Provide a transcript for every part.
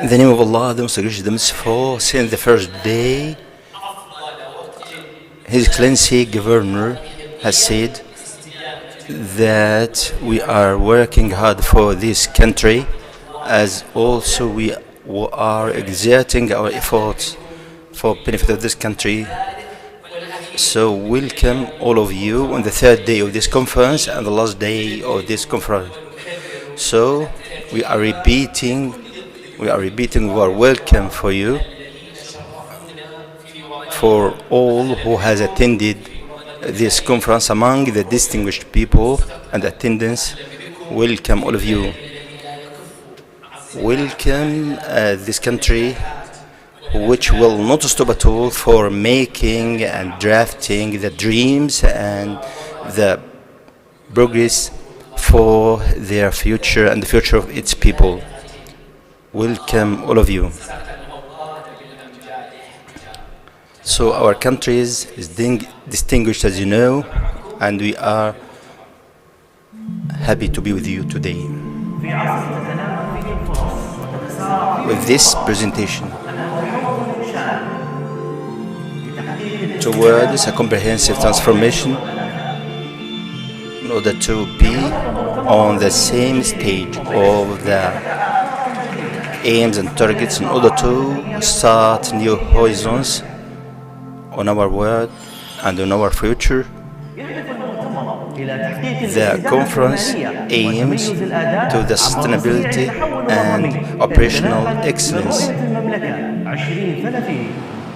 In the name of Allah, the most gracious, the merciful, since the first day, His Excellency Governor has said that we are working hard for this country, as also we are exerting our efforts for benefit of this country. So welcome all of you on the third day of this conference and the last day of this conference. So we are repeating our welcome for you, for all who has attended this conference among the distinguished people and attendance. Welcome all of you. Welcome this country, which will not stop at all for making and drafting the dreams and the progress for their future and the future of its people. Welcome all of you. So our country is distinguished, as you know, and we are happy to be with you today with this presentation towards a comprehensive transformation in order to be on the same stage of the aims and targets, in order to start new horizons on our world and on our future. The conference aims to the sustainability and operational excellence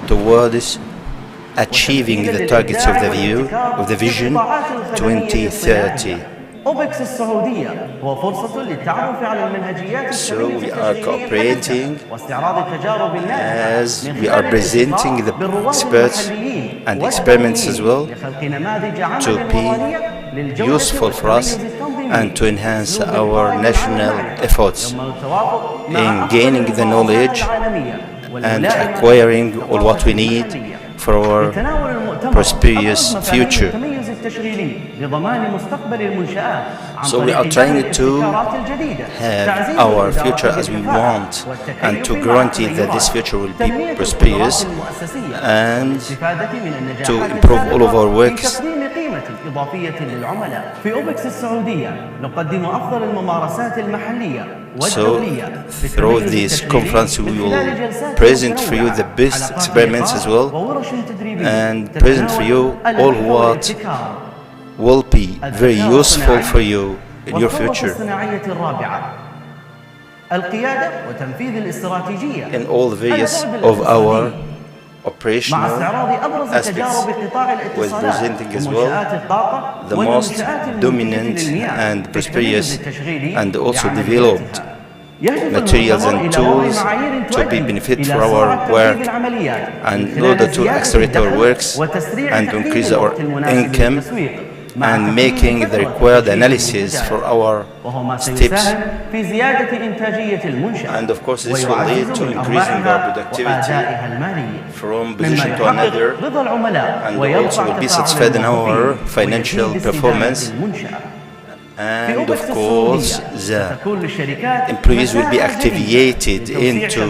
towards achieving the targets of the vision 2030. So we are cooperating as we are presenting the experts and experiments as well to be useful for us and to enhance our national efforts in gaining the knowledge and acquiring all what we need for our prosperous future. So we are trying to have our future as we want and to guarantee that this future will be prosperous and to improve all of our works. So through this conference we will present for you the best experiments as well and present for you all what will be very useful for you in your future. In all the various of our operational aspects was presenting as well the most dominant and prosperous and also developed materials and tools to be benefit for our work and in order to accelerate our works and to increase our income and making the required analysis for our steps. And of course this will lead to increasing our productivity from position to another, and also will be satisfied in our financial performance. And of course the employees will be activated into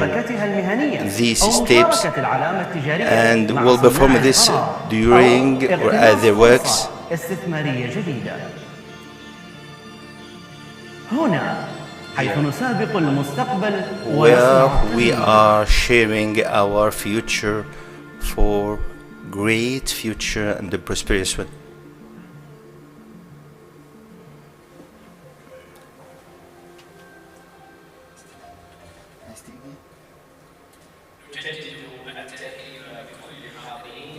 these steps and will perform this during or other works. Where we are sharing our future for great future and the prosperous one.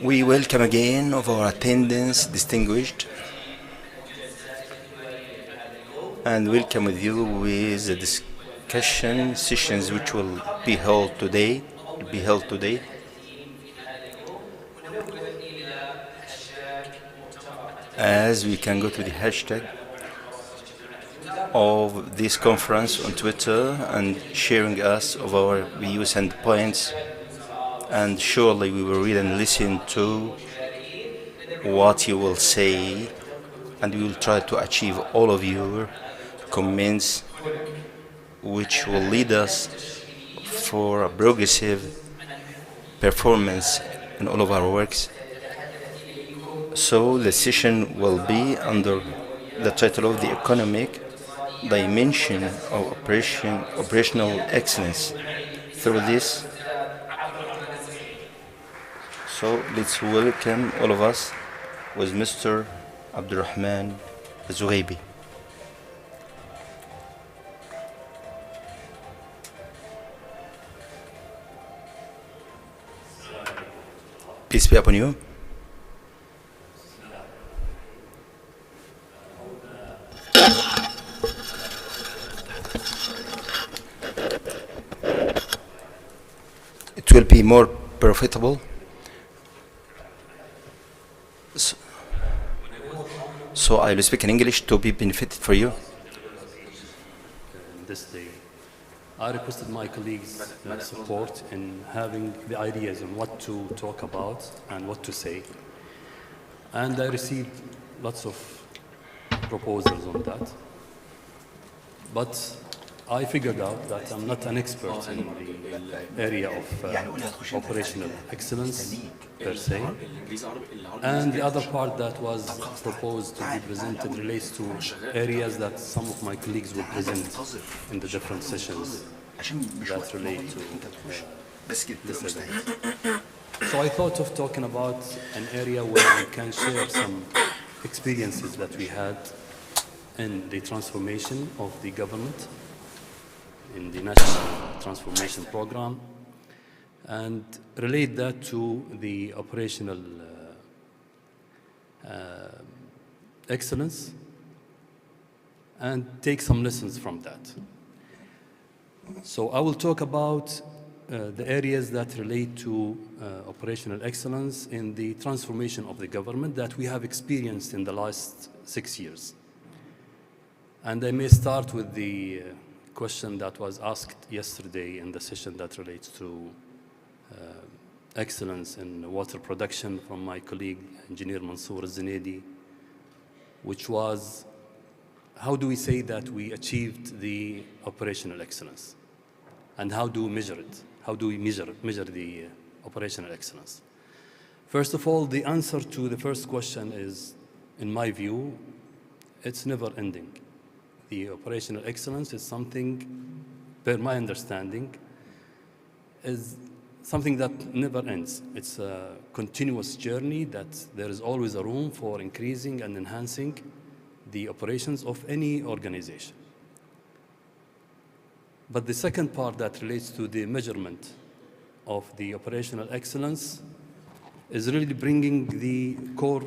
We welcome again of our attendance, distinguished, and welcome with you with the discussion sessions which will be held today. As we can go to the hashtag of this conference on Twitter and sharing us of our views and points. And surely we will read and listen to what you will say, and we will try to achieve all of your comments which will lead us for a progressive performance in all of our works. So the session will be under the title of the economic dimension of operational excellence. Through this, so let's welcome all of us with Mr. Abdurrahman Zughaibi. Peace be upon you. It will be more profitable. So I will speak in English to be benefited for you. This day, I requested my colleagues' support in having the ideas on what to talk about and what to say. And I received lots of proposals on that. But I figured out that I'm not an expert in the area of operational excellence per se. And the other part that was proposed to be presented relates to areas that some of my colleagues will present in the different sessions that relate to this event. So I thought of talking about an area where we can share some experiences that we had in the transformation of the government, in the National Transformation Program, and relate that to the operational excellence and take some lessons from that. So I will talk about the areas that relate to operational excellence in the transformation of the government that we have experienced in the last 6 years. And I may start with the question that was asked yesterday in the session that relates to excellence in water production from my colleague, Engineer Mansour Zinedi, which was, how do we say that we achieved the operational excellence? And how do we measure it? How do we measure the operational excellence? First of all, the answer to the first question is, in my view, it's never ending. The operational excellence is something, per my understanding, is something that never ends. It's a continuous journey that there is always a room for increasing and enhancing the operations of any organization. But the second part that relates to the measurement of the operational excellence is really bringing the core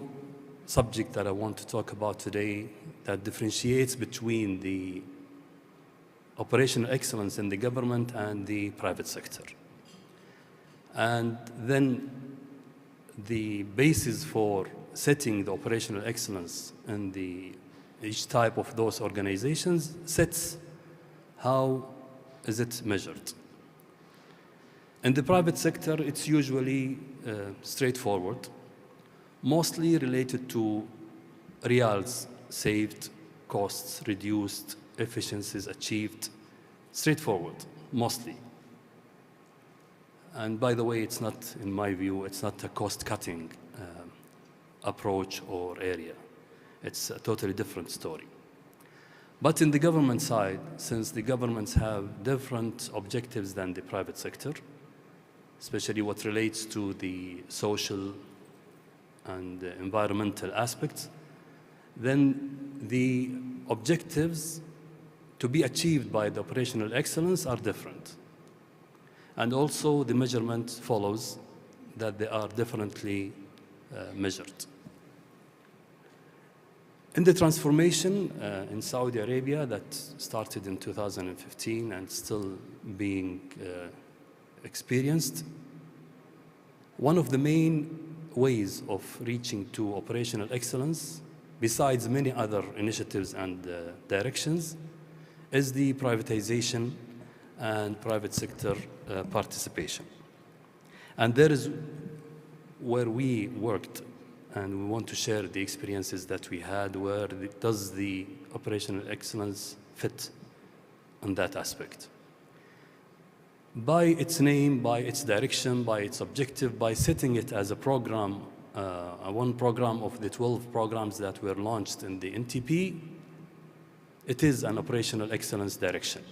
subject that I want to talk about today that differentiates between the operational excellence in the government and the private sector. And then the basis for setting the operational excellence in each type of those organizations sets how is it measured. In the private sector, it's usually straightforward, mostly related to reals saved, costs reduced, efficiencies achieved, straightforward, mostly. And by the way, it's not, in my view, it's not a cost-cutting approach or area. It's a totally different story. But in the government side, since the governments have different objectives than the private sector, especially what relates to the social and environmental aspects, then the objectives to be achieved by the operational excellence are different. And also the measurement follows that they are differently measured. In the transformation in Saudi Arabia that started in 2015 and still being experienced, one of the main ways of reaching to operational excellence, besides many other initiatives and directions, is the privatization and private sector participation. And there is where we worked, and we want to share the experiences that we had, where does the operational excellence fit on that aspect. by its name, by its direction, by its objective, by setting it as a program, one program of the 12 programs that were launched in the NTP, it is an operational excellence direction.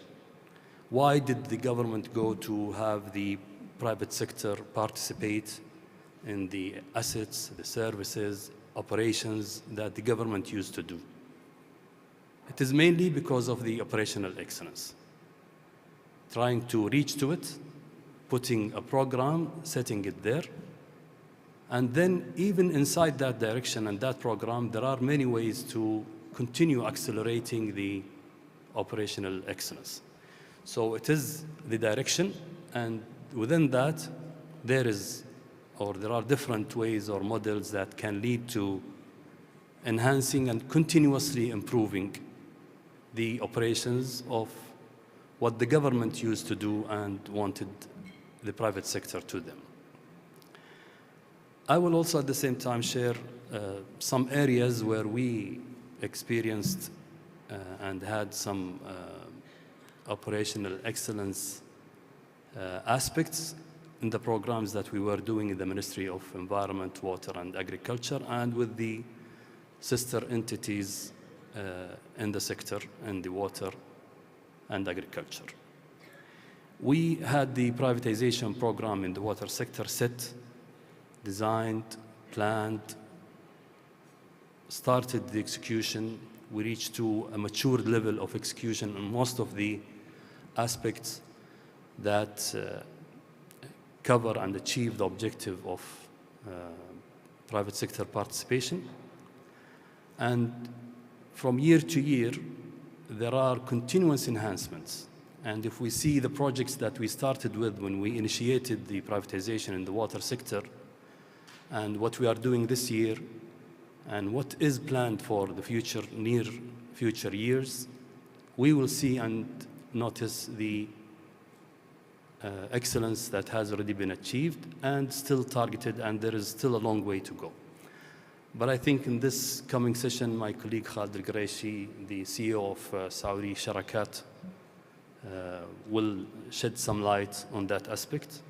Why did the government go to have the private sector participate in the assets, the services, operations that the government used to do? It is mainly because of the operational excellence. Trying to reach to it, putting a program, setting it there, and then even inside that direction and that program, there are many ways to continue accelerating the operational excellence. So it is the direction, and within that, there are different ways or models that can lead to enhancing and continuously improving the operations of what the government used to do and wanted the private sector to them. I will also at the same time share some areas where we experienced and had some operational excellence aspects in the programs that we were doing in the Ministry of Environment, Water and Agriculture, and with the sister entities in the sector, in the water and agriculture. We had the privatization program in the water sector set, designed, planned, started the execution. We reached to a matured level of execution on most of the aspects that cover and achieve the objective of private sector participation. And from year to year, there are continuous enhancements. And if we see the projects that we started with when we initiated the privatization in the water sector, and what we are doing this year, and what is planned for the future, near future years, we will see and notice the excellence that has already been achieved and still targeted, and there is still a long way to go. But I think in this coming session, my colleague Khalid Al-Quraishi, the CEO of Saudi Sharakat, will shed some light on that aspect.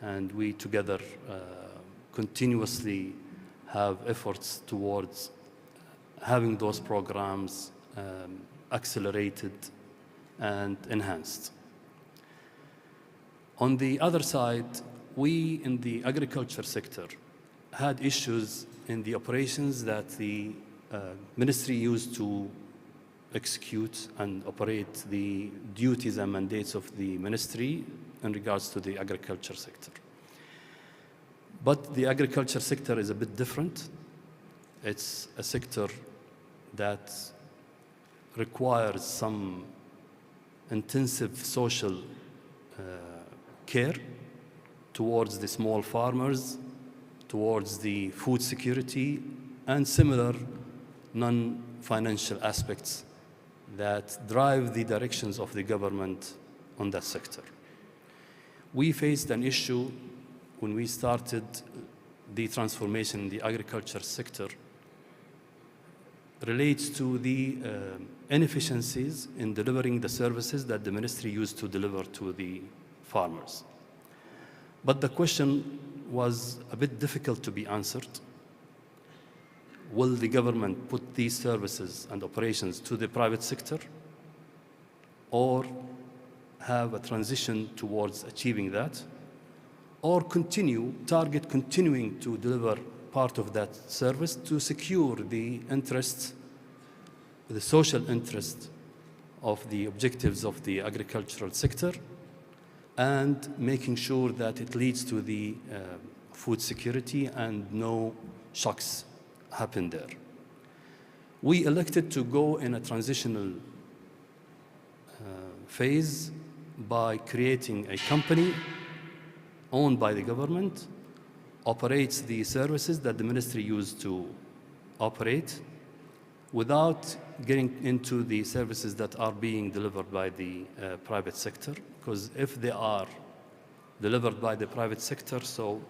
And we together continuously have efforts towards having those programs accelerated and enhanced. On the other side, we in the agriculture sector had issues in the operations that the ministry used to execute and operate the duties and mandates of the ministry in regards to the agriculture sector. But the agriculture sector is a bit different. It's a sector that requires some intensive social care towards the small farmers, towards the food security, and similar non-financial aspects that drive the directions of the government on that sector. We faced an issue when we started the transformation in the agriculture sector relates to the inefficiencies in delivering the services that the ministry used to deliver to the farmers. But the question was a bit difficult to be answered. Will the government put these services and operations to the private sector, or have a transition towards achieving that, or continuing to deliver part of that service to secure the interests, the social interests of the objectives of the agricultural sector, and making sure that it leads to the food security and no shocks happen there. We elected to go in a transitional phase by creating a company owned by the government, operates the services that the ministry used to operate without getting into the services that are being delivered by the private sector, because if they are delivered by the private sector, so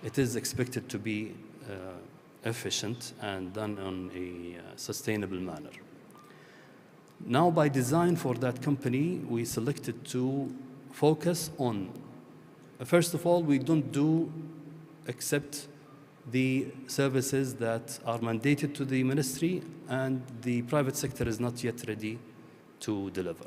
it is expected to be efficient and done in a sustainable manner. Now, by design for that company, we selected to focus on, first of all, we don't do except the services that are mandated to the ministry and the private sector is not yet ready to deliver.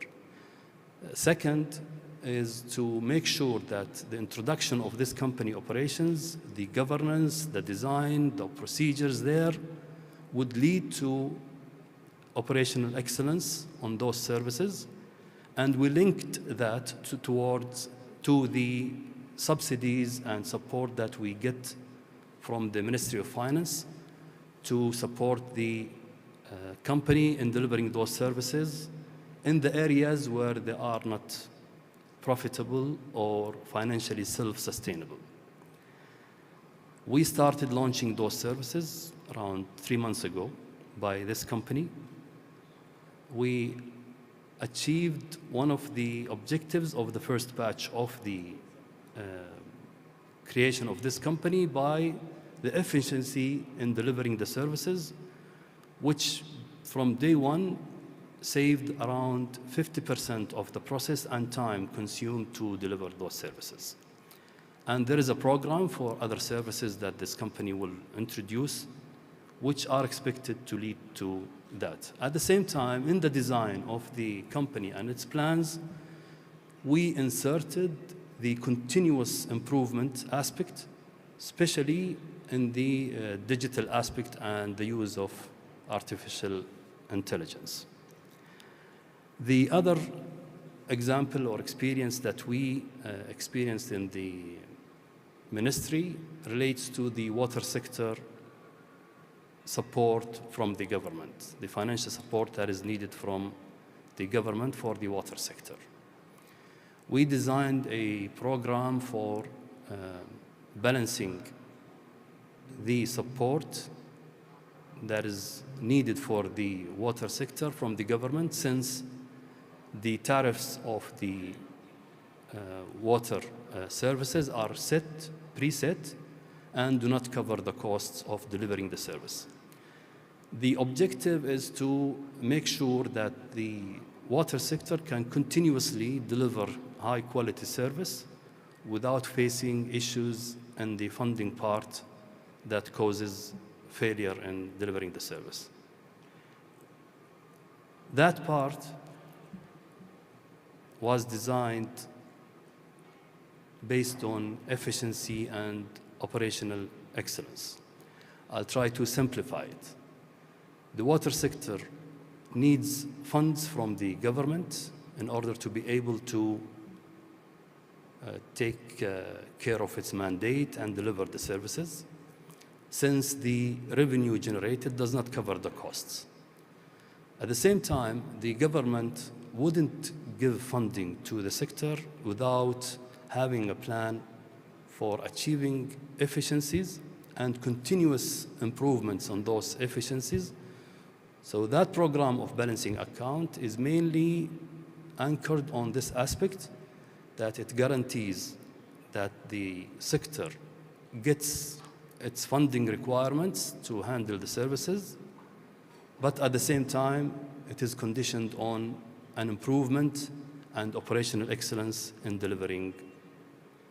Second is to make sure that the introduction of this company operations, the governance, the design, the procedures there would lead to operational excellence on those services. And we linked that to the subsidies and support that we get from the Ministry of Finance to support the company in delivering those services in the areas where they are not profitable or financially self-sustainable. We started launching those services around 3 months ago by this company. We achieved one of the objectives of the first batch of the creation of this company by the efficiency in delivering the services, which from day one saved around 50% of the process and time consumed to deliver those services. And there is a program for other services that this company will introduce, which are expected to lead to that. At the same time, in the design of the company and its plans, we inserted the continuous improvement aspect, especially in the digital aspect and the use of artificial intelligence. The other example or experience that we experienced in the ministry relates to the water sector support from the government, the financial support that is needed from the government for the water sector. We designed a program for balancing the support that is needed for the water sector from the government, since the tariffs of the water services are preset, and do not cover the costs of delivering the service. The objective is to make sure that the water sector can continuously deliver high-quality service without facing issues in the funding part that causes failure in delivering the service. That part was designed based on efficiency and operational excellence. I'll try to simplify it. The water sector needs funds from the government in order to be able to take care of its mandate and deliver the services, since the revenue generated does not cover the costs. At the same time, the government wouldn't give funding to the sector without having a plan for achieving efficiencies and continuous improvements on those efficiencies. So that program of balancing account is mainly anchored on this aspect, that it guarantees that the sector gets its funding requirements to handle the services, but at the same time, it is conditioned on an improvement and operational excellence in delivering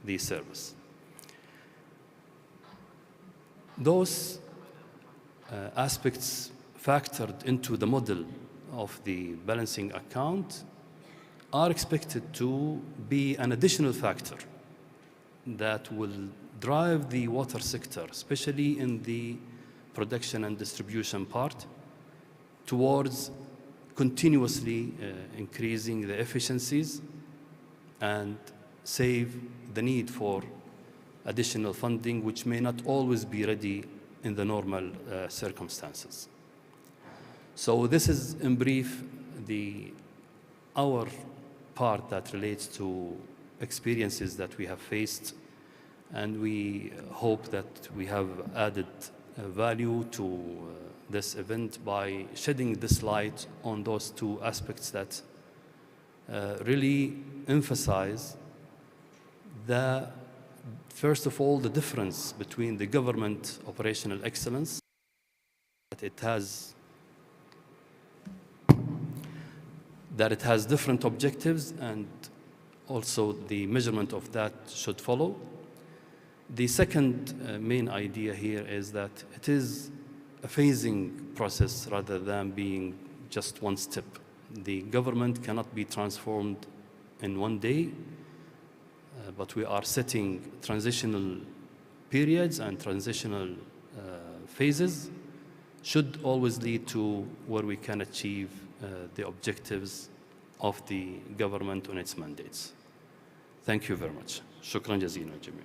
the service. Those aspects factored into the model of the balancing account are expected to be an additional factor that will drive the water sector, especially in the production and distribution part, towards continuously increasing the efficiencies and save the need for additional funding, which may not always be ready in the normal circumstances. So this is, in brief, our part that relates to experiences that we have faced, and we hope that we have added value to this event by shedding this light on those two aspects that really emphasize first of all, the difference between the government operational excellence, that it has different objectives, and also the measurement of that should follow. The second main idea here is that it is a phasing process rather than being just one step. The government cannot be transformed in one day, but we are setting transitional periods and transitional phases should always lead to where we can achieve the objectives of the government on its mandates. Thank you very much. شكرا جزيلا جميعا.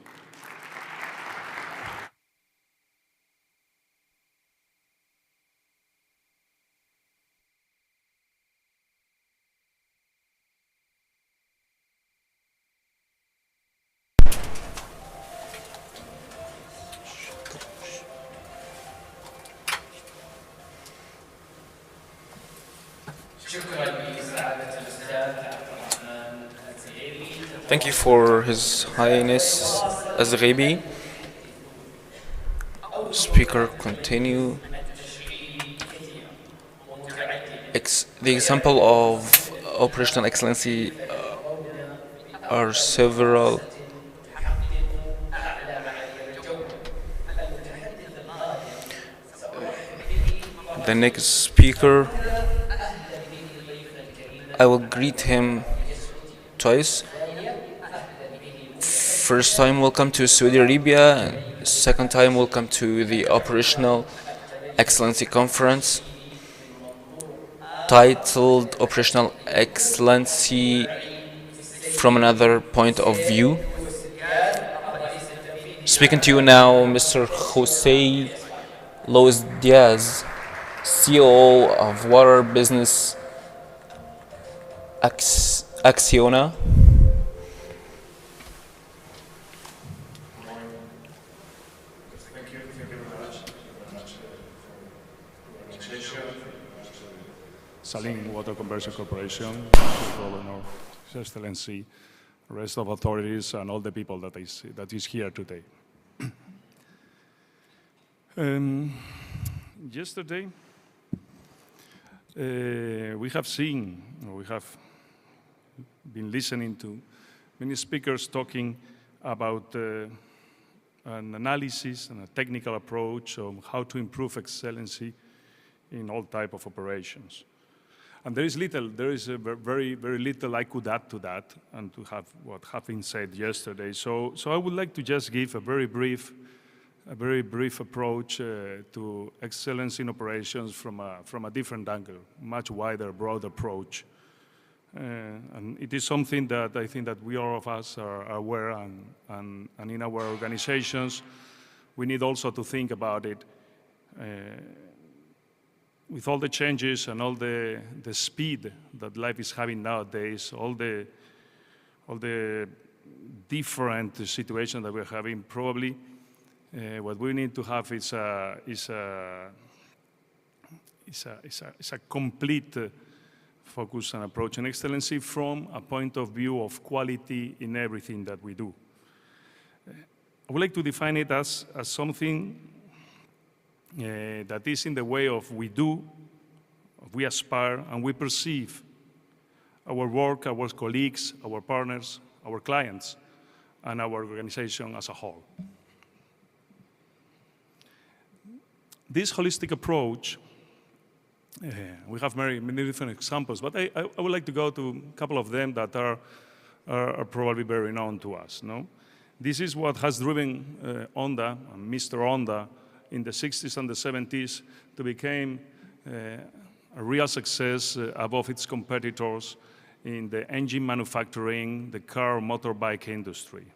Thank you for His Highness Azghibi. Speaker, continue. The example of operational excellency are several. The next speaker, I will greet him twice. First time, welcome to Saudi Arabia, and second time, welcome to the Operational Excellency Conference, titled Operational Excellency from Another Point of View. Speaking to you now, Mr. Jose Luis Diaz, CEO of Water Business Acciona. Saline Water Conversion Corporation, Governor, His Excellency, rest of authorities, and all the people that is here today. Yesterday, we have been listening to many speakers talking about an analysis and a technical approach on how to improve excellency in all type of operations. And there is very, very little I could add to that and to have what has been said yesterday. So I would like to just give a very brief approach to excellence in operations from a different angle, much wider, broad approach. And it is something that I think that we all of us are aware, and in our organizations, we need also to think about it. With all the changes and all the speed that life is having nowadays, all the different situations that we're having, probably what we need to have is a complete focus and approach and excellency from a point of view of quality in everything that we do. I would like to define it as something that is in the way of we do, we aspire, and we perceive our work, our colleagues, our partners, our clients, and our organization as a whole. This holistic approach, we have many different examples, but I would like to go to a couple of them that are probably very known to us. No? This is what has driven Honda, and Mr. Honda, in the 60s and the 70s to become a real success above its competitors in the engine manufacturing, the car, motorbike industry.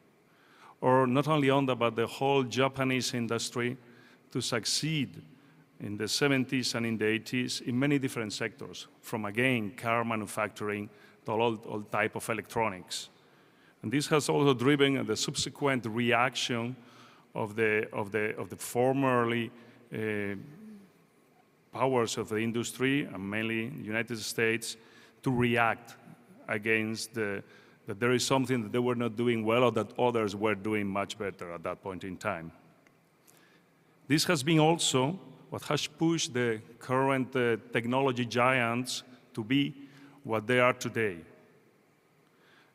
Or not only Honda, but the whole Japanese industry to succeed in the 70s and in the 80s in many different sectors, from again, car manufacturing to all type of electronics. And this has also driven the subsequent reaction of the formerly powers of the industry, and mainly the United States, to react against that there is something that they were not doing well or that others were doing much better at that point in time. This has been also what has pushed the current technology giants to be what they are today.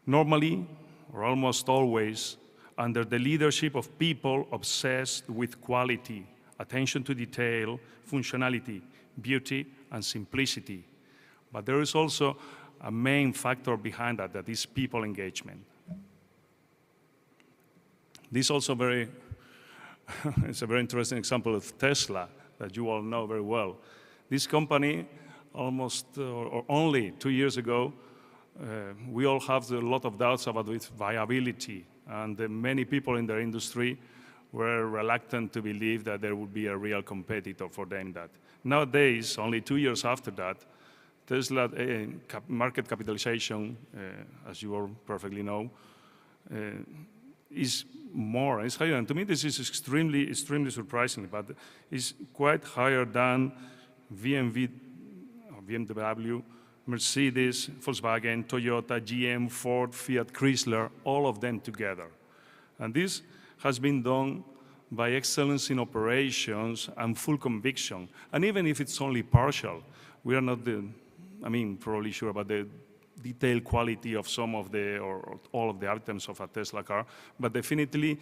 normally, or almost always, under the leadership of people obsessed with quality, attention to detail, functionality, beauty, and simplicity. But there is also a main factor behind that, that is people engagement. This also it's a very interesting example of Tesla that you all know very well. This company, almost or only 2 years ago, we all have a lot of doubts about its viability, and many people in the industry were reluctant to believe that there would be a real competitor for them. That nowadays, only 2 years after that, Tesla market capitalization, as you all perfectly know, is more, it's higher. And to me, this is extremely surprising, but it's quite higher than BMW, Mercedes, Volkswagen, Toyota, GM, Ford, Fiat, Chrysler, all of them together. And this has been done by excellence in operations and full conviction. And even if it's only partial, we are not probably sure about the detailed quality of some of or all of the items of a Tesla car, but definitely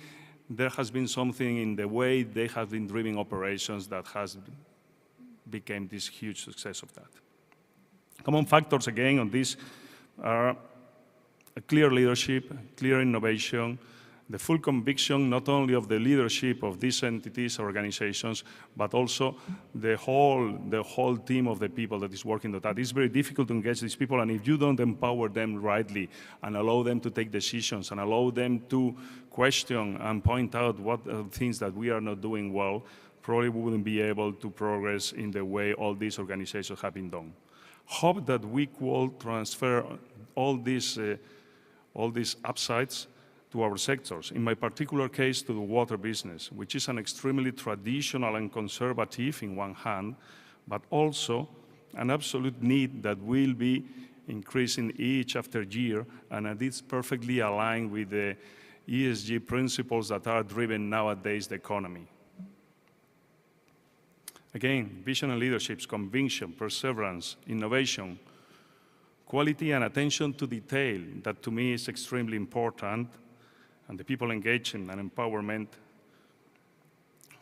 there has been something in the way they have been driving operations that has become this huge success of that. Common factors, again, on this are a clear leadership, clear innovation, the full conviction not only of the leadership of these entities or organizations, but also the whole team of the people that is working on that. It's very difficult to engage these people, and if you don't empower them rightly and allow them to take decisions and allow them to question and point out what are things that we are not doing well, probably we wouldn't be able to progress in the way all these organizations have been done. Hope that we could transfer all these upsides to our sectors. In my particular case, to the water business, which is an extremely traditional and conservative in one hand, but also an absolute need that will be increasing each after year, and it's perfectly aligned with the ESG principles that are driving nowadays the economy. Again, vision and leadership, conviction, perseverance, innovation, quality and attention to detail, that to me is extremely important, and the people engagement and empowerment,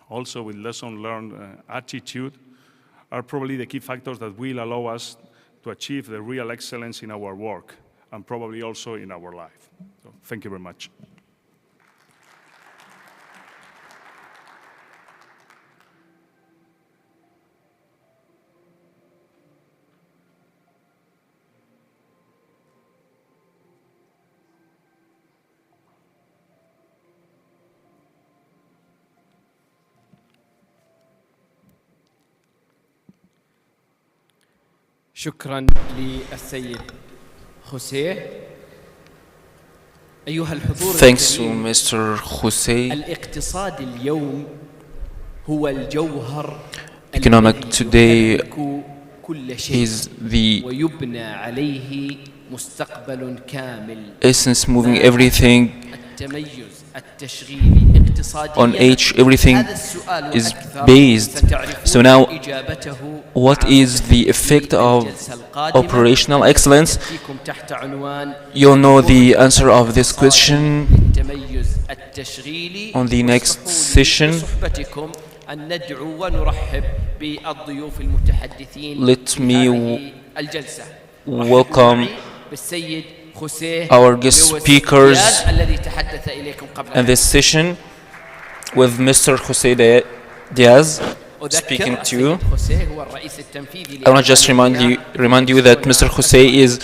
also with lesson learned attitude, are probably the key factors that will allow us to achieve the real excellence in our work, and probably also in our life. So, thank you very much. شكرا للسيد خوسيه. أيها الحضور Thanks to الكريم، Mr. Jose. الاقتصاد اليوم هو الجوهر Economic الذي today يحرك كل شيء is the ويبنى عليه مستقبل كامل. essence moving everything. التميز التشغيلي On H, everything is based. So now, what is the effect of operational excellence? You'll know the answer of this question on the next session. Let me welcome our guest speakers in this session, with Mr. Jose Diaz speaking to you. I want to just remind you that Mr. Jose is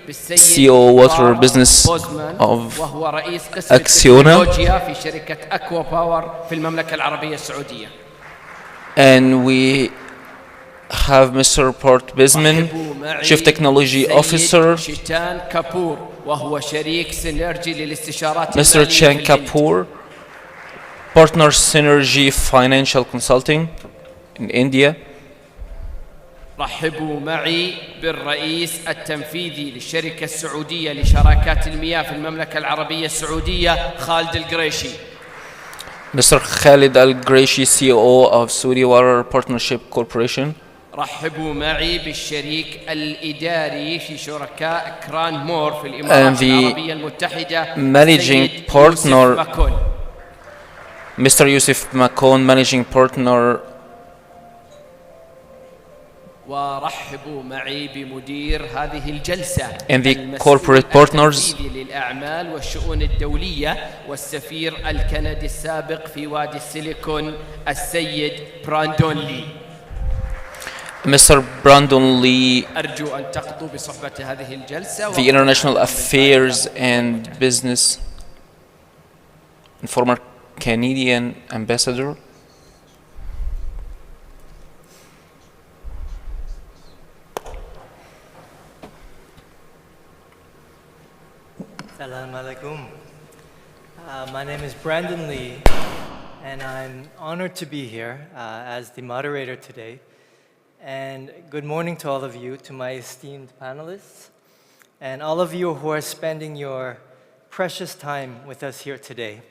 CEO Water Business of Acciona, and we have Mr. Port Bisman, Chief Technology Officer, Mr. Chan Kapoor, Partner Synergy Financial Consulting in India. رحبوا معي بالرئيس التنفيذي للشركة السعودية لشراكات المياه في المملكة العربية السعودية خالد القريشي. Mr. Khalid Al Graishi, CEO of Saudi Water Partnership Corporation. رحبوا معي بالشريك الإداري في شركاء كران مور في الإمارات العربية المتحدة managing السيد partner يوسف ماكون. Mr. Yusuf Makon, managing partner. ورحبوا معي بمدير هذه الجلسة And the المسؤول corporate partners. التنفيذي للأعمال والشؤون الدولية والسفير الكندي السابق في وادي السيليكون السيد براندون لي. Mr. Brandon Lee, أرجو أن تقضوا بصحبة هذه الجلسة. the International Affairs and Business and former Canadian ambassador. Assalamu alaikum. My name is Brandon Lee, and I'm honored to be here as the moderator today. And good morning to all of you, to my esteemed panelists, and all of you who are spending your precious time with us here today.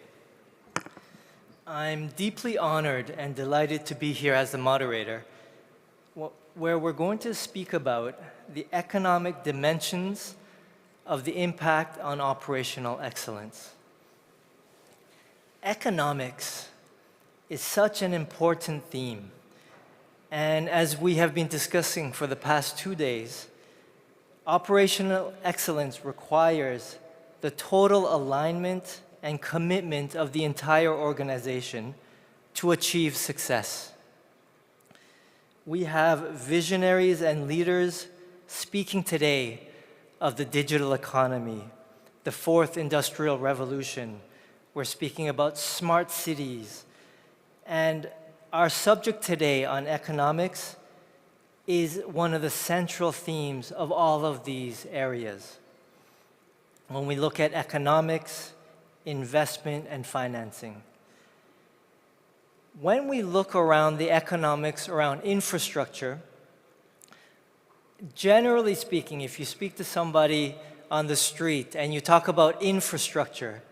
I'm deeply honored and delighted to be here as the moderator, where we're going to speak about the economic dimensions of the impact on operational excellence. Economics is such an important theme. And as we have been discussing for the past 2 days, operational excellence requires the total alignment and commitment of the entire organization to achieve success. We have visionaries and leaders speaking today of the digital economy, the fourth industrial revolution. We're speaking about smart cities. And our subject today on economics is one of the central themes of all of these areas. When we look at economics, investment, and financing. When we look around the economics around infrastructure, generally speaking, if you speak to somebody on the street and you talk about infrastructure,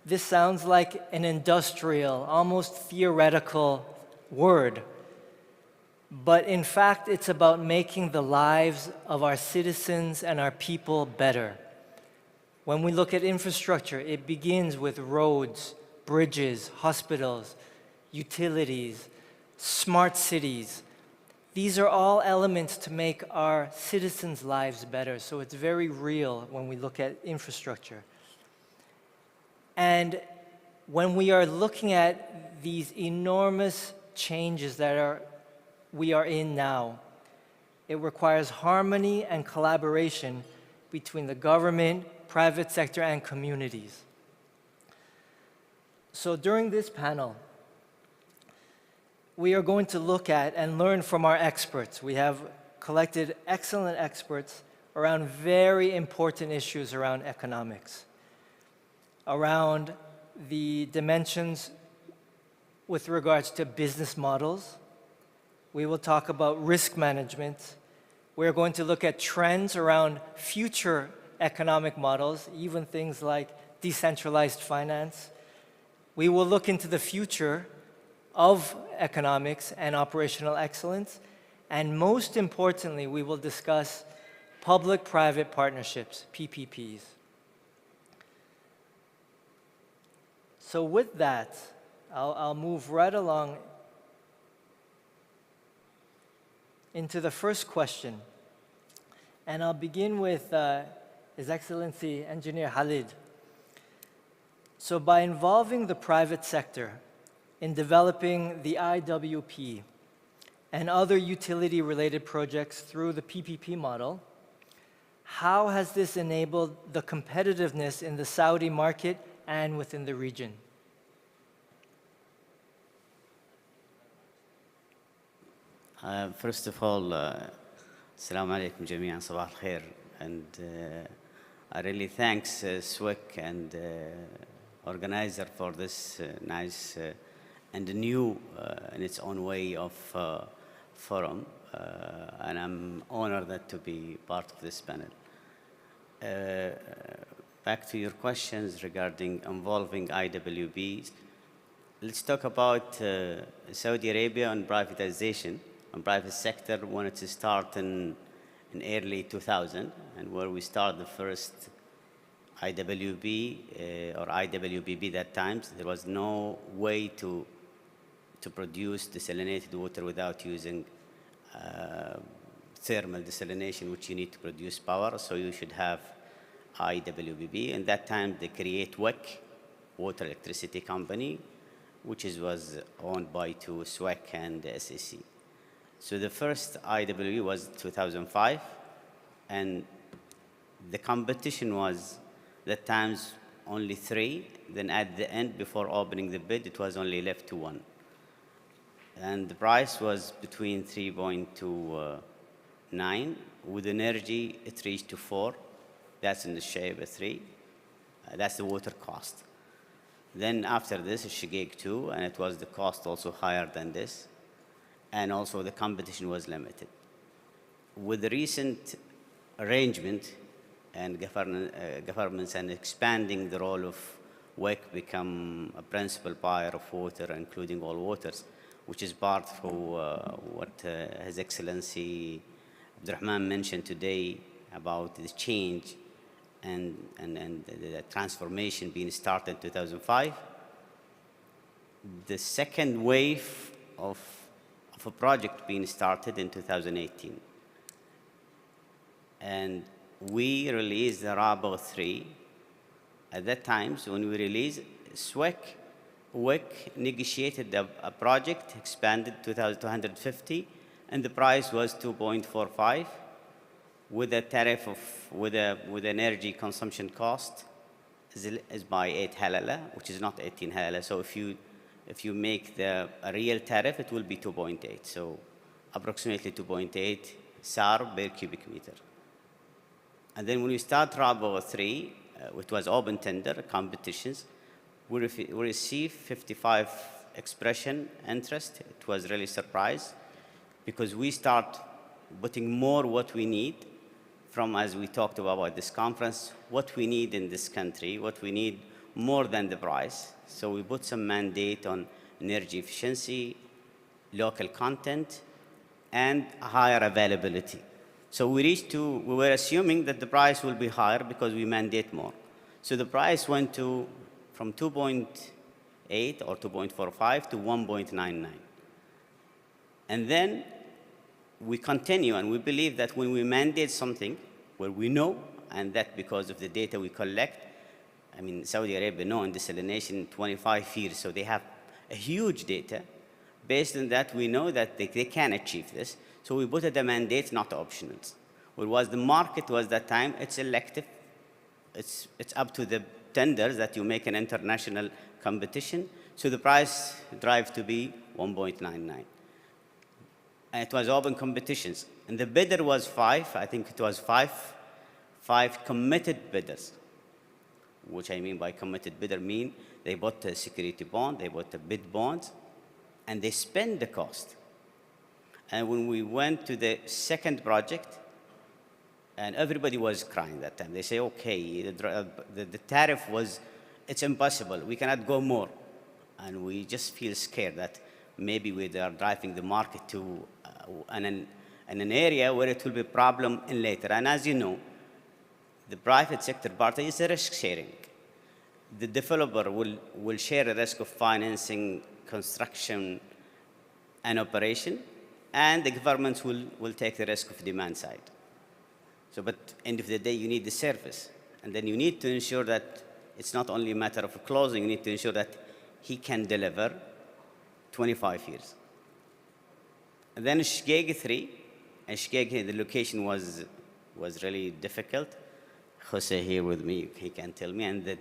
this sounds like an industrial, almost theoretical word. But in fact, it's about making the lives of our citizens and our people better. When we look at infrastructure, it begins with roads, bridges, hospitals, utilities, smart cities. These are all elements to make our citizens' lives better. So it's very real when we look at infrastructure. And when we are looking at these enormous changes that we are in now, it requires harmony and collaboration between the government, private sector, and communities. So during this panel, we are going to look at and learn from our experts. We have collected excellent experts around very important issues around economics, around the dimensions with regards to business models. We will talk about risk management. We're going to look at trends around future economic models, even things like decentralized finance. We will look into the future of economics and operational excellence. And most importantly, we will discuss public-private partnerships, PPPs. So with that, I'll move right along into the first question. And I'll begin with His Excellency Engineer Khalid. So by involving the private sector in developing the IWP and other utility-related projects through the PPP model, how has this enabled the competitiveness in the Saudi market and within the region? First of all, Assalamu alaikum jami'an, sabah al-khair, and I really thanks SWIC and organizer for this nice and new in its own way of forum, and I'm honored that to be part of this panel. Back to your questions regarding involving IWBs, let's talk about Saudi Arabia and privatization. and private sector wanted to start in early 2000, and where we started the first IWB or IWBB that times. There was no way to produce desalinated water without using thermal desalination, which you need to produce power, so you should have IWBB. And that time they create WEC, Water Electricity Company, which was owned by two, SWEC and SEC. So the first IWB was 2005, and the competition was that times only 3. Then at the end, before opening the bid, it was only left to 1. And the price was between 3.29. With energy, it reached to 4. That's in the shape of 3. That's the water cost. Then after this, Shigeg 2, and it was the cost also higher than this. And also the competition was limited. With the recent arrangement and governments and expanding the role of WEC become a principal buyer of water, including all waters, which is part of what His Excellency Abdurrahman mentioned today about the change and the transformation being started in 2005. The second wave of a project being started in 2018. And we released the Rabo 3. At that time, so when we released, WEC negotiated a project, expanded to 250, and the price was 2.45 with a tariff of, with an energy consumption cost is by 8 halala, which is not 18 halala. So if you make a real tariff, it will be 2.8. So approximately 2.8 SAR per cubic meter. And then when we start Rabo 3, which was open tender competitions, we received 55 expression interest. It was really surprised because we start putting more what we need from, as we talked about at this conference, what we need in this country, what we need more than the price. So we put some mandate on energy efficiency, local content, and higher availability. So we were assuming that the price will be higher because we mandate more. So the price went from 2.8 or 2.45 to 1.99. And then we continue, and we believe that when we mandate something where we know, and that because of the data we collect, I mean, Saudi Arabia know in desalination 25 years, so they have a huge data. Based on that, we know that they can achieve this. So we put it a mandate, not optionals. What was the market was that time, it's elective. It's up to the tenders that you make an international competition. So the price drive to be 1.99. And it was open competitions. And the bidder was 5, I think it was five committed bidders. Which I mean by committed bidder mean they bought a security bond, they bought a bid bond, and they spend the cost. And when we went to the second project, and everybody was crying that time. They say, okay, the tariff was, it's impossible. We cannot go more. And we just feel scared that maybe we are driving the market to an area where it will be a problem in later. And as you know, the private sector part is a risk sharing. The developer will share the risk of financing, construction, and operation, and the governments will take the risk of demand side. So, but end of the day, you need the service. And then you need to ensure that it's not only a matter of closing, you need to ensure that he can deliver 25 years. And then Shigeg 3, and Shigeg, the location was really difficult. Jose here with me, he can tell me, and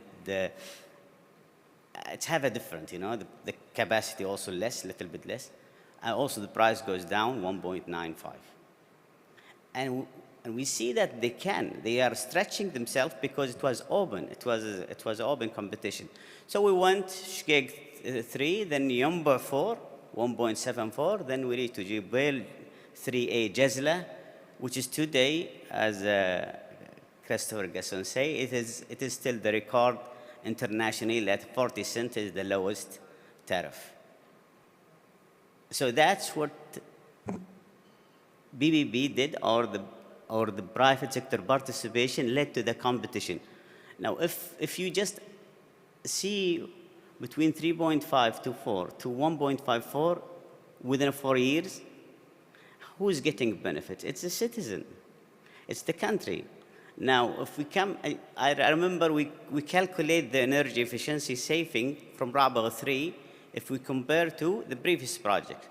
it's have a different, you know, the capacity also less, little bit less. And also the price goes down 1.95. And we see that they are stretching themselves because it was open. It was open competition. So we went Shigeg 3, then Yamba 4, 1.74, then we reached to Jibel 3A Jazla, which is today, as Christopher Gasson say, it is still the record internationally at 40 cents is the lowest tariff. So that's what BBB did, or the private sector participation led to the competition. Now, if you just see between 3.5 to 4 to 1.54 within 4 years, who's getting benefits? It's the citizen. It's the country. Now, if we come, I remember we calculate the energy efficiency saving from Rabagh 3 if we compare to the previous project.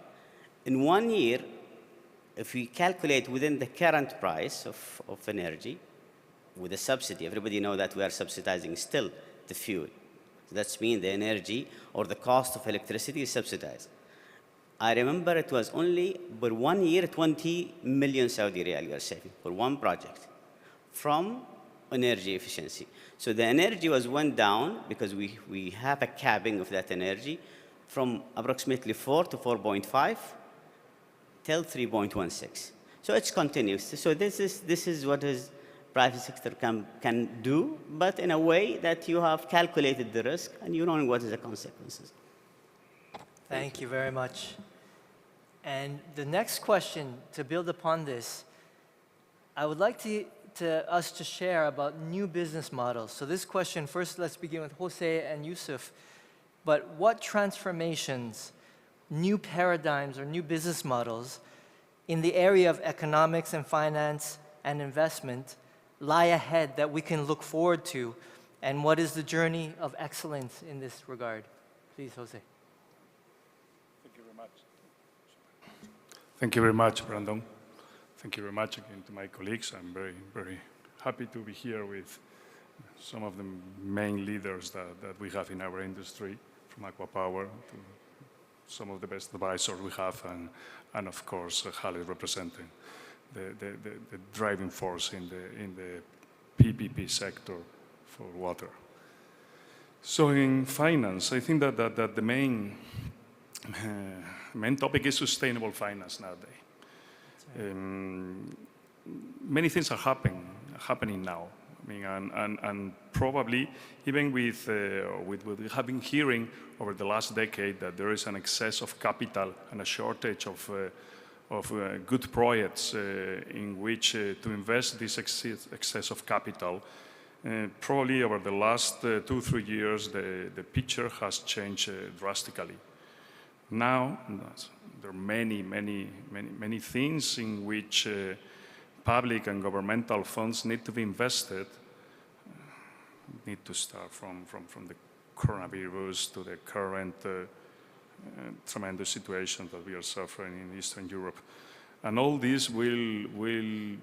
In 1 year, if we calculate within the current price of energy, with a subsidy, everybody knows that we are subsidizing still the fuel. So that means the energy or the cost of electricity is subsidized. I remember it was only for 1 year, 20 million Saudi riyal we are saving for one project from energy efficiency. So the energy went down because we have a capping of that energy from approximately 4 to 4.5 till 3.16. So it's continuous. So this is what is private sector can do, but in a way that you have calculated the risk and you know what is the consequences. Thank you very much. And the next question, to build upon this, I would like us to share about new business models. So this question, first let's begin with Jose and Yusuf. But what transformations, new paradigms, or new business models in the area of economics and finance and investment lie ahead that we can look forward to? And what is the journey of excellence in this regard? Please, Jose. Thank you very much. Thank you very much, Brandon. Thank you very much again to my colleagues. I'm very, very happy to be here with some of the main leaders that we have in our industry, from Aqua Power to some of the best advisors we have, and of course, Khalid representing the driving force in the PPP sector for water. So in finance, I think that the main topic is sustainable finance nowadays. Many things are happening now. I mean, and probably even with what we have been hearing over the last decade, that there is an excess of capital and a shortage of good projects in which to invest this excess of capital. Probably over the last 2-3 years, the picture has changed drastically. Now, there are many things in which public and governmental funds need to be invested. Need to start from the coronavirus to the current tremendous situation that we are suffering in Eastern Europe, and all this will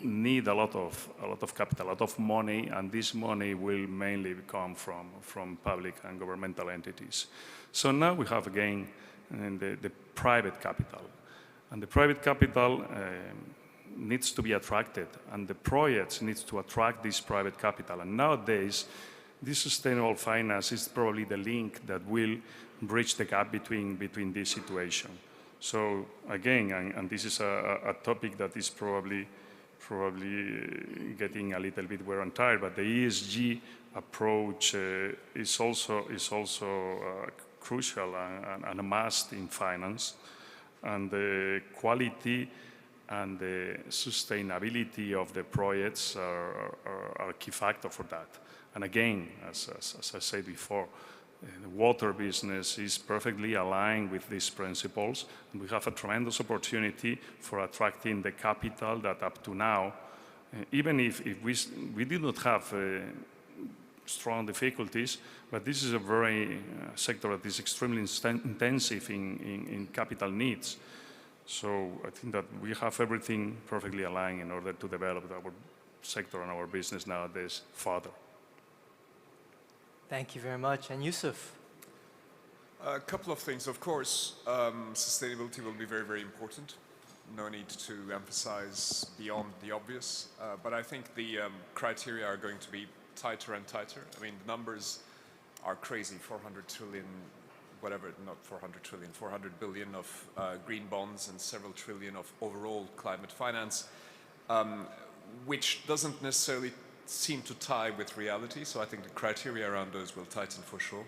need a lot of capital, a lot of money, and this money will mainly come from public and governmental entities. So now we have again the private capital, and the private capital needs to be attracted, and the projects needs to attract this private capital. And nowadays, this sustainable finance is probably the link that will bridge the gap between this situation. So again, and this is a topic that is probably getting a little bit wear and tear, but the ESG approach is also crucial and a must in finance, and the quality and the sustainability of the projects are a key factor for that. And again, as I said before, the water business is perfectly aligned with these principles, and we have a tremendous opportunity for attracting the capital that up to now, even if we did not have strong difficulties, but this is a very sector that is extremely intensive in capital needs. So I think that we have everything perfectly aligned in order to develop our sector and our business nowadays further. Thank you very much. And Yusuf? A couple of things. Of course, sustainability will be very, very important. No need to emphasize beyond the obvious. But I think the criteria are going to be tighter and tighter. I mean, the numbers are crazy. 400 trillion, whatever, not 400 trillion, 400 billion of green bonds and several trillion of overall climate finance, which doesn't necessarily seem to tie with reality. So I think the criteria around those will tighten for sure.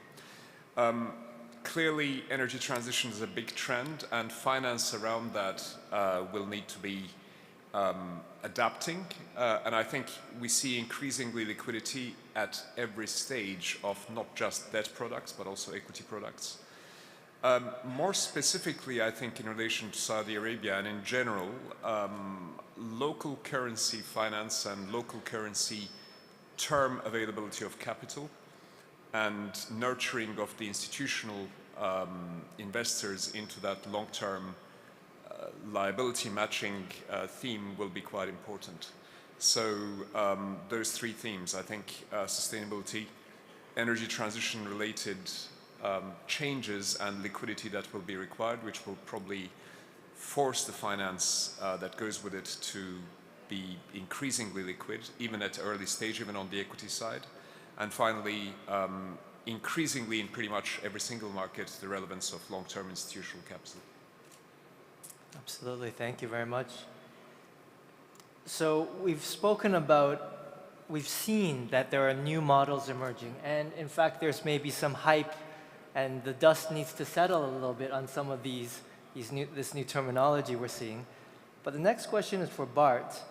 Clearly, energy transition is a big trend, and finance around that will need to be adapting. And I think we see increasingly liquidity at every stage of not just debt products, but also equity products. More specifically, I think in relation to Saudi Arabia and in general, local currency finance and local currency term availability of capital and nurturing of the institutional investors into that long-term liability matching theme will be quite important. So those three themes, I think sustainability, energy transition related changes and liquidity that will be required, which will probably force the finance that goes with it to be increasingly liquid, even at early stage, even on the equity side. And finally, increasingly in pretty much every single market, the relevance of long-term institutional capital. Absolutely, thank you very much. So we've spoken about, we've seen that there are new models emerging, and in fact there's maybe some hype and the dust needs to settle a little bit on some of this new terminology we're seeing. But the next question is for Bart.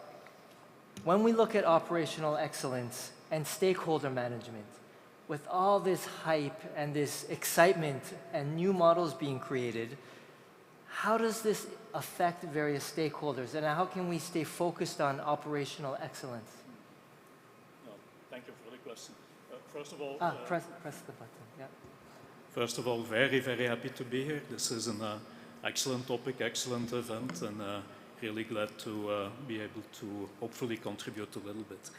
When we look at operational excellence and stakeholder management, with all this hype and this excitement and new models being created, how does this affect various stakeholders, and how can we stay focused on operational excellence? Thank you for the question. First of all, press the button. Yeah. First of all, very, very happy to be here. This is an excellent topic, excellent event, and really glad to be able to hopefully contribute a little bit.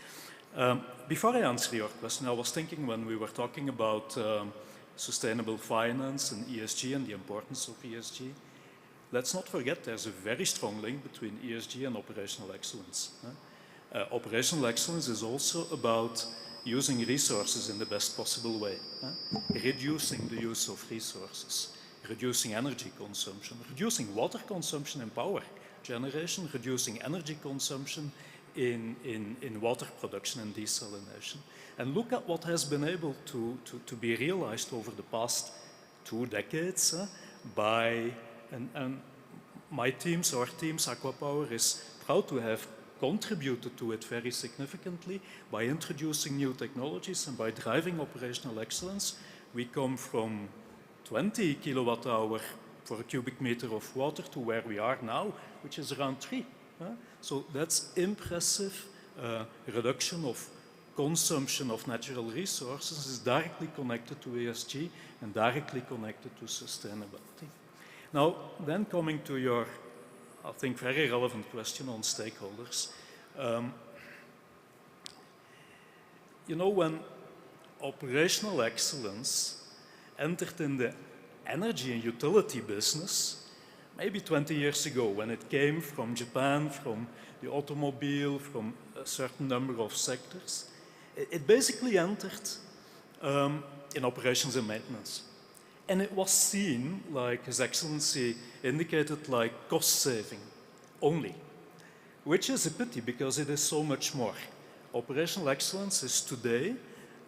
Before I answer your question, I was thinking when we were talking about sustainable finance and ESG and the importance of ESG, let's not forget there's a very strong link between ESG and operational excellence. Operational excellence is also about using resources in the best possible way, reducing the use of resources, reducing energy consumption, reducing water consumption and power generation, reducing energy consumption in water production and desalination. And look at what has been able to be realized over the past 2 decades by, and my teams, our teams, Aquapower, is proud to have contributed to it very significantly by introducing new technologies and by driving operational excellence. We come from 20 kilowatt hour for a cubic meter of water to where we are now, which is around 3. So that's impressive reduction of consumption of natural resources is directly connected to ESG and directly connected to sustainability. Now, then coming to your, I think, very relevant question on stakeholders. You know, when operational excellence entered in the energy and utility business, maybe 20 years ago, when it came from Japan, from the automobile, from a certain number of sectors, it basically entered in operations and maintenance. And it was seen, like His Excellency indicated, like cost saving only, which is a pity because it is so much more. Operational excellence is today,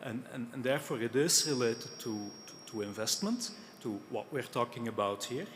and therefore it is related to investment, to what we're talking about here.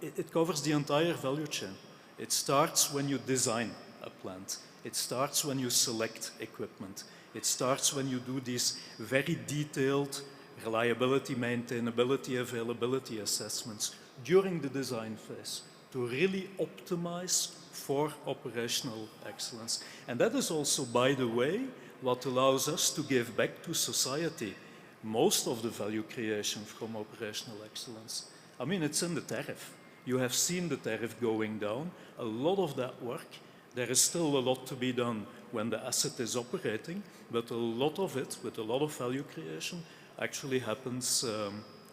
It covers the entire value chain. It starts when you design a plant. It starts when you select equipment. It starts when you do these very detailed reliability, maintainability, availability assessments during the design phase to really optimize for operational excellence. And that is also, by the way, what allows us to give back to society most of the value creation from operational excellence. I mean, it's in the tariff. You have seen the tariff going down. A lot of that work, there is still a lot to be done when the asset is operating, but a lot of it, with a lot of value creation, actually happens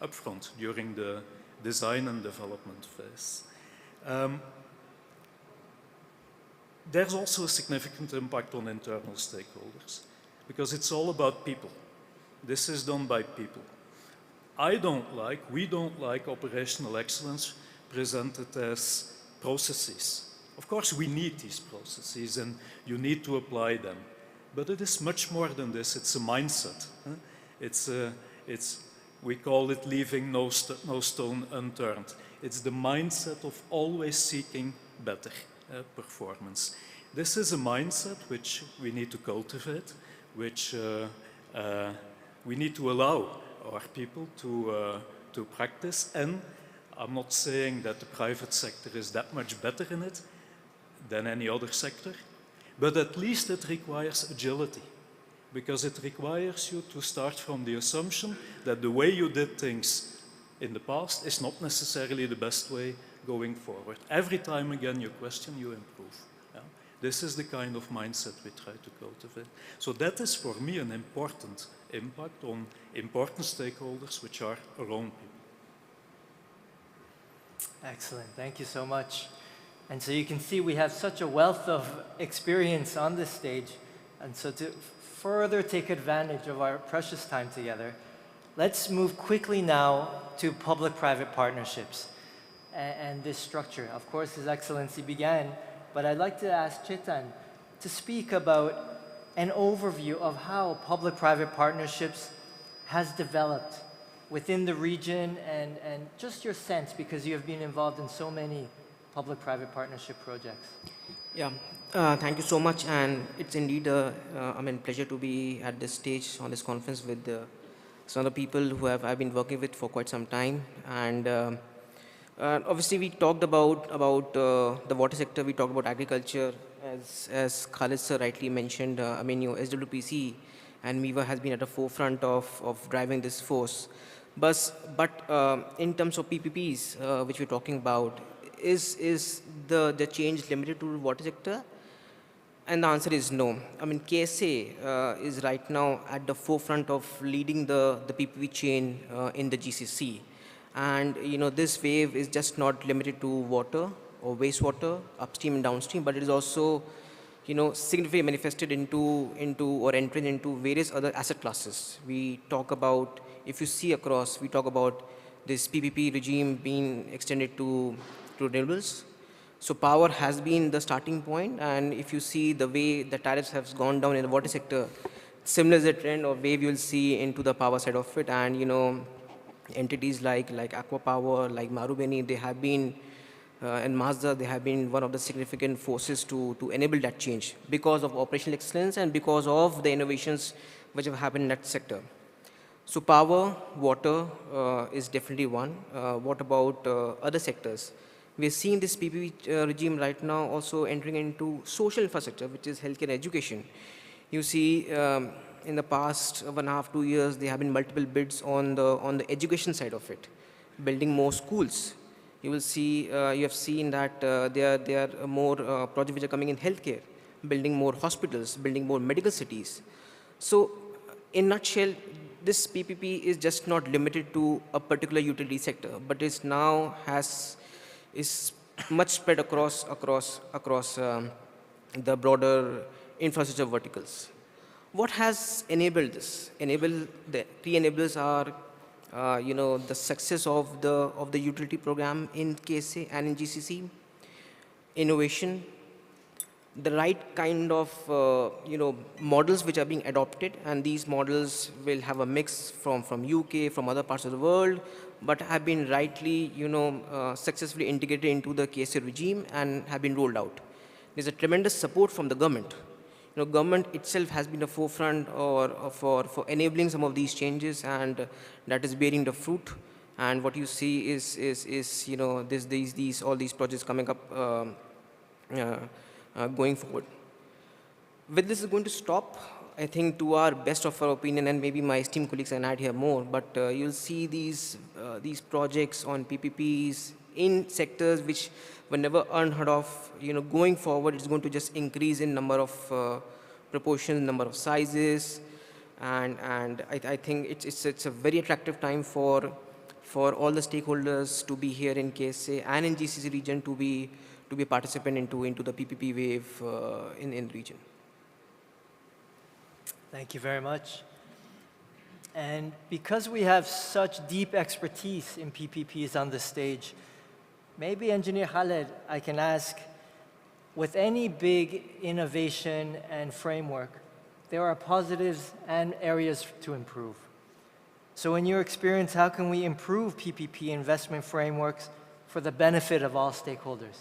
upfront during the design and development phase. There's also a significant impact on internal stakeholders because it's all about people. This is done by people. We don't like operational excellence presented as processes. Of course, we need these processes and you need to apply them. But it is much more than this. It's a mindset. we call it leaving no stone unturned. It's the mindset of always seeking better performance. This is a mindset which we need to cultivate, which we need to allow our people to practice. And I'm not saying that the private sector is that much better in it than any other sector, but at least it requires agility, because it requires you to start from the assumption that the way you did things in the past is not necessarily the best way going forward. Every time again you question, you improve. Yeah? This is the kind of mindset we try to cultivate. So that is for me an important impact on important stakeholders, which are our own people. Excellent, thank you so much. And so you can see we have such a wealth of experience on this stage. And so to further take advantage of our precious time together, let's move quickly now to public-private partnerships and this structure. Of course, His Excellency began, but I'd like to ask Chetan to speak about an overview of how public-private partnerships has developed within the region and just your sense, because you have been involved in so many public-private partnership projects. Yeah, thank you so much, and it's indeed a pleasure to be at this stage on this conference with some of the people who I've been working with for quite some time. And obviously, we talked about the water sector. We talked about agriculture, as Khalid sir rightly mentioned. SWPC and MIVA has been at the forefront of driving this force. But in terms of PPPs, which we're talking about, is the change limited to the water sector? And the answer is no. KSA is right now at the forefront of leading the PPP chain in the GCC. And this wave is just not limited to water or wastewater, upstream and downstream, but it is also significantly manifested into or entering into various other asset classes. We talk about, if you see across, we talk about this PPP regime being extended to renewables. So power has been the starting point, and if you see the way the tariffs have gone down in the water sector, similar is a trend or wave you'll see into the power side of it. And entities like Aqua Power, like Marubeni, they have been, and Mazda, they have been one of the significant forces to enable that change because of operational excellence and because of the innovations which have happened in that sector. So power, water is definitely one. What about other sectors? We're seeing this PPP regime right now also entering into social infrastructure, which is healthcare and education. You see, in the past 1.5 to 2 years, there have been multiple bids on the education side of it, building more schools. You will see, you have seen that there are more projects which are coming in healthcare, building more hospitals, building more medical cities. So, in a nutshell, this PPP is just not limited to a particular utility sector, but is now is much spread across the broader infrastructure verticals. What has enabled this? The key enablers are, the success of the utility program in KSA and in GCC, innovation, the right kind of models which are being adopted, and these models will have a mix from UK, from other parts of the world, but have been rightly successfully integrated into the KSA regime and have been rolled out. There's a tremendous support from the government. Government itself has been the forefront for enabling some of these changes, and that is bearing the fruit. And what you see is all these projects coming up going forward. With this is going to stop, I think, to our best of our opinion, and maybe my esteemed colleagues can add here more, but you'll see these projects on PPPs in sectors which were never unheard of. Going forward, it's going to just increase in number of proportions, number of sizes, and I think it's a very attractive time for all the stakeholders to be here in KSA and in GCC region to be a participant into the PPP wave in the region. Thank you very much. And because we have such deep expertise in PPPs on the stage, maybe Engineer Khaled, I can ask, with any big innovation and framework, there are positives and areas to improve. So in your experience, how can we improve PPP investment frameworks for the benefit of all stakeholders?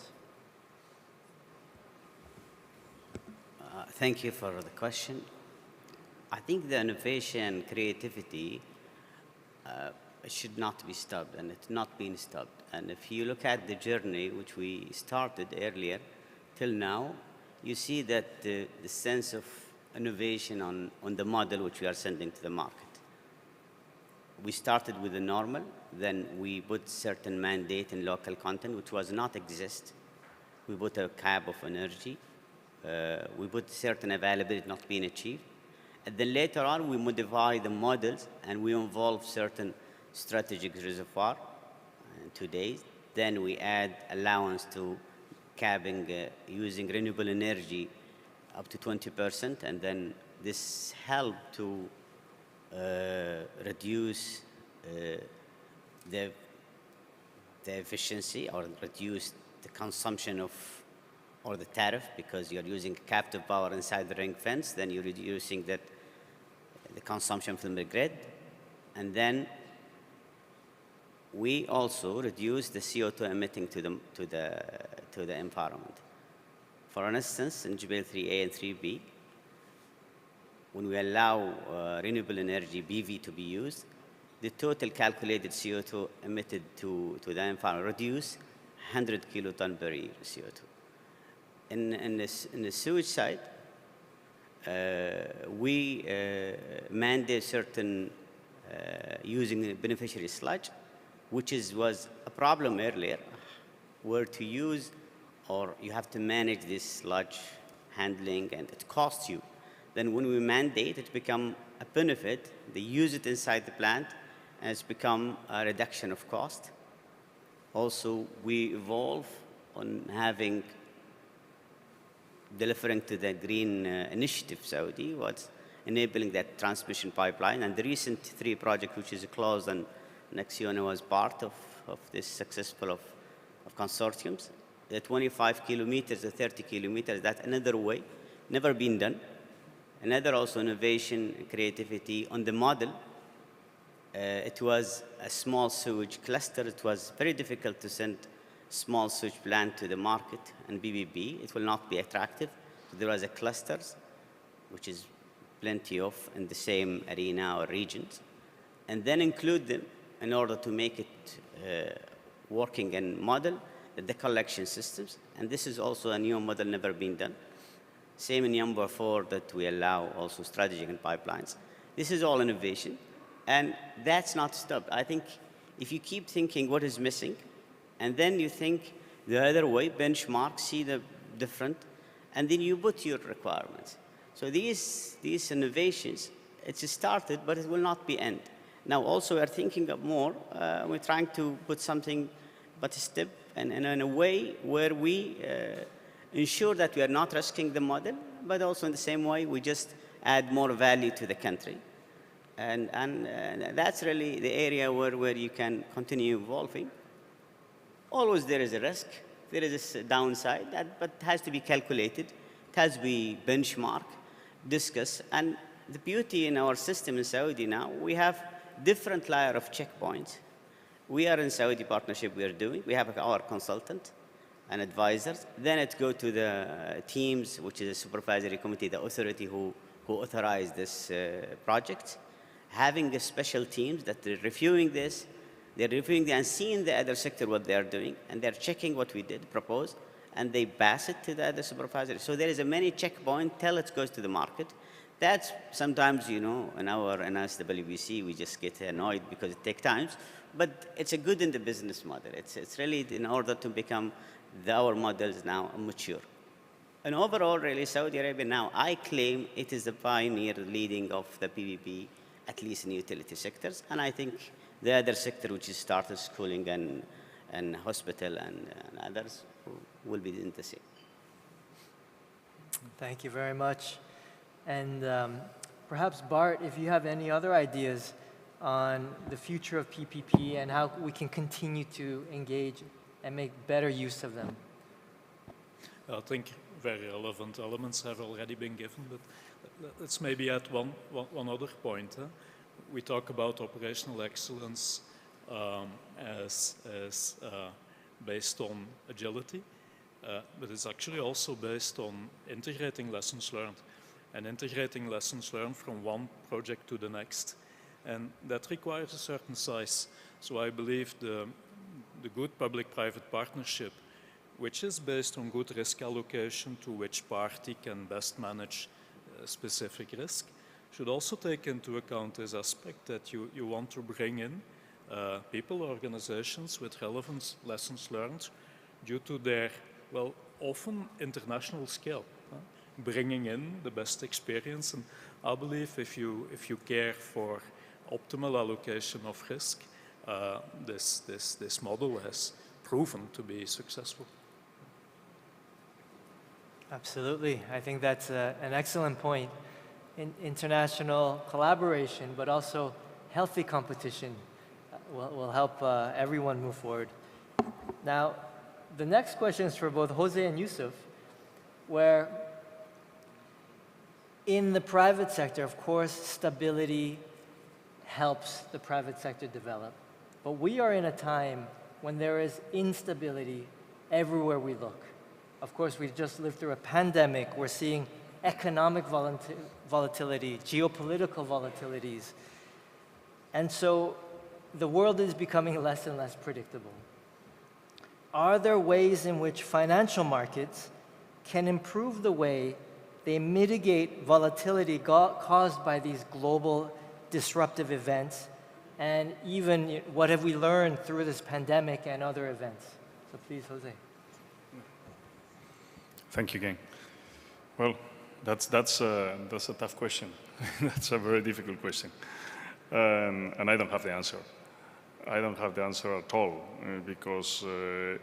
Thank you for the question. I think the innovation, creativity should not be stopped, and it's not been stopped. And if you look at the journey which we started earlier till now, you see that the sense of innovation on the model which we are sending to the market. We started with the normal, then we put certain mandate in local content which was not exist. We put a cap of energy. We put certain availability not being achieved. And then later on, we modify the models and we involve certain strategic reservoir in 2 days. Then we add allowance to capping using renewable energy up to 20%. And then this helped to reduce the efficiency or reduce the consumption of or the tariff, because you're using captive power inside the ring fence, then you're reducing the consumption from the grid. And then we also reduce the CO2 emitting to the environment. For instance, in Jubail 3A and 3B, when we allow renewable energy, PV, to be used, the total calculated CO2 emitted to the environment reduced 100 kiloton per year CO2. In the sewage side, we mandate certain using the beneficiary sludge, which was a problem earlier, where to use or you have to manage this sludge handling and it costs you. Then when we mandate, it become a benefit. They use it inside the plant and it's become a reduction of cost. Also, we evolve on delivering to the Green Initiative Saudi, was enabling that transmission pipeline. And the recent 3 project, which is closed, and Nexiona was part of this successful of consortiums. The 25 kilometers, the 30 kilometers, that's another way, never been done. Another also innovation, creativity on the model. It was a small sewage cluster. It was very difficult to send small sewage plant to the market and BBB. It will not be attractive. So there was a clusters, which is plenty of in the same arena or regions, and then include them in order to make it working in model, the collection systems. And this is also a new model never been done. Same in number 4 that we allow also strategic and pipelines. This is all innovation, and that's not stopped. I think if you keep thinking what is missing, and then you think the other way, benchmark, see the different, and then you put your requirements. So these innovations, it's started, but it will not be end. Now also we're thinking of more, we're trying to put something, but a step, and in a way where we ensure that we are not risking the model, but also in the same way, we just add more value to the country. And that's really the area where you can continue evolving. Always there is a risk, there is a downside, but it has to be calculated, it has to be benchmarked, discussed. And the beauty in our system in Saudi now, we have different layer of checkpoints. We are in Saudi partnership we have our consultant and advisors. Then it goes to the teams, which is a supervisory committee, the authority who authorized this project. Having a special teams that are reviewing this, they're reviewing and seeing the other sector what they are doing, and they're checking what we did propose, and they pass it to the other supervisor. So there is a many checkpoint till it goes to the market. That's sometimes, you know, in us, the WBC, we just get annoyed because it takes time, but it's a good in the business model. It's really in order to become our models now mature. And overall, really, Saudi Arabia now, I claim it is the pioneer leading of the PPP, at least in utility sectors. And I think the other sector, which is started schooling and hospital and others, will be in the same. Thank you very much. And perhaps, Bart, if you have any other ideas on the future of PPP and how we can continue to engage and make better use of them. I think very relevant elements have already been given, but let's maybe add one other point. we talk about operational excellence as based on agility, but it's actually also based on integrating lessons learned and integrating lessons learned from one project to the next. And that requires a certain size. So I believe the good public-private partnership, which is based on good risk allocation to which party can best manage specific risk, should also take into account this aspect that you want to bring in people, organizations with relevant lessons learned due to their, well, often international scale, bringing in the best experience. And I believe if you care for optimal allocation of risk, this model has proven to be successful. Absolutely. I think that's an excellent point. International collaboration, but also healthy competition will help everyone move forward. Now, the next question is for both Jose and Yusuf, where in the private sector, of course, stability helps the private sector develop. But we are in a time when there is instability everywhere we look. Of course, we've just lived through a pandemic. We're seeing economic volatility, geopolitical volatilities. And so the world is becoming less and less predictable. Are there ways in which financial markets can improve the way they mitigate volatility caused by these global disruptive events? And even what have we learned through this pandemic and other events? So please, Jose. Thank you, Gang. Well, that's a tough question. That's a very difficult question. And I don't have the answer. I don't have the answer at all, because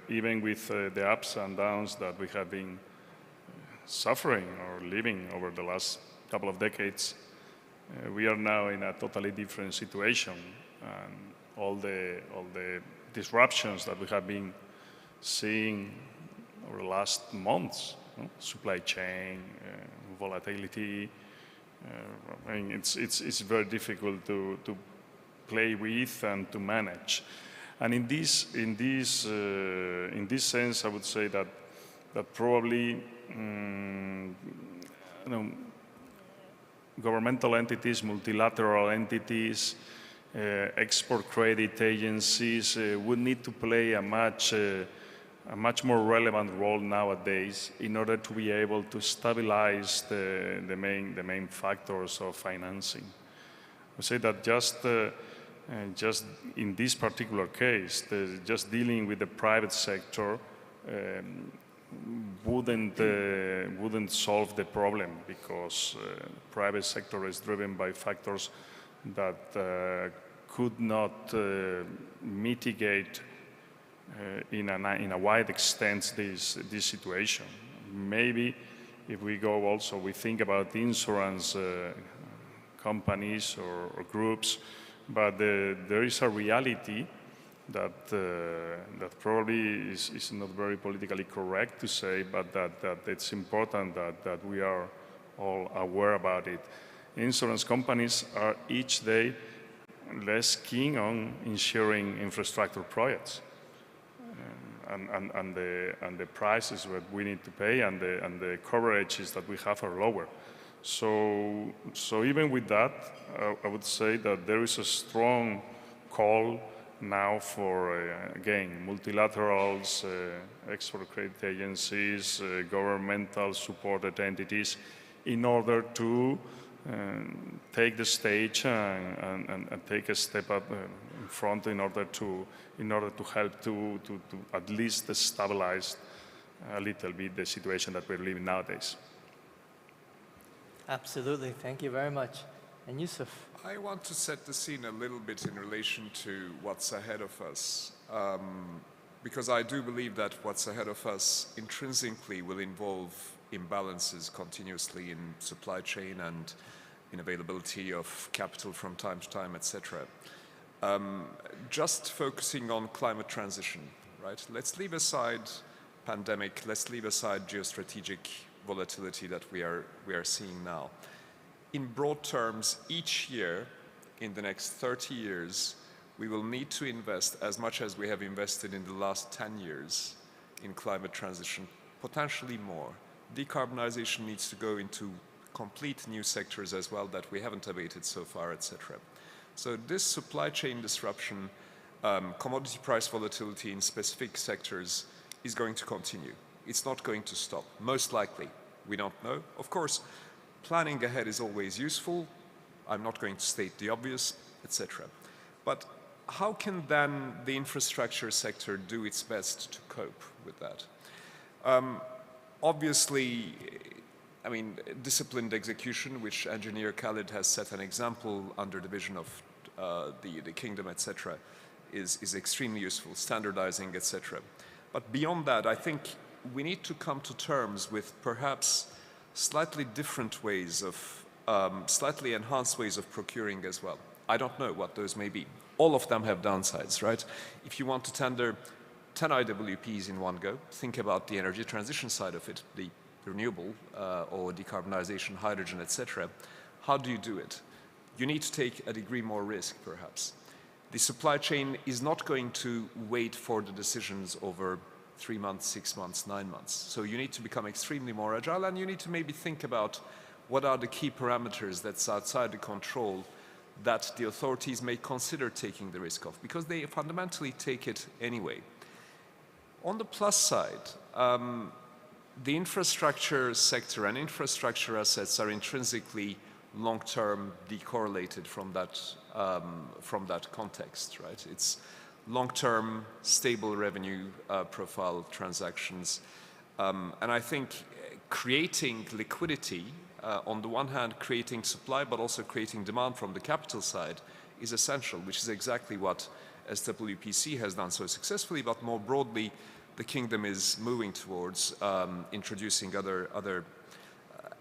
even with the ups and downs that we have been suffering or living over the last couple of decades, we are now in a totally different situation. And all the disruptions that we have been seeing over the last months, supply chain, volatility, I mean, it's very difficult to play with and to manage. And in this sense, I would say that probably governmental entities, multilateral entities, export credit agencies would need to play a much more relevant role nowadays in order to be able to stabilize the main factors of financing. I say that just in this particular case, just dealing with the private sector wouldn't solve the problem, because private sector is driven by factors that could not mitigate in a wide extent this situation. Maybe if we go also, we think about insurance companies or groups, but there is a reality that probably is not very politically correct to say, but that it's important that we are all aware about it. Insurance companies are each day less keen on insuring infrastructure projects. And the prices that we need to pay and the coverages that we have are lower. So even with that, I would say that there is a strong call now for, again, multilaterals, export credit agencies, governmental supported entities, in order to take the stage and take a step up in front in order to help to at least stabilize a little bit the situation that we're living nowadays. Absolutely. Thank you very much. And Yusuf? I want to set the scene a little bit in relation to what's ahead of us, because I do believe that what's ahead of us intrinsically will involve imbalances continuously in supply chain and in availability of capital from time to time, etc. Just focusing on climate transition, right? Let's leave aside pandemic, let's leave aside geostrategic volatility that we are seeing now. In broad terms, each year in the next 30 years, we will need to invest as much as we have invested in the last 10 years in climate transition, potentially more. Decarbonization needs to go into complete new sectors as well that we haven't abated so far, etc. So this supply chain disruption, commodity price volatility in specific sectors is going to continue. It's not going to stop, most likely. We don't know. Of course, planning ahead is always useful. I'm not going to state the obvious, etc. But how can then the infrastructure sector do its best to cope with that? Obviously, I mean, disciplined execution, which Engineer Khalid has set an example under the vision of the kingdom, etc., is extremely useful, standardizing, etc. But beyond that, I think we need to come to terms with perhaps slightly different ways of, slightly enhanced ways of procuring as well. I don't know what those may be. All of them have downsides, right? If you want to tender 10 IWPs in one go, think about the energy transition side of it, the renewable or decarbonization, hydrogen, etc. How do you do it? You need to take a degree more risk, perhaps. The supply chain is not going to wait for the decisions over 3 months, 6 months, 9 months. So you need to become extremely more agile, and you need to maybe think about what are the key parameters that's outside the control that the authorities may consider taking the risk of, because they fundamentally take it anyway. On the plus side, the infrastructure sector and infrastructure assets are intrinsically long-term decorrelated from that context, right? It's long-term, stable revenue profile transactions. And I think creating liquidity, on the one hand, creating supply, but also creating demand from the capital side is essential, which is exactly what SWPC has done so successfully, but more broadly, the kingdom is moving towards introducing other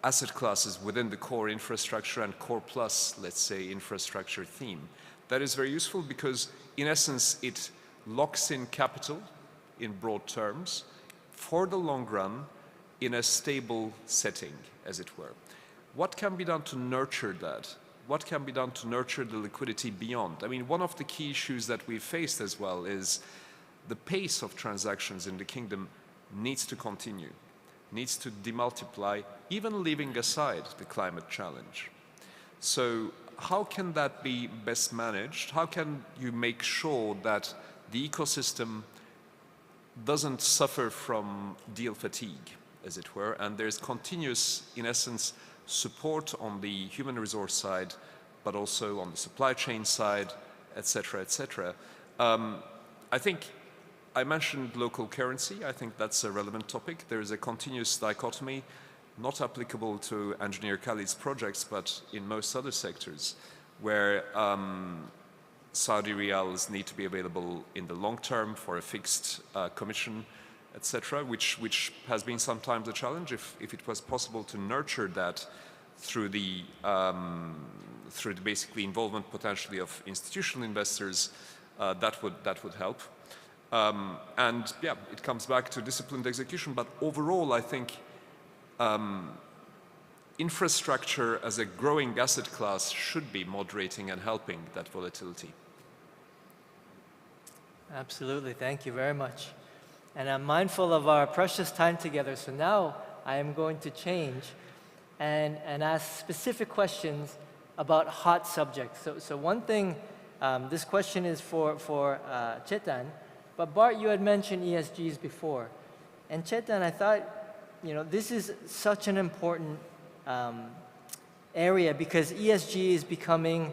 asset classes within the core infrastructure and core plus, let's say, infrastructure theme. That is very useful because, in essence, it locks in capital in broad terms for the long run in a stable setting, as it were. What can be done to nurture that? What can be done to nurture the liquidity beyond? I mean, one of the key issues that we've faced as well is the pace of transactions in the kingdom needs to continue, needs to demultiply, even leaving aside the climate challenge. So how can that be best managed? How can you make sure that the ecosystem doesn't suffer from deal fatigue, as it were, and there's continuous, in essence, support on the human resource side, but also on the supply chain side, etc., etc. I think I mentioned local currency. I think that's a relevant topic. There is a continuous dichotomy, not applicable to Engineer Khalid's projects, but in most other sectors, where Saudi riyals need to be available in the long term for a fixed commission, etc., which has been sometimes a challenge. If it was possible to nurture that through the basically involvement potentially of institutional investors, that would help. And yeah, it comes back to disciplined execution. But overall, I think infrastructure as a growing asset class should be moderating and helping that volatility. Absolutely, thank you very much. And I'm mindful of our precious time together, so now I am going to change and ask specific questions about hot subjects. So one thing, this question is for Chetan, but Bart, you had mentioned ESGs before. And Chetan, I thought, this is such an important area because ESG is becoming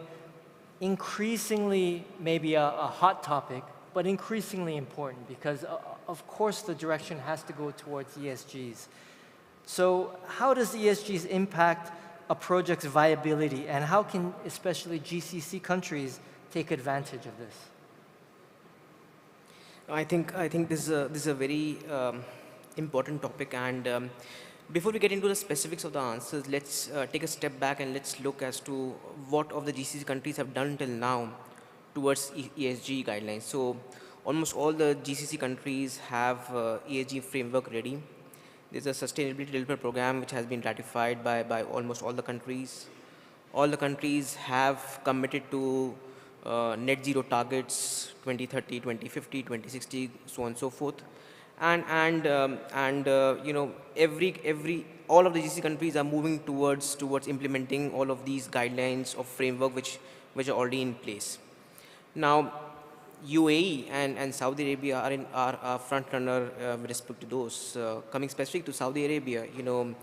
increasingly maybe a hot topic, but increasingly important because of course the direction has to go towards ESGs. So how does ESGs impact a project's viability, and how can especially GCC countries take advantage of this? I think this is a very important topic, and before we get into the specifics of the answers, let's take a step back and let's look as to what of the GCC countries have done till now towards ESG guidelines. So almost all the GCC countries have ESG framework ready. There's a sustainability development program which has been ratified by almost all the countries. all the countries have committed to net zero targets 2030, 2050, 2060, so on and so forth. You know, all of the GCC countries are moving towards implementing all of these guidelines of framework which are already in place. Now, UAE and Saudi Arabia are front runner with respect to those. Coming specific to Saudi Arabia, you know,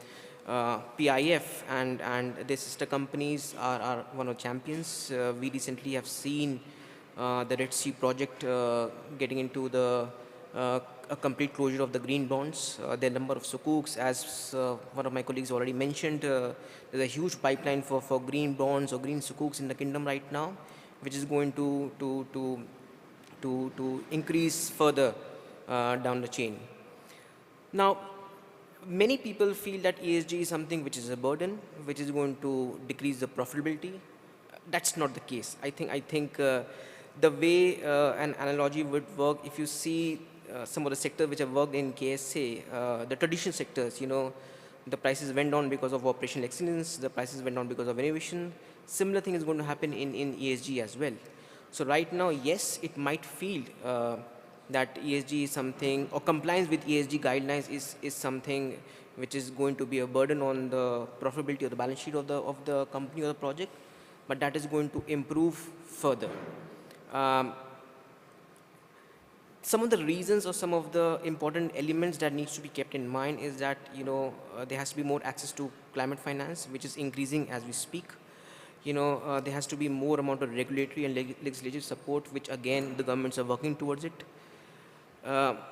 PIF and their sister companies are one of the champions. We recently have seen the Red Sea project getting into the a complete closure of the green bonds. The number of sukuks, as one of my colleagues already mentioned, there's a huge pipeline for green bonds or green sukuks in the kingdom right now, which is going to increase further down the chain. Now, many people feel that ESG is something which is a burden, which is going to decrease the profitability. That's not the case. I think the way an analogy would work, if you see some of the sectors which have worked in KSA, the traditional sectors, you know, the prices went down because of operational excellence, the prices went down because of innovation. Similar thing is going to happen in ESG as well. So right now, yes, it might feel that ESG is something, or compliance with ESG guidelines is something which is going to be a burden on the profitability of the balance sheet of the company or the project, but that is going to improve further. Some of the reasons or some of the important elements that needs to be kept in mind is that, you know, there has to be more access to climate finance, which is increasing as we speak. You know, there has to be more amount of regulatory and legislative support, which again, the governments are working towards it.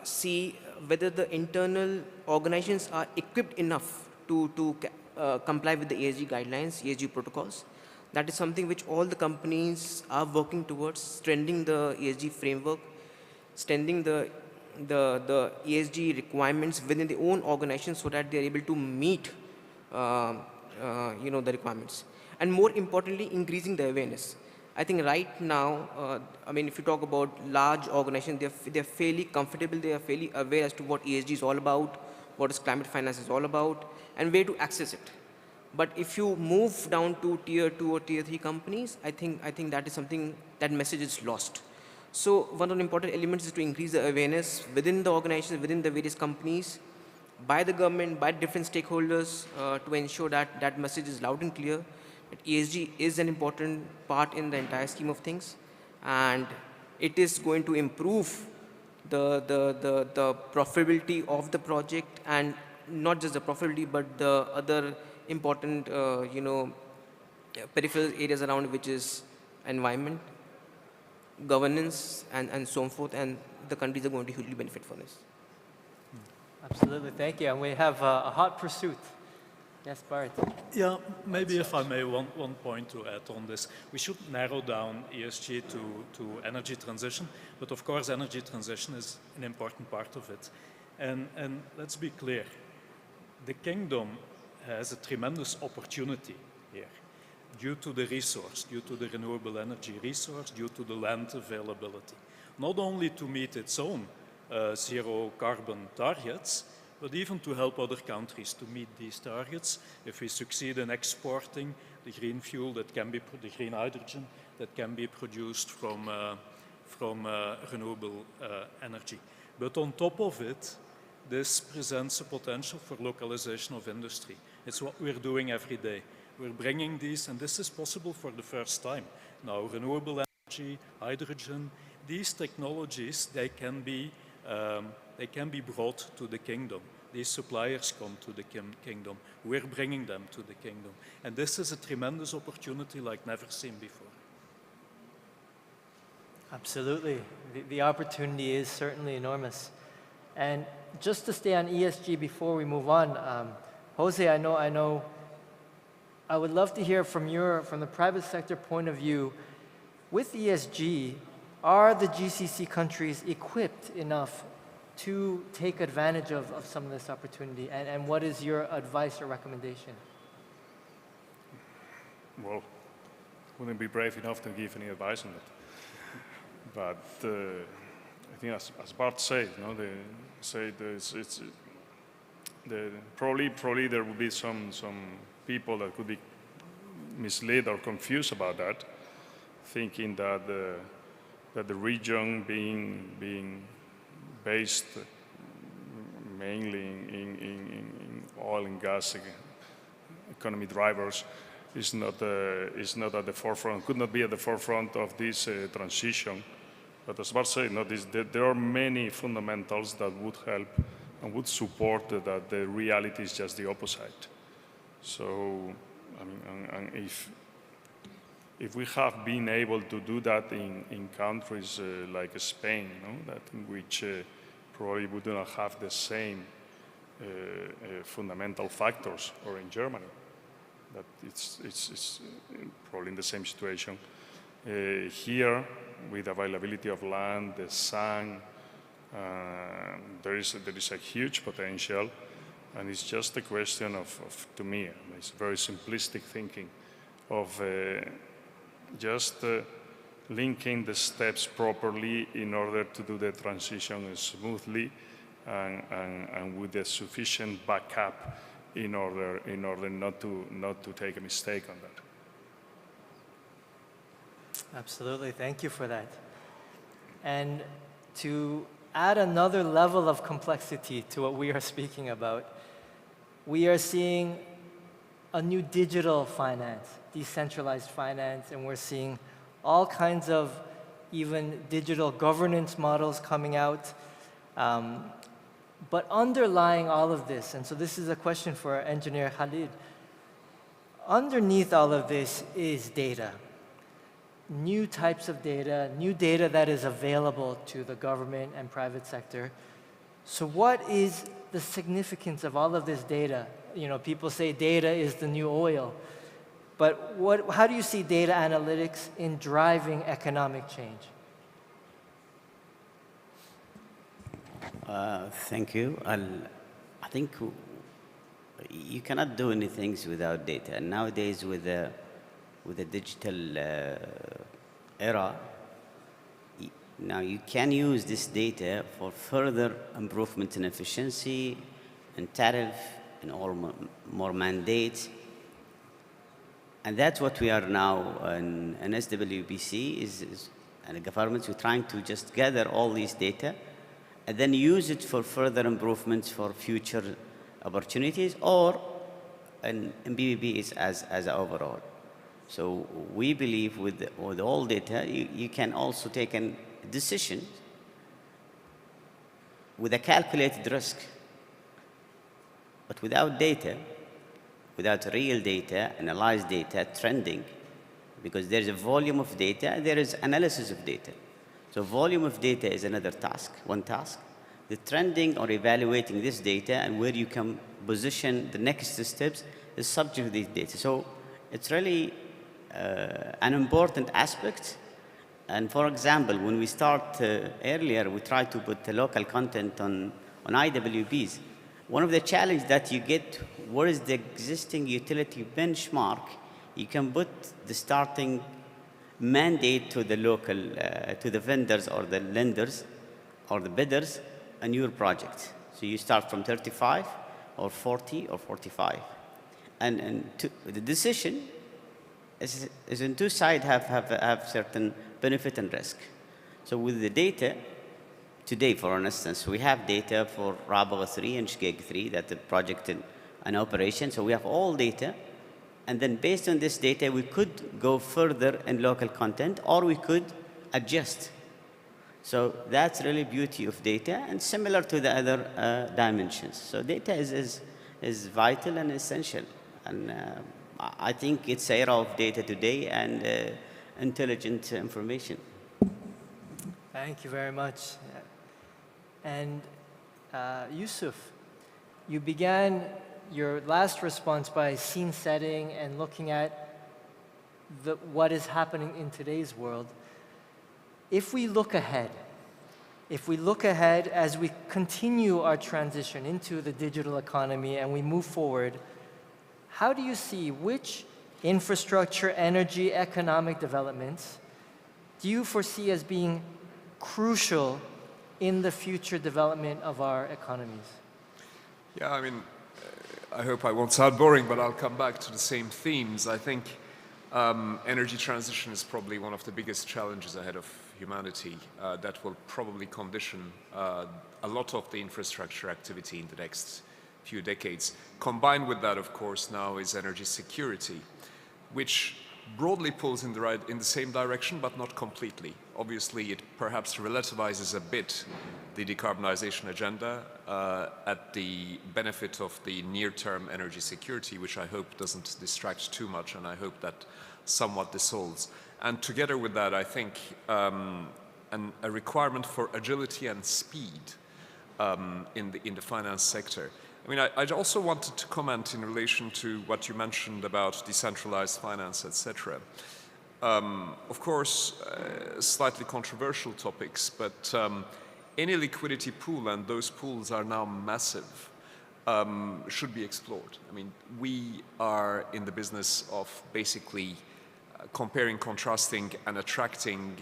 See whether the internal organizations are equipped enough to comply with the ESG guidelines, ESG protocols. That is something which all the companies are working towards, strengthening the ESG framework, strengthening the ESG requirements within their own organization so that they are able to meet you know, the requirements. And more importantly, increasing the awareness. I think right now, I mean, if you talk about large organizations, they're fairly comfortable, they are fairly aware as to what ESG is all about, what is climate finance is all about, and where to access it. But if you move down to tier 2 or tier 3 companies, I think that is something, that message is lost. So one of the important elements is to increase the awareness within the organizations, within the various companies, by the government, by different stakeholders, to ensure that that message is loud and clear, that ESG is an important part in the entire scheme of things, and it is going to improve the profitability of the project, and not just the profitability, but the other important, you know, peripheral areas around, which is environment, governance, and so forth, and the countries are going to hugely benefit from this. Absolutely, thank you. And we have a hot pursuit. Yes, Bart. Yeah, maybe if I may, one point to add on this. We should narrow down ESG to energy transition, but of course energy transition is an important part of it. And let's be clear, the kingdom has a tremendous opportunity here due to the resource, due to the renewable energy resource, due to the land availability. Not only to meet its own zero carbon targets, but even to help other countries to meet these targets if we succeed in exporting the green fuel that can be, the green hydrogen that can be produced from renewable energy. But on top of it, this presents a potential for localization of industry. It's what we're doing every day. We're bringing these, and this is possible for the first time. Now, renewable energy, hydrogen, these technologies, they can be brought to the kingdom. These suppliers come to the kingdom. We're bringing them to the kingdom. And this is a tremendous opportunity like never seen before. Absolutely. The opportunity is certainly enormous. And just to stay on ESG before we move on, Jose, I know, I would love to hear from the private sector point of view. With ESG, are the GCC countries equipped enough to take advantage of some of this opportunity? And what is your advice or recommendation? Well, wouldn't be brave enough to give any advice on it. But I think as Bart said, you know, probably there will be some people that could be misled or confused about that, thinking that the region being based mainly in oil and gas economy drivers is not at the forefront, could not be at the forefront of this transition. But as Bart said, there are many fundamentals that would help and would support that the reality is just the opposite. So, I mean, and if we have been able to do that in countries like Spain, that in which probably we do not have the same fundamental factors, or in Germany, that it's probably in the same situation. Here, with availability of land, the sun, there is a huge potential, and it's just a question of to me, it's very simplistic thinking of just linking the steps properly in order to do the transition smoothly and with a sufficient backup in order not to take a mistake on that. Absolutely, thank you for that. And to add another level of complexity to what we are speaking about, we are seeing a new digital finance, decentralized finance, and we're seeing all kinds of even digital governance models coming out. But underlying all of this, and so this is a question for our engineer Khalid, underneath all of this is data. New types of data, new data that is available to the government and private sector. So what is the significance of all of this data? You know, people say data is the new oil, but how do you see data analytics in driving economic change? Thank you. I think you cannot do anything without data. And nowadays, with the digital era, now you can use this data for further improvement in efficiency, and tariff, and all more mandates. And that's what we are now in SWBC and the governments. We're trying to just gather all these data and then use it for further improvements for future opportunities, or in BBB as overall. So we believe with all data, you can also take a decision with a calculated risk. But without data, without real data, analyzed data, trending, because there's a volume of data, there is analysis of data. So volume of data is another task, one task. The trending or evaluating this data and where you can position the next steps is subject to these data. So it's really an important aspect. And for example, when we start earlier, we try to put the local content on IWBs. One of the challenges that you get, what is the existing utility benchmark? You can put the starting mandate to the local, to the vendors or the lenders or the bidders on your project. So you start from 35 or 40 or 45. And the decision is on two sides have certain benefit and risk. So with the data, today, for instance, we have data for Rabagh 3 and Shkeg 3, that's the project in operation. So we have all data. And then based on this data, we could go further in local content, or we could adjust. So that's really beauty of data, and similar to the other dimensions. So data is vital and essential. And I think it's an era of data today and intelligent information. Thank you very much. And Yusuf, you began your last response by scene setting and looking at what is happening in today's world. If we look ahead as we continue our transition into the digital economy and we move forward, how do you see which infrastructure, energy, economic developments do you foresee as being crucial in the future development of our economies? Yeah, I mean, I hope I won't sound boring, but I'll come back to the same themes. I think Energy transition is probably one of the biggest challenges ahead of humanity that will probably condition a lot of the infrastructure activity in the next few decades. Combined with that, of course, now is energy security, which broadly pulls in the same direction, but not completely. Obviously, it perhaps relativizes a bit the decarbonization agenda at the benefit of the near-term energy security, which I hope doesn't distract too much, and I hope that somewhat dissolves. And together with that, I think a requirement for agility and speed in the finance sector. I mean, I also wanted to comment in relation to what you mentioned about decentralized finance, etc. Of course, slightly controversial topics, but any liquidity pool, and those pools are now massive, should be explored. I mean, we are in the business of basically comparing, contrasting, and attracting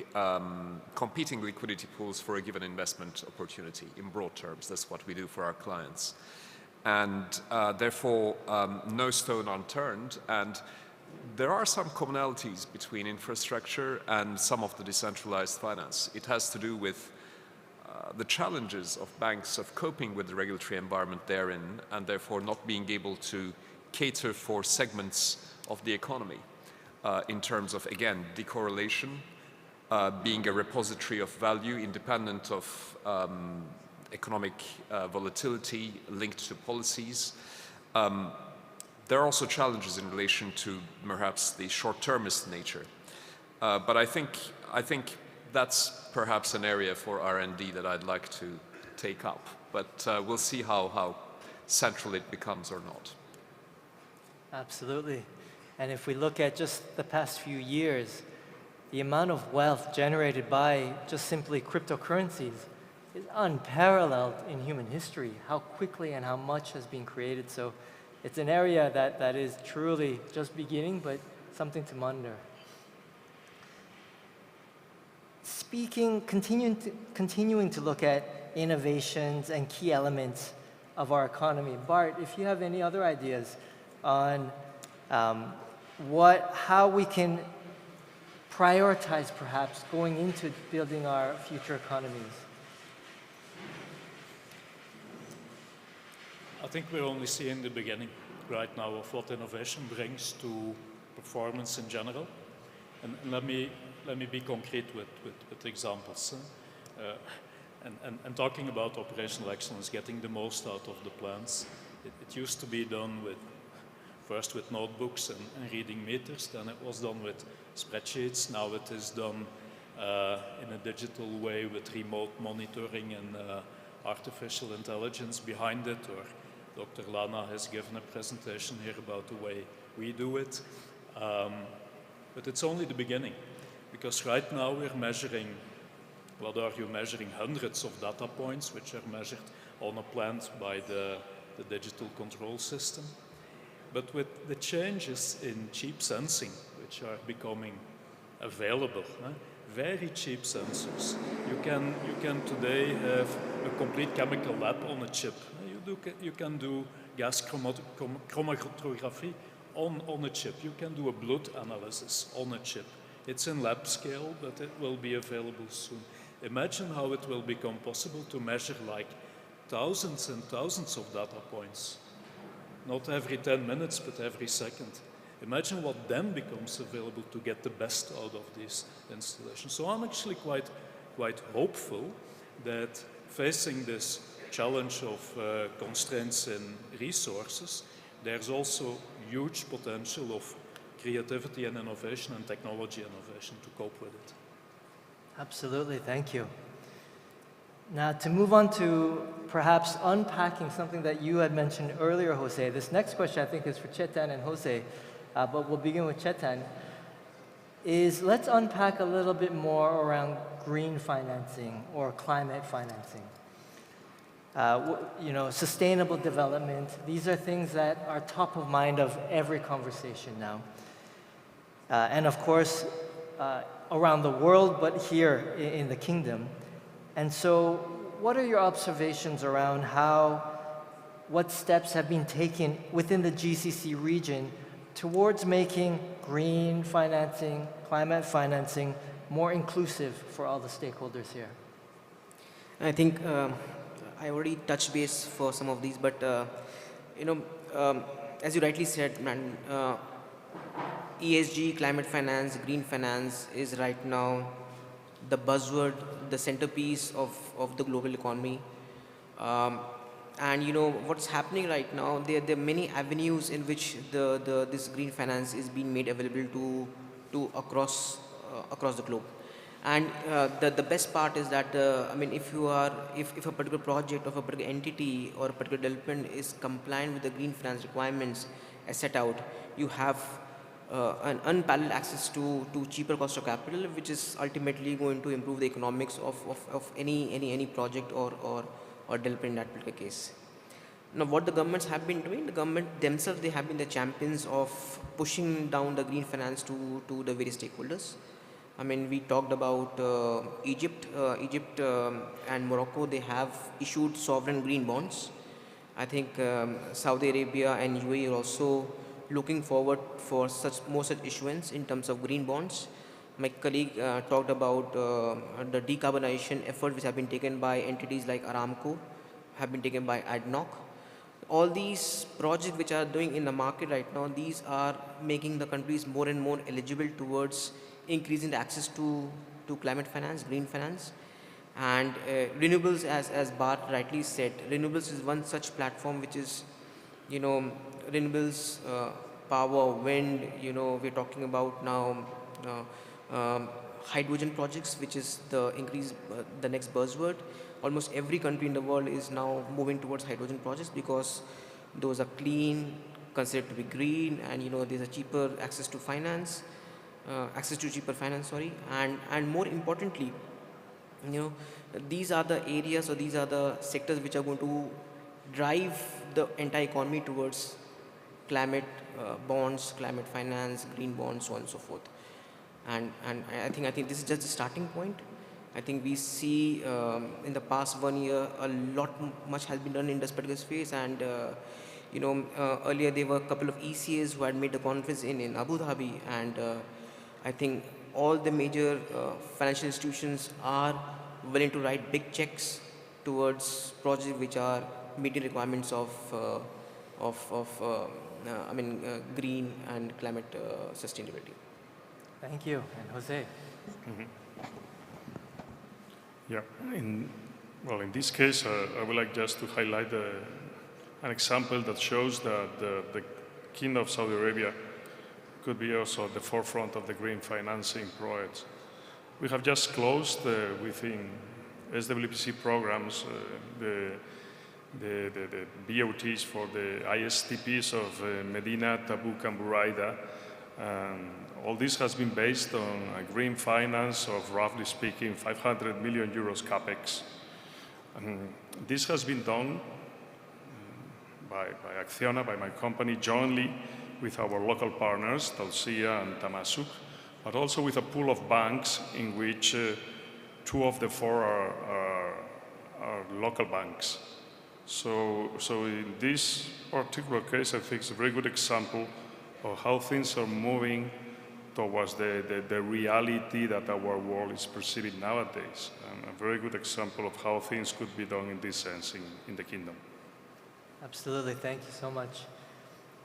competing liquidity pools for a given investment opportunity. In broad terms, that's what we do for our clients. And therefore, no stone unturned. And there are some commonalities between infrastructure and some of the decentralized finance. It has to do with the challenges of banks of coping with the regulatory environment they're in, and therefore not being able to cater for segments of the economy in terms of, again, decorrelation, being a repository of value independent of economic volatility linked to policies. There are also challenges in relation to perhaps the short-termist nature. But I think that's perhaps an area for R&D that I'd like to take up. But we'll see how central it becomes or not. Absolutely. And if we look at just the past few years, the amount of wealth generated by just simply cryptocurrencies is unparalleled in human history, how quickly and how much has been created. So it's an area that is truly just beginning, but something to monitor. Continuing to look at innovations and key elements of our economy. Bart, if you have any other ideas on how we can prioritize perhaps going into building our future economies. I think we're only seeing the beginning right now of what innovation brings to performance in general. And let me be concrete with examples. And talking about operational excellence, getting the most out of the plans, it used to be done first with notebooks and reading meters, then it was done with spreadsheets, now it is done in a digital way with remote monitoring and artificial intelligence behind it, or Dr. Lana has given a presentation here about the way we do it. But it's only the beginning, because right now we're measuring, what are you measuring? Hundreds of data points, which are measured on a plant by the digital control system. But with the changes in cheap sensing, which are becoming available, very cheap sensors, you can today have a complete chemical lab on a chip. You can do gas chromatography on a chip. You can do a blood analysis on a chip. It's in lab scale, but it will be available soon. Imagine how it will become possible to measure like thousands and thousands of data points. Not every 10 minutes, but every second. Imagine what then becomes available to get the best out of these installations. So I'm actually quite hopeful that facing this challenge of constraints in resources, there's also huge potential of creativity and innovation and technology innovation to cope with it. Absolutely, thank you. Now, to move on to perhaps unpacking something that you had mentioned earlier, Jose. This next question I think is for Chetan and Jose, but we'll begin with Chetan. Let's unpack a little bit more around green financing or climate financing. Sustainable development. These are things that are top of mind of every conversation now. And of course, around the world, but here in the kingdom. And so, what are your observations around what steps have been taken within the GCC region towards making green financing, climate financing more inclusive for all the stakeholders here? I think I already touched base for some of these, but you know, as you rightly said, man, ESG, climate finance, green finance is right now the buzzword, the centerpiece of the global economy. And you know what's happening right now, there are many avenues in which this green finance is being made available to across the globe. And the best part is that I mean, if a particular project of a particular entity or a particular development is compliant with the green finance requirements as set out, you have an unparalleled access to cheaper cost of capital, which is ultimately going to improve the economics of any project or development in that particular case. Now, what the governments have been doing, the government themselves, they have been the champions of pushing down the green finance to the various stakeholders. I mean, we talked about Egypt and Morocco. They have issued sovereign green bonds. I think Saudi Arabia and UAE are also looking forward for more such issuance in terms of green bonds. My colleague talked about the decarbonization effort which have been taken by entities like Aramco, have been taken by ADNOC. All these projects which are doing in the market right now, these are making the countries more and more eligible towards increasing the access to climate finance, green finance. And renewables, as Bart rightly said, renewables is one such platform which is, you know, renewables, power, wind, you know, we're talking about now hydrogen projects, which is the next buzzword. Almost every country in the world is now moving towards hydrogen projects because those are clean, considered to be green, and you know, there's a cheaper access to finance, and more importantly, you know, these are the areas or these are the sectors which are going to drive the entire economy towards climate bonds, climate finance, green bonds, so on and so forth. And I think this is just the starting point. I think we see in the past 1 year much has been done in this particular space, and you know, earlier there were a couple of ECAs who had made the conference in Abu Dhabi, and I think all the major financial institutions are willing to write big checks towards projects which are meeting requirements of green and climate sustainability. Thank you. And Jose? Mm-hmm. Yeah. In this case, I would like just to highlight an example that shows that the Kingdom of Saudi Arabia could be also at the forefront of the green financing projects. We have just closed within SWPC programs the BOTs for the ISTPs of Medina, Tabuk, and Buraida. All this has been based on a green finance of, roughly speaking, 500 million euros capex. This has been done by Acciona, by my company, jointly with our local partners, Tausia and Tamasuk, but also with a pool of banks in which 2 of the 4 are local banks. So in this particular case, I think it's a very good example of how things are moving towards the reality that our world is perceiving nowadays. And a very good example of how things could be done in this sense in the kingdom. Absolutely, thank you so much.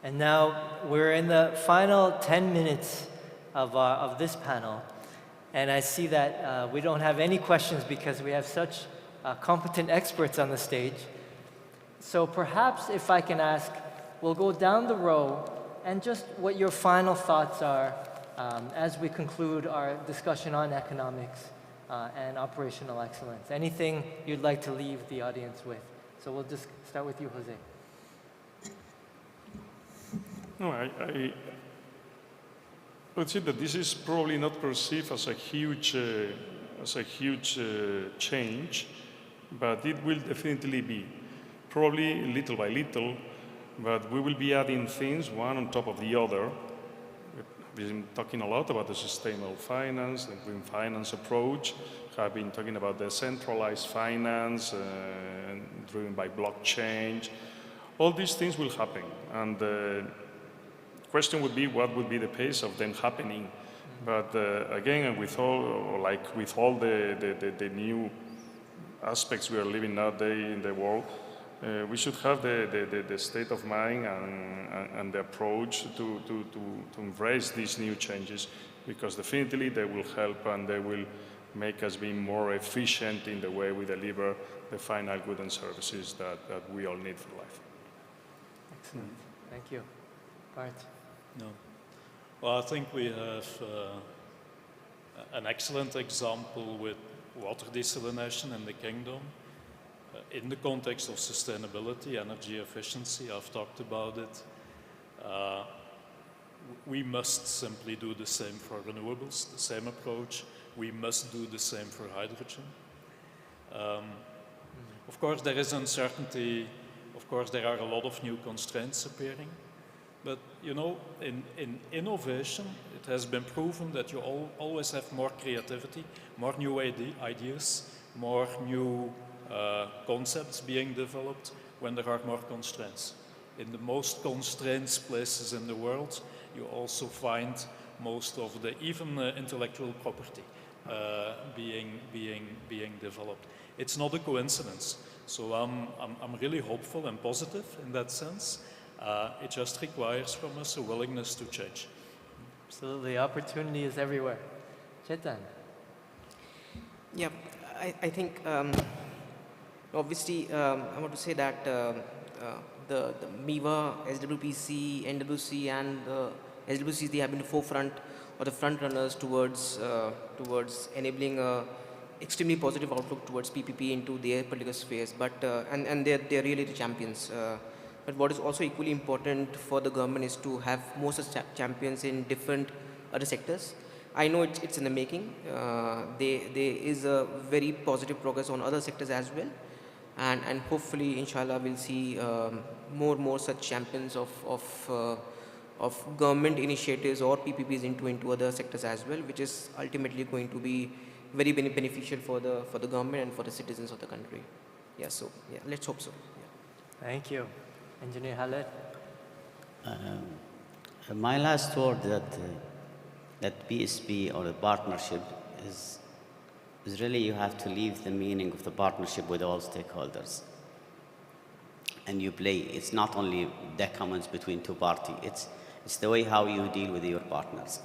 And now we're in the final 10 minutes of this panel. And I see that we don't have any questions because we have such competent experts on the stage. So perhaps if I can ask, we'll go down the row and just what your final thoughts are as we conclude our discussion on economics and operational excellence. Anything you'd like to leave the audience with? So we'll just start with you, Jose. No, I would say that this is probably not perceived as a huge change, but it will definitely be. Probably little by little, but we will be adding things one on top of the other. We've been talking a lot about the sustainable finance, the green finance approach. Have been talking about the centralized finance driven by blockchain. All these things will happen, and question would be what would be the pace of them happening. But again, with all the new aspects we are living nowadays in the world, we should have the state of mind and the approach to embrace these new changes, because definitely they will help and they will make us be more efficient in the way we deliver the final goods and services that we all need for life. Excellent. Thank you. Bart. No. Well, I think we have an excellent example with water desalination in the kingdom. In the context of sustainability, energy efficiency, I've talked about it. We must simply do the same for renewables, the same approach. We must do the same for hydrogen. Of course, there is uncertainty. Of course, there are a lot of new constraints appearing. But, you know, in innovation, it has been proven that you always have more creativity, more new ideas, more new concepts being developed when there are more constraints. In the most constrained places in the world, you also find most of the even intellectual property being developed. It's not a coincidence. So I'm really hopeful and positive in that sense. It just requires from us a willingness to change. Absolutely, opportunity is everywhere. Chetan. Yeah, I think obviously I want to say that the MIVA, SWPC, NWC and SWCs, they have been the forefront or the front runners towards enabling a extremely positive outlook towards PPP into their particular spheres. But and they're really the champions. But what is also equally important for the government is to have more such champions in different other sectors. I know it's in the making. There is a very positive progress on other sectors as well. And hopefully, inshallah, we'll see more such champions of government initiatives or PPPs into other sectors as well, which is ultimately going to be very beneficial for the government and for the citizens of the country. Yeah, so yeah, let's hope so. Yeah. Thank you. Engineer Khaled. My last word that PSP or the partnership is really you have to leave the meaning of the partnership with all stakeholders. And you play, it's not only documents between two parties, it's the way how you deal with your partners.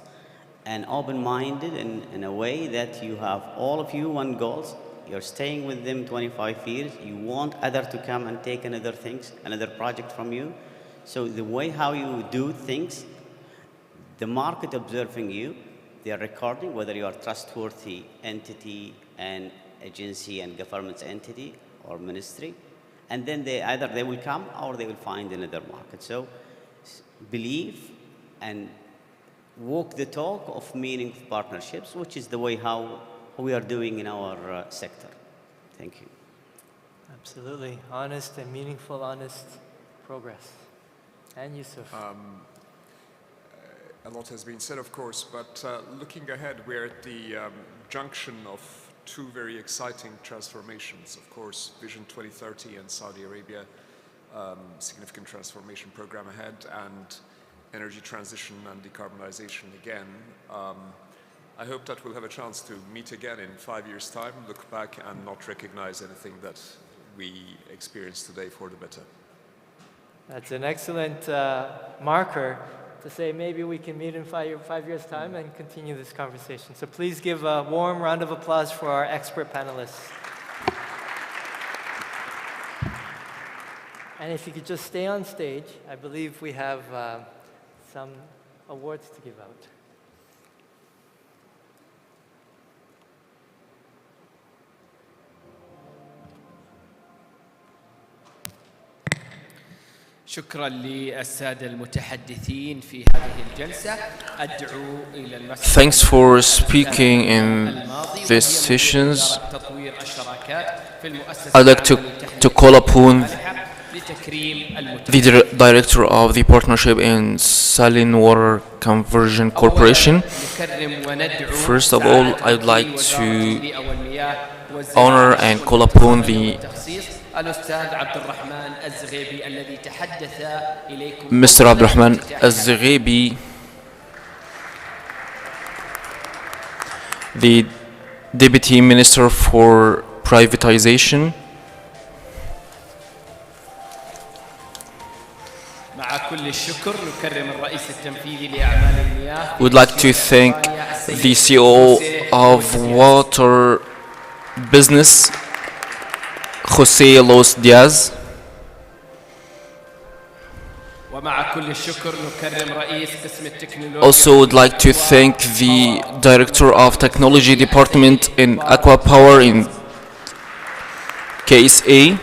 And open-minded in a way that you have all of you one goals, you're staying with them 25 years, you want others to come and take another project from you. So the way how you do things, the market observing you, they are recording whether you are trustworthy entity and agency and government entity or ministry. And then either they will come or they will find another market. So believe and walk the talk of meaningful partnerships, which is the way how we are doing in our sector. Thank you. Absolutely. Honest and meaningful, honest progress. And Yusuf. A lot has been said, of course, but looking ahead, we're at the junction of two very exciting transformations. Of course, Vision 2030 and Saudi Arabia, significant transformation program ahead, and energy transition and decarbonization again. I hope that we'll have a chance to meet again in 5 years' time, look back and not recognize anything that we experience today for the better. That's an excellent marker to say maybe we can meet in 5 years' time and continue this conversation. So please give a warm round of applause for our expert panelists. And if you could just stay on stage, I believe we have some awards to give out. شكرا للسادة المتحدثين في هذه الجلسة. أدعو إلى المسؤولين. Thanks for speaking in these sessions. I'd like to call upon the director of the partnership in Saline Water Conversion Corporation. First of all, I'd like to honor and call upon the الأستاذ عبد الرحمن الزغيبي الذي تحدث إليكم. Mr. Abdurrahman Al-Zaghibi, the Deputy Minister for Privatization. مع كل الشكر نكرم الرئيس التنفيذي لأعمال المياه. We'd like to thank the CEO of Water Business, Jose Los Diaz. ومع كل الشكر نكرم رئيس قسم التكنولوجيا. Also would like to thank the Director of Technology Department in Aqua Power in KSA,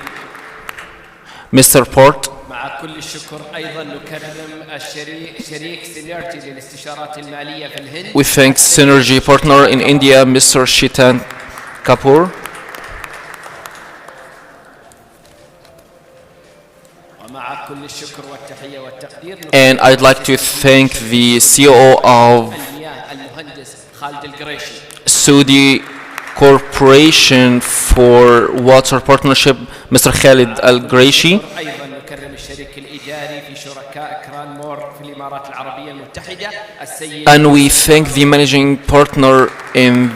Mr. Port. مع كل الشكر أيضا نكرم شريك سينيرتي للاستشارات المالية في الهند. We thank Synergy Partner in India, Mr. Shitan Kapoor. ومع كل الشكر والتحية والتقدير. And I'd like to thank the CEO of المياه المهندس خالد القريشي. Saudi Corporation for Water Partnership, Mr. Khalid Al-Graishi. أيضا نكرم الشريك الإداري في شركاء كران مور في الإمارات العربية المتحدة السيد. And we thank the managing partner in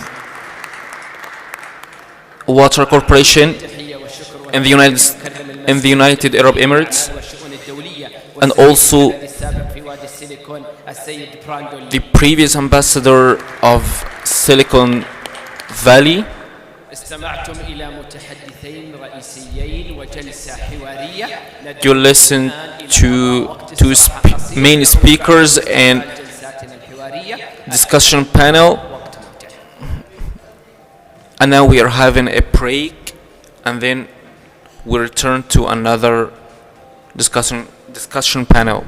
Water Corporation in the United Arab Emirates, and also the previous ambassador of Silicon Valley. استمعتم إلى متحدثين رئيسيين وجلسة حوارية. You listen to two main speakers and discussion panel. And now we are having a break, and then we return to another discussion panel.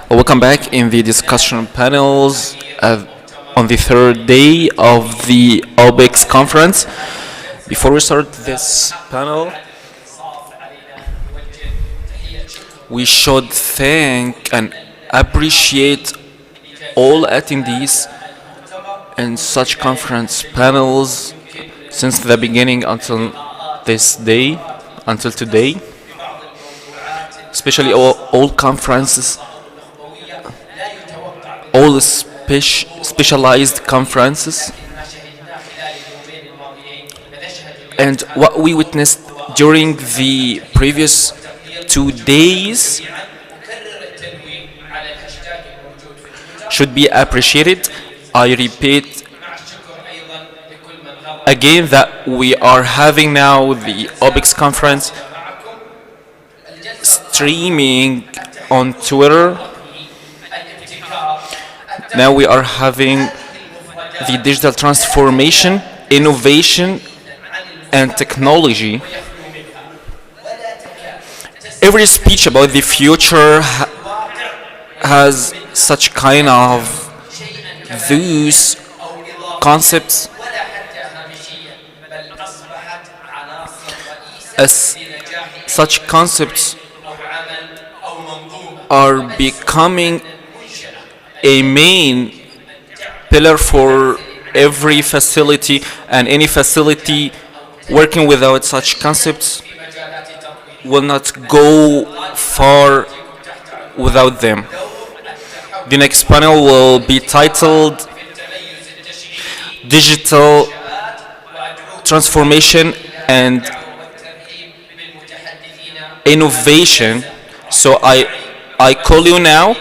Welcome back in the discussion panels on the third day of the OPEX conference. Before we start this panel, we should thank and appreciate all attendees in such conference panels since the beginning until this day, until today, especially all conferences, all specialized conferences. And what we witnessed during the previous 2 days should be appreciated. I repeat again that we are having now the OPEX conference streaming on Twitter. Now we are having the digital transformation, innovation, and technology. Every speech about the future has such kind of those concepts as such concepts are becoming a main pillar for every facility, and any facility working without such concepts will not go far without them. The next panel will be titled Digital Transformation and Innovation. So I call you now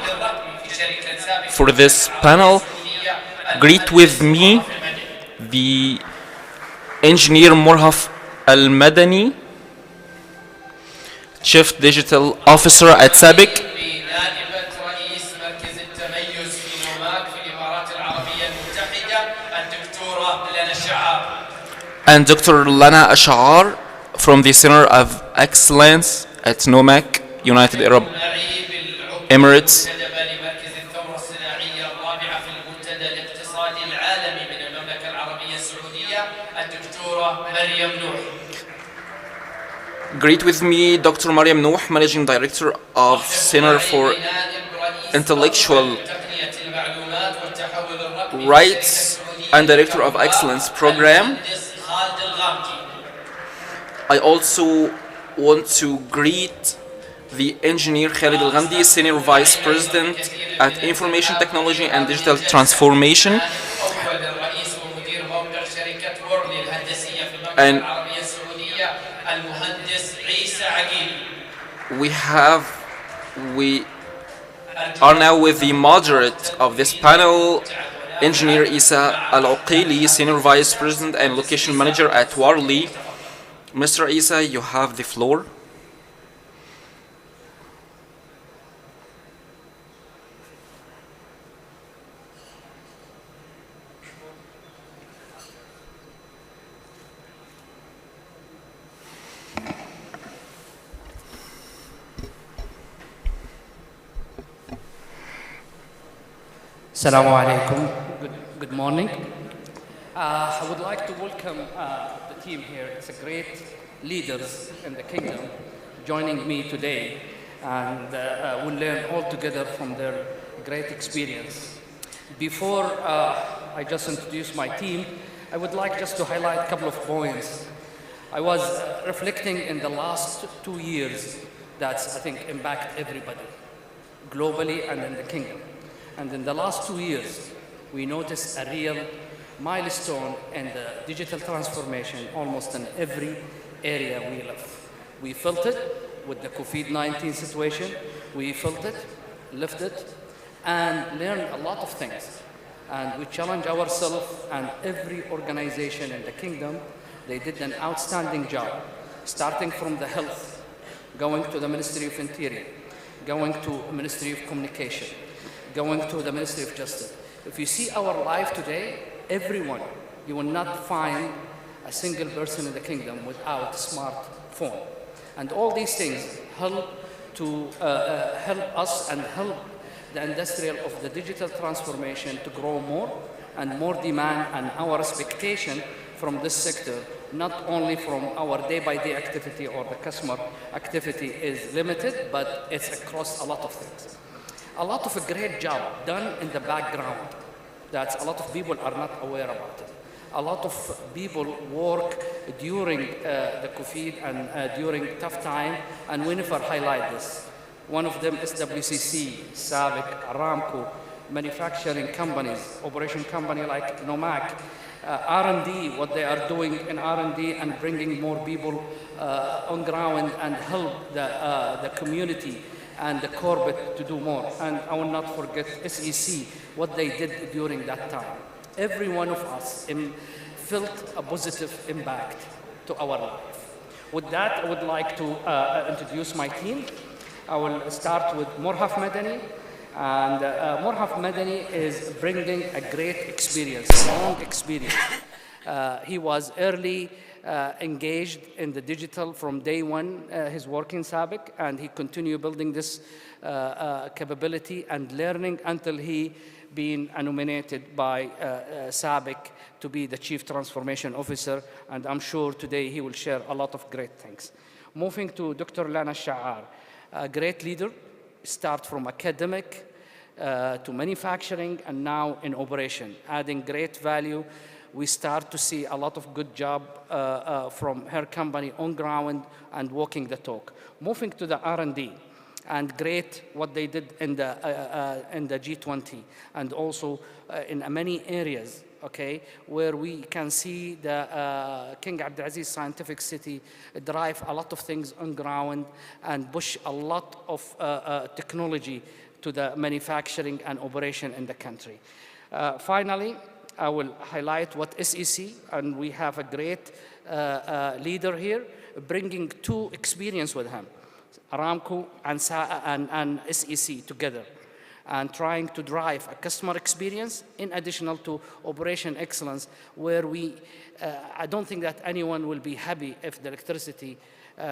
for this panel. Greet with me the engineer Murhaf Al-Madani, Chief Digital Officer at SABIC, and Dr. Lana Ash'ar from the Center of Excellence at NOMAC, United Arab Emirates. Greet with me Dr. Mariam Nouh, Managing Director of Center for Intellectual Rights and Director of Excellence Program. I also want to greet the engineer Khalid Al-Ghamdi, Senior Vice President at Information Technology and Digital Transformation. And we are now with the moderate of this panel, Engineer Isa Al-Uqili, Senior Vice President and Location Manager at Warli. Mr. Isa, you have the floor. Assalamu alaikum. Good morning. I would like to welcome the team here. It's a great leaders in the kingdom joining me today, and we'll learn all together from their great experience. Before I just introduce my team, I would like just to highlight a couple of points. I was reflecting in the last 2 years that's, I think, impact everybody, globally and in the kingdom. And in the last 2 years, we noticed a real milestone in the digital transformation almost in every area we live. We felt it with the COVID-19 situation. We felt it, lived it, and learned a lot of things. And we challenge ourselves, and every organization in the kingdom, they did an outstanding job, starting from the health, going to the Ministry of Interior, going to Ministry of Communication, going to the Ministry of Justice. If you see our life today, everyone, you will not find a single person in the kingdom without a smartphone. And all these things help to help us and help the industrial of the digital transformation to grow more and more demand, and our expectation from this sector, not only from our day-by-day activity or the customer activity is limited, but it's across a lot of things. A lot of a great job done in the background that a lot of people are not aware about it. A lot of people work during the COVID and during tough time, and we never highlight this. One of them is WCC, SABIC, Aramco, manufacturing companies, operation company like Nomac, R&D, what they are doing in R&D and bringing more people on ground and help the community and the corporate to do more. And I will not forget SEC, what they did during that time. Every one of us felt a positive impact to our life. With that, I would like to introduce my team. I will start with Morhaf Madani. And Morhaf Madani is bringing a great experience, long experience. He was early engaged in the digital from day one, his work in SABIC, and he continued building this capability and learning until he been nominated by SABIC to be the Chief Transformation Officer, and I'm sure today he will share a lot of great things. Moving to Dr. Lana Sha'ar, a great leader, start from academic to manufacturing and now in operation, adding great value. We start to see a lot of good job from her company on ground and walking the talk. Moving to the R&D, and great what they did in the G20 and also in many areas, okay, where we can see the King Abdulaziz Scientific City drive a lot of things on ground and push a lot of technology to the manufacturing and operation in the country. Finally, I will highlight what SEC, and we have a great leader here, bringing two experience with him, Aramco and SEC together, and trying to drive a customer experience in addition to operation excellence, where I don't think that anyone will be happy if the electricity,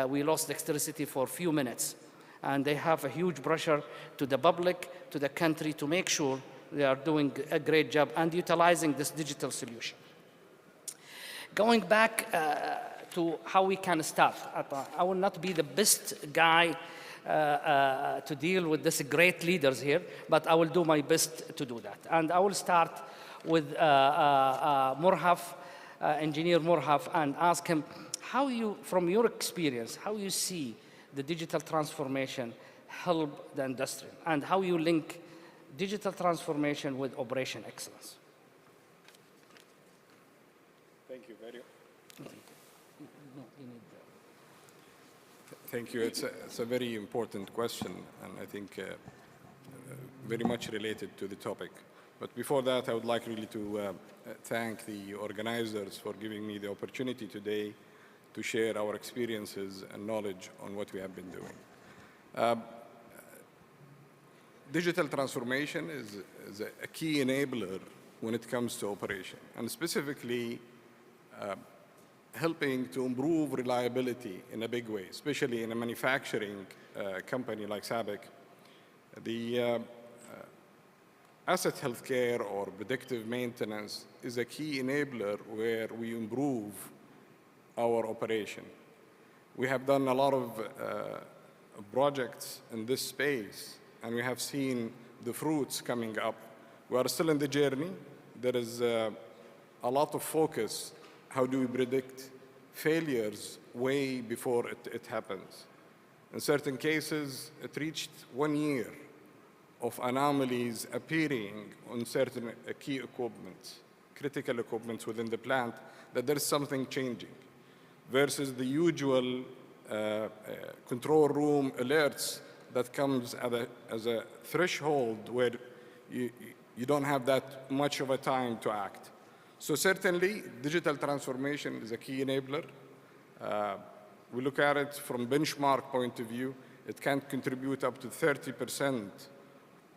we lost electricity for a few minutes. And they have a huge pressure to the public, to the country, to make sure they are doing a great job and utilizing this digital solution. Going back to how we can start, I will not be the best guy to deal with these great leaders here, but I will do my best to do that. And I will start with Morhaf, Engineer Morhaf, and ask him how you, from your experience, how you see the digital transformation help the industry, and how you link digital transformation with operation excellence. Thank you very much. Thank you. It's a very important question, and I think very much related to the topic. But before that, I would like really to thank the organizers for giving me the opportunity today to share our experiences and knowledge on what we have been doing. Digital transformation is a key enabler when it comes to operation, and specifically helping to improve reliability in a big way, especially in a manufacturing company like SABIC. The asset healthcare or predictive maintenance is a key enabler where we improve our operation. We have done a lot of projects in this space, and we have seen the fruits coming up. We are still in the journey. There is a lot of focus. How do we predict failures way before it happens? In certain cases, it reached 1 year of anomalies appearing on certain key equipment, critical equipment within the plant, that there is something changing, versus the usual control room alerts that comes as a threshold where you don't have that much of a time to act. So certainly, digital transformation is a key enabler. We look at it from benchmark point of view. It can contribute up to 30%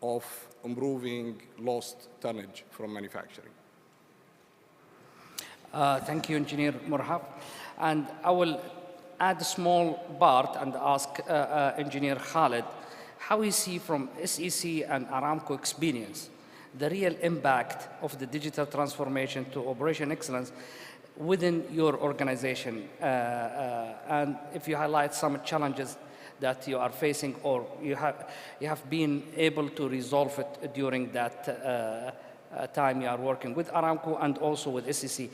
of improving lost tonnage from manufacturing. Thank you, Engineer Murhab. And I will add a small part and ask Engineer Khalid how you see from SEC and Aramco experience the real impact of the digital transformation to operation excellence within your organization. And if you highlight some challenges that you are facing or you have been able to resolve it during that time you are working with Aramco and also with SEC.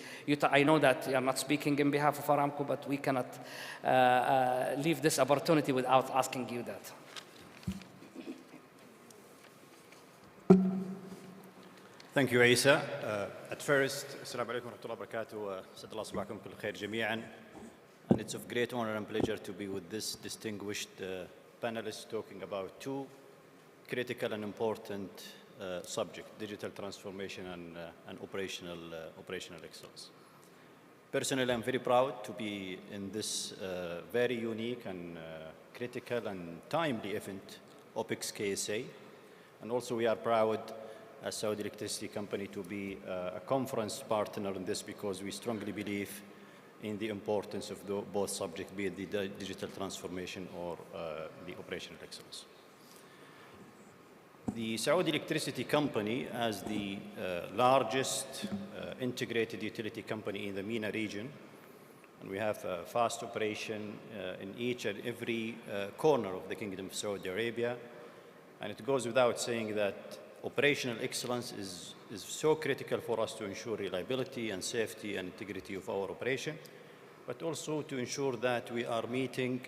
I know that you are not speaking in behalf of Aramco, but we cannot leave this opportunity without asking you that. Thank you, Isa. At first, Assalamu alaikum wa rahmatullahi wa barakatuh. Sad Allah sabahkum kul khair jami'an. And it's of great honor and pleasure to be with this distinguished panelists talking about two critical and important subjects, digital transformation and operational excellence. Personally, I'm very proud to be in this very unique and critical and timely event, OPEXksa. And also we are proud as Saudi Electricity Company to be a conference partner in this because we strongly believe in the importance of both subjects, be it the digital transformation or the operational excellence. The Saudi Electricity Company, as the largest integrated utility company in the MENA region, and we have a fast operation in each and every corner of the Kingdom of Saudi Arabia, and it goes without saying that operational excellence is so critical for us to ensure reliability and safety and integrity of our operation, but also to ensure that we are meeting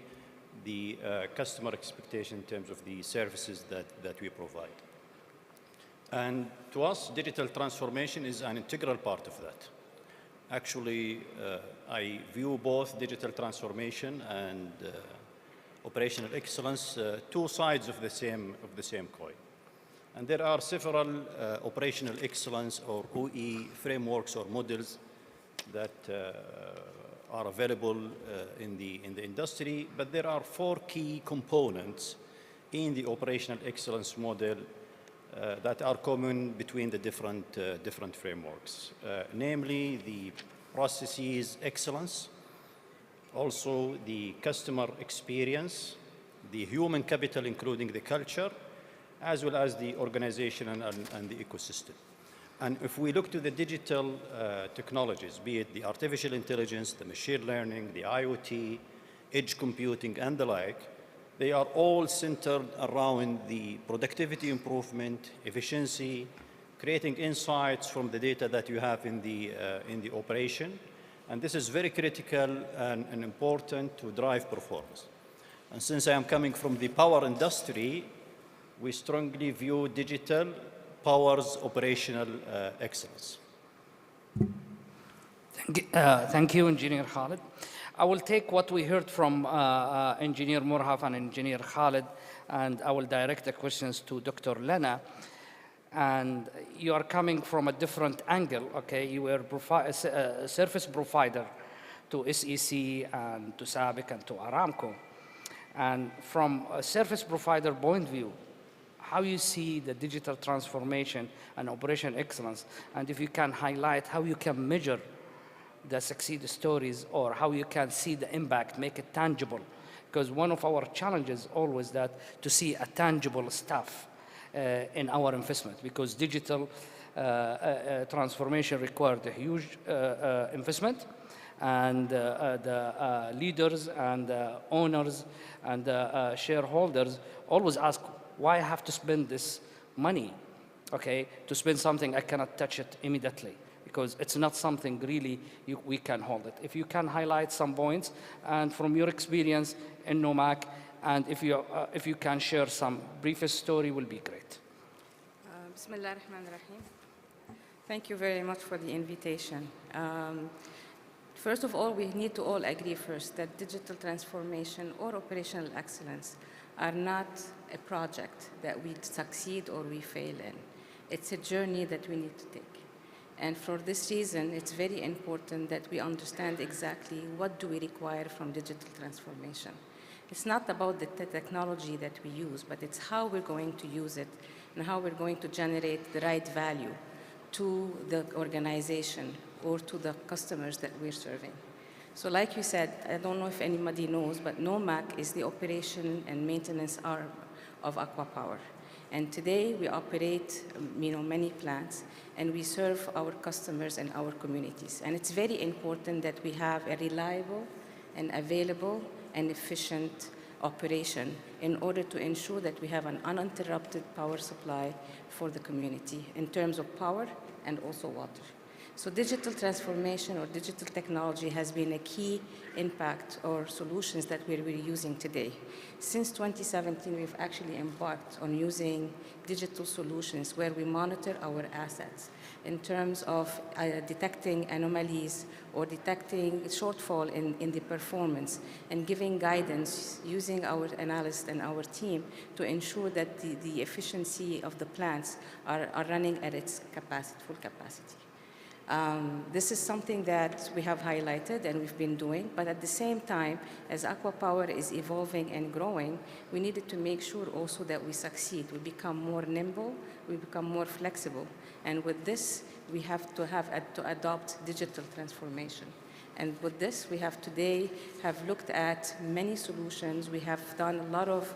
the customer expectation in terms of the services that we provide. And to us, digital transformation is an integral part of that. Actually, I view both digital transformation and operational excellence two sides of the same coin. And there are several operational excellence or OE frameworks or models that are available in the industry, but there are four key components in the operational excellence model that are common between the different frameworks, namely the processes excellence, also the customer experience, the human capital including the culture, as well as the organization and the ecosystem. And if we look to the digital technologies, be it the artificial intelligence, the machine learning, the IoT, edge computing, and the like, they are all centered around the productivity improvement, efficiency, creating insights from the data that you have in the operation. And this is very critical and important to drive performance. And since I am coming from the power industry, we strongly view digital powers operational excellence. Thank you, Engineer Khalid. I will take what we heard from Engineer Murhab and Engineer Khalid, and I will direct the questions to Dr. Lena. And you are coming from a different angle, okay? You were a service provider to SEC and to SABIC and to Aramco. And from a service provider point of view, how you see the digital transformation and operation excellence, and if you can highlight how you can measure the success stories or how you can see the impact, make it tangible. Because one of our challenges always that to see a tangible stuff in our investment, because digital transformation required a huge investment, and the leaders and the owners and the shareholders always ask, why I have to spend this money, okay, to spend something I cannot touch it immediately, because it's not something really we can hold it. If you can highlight some points, and from your experience in NOMAC, and if you can share some briefest story, will be great. Bismillah ar-Rahman ar-Rahim. Thank you very much for the invitation. First of all, we need to all agree first that digital transformation or operational excellence are not a project that we succeed or we fail in. It's a journey that we need to take. And for this reason, it's very important that we understand exactly what do we require from digital transformation. It's not about the technology that we use, but it's how we're going to use it and how we're going to generate the right value to the organization or to the customers that we're serving. So like you said, I don't know if anybody knows, but NOMAC is the operation and maintenance arm of ACWA Power. And today we operate many plants, and we serve our customers and our communities. And it's very important that we have a reliable and available and efficient operation in order to ensure that we have an uninterrupted power supply for the community in terms of power and also water. So digital transformation or digital technology has been a key impact or solutions that we're using today. Since 2017, we've actually embarked on using digital solutions where we monitor our assets in terms of detecting anomalies or detecting shortfall in the performance and giving guidance using our analysts and our team to ensure that the efficiency of the plants are running at its full capacity. This is something that we have highlighted and we've been doing, but at the same time, as ACWA Power is evolving and growing, we needed to make sure also that we succeed. We become more nimble, we become more flexible, and with this, we have to adopt digital transformation. And with this, we have today looked at many solutions. We have done a lot of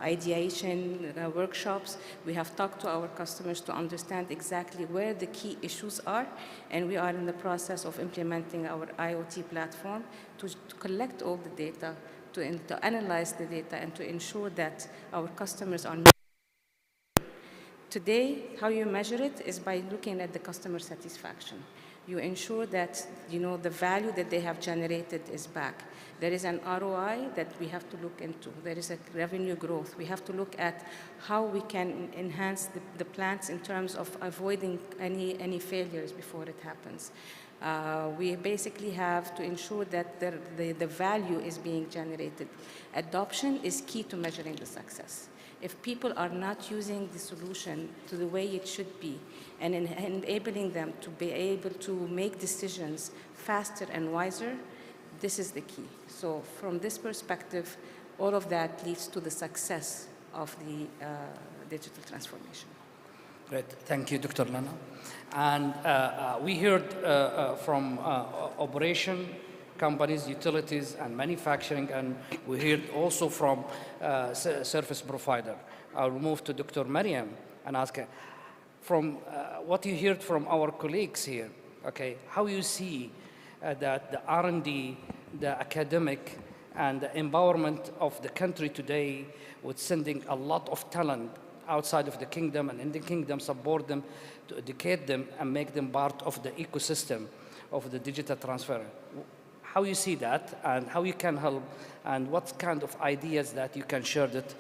ideation workshops. We have talked to our customers to understand exactly where the key issues are, and we are in the process of implementing our IoT platform to collect all the data, to analyze the data, and to ensure that our customers are. Today, how you measure it is by looking at the customer satisfaction. You ensure that the value that they have generated is back. There is an ROI that we have to look into. There is a revenue growth. We have to look at how we can enhance the plants in terms of avoiding any failures before it happens. We basically have to ensure that the value is being generated. Adoption is key to measuring the success. If people are not using the solution to the way it should be and enabling them to be able to make decisions faster and wiser, this is the key. So from this perspective, all of that leads to the success of the digital transformation. Great. Thank you, Dr. Lana. And we heard from operation companies, utilities, and manufacturing, and we heard also from service provider. I'll move to Dr. Mariam and ask her, from what you heard from our colleagues here, okay, how you see that the R&D, the academic, and the empowerment of the country today with sending a lot of talent outside of the kingdom and in the kingdom, support them, to educate them and make them part of the ecosystem of the digital transfer. How you see that and how you can help, and what kind of ideas that you can share that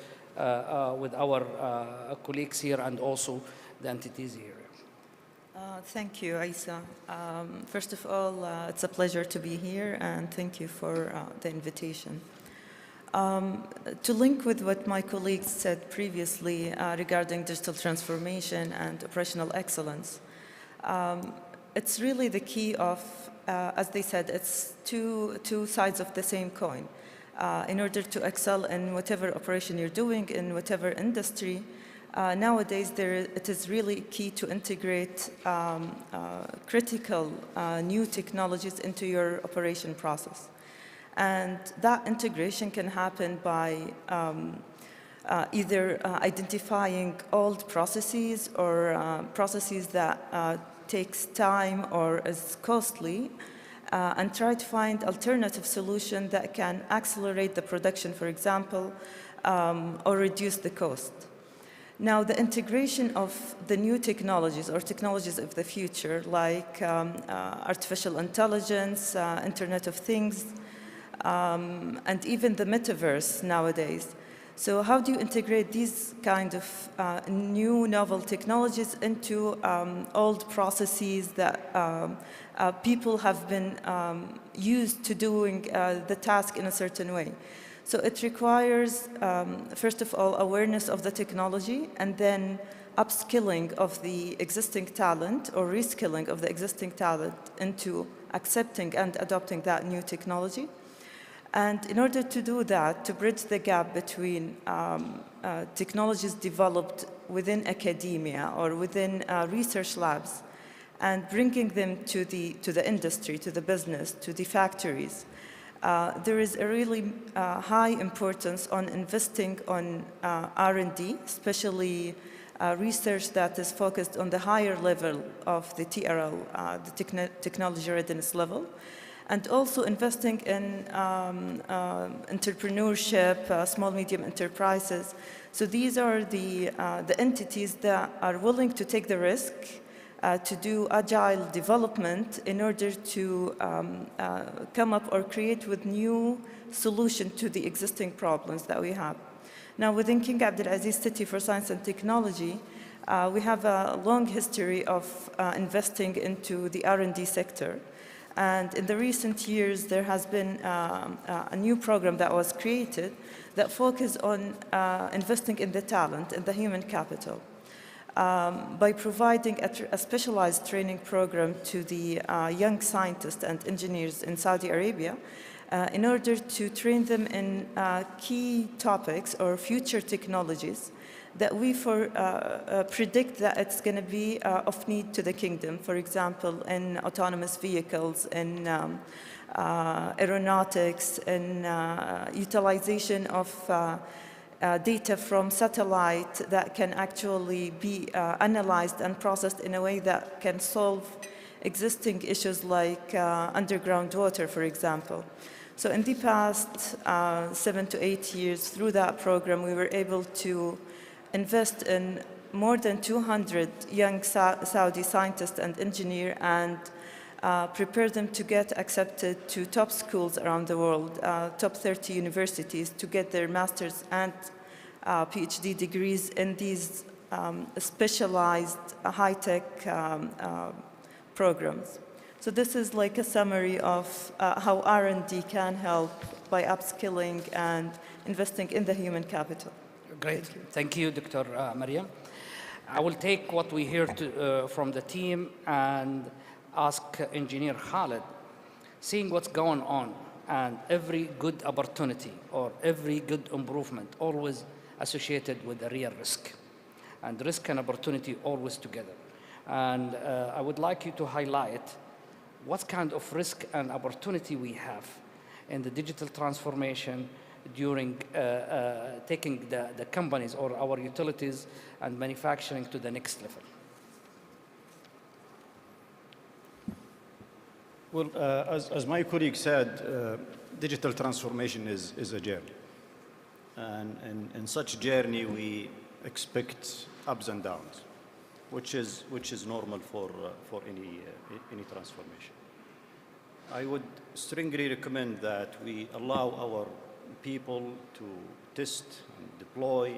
with our colleagues here and also the entities here. Thank you, Isa. First of all, it's a pleasure to be here, and thank you for the invitation. To link with what my colleagues said previously regarding digital transformation and operational excellence, it's really the key of, as they said, it's two sides of the same coin. In order to excel in whatever operation you're doing, in whatever industry, nowadays it is really key to integrate critical new technologies into your operation process. And that integration can happen by either identifying old processes or processes that takes time or is costly, and try to find alternative solutions that can accelerate the production, for example, or reduce the cost. Now, the integration of the new technologies or technologies of the future, like artificial intelligence, Internet of Things, and even the metaverse nowadays. So how do you integrate these kind of new novel technologies into old processes that people have been used to doing the task in a certain way? So it requires, first of all, awareness of the technology, and then upskilling of the existing talent or reskilling of the existing talent into accepting and adopting that new technology. And in order to do that, to bridge the gap between technologies developed within academia or within research labs and bringing them to the industry, to the business, to the factories. There is a really high importance on investing on R&D, especially research that is focused on the higher level of the TRL, the technology readiness level, and also investing in entrepreneurship, small, medium enterprises. So these are the entities that are willing to take the risk to do agile development in order to come up or create with new solution to the existing problems that we have. Now, within King Abdulaziz City for Science and Technology, we have a long history of investing into the R&D sector. And in the recent years, there has been a new program that was created that focuses on investing in the talent and the human capital by providing a specialized training program to the young scientists and engineers in Saudi Arabia in order to train them in key topics or future technologies that we predict that it's going to be of need to the kingdom. For example, in autonomous vehicles, in aeronautics, in utilization of data from satellite that can actually be analyzed and processed in a way that can solve existing issues like underground water, for example. So in the past 7 to 8 years, through that program, we were able to invest in more than 200 young Saudi scientists and engineers and prepare them to get accepted to top schools around the world, top 30 universities, to get their master's and PhD degrees in these specialized high-tech programs. So this is like a summary of how R&D can help by upskilling and investing in the human capital. Great. Thank you, Dr. Mariam. I will take what we heard from the team and ask Engineer Khalid, seeing what's going on, and every good opportunity or every good improvement always associated with a real risk. And risk and opportunity always together. And I would like you to highlight what kind of risk and opportunity we have in the digital transformation during taking the companies or our utilities and manufacturing to the next level. Well, as my colleague said, digital transformation is a journey. And in such journey, we expect ups and downs, which is normal for any transformation. I would strongly recommend that we allow our people to test and deploy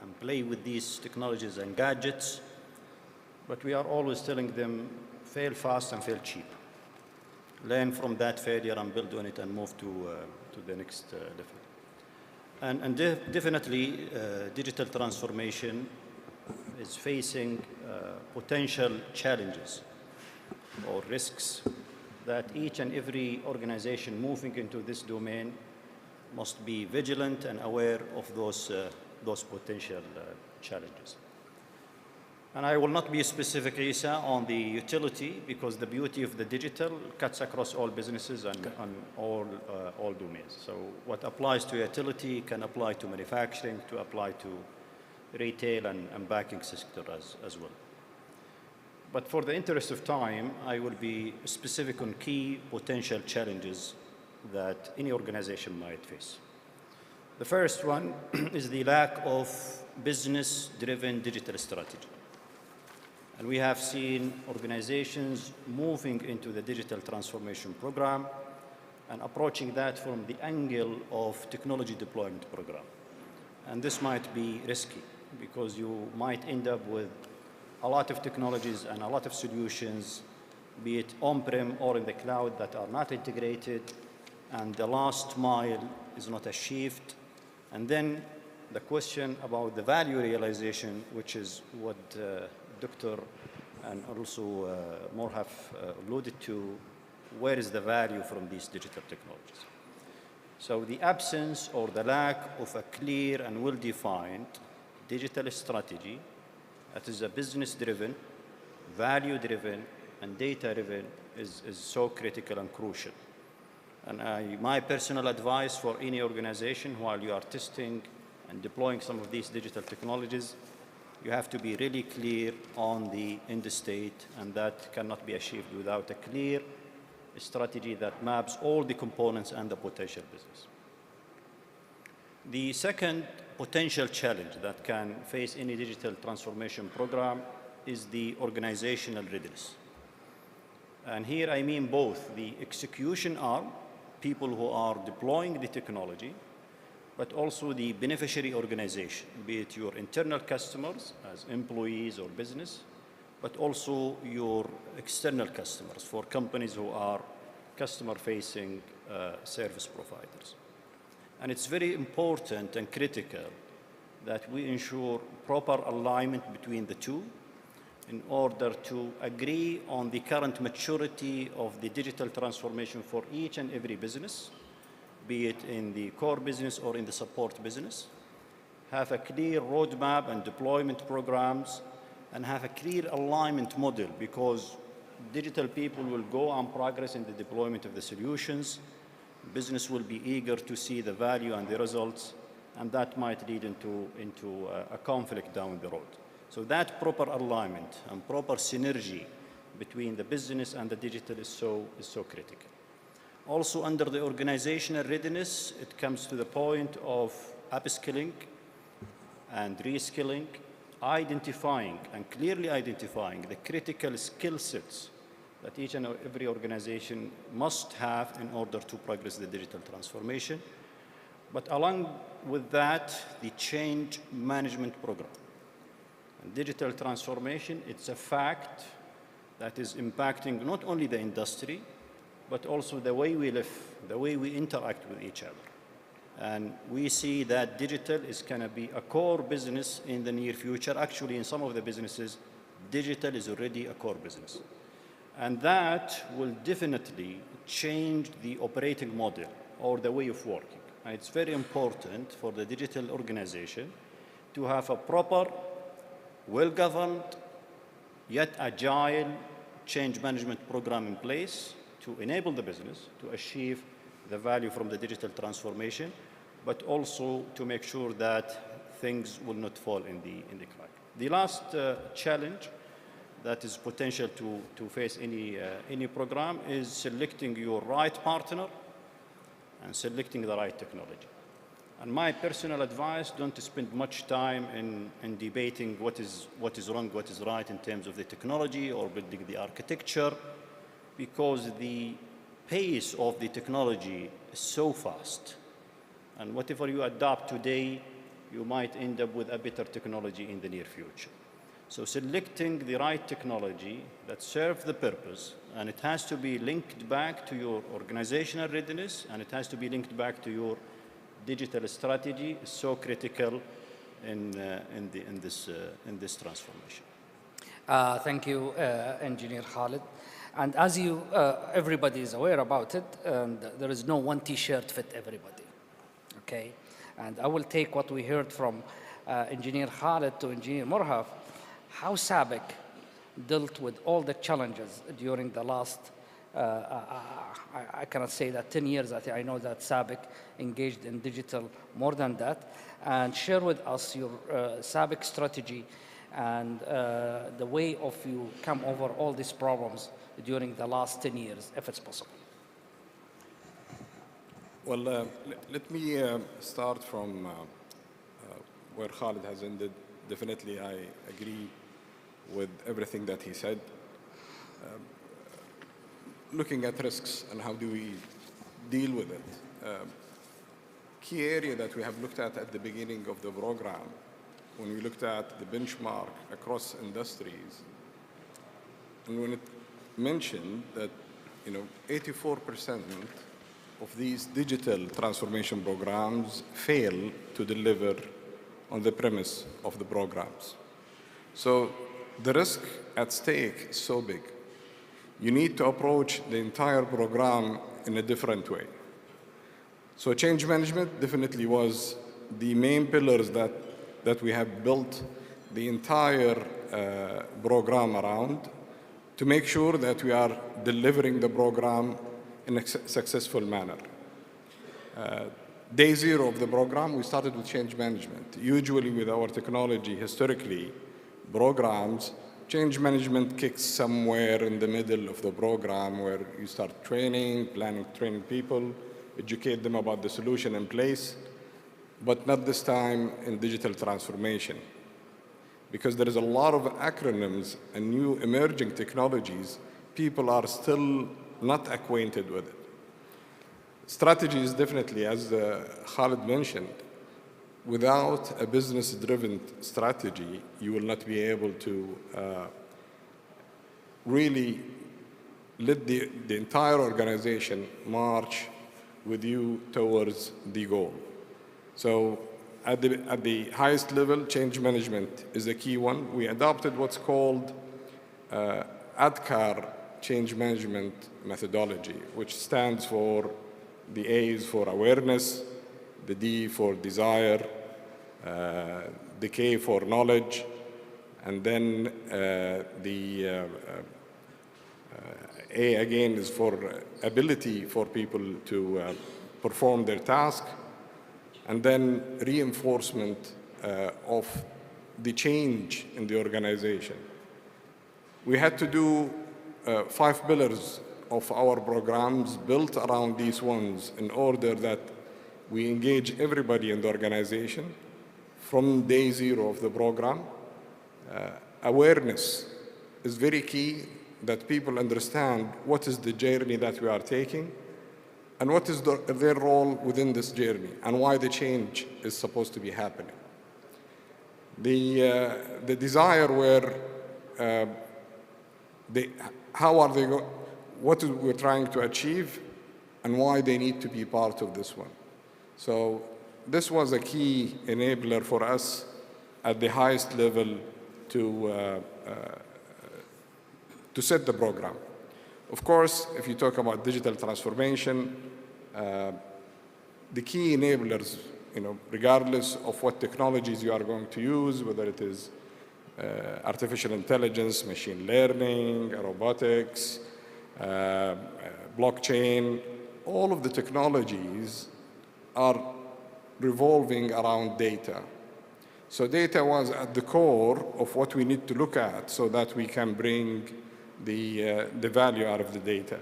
and play with these technologies and gadgets, but we are always telling them fail fast and fail cheap. Learn from that failure and build on it and move to the next level. And definitely digital transformation is facing potential challenges or risks that each and every organization moving into this domain must be vigilant and aware of those potential challenges. And I will not be specific, Isa, on the utility, because the beauty of the digital cuts across all businesses and all domains. So what applies to utility can apply to manufacturing, to apply to retail and banking sector as well. But for the interest of time, I will be specific on key potential challenges that any organization might face. The first one is the lack of business-driven digital strategy. And we have seen organizations moving into the digital transformation program and approaching that from the angle of technology deployment program. And this might be risky because you might end up with a lot of technologies and a lot of solutions, be it on-prem or in the cloud, that are not integrated, and the last mile is not achieved. And then the question about the value realization, which is what Dr. and also more have alluded to, where is the value from these digital technologies? So the absence or the lack of a clear and well-defined digital strategy that is a business-driven, value-driven, and data-driven is so critical and crucial. And my personal advice for any organization while you are testing and deploying some of these digital technologies, you have to be really clear on the end state, and that cannot be achieved without a clear strategy that maps all the components and the potential business. The second potential challenge that can face any digital transformation program is the organizational readiness. And here I mean both the execution arm, people who are deploying the technology, but also the beneficiary organization, be it your internal customers as employees or business, but also your external customers for companies who are customer-facing service providers. And it's very important and critical that we ensure proper alignment between the two in order to agree on the current maturity of the digital transformation for each and every business, be it in the core business or in the support business, have a clear roadmap and deployment programs, and have a clear alignment model, because digital people will go on progress in the deployment of the solutions. Business will be eager to see the value and the results, and that might lead into a conflict down the road. So that proper alignment and proper synergy between the business and the digital is so critical. Also, under the organizational readiness, it comes to the point of upskilling and reskilling, identifying and clearly identifying the critical skill sets that each and every organization must have in order to progress the digital transformation. But along with that, the change management program. And digital transformation, it's a fact that is impacting not only the industry, but also the way we live, the way we interact with each other. And we see that digital is going to be a core business in the near future. Actually, in some of the businesses, digital is already a core business. And that will definitely change the operating model or the way of working. And it's very important for the digital organization to have a proper, well-governed, yet agile change management program in place to enable the business to achieve the value from the digital transformation, but also to make sure that things will not fall in the crack. The last challenge that is potential to face any program is selecting your right partner and selecting the right technology. And my personal advice, don't spend much time in debating what is wrong, what is right in terms of the technology or building the architecture, because the pace of the technology is so fast. And whatever you adopt today, you might end up with a better technology in the near future. So selecting the right technology that serves the purpose, and it has to be linked back to your organizational readiness, and it has to be linked back to your digital strategy, is so critical in this transformation. Thank you, Engineer Khalid. And as everybody is aware about it, and there is no one T-shirt fit everybody, okay? And I will take what we heard from Engineer Khalid to Engineer Murhaf, how SABIC dealt with all the challenges during the last, I cannot say that 10 years, I know that SABIC engaged in digital more than that, and share with us your SABIC strategy and the way of you come over all these problems during the last 10 years, if it's possible. Well, let me start from where Khalid has ended. Definitely, I agree with everything that he said. Looking at risks and how do we deal with it. Key area that we have looked at the beginning of the program, when we looked at the benchmark across industries, and when it mentioned that 84% of these digital transformation programs fail to deliver on the premise of the programs. So the risk at stake is so big. You need to approach the entire program in a different way. So change management definitely was the main pillars that we have built the entire program around. to make sure that we are delivering the program in a successful manner. Day zero of the program, we started with change management. Usually with our technology, historically, programs, change management kicks somewhere in the middle of the program where you start training, training people, educate them about the solution in place, but not this time in digital transformation. Because there is a lot of acronyms and new emerging technologies, people are still not acquainted with it. Strategy is definitely, as Khalid mentioned, without a business-driven strategy, you will not be able to really let the entire organization march with you towards the goal. So at the highest level, change management is a key one. We adopted what's called ADKAR change management methodology, which stands for the A is for awareness, the D for desire, the K for knowledge, and then the A again is for ability for people to perform their task, and then reinforcement of the change in the organization. We had to do 5 pillars of our programs built around these ones in order that we engage everybody in the organization from day zero of the program. Awareness is very key, that people understand what is the journey that we are taking and what is their role within this journey and why the change is supposed to be happening. The desire where what we're trying to achieve and why they need to be part of this one. So this was a key enabler for us at the highest level to set the program. Of course, if you talk about digital transformation, the key enablers, regardless of what technologies you are going to use, whether it is artificial intelligence, machine learning, robotics, blockchain, all of the technologies are revolving around data. So data was at the core of what we need to look at so that we can bring the value out of the data.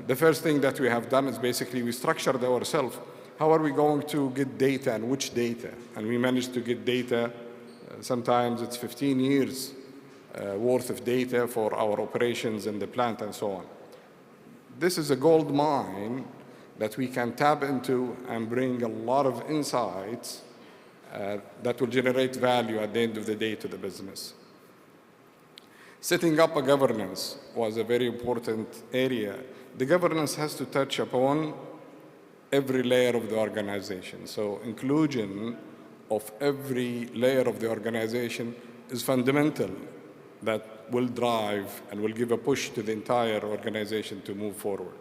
The first thing that we have done is basically we structured ourselves. How are we going to get data and which data? And we managed to get data, sometimes it's 15 years worth of data for our operations in the plant and so on. This is a gold mine that we can tap into and bring a lot of insights that will generate value at the end of the day to the business. Setting up a governance was a very important area. The governance has to touch upon every layer of the organization. So inclusion of every layer of the organization is fundamental, that will drive and will give a push to the entire organization to move forward.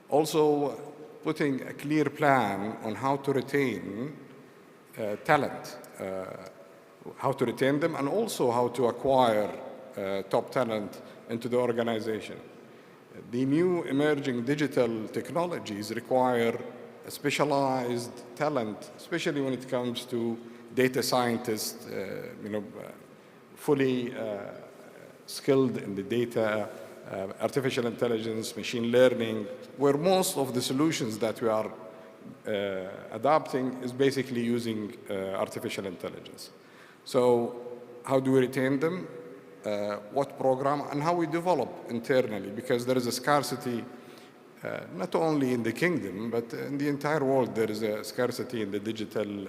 Also, putting a clear plan on how to retain talent, how to retain them, and also how to acquire top talent into the organization. The new emerging digital technologies require a specialized talent, especially when it comes to data scientists, fully skilled in the data, artificial intelligence, machine learning, where most of the solutions that we are adopting is basically using artificial intelligence. So how do we retain them? What program and how we develop internally, because there is a scarcity not only in the kingdom, but in the entire world. There is a scarcity in the digital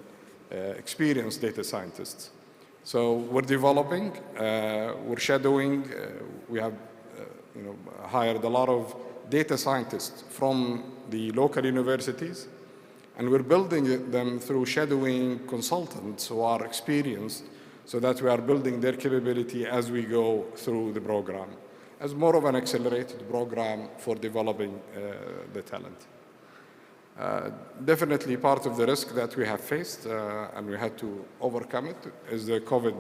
experienced data scientists. So we're developing, we're shadowing, we have hired a lot of data scientists from the local universities, and we're building them through shadowing consultants who are experienced, so that we are building their capability as we go through the program, as more of an accelerated program for developing the talent. Definitely part of the risk that we have faced and we had to overcome it is the COVID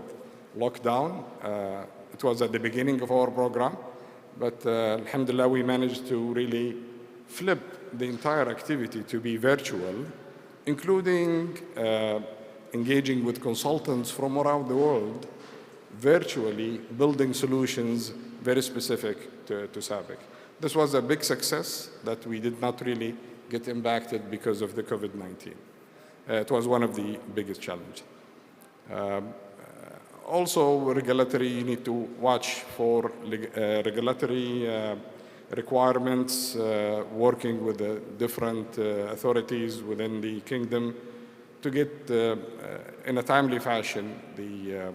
lockdown. It was at the beginning of our program, but alhamdulillah, we managed to really flip the entire activity to be virtual, including engaging with consultants from around the world, virtually building solutions very specific to SABIC. This was a big success that we did not really get impacted because of the COVID-19. It was one of the biggest challenges. Also, regulatory, you need to watch for regulatory requirements, working with the different authorities within the kingdom to get, in a timely fashion, the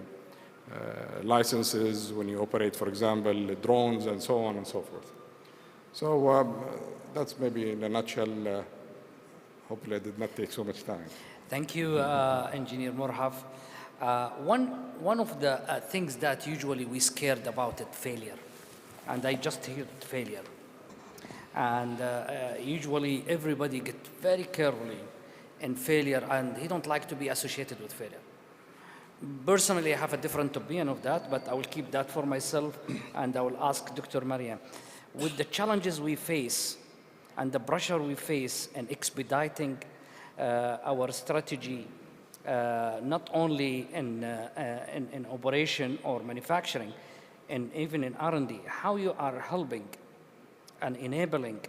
licenses when you operate, for example, drones and so on and so forth. So that's maybe in a nutshell. Hopefully I did not take so much time. Thank you, Engineer Morhaf. One of the things that usually we scared about it, failure. And I just heard failure. And usually everybody gets very carefully in failure, and he don't like to be associated with failure. Personally, I have a different opinion of that, but I will keep that for myself, and I will ask Dr. Mariam. With the challenges we face and the pressure we face in expediting our strategy, not only in operation or manufacturing, and even in R&D, how you are helping and enabling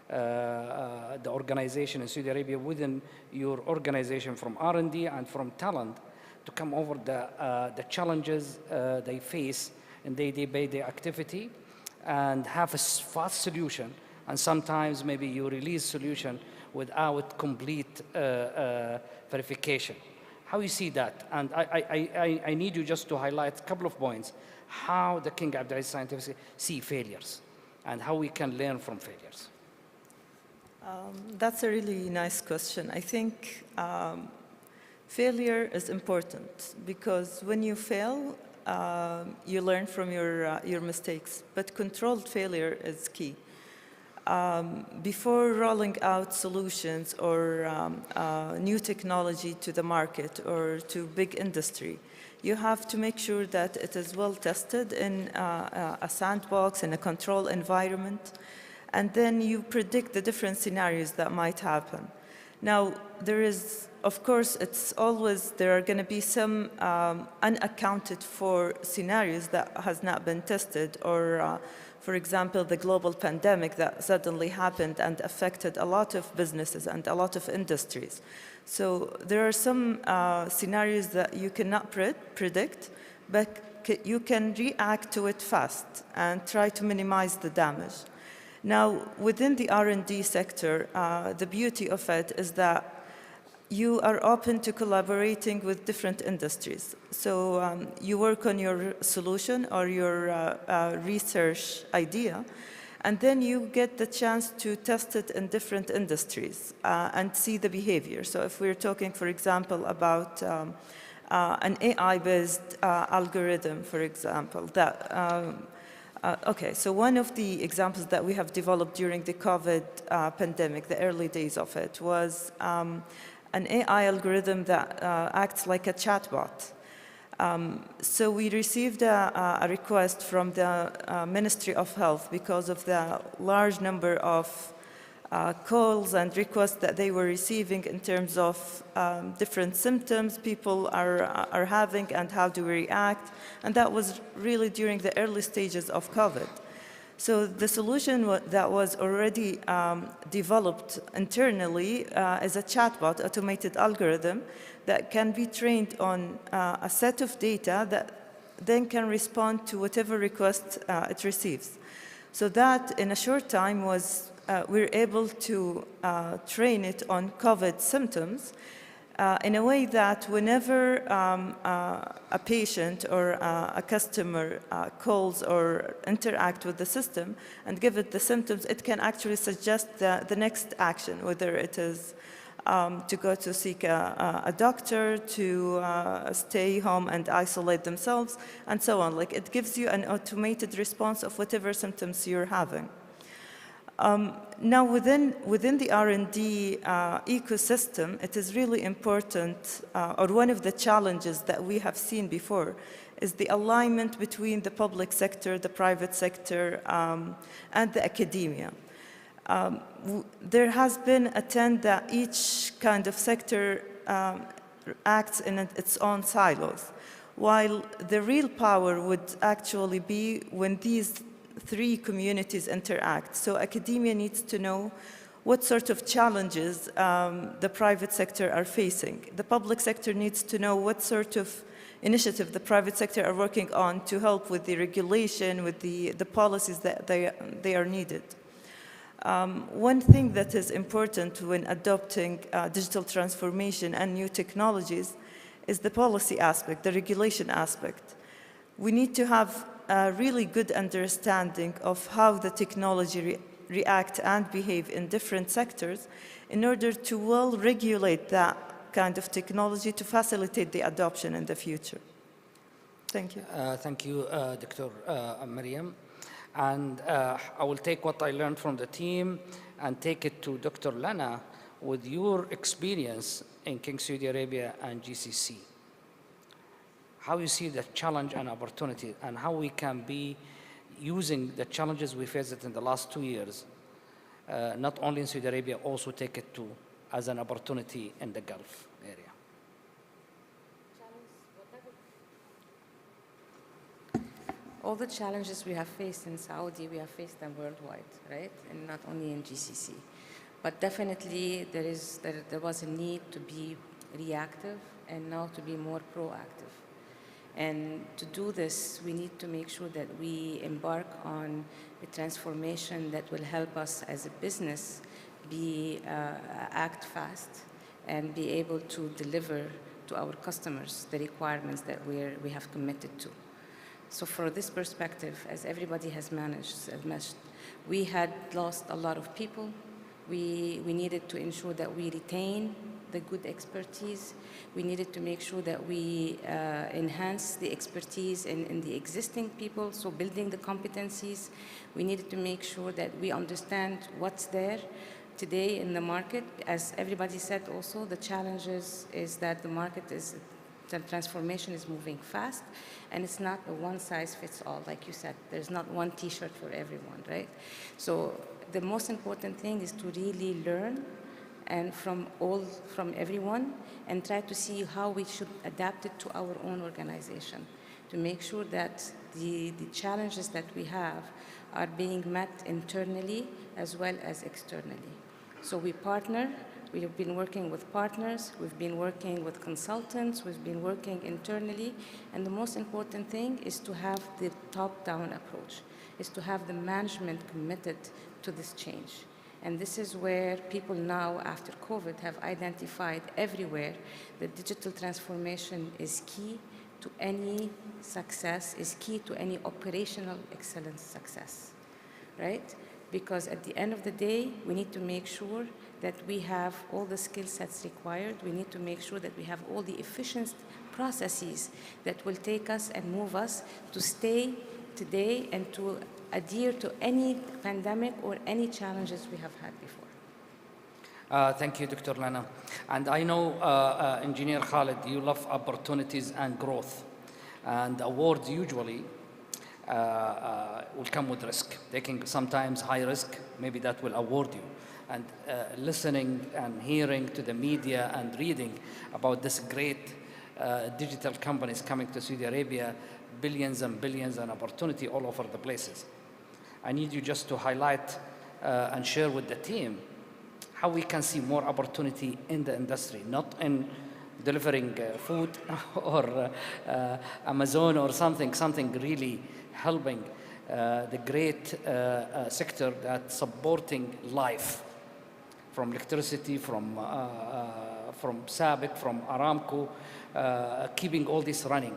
the organization in Saudi Arabia within your organization from R&D and from talent to come over the challenges they face in their day-by-day activity and have a fast solution, and sometimes maybe you release solution without complete verification. How you see that? And I need you just to highlight a couple of points, how the King Abdulaziz Scientific see failures and how we can learn from failures. That's a really nice question. I think failure is important because when you fail, you learn from your mistakes, but controlled failure is key. Before rolling out solutions or new technology to the market or to big industry, you have to make sure that it is well tested in a sandbox, in a control environment, and then you predict the different scenarios that might happen. Now, there is, of course, there are going to be some unaccounted for scenarios that has not been tested, or for example, the global pandemic that suddenly happened and affected a lot of businesses and a lot of industries. So there are some scenarios that you cannot predict, but you can react to it fast and try to minimize the damage. Now, within the R&D sector, the beauty of it is that you are open to collaborating with different industries. So you work on your solution or your research idea, and then you get the chance to test it in different industries and see the behavior. So if we're talking, for example, about an AI-based algorithm, for example, that okay, so one of the examples that we have developed during the COVID pandemic, the early days of it, was an AI algorithm that acts like a chatbot. So we received a request from the Ministry of Health because of the large number of calls and requests that they were receiving in terms of different symptoms people are having and how to react. And that was really during the early stages of COVID. So the solution that was already developed internally is a chatbot, automated algorithm that can be trained on a set of data that then can respond to whatever request it receives. So that in a short time we're able to train it on COVID symptoms in a way that whenever a patient or a customer calls or interact with the system and give it the symptoms, it can actually suggest the next action, whether it is to go to seek a doctor, to stay home and isolate themselves, and so on. Like, it gives you an automated response of whatever symptoms you're having. Now, within the R&D ecosystem, it is really important, or one of the challenges that we have seen before, is the alignment between the public sector, the private sector, and the academia. There has been a trend that each kind of sector acts in its own silos, while the real power would actually be when these three communities interact. So academia needs to know what sort of challenges the private sector are facing. The public sector needs to know what sort of initiative the private sector are working on to help with the regulation, with the policies that they are needed. One thing that is important when adopting digital transformation and new technologies is the policy aspect, the regulation aspect. We need to have a really good understanding of how the technology react and behave in different sectors in order to well regulate that kind of technology to facilitate the adoption in the future. Thank you. Thank you, Dr. Mariam. And I will take what I learned from the team and take it to Dr. Lana with your experience in King Saudi Arabia and GCC. How you see the challenge and opportunity, and how we can be using the challenges we faced in the last 2 years, not only in Saudi Arabia, also take it to as an opportunity in the Gulf area. All the challenges we have faced in Saudi, we have faced them worldwide, right? And not only in GCC. But definitely there was a need to be reactive and now to be more proactive. And to do this, we need to make sure that we embark on a transformation that will help us as a business act fast and be able to deliver to our customers the requirements that we have committed to. So for this perspective, as everybody has managed, we had lost a lot of people. We needed to ensure that we retain the good expertise. We needed to make sure that we enhance the expertise in the existing people, so building the competencies. We needed to make sure that we understand what's there today in the market. As everybody said also, the challenges is that the transformation is moving fast, and it's not a one-size-fits-all, like you said. There's not one T-shirt for everyone, right? So the most important thing is to really learn and from everyone, and try to see how we should adapt it to our own organization to make sure that the challenges that we have are being met internally as well as externally. So we partner. We have been working with partners, we've been working with consultants, we've been working internally, and the most important thing is to have the top-down approach, is to have the management committed to this change. And this is where people now, after COVID, have identified everywhere that digital transformation is key to any success, is key to any operational excellence success, right? Because at the end of the day, we need to make sure that we have all the skill sets required. We need to make sure that we have all the efficient processes that will take us and move us to stay today and to adhere to any pandemic or any challenges we have had before. Thank you, Dr. Lana. And I know, Engineer Khalid, you love opportunities and growth. And awards usually will come with risk. Taking sometimes high risk, maybe that will award you. And listening and hearing to the media and reading about this great digital companies coming to Saudi Arabia, billions and billions and opportunity all over the places. I need you just to highlight and share with the team how we can see more opportunity in the industry, not in delivering food or Amazon or something really helping the great sector that's supporting life, from electricity, from SABIC, from Aramco, keeping all this running.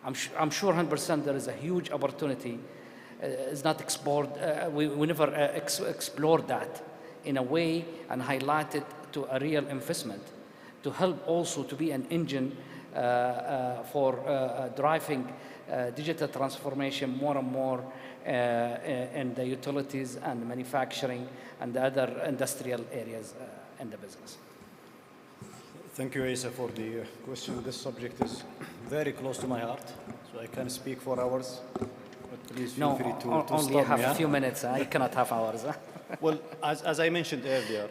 I'm sure 100% there is a huge opportunity. It's not explored. We never explored that in a way and highlight it to a real investment to help also to be an engine for driving digital transformation more and more in the utilities and manufacturing and the other industrial areas in the business. Thank you, Asa, for the question. This subject is very close to my heart, so I can speak for hours. But please feel free to only stop me. have a few minutes. You cannot have hours. Well, as I mentioned earlier,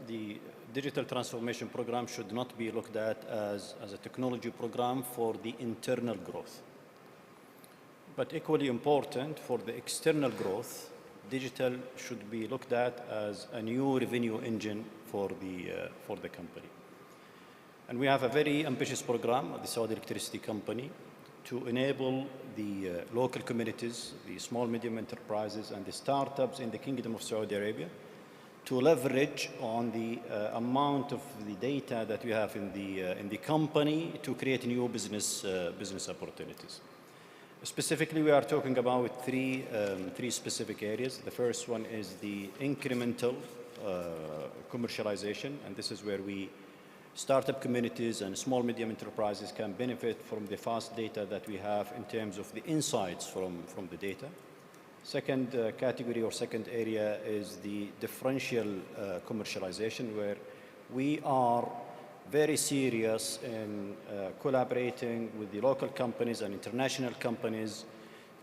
the digital transformation program should not be looked at as a technology program for the internal growth. But equally important for the external growth, digital should be looked at as a new revenue engine for the company. And we have a very ambitious program at the Saudi Electricity Company to enable the local communities, the small, medium enterprises, and the startups in the Kingdom of Saudi Arabia to leverage on the amount of the data that we have in the company to create new business opportunities. Specifically, we are talking about three specific areas. The first one is the incremental commercialization, and this is where startup communities and small, medium enterprises can benefit from the fast data that we have in terms of the insights from the data. Second category or second area is the differential commercialization, where we are very serious in collaborating with the local companies and international companies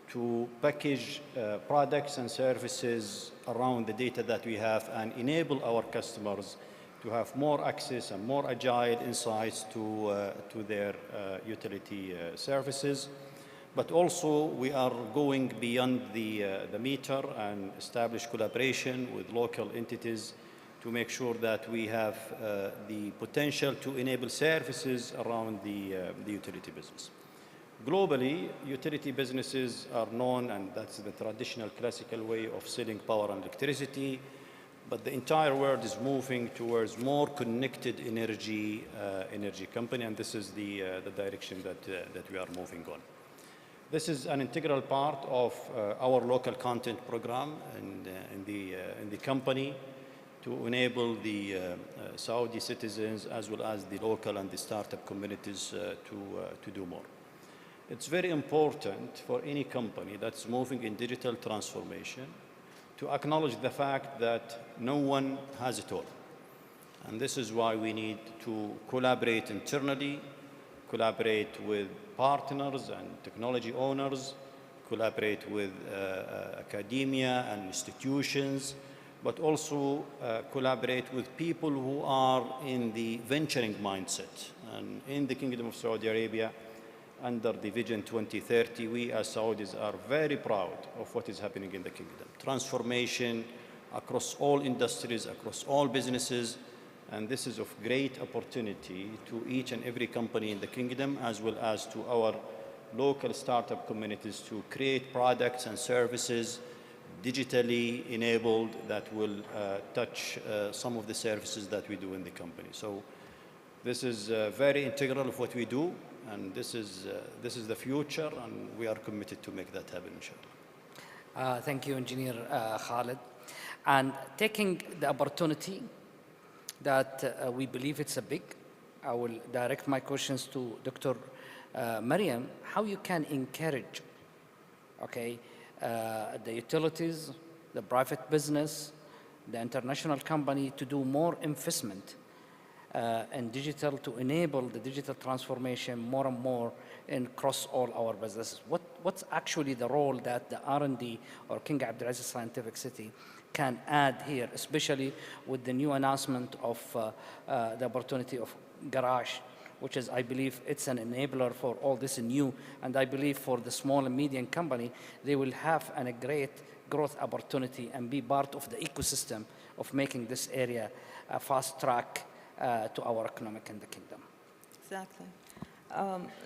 to package products and services around the data that we have and enable our customers to have more access and more agile insights to their utility services. But also we are going beyond the meter and establish collaboration with local entities to make sure that we have the potential to enable services around the utility business. Globally, utility businesses are known, and that's the traditional classical way of selling power and electricity, but the entire world is moving towards more connected energy company, and this is the direction that we are moving on. This is an integral part of our local content program in the company to enable the Saudi citizens as well as the local and the startup communities to do more. It's very important for any company that's moving in digital transformation to acknowledge the fact that no one has it all. And this is why we need to collaborate internally, collaborate with partners and technology owners, collaborate with academia and institutions, but also collaborate with people who are in the venturing mindset. And in the Kingdom of Saudi Arabia, under the Vision 2030, we as Saudis are very proud of what is happening in the kingdom. Transformation across all industries, across all businesses, and this is of great opportunity to each and every company in the kingdom, as well as to our local startup communities to create products and services digitally enabled that will touch some of the services that we do in the company. So this is very integral of what we do, and this is the future, and we are committed to make that happen, inshallah. Thank you, Engineer Khalid. And taking the opportunity that we believe it's a big, I will direct my questions to Dr. Mariam, how you can encourage, the utilities, the private business, the international company to do more investment in digital to enable the digital transformation more and more across all our businesses. What's actually the role that the R&D or King Abdulaziz Scientific City can add here, especially with the new announcement of the opportunity of Garage, which is, I believe, it's an enabler for all this new, and I believe for the small and medium company, they will have a great growth opportunity and be part of the ecosystem of making this area a fast track to our economic in the kingdom. Exactly.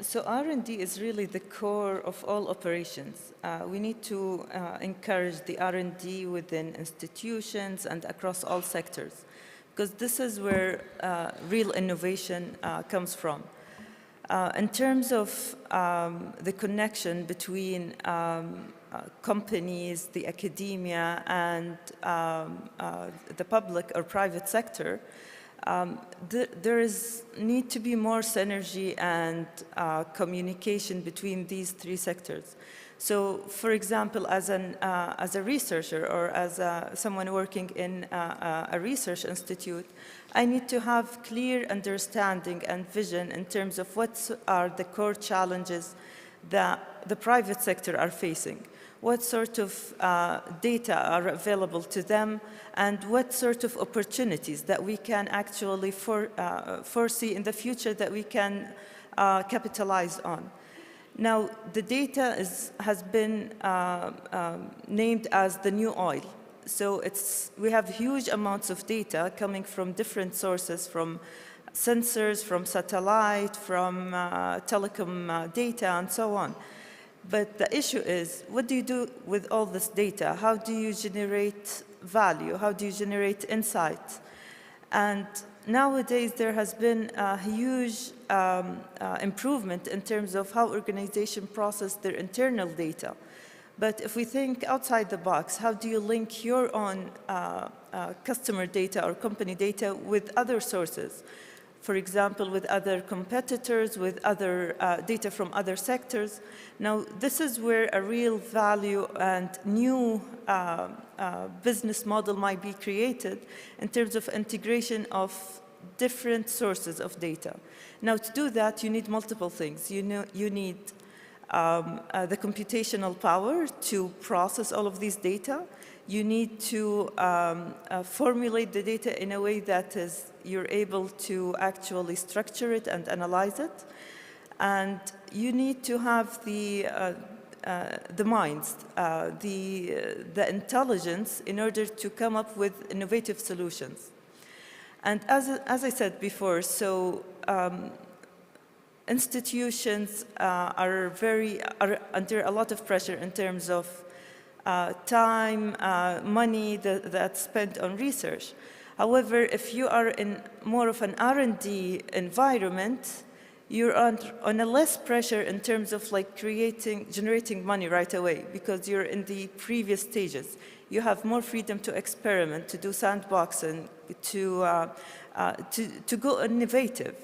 So R&D is really the core of all operations. We need to encourage the R&D within institutions and across all sectors, because this is where real innovation comes from. In terms of the connection between companies, the academia, and the public or private sector, there need to be more synergy and communication between these three sectors. So, for example, as a researcher or as someone working in a research institute, I need to have clear understanding and vision in terms of what are the core challenges that the private sector are facing. What sort of data are available to them, and what sort of opportunities that we can actually foresee in the future that we can capitalize on. Now, the data has been named as the new oil. So we have huge amounts of data coming from different sources, from sensors, from satellite, from telecom data, and so on. But the issue is, what do you do with all this data? How do you generate value? How do you generate insight? And nowadays, there has been a huge improvement in terms of how organizations process their internal data. But if we think outside the box, how do you link your own customer data or company data with other sources? For example, with other competitors, with other data from other sectors. Now, this is where a real value and new business model might be created in terms of integration of different sources of data. Now, to do that, you need multiple things. You need the computational power to process all of these data. You need to formulate the data in a way that you're able to actually structure it and analyze it. And you need to have the minds, the intelligence in order to come up with innovative solutions. And as I said before, so institutions are under a lot of pressure in terms of time, money that's spent on research. However, if you are in more of an R&D environment, you're on a less pressure in terms of like generating money right away, because you're in the previous stages. You have more freedom to experiment, to do sandboxing, to go innovative.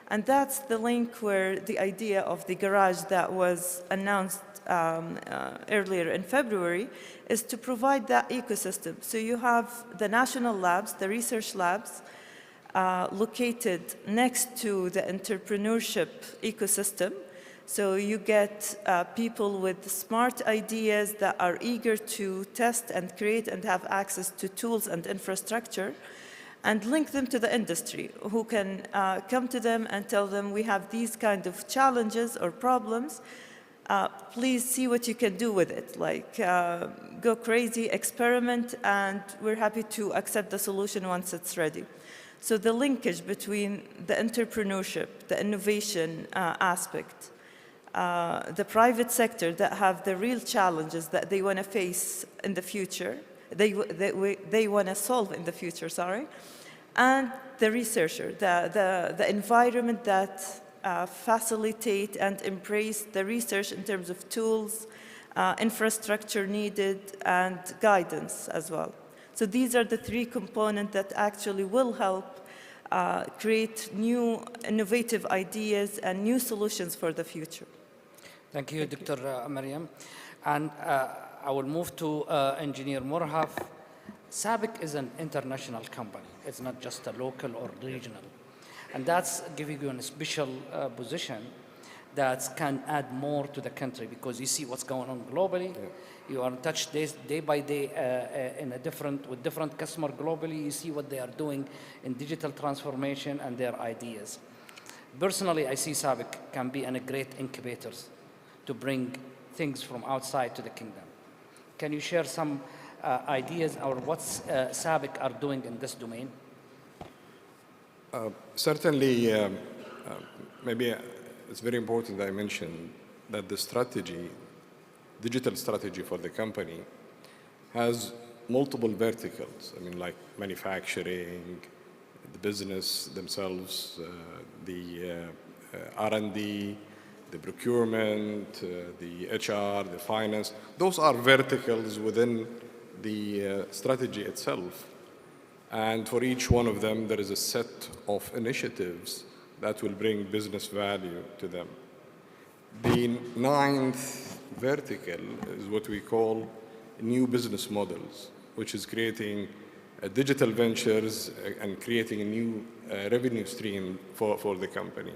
And that's the link where the idea of the garage that was announced earlier in February is to provide that ecosystem. So you have the national labs, the research labs, located next to the entrepreneurship ecosystem. So you get people with smart ideas that are eager to test and create and have access to tools and infrastructure, and link them to the industry, who can come to them and tell them, we have these kind of challenges or problems. Please see what you can do with it. Like, go crazy, experiment, and we're happy to accept the solution once it's ready. So the linkage between the entrepreneurship, the innovation aspect, the private sector that have the real challenges that they want to face in the future, they want to solve in the future, sorry, and the researcher, the environment that facilitate and embrace the research in terms of tools, infrastructure needed, and guidance as well. So these are the three components that actually will help create new innovative ideas and new solutions for the future. Thank you, Dr. Mariam. And I will move to Engineer Murhaf. SABIC is an international company. It's not just a local or regional. And that's giving you a special position that can add more to the country, because you see what's going on globally. Yeah. You are in touch day by day with different customers globally. You see what they are doing in digital transformation and their ideas. Personally, I see SABIC can be a great incubators to bring things from outside to the kingdom. Can you share some ideas or what SABIC are doing in this domain? Certainly, maybe it's very important that I mention that the strategy, digital strategy for the company, has multiple verticals. I mean, like manufacturing, the business themselves, the R&D, the procurement, the HR, the finance. Those are verticals within the strategy itself. And for each one of them, there is a set of initiatives that will bring business value to them. The 9th vertical is what we call new business models, which is creating digital ventures and creating a new revenue stream for the company.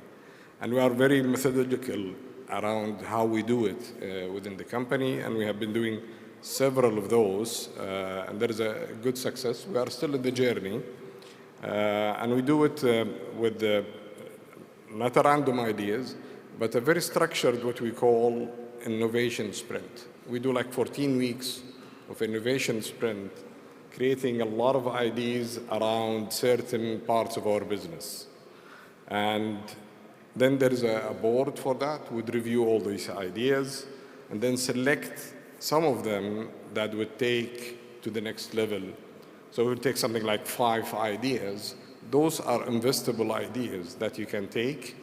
And we are very methodological around how we do it within the company, and we have been doing several of those, and there is a good success. We are still in the journey, and we do it with not a random ideas, but a very structured, what we call innovation sprint. We do like 14 weeks of innovation sprint, creating a lot of ideas around certain parts of our business. And then there is a board for that, would review all these ideas, and then select some of them that would take to the next level. So it would take something like 5 ideas. Those are investable ideas that you can take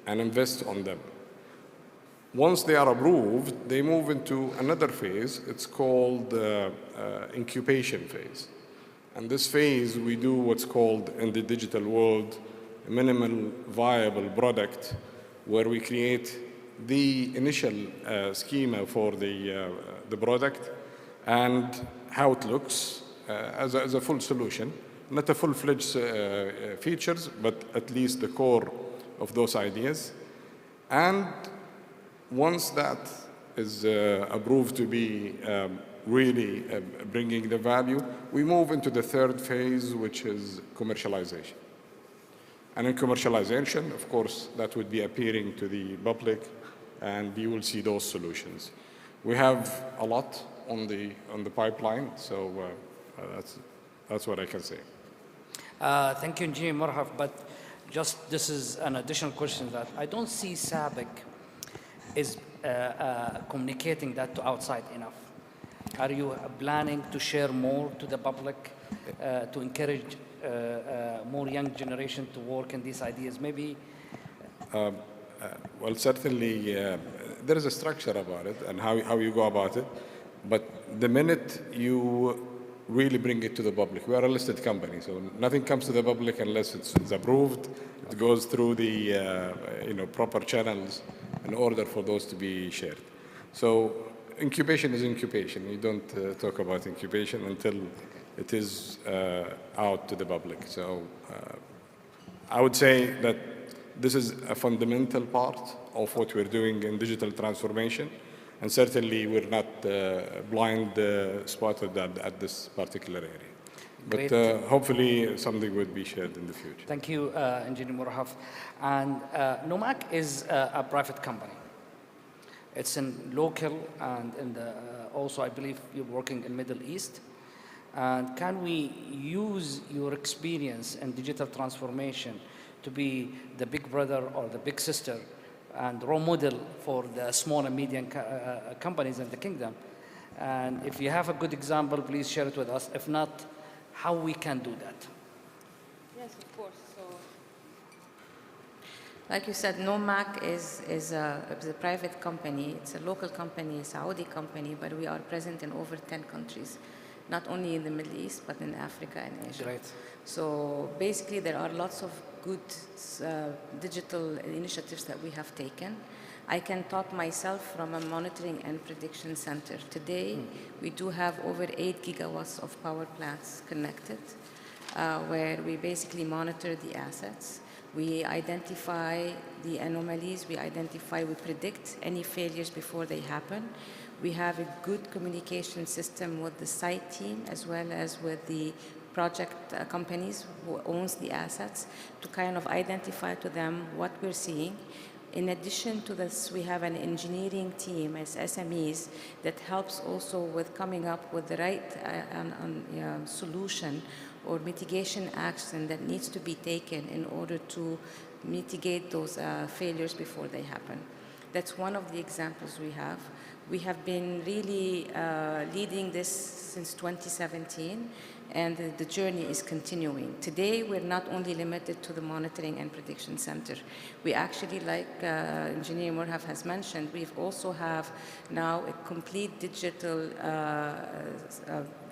and invest on them. Once they are approved, they move into another phase. It's called Incubation Phase. And this phase, we do what's called, in the digital world, a minimal viable product, where we create the initial schema for the product and how it looks as a full solution. Not a full-fledged features, but at least the core of those ideas. And once that is approved to be really bringing the value, we move into the third phase, which is commercialization. And in commercialization, of course, that would be appearing to the public, and you will see those solutions. We have a lot on the pipeline, so that's what I can say. Thank you, Engineer Morhaf, but just this is an additional question that I don't see SABIC is communicating that to outside enough. Are you planning to share more to the public to encourage more young generation to work in these ideas? Maybe. Well, certainly there is a structure about it and how you go about it. But the minute you really bring it to the public, we are a listed company, so nothing comes to the public unless it's approved. It goes through the proper channels in order for those to be shared. So incubation is incubation. You don't talk about incubation until it is out to the public. So I would say that this is a fundamental part of what we're doing in digital transformation. And certainly we're not blind spotted at this particular area. But hopefully something would be shared in the future. Thank you, Engineer Morhaf. And NOMAC is a private company. It's in local and in the, also I believe you're working in Middle East. And can we use your experience in digital transformation to be the big brother or the big sister and role model for the small and medium companies in the kingdom? And if you have a good example, please share it with us. If not, how we can do that? Yes, of course. So, like you said, NOMAC is a private company. It's a local company, a Saudi company, but we are present in over 10 countries, not only in the Middle East, but in Africa and Asia. Great. So basically, there are lots of good digital initiatives that we have taken. I can talk myself from a monitoring and prediction center. Today, we do have over 8 gigawatts of power plants connected, where we basically monitor the assets. We identify the anomalies, we predict any failures before they happen. We have a good communication system with the site team as well as with the project companies who owns the assets to kind of identify to them what we're seeing. In addition to this, we have an engineering team as SMEs that helps also with coming up with the right solution or mitigation action that needs to be taken in order to mitigate those failures before they happen. That's one of the examples we have. We have been really leading this since 2017, and the journey is continuing. Today, we're not only limited to the monitoring and prediction center. We actually, like Engineer Morhaf has mentioned, we also have now a complete digital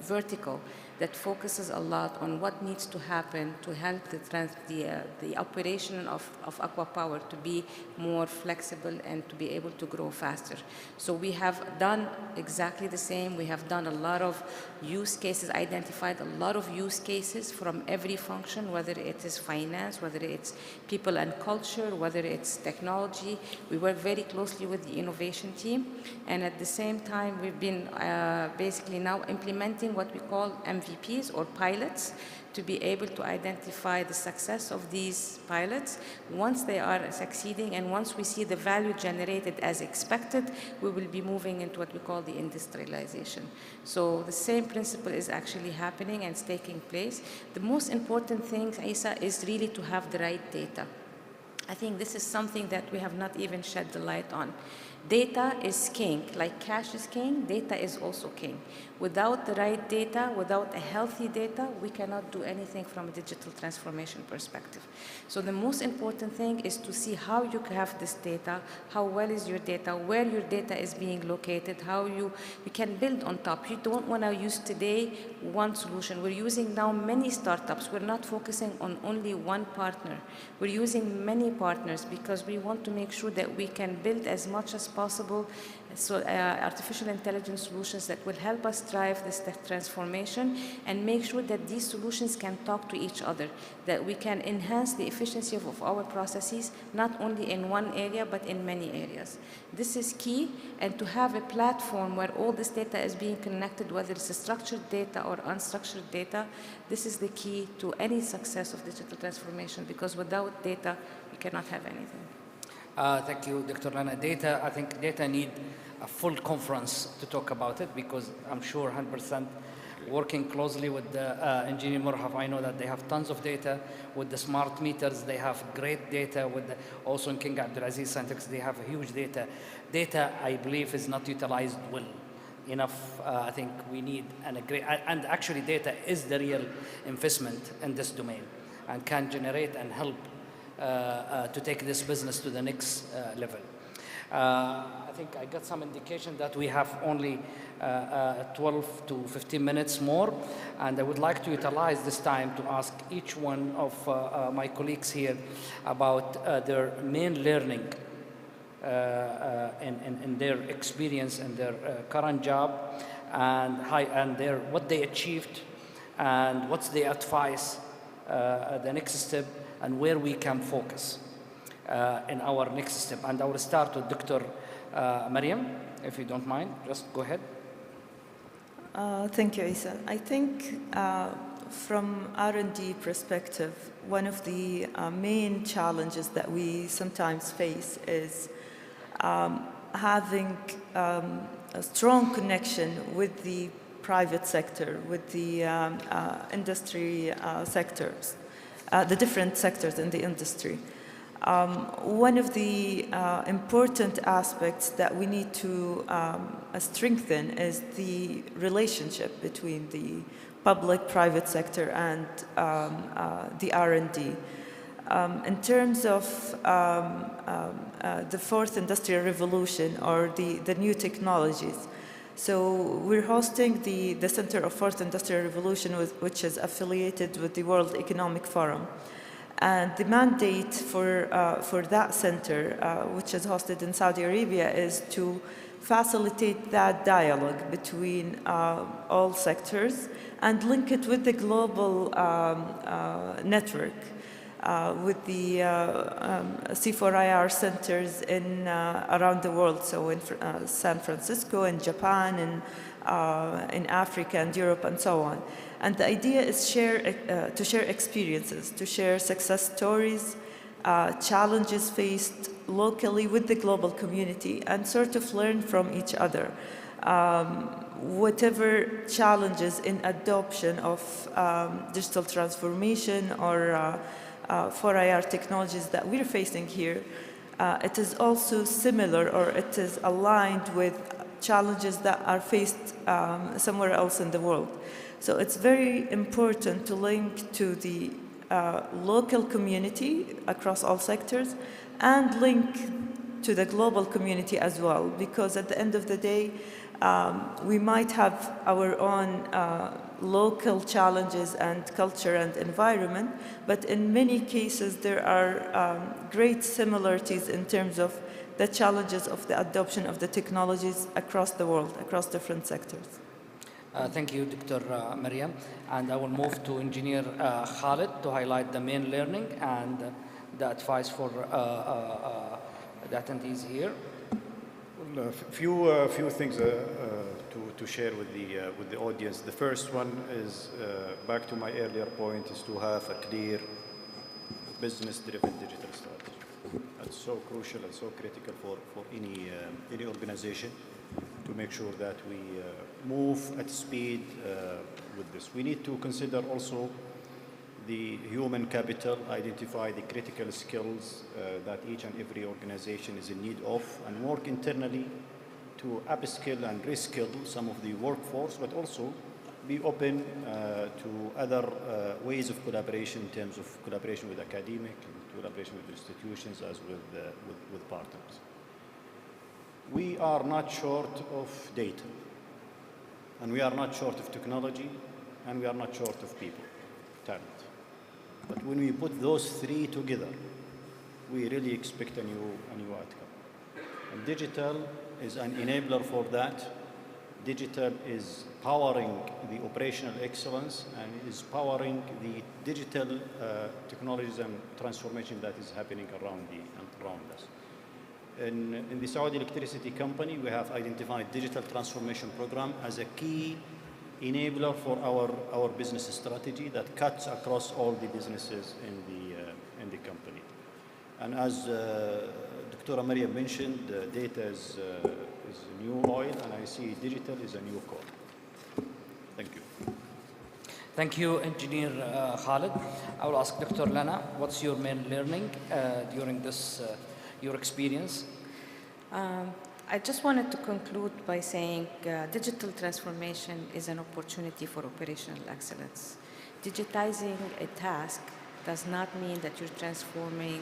vertical that focuses a lot on what needs to happen to help the operation of Aqua Power to be more flexible and to be able to grow faster. So we have done exactly the same. We have done a lot of use cases, identified a lot of use cases from every function, whether it is finance, whether it's people and culture, whether it's technology. We work very closely with the innovation team, and at the same time, we've been basically now implementing what we call MVPs or pilots to be able to identify the success of these pilots. Once they are succeeding and once we see the value generated as expected, we will be moving into what we call the industrialization. So the same principle is actually happening and it's taking place. The most important thing, Isa, is really to have the right data. I think this is something that we have not even shed the light on. Data is king. Like cash is king, data is also king. Without the right data, without a healthy data, we cannot do anything from a digital transformation perspective. So the most important thing is to see how you have this data, how well is your data, where your data is being located, how you can build on top. You don't want to use today one solution. We're using now many startups. We're not focusing on only one partner. We're using many partners because we want to make sure that we can build as much as possible artificial intelligence solutions that will help us drive this transformation and make sure that these solutions can talk to each other, that we can enhance the efficiency of our processes, not only in one area, but in many areas. This is key, and to have a platform where all this data is being connected, whether it's structured data or unstructured data, this is the key to any success of digital transformation, because without data, you cannot have anything. Thank you, Dr. Lana. Data, I think data need a full conference to talk about it, because I'm sure 100% working closely with the engineer Murhaf, I know that they have tons of data. With the smart meters, they have great data. With also in King Abdulaziz Scientific, they have huge data. Data, I believe, is not utilized well enough. I think we need and actually data is the real investment in this domain and can generate and help to take this business to the next level. I think I got some indication that we have only 12 to 15 minutes more, and I would like to utilize this time to ask each one of my colleagues here about their main learning in their experience in their current job, and what they achieved, and what's the advice, the next step, and where we can focus in our next step. And I will start with Dr. Mariam, if you don't mind. Just go ahead. Thank you, Isa. I think from R&D perspective, one of the main challenges that we sometimes face is having a strong connection with the private sector, with the industry sectors, the different sectors in the industry. One of the important aspects that we need to strengthen is the relationship between the public-private sector and the R&D. In terms of the fourth industrial revolution or the new technologies, so we're hosting the Center of Fourth Industrial Revolution, which is affiliated with the World Economic Forum. And the mandate for that center, which is hosted in Saudi Arabia, is to facilitate that dialogue between all sectors and link it with the global network, with the C4IR centers around the world, so in San Francisco, in Japan, in Africa and Europe, and so on. And the idea is to share experiences, to share success stories, challenges faced locally with the global community, and sort of learn from each other. Whatever challenges in adoption of digital transformation or 4IR technologies that we're facing here, it is also similar, or it is aligned with challenges that are faced somewhere else in the world. So it's very important to link to the local community across all sectors and link to the global community as well, because at the end of the day, we might have our own local challenges and culture and environment, but in many cases there are great similarities in terms of the challenges of the adoption of the technologies across the world, across different sectors. Thank you, Dr. Mariam. And I will move to Engineer Khalid to highlight the main learning and the advice for the attendees here. Well, few things to share with the audience. The first one is back to my earlier point, is to have a clear business-driven digital strategy. That's so crucial and so critical for any organization to make sure that we move at speed with this. We need to consider also the human capital, identify the critical skills that each and every organization is in need of, and work internally to upskill and reskill some of the workforce, but also be open to other ways of collaboration in terms of collaboration with academic, collaboration with institutions, as with partners. We are not short of data, and we are not short of technology, and we are not short of people, talent. But when we put those three together, we really expect a new outcome. And digital is an enabler for that. Digital is powering the operational excellence and is powering the digital technologies and transformation that is happening around us. In the Saudi Electricity Company, we have identified digital transformation program as a key enabler for our business strategy that cuts across all the businesses in the company. And as Dr. Mariam mentioned, data is new oil, and I see digital is a new coal. Thank you. Thank you, Engineer Khalid. I will ask Dr. Lana, what's your main learning during this, your experience? I just wanted to conclude by saying digital transformation is an opportunity for operational excellence. Digitizing a task does not mean that you're transforming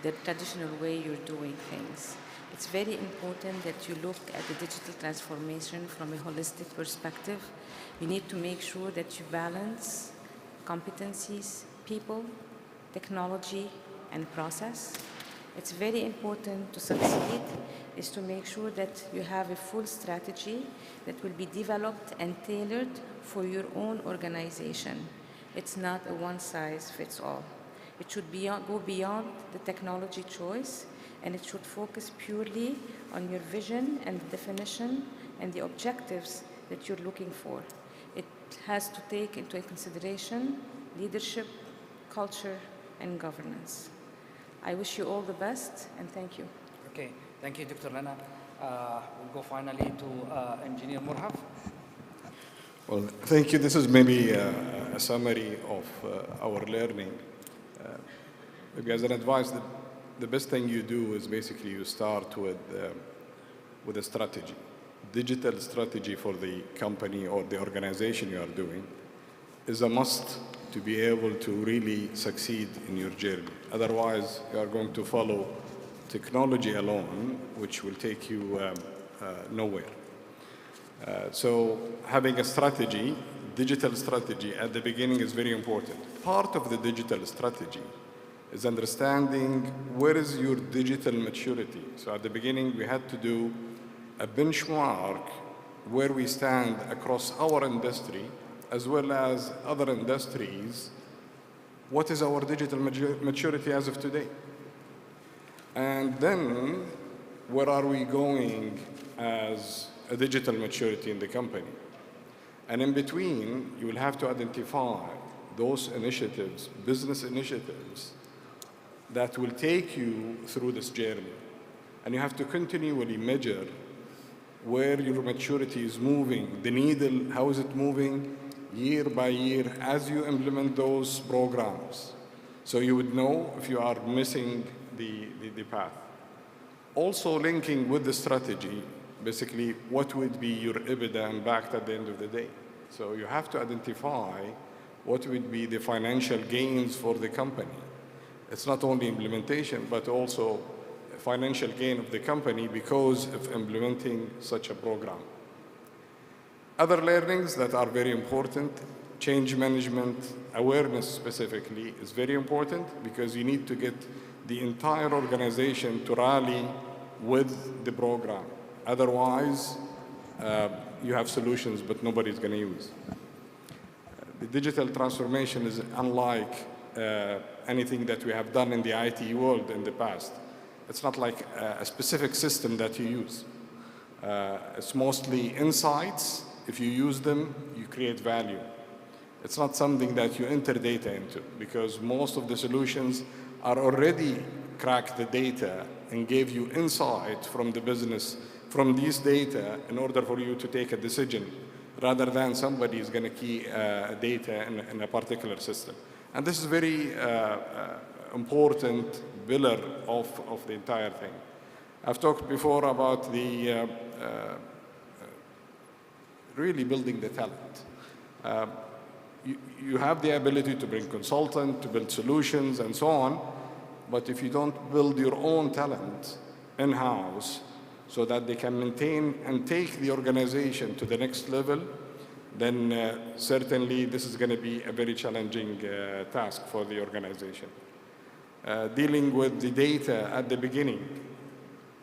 the traditional way you're doing things. It's very important that you look at the digital transformation from a holistic perspective. You need to make sure that you balance competencies, people, technology, and process. It's very important to succeed is to make sure that you have a full strategy that will be developed and tailored for your own organization. It's not a one-size-fits-all. It should go beyond the technology choice, and it should focus purely on your vision and definition and the objectives that you're looking for. It has to take into consideration leadership, culture, and governance. I wish you all the best, and thank you. Okay, thank you, Dr. Lana. We'll go finally to Engineer Murhaf. Well, thank you. This is maybe a summary of our learning. Maybe as an advice, the best thing you do is basically you start with a strategy. Digital strategy for the company or the organization you are doing is a must to be able to really succeed in your journey. Otherwise, you are going to follow technology alone, which will take you nowhere. So having a strategy, digital strategy at the beginning is very important. Part of the digital strategy is understanding where is your digital maturity. So at the beginning, we had to do a benchmark where we stand across our industry as well as other industries. What is our digital maturity as of today? And then where are we going as a digital maturity in the company? And in between, you will have to identify those initiatives, business initiatives, that will take you through this journey. And you have to continually measure where your maturity is moving, the needle, how is it moving year by year as you implement those programs. So you would know if you are missing the path. Also linking with the strategy, basically what would be your EBITDA impact at the end of the day. So you have to identify what would be the financial gains for the company. It's not only implementation, but also financial gain of the company because of implementing such a program. Other learnings that are very important, change management, awareness specifically, is very important because you need to get the entire organization to rally with the program. Otherwise, you have solutions, but nobody's going to use. The digital transformation is unlike anything that we have done in the IT world in the past. It's not like a specific system that you use. It's mostly insights. If you use them, you create value. It's not something that you enter data into, because most of the solutions are already cracked the data and gave you insight from the business, from these data, in order for you to take a decision, rather than somebody is going to key data in a particular system. And this is very important pillar of the entire thing. I've talked before about the really building the talent. You have the ability to bring consultants, to build solutions, and so on, but if you don't build your own talent in-house so that they can maintain and take the organization to the next level, then certainly this is going to be a very challenging task for the organization. Dealing with the data at the beginning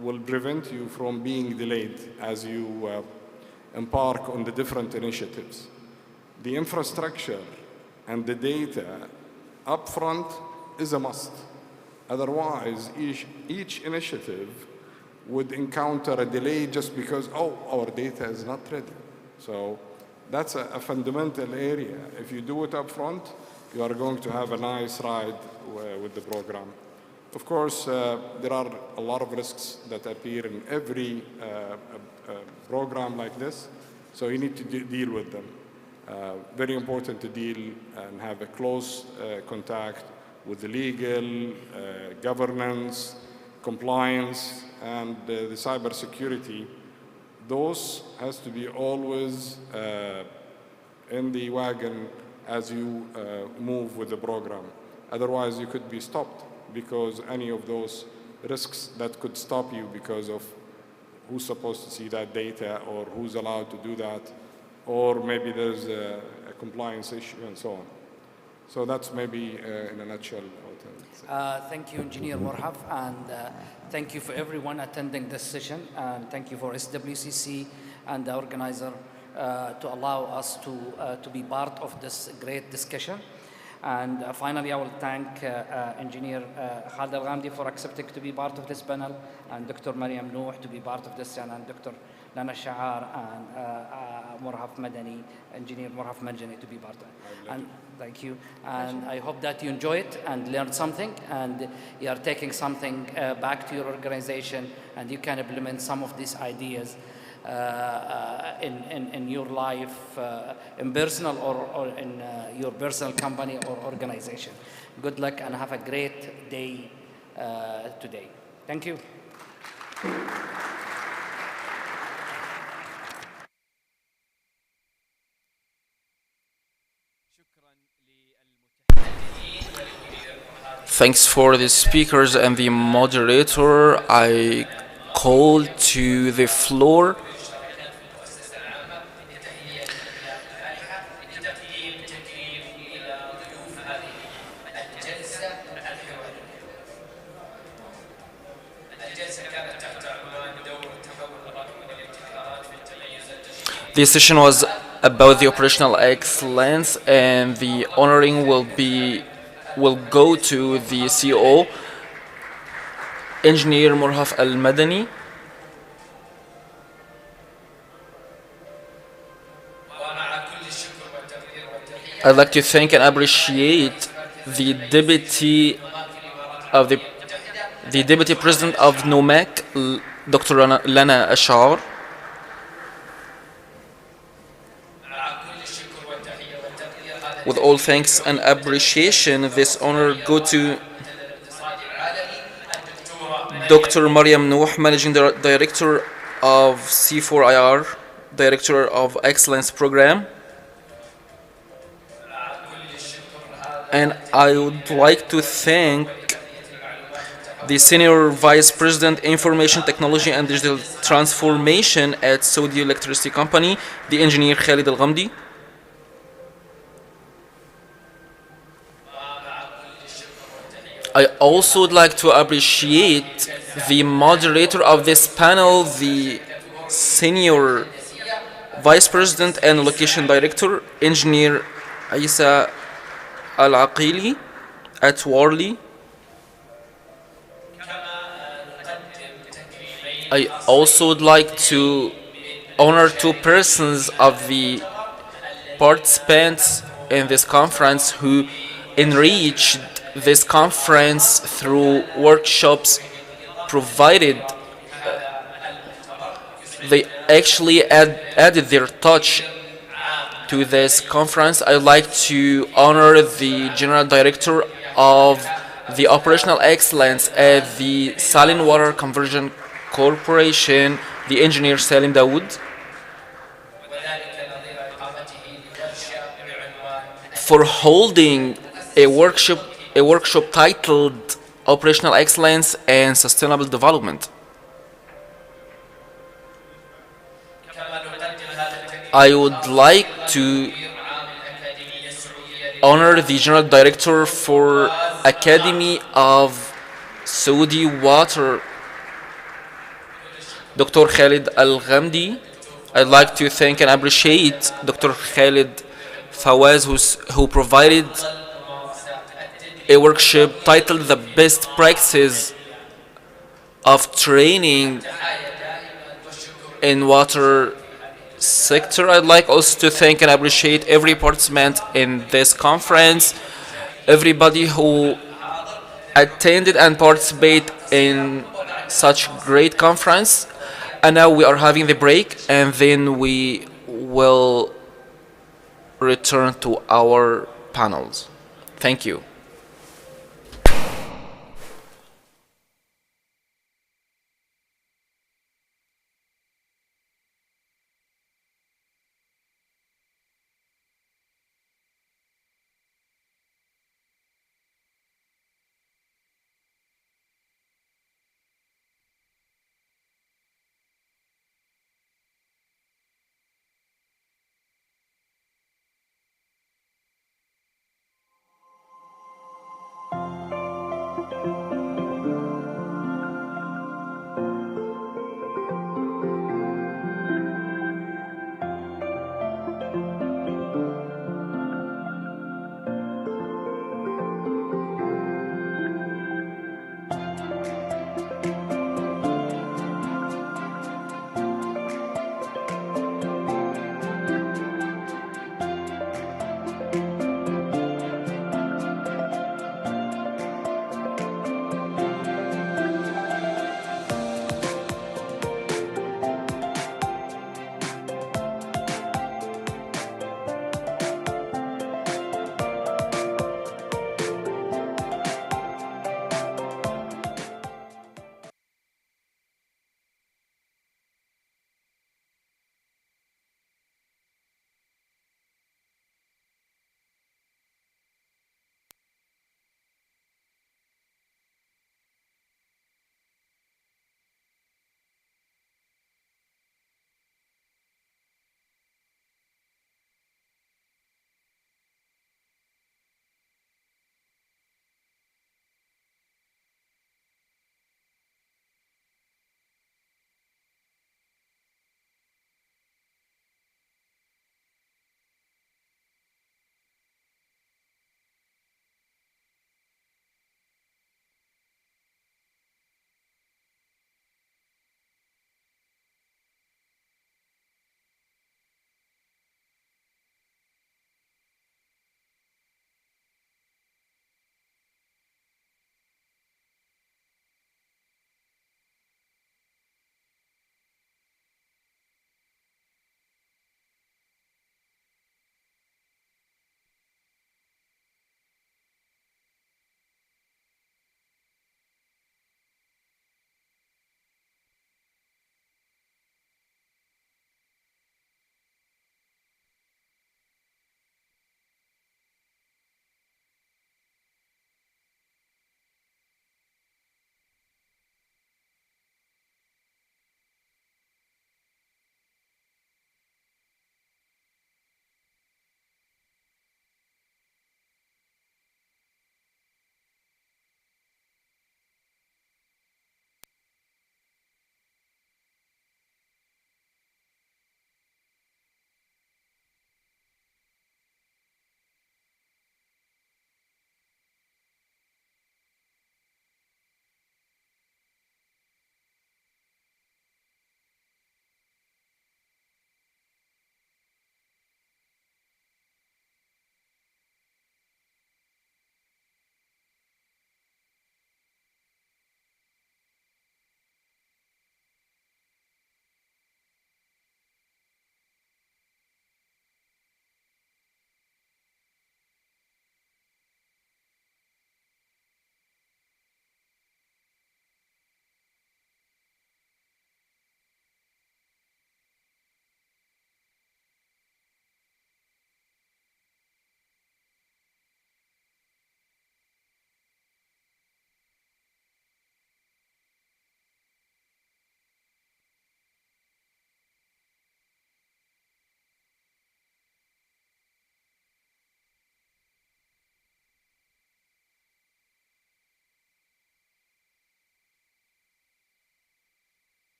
will prevent you from being delayed as you embark on the different initiatives. The infrastructure and the data upfront is a must. Otherwise, each initiative would encounter a delay just because, oh, our data is not ready. So that's a fundamental area. If you do it upfront, you are going to have a nice ride with the program. Of course, there are a lot of risks that appear in every program like this, so you need to deal with them. Very important to deal and have a close contact with the legal, governance, compliance, and the cybersecurity. Those has to be always in the wagon as you move with the program. Otherwise, you could be stopped because any of those risks that could stop you because of who's supposed to see that data or who's allowed to do that, or maybe there's a compliance issue and so on. So that's maybe in a nutshell. Thank you, Engineer Morhaf, and thank you for everyone attending this session, and thank you for SWCC and the organizer to allow us to be part of this great discussion. And finally, I will thank Engineer Khalid Al-Ghamdi for accepting to be part of this panel, and Dr. Mariam Nouh to be part of this, and Dr. Lana Shahar and Morhaf Madani, Engineer Morhaf Madani to be part of it. And thank you. And I hope that you enjoy it and learned something, and you are taking something back to your organization, and you can implement some of these ideas in your life, in personal or in your personal company or organization. Good luck and have a great day today. Thank you. Thanks for the speakers and the moderator. I call to the floor This session was about the operational excellence, and the honoring will go to the CEO, Engineer Morhaf Al-Madani. I'd like to thank and appreciate the Deputy President of NOMAC, Dr. Lana Ashar. With all thanks and appreciation, this honor go to Dr. Mariam Nouh, Managing Director of C4IR, Director of Excellence Program. And I would like to thank the Senior Vice President, Information Technology and Digital Transformation at Saudi Electricity Company, the engineer Khalid Al-Ghamdi. I also would like to appreciate the moderator of this panel, the Senior Vice President and Location Director, Engineer Isa Al-Aqili at Worley. I also would like to honor two persons of the participants in this conference who enriched this conference through workshops provided. They actually added their touch to this conference. I'd like to honor the General Director of the Operational Excellence at the Saline Water Conversion Corporation, the engineer Salim Dawood, for holding a workshop titled Operational Excellence and Sustainable Development. I would like to honor the General Director for Academy of Saudi Water, Dr. Khalid Al-Ghamdi. I'd like to thank and appreciate Dr. Khalid Fawaz, who provided a workshop titled The Best Practices of Training in Water Sector. I'd like also to thank and appreciate every participant in this conference, everybody who attended and participated in such great conference. And now we are having the break, and then we will return to our panels. Thank you.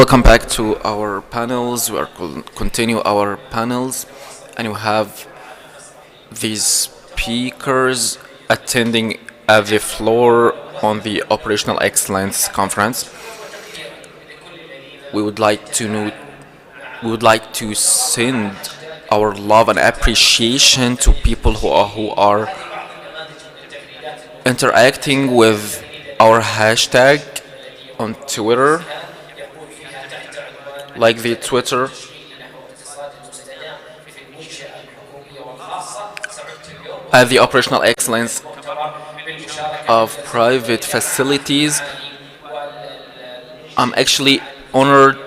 Welcome back to our panels. We are continue our panels, and we have these speakers attending at the floor on the Operational Excellence Conference. We would like to send our love and appreciation to people who are interacting with our hashtag on Twitter, like the Twitter at the operational excellence of private facilities. I'm actually honored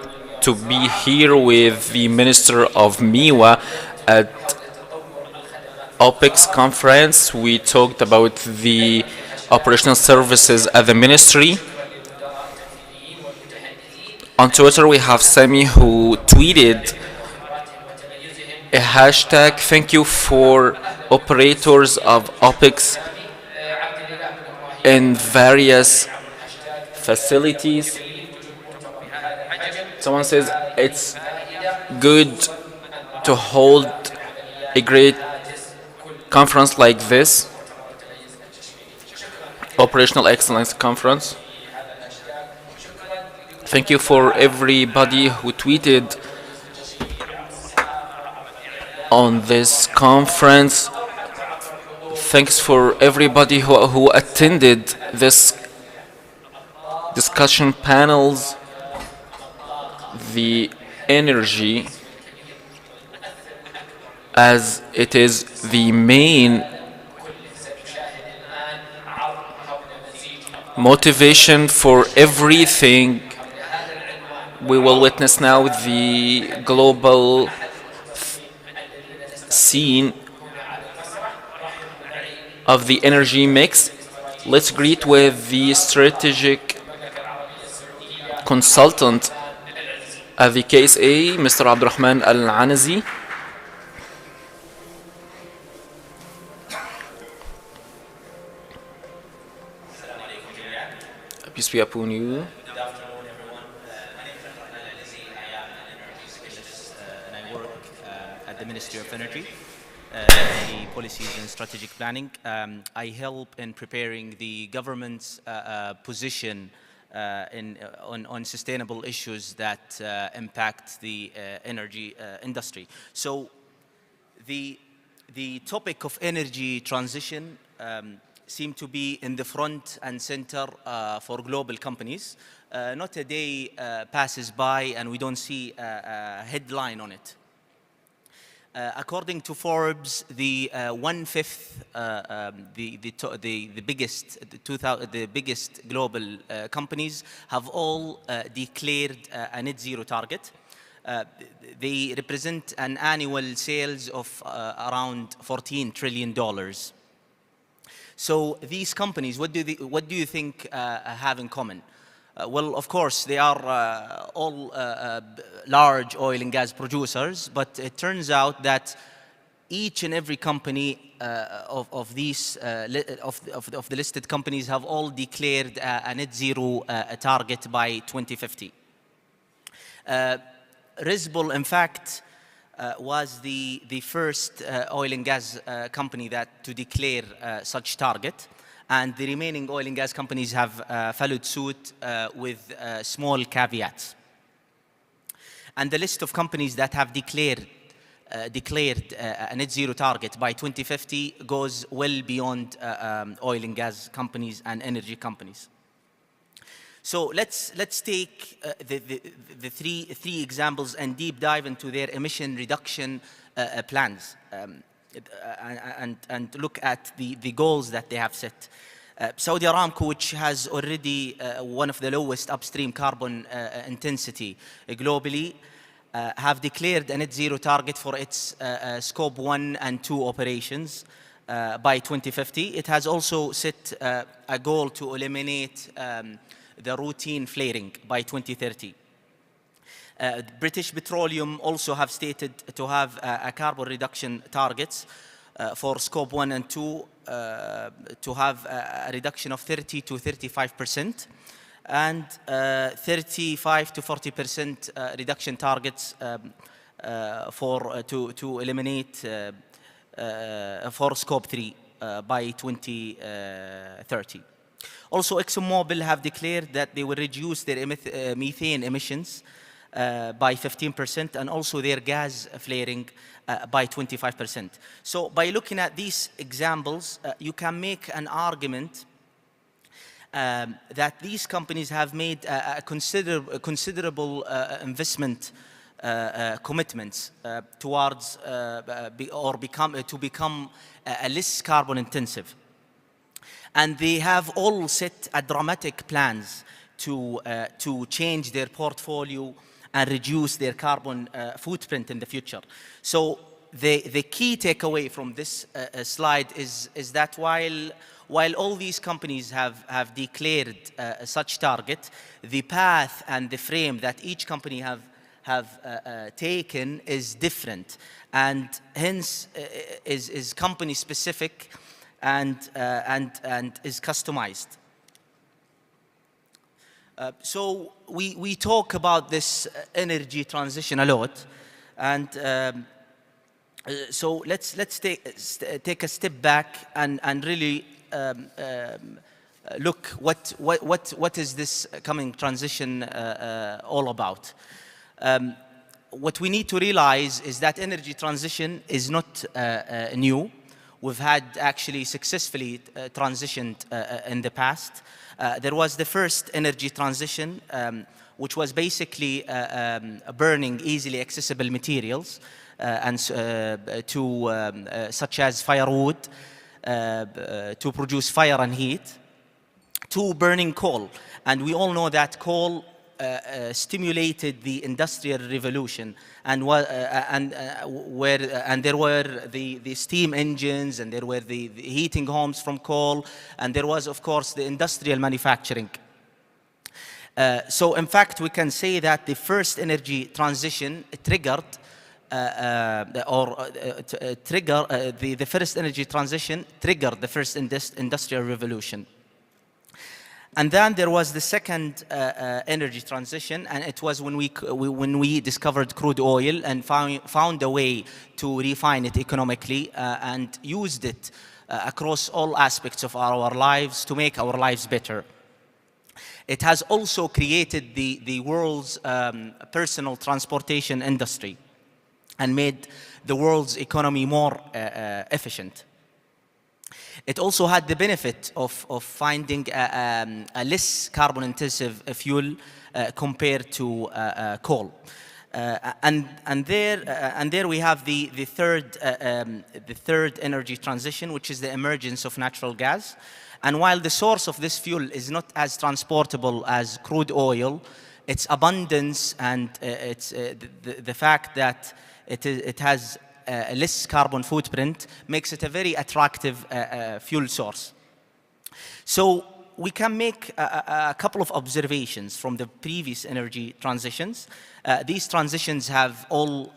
to be here with the Minister of MIWA at OPEX conference. We talked about the operational services at the ministry. On Twitter, we have Sami who tweeted a hashtag, "Thank you for operators of OPEX in various facilities." Someone says it's good to hold a great conference like this, Operational Excellence Conference. Thank you for everybody who tweeted on this conference. Thanks for everybody who attended this discussion panels. The energy, as it is the main motivation for everything we will witness now, the global scene of the energy mix. Let's greet with the strategic consultant at the KSA, Mr. Abdurrahman Al-Anazi. Peace be upon you. Good afternoon, everyone. My name is Abdurrahman Al-Anazi. I am an energy specialist, and I work at the Ministry of Energy, the policies and strategic planning. I help in preparing the government's position on sustainable issues that impact the energy industry. So the topic of energy transition seem to be in the front and center for global companies. Not a day passes by and we don't see a headline on it. According to Forbes, the 1/5, the biggest global companies have all declared a net zero target. They represent an annual sales of around $14 trillion. So these companies, what do you think have in common? Well, of course, they are all large oil and gas producers, but it turns out that each and every company of the listed companies have all declared a net zero target by 2050. Rizbul, in fact, was the first oil and gas company to declare such target. And the remaining oil and gas companies have followed suit with small caveats. And the list of companies that have declared a net zero target by 2050 goes well beyond oil and gas companies and energy companies. So let's take the three examples and deep dive into their emission reduction plans. And look at the goals that they have set. Saudi Aramco, which has already one of the lowest upstream carbon intensity globally, have declared a net zero target for its scope 1 and 2 operations by 2050. It has also set a goal to eliminate the routine flaring by 2030. British Petroleum also have stated to have a carbon reduction targets for scope 1 and 2 to have a reduction of 30 to 35%. and 35 to 40% reduction targets to eliminate for Scope 3 by 2030. Also, ExxonMobil have declared that they will reduce their methane emissions by 15% and also their gas flaring by 25%. So by looking at these examples, you can make an argument that these companies have made a considerable investment commitments towards to become less carbon intensive. And they have all set a dramatic plans to change their portfolio and reduce their carbon footprint in the future. So the key takeaway from this slide is that while all these companies have declared such target, the path and the frame that each company have taken is different, and hence is company specific and is customized. So we talk about this energy transition a lot, and so let's take a step back and really look what is this coming transition all about. What we need to realize is that energy transition is not new. We've had actually successfully transitioned in the past. There was the first energy transition, which was basically burning easily accessible materials, such as firewood, to produce fire and heat, to burning coal. And we all know that coal stimulated the Industrial Revolution, and there were the steam engines, and there were the heating homes from coal, and there was, of course, the industrial manufacturing. So, in fact, we can say that the first energy transition triggered, the first energy transition triggered the first industrial revolution. And then there was the second energy transition, and it was when we discovered crude oil and found a way to refine it economically and used it across all aspects of our lives to make our lives better. It has also created the world's personal transportation industry and made the world's economy more efficient. It also had the benefit of finding a less carbon-intensive fuel compared to coal, and there we have the third energy transition, which is the emergence of natural gas. And while the source of this fuel is not as transportable as crude oil, its abundance and the fact that it has a less carbon footprint makes it a very attractive fuel source. So we can make a couple of observations from the previous energy transitions. These transitions have all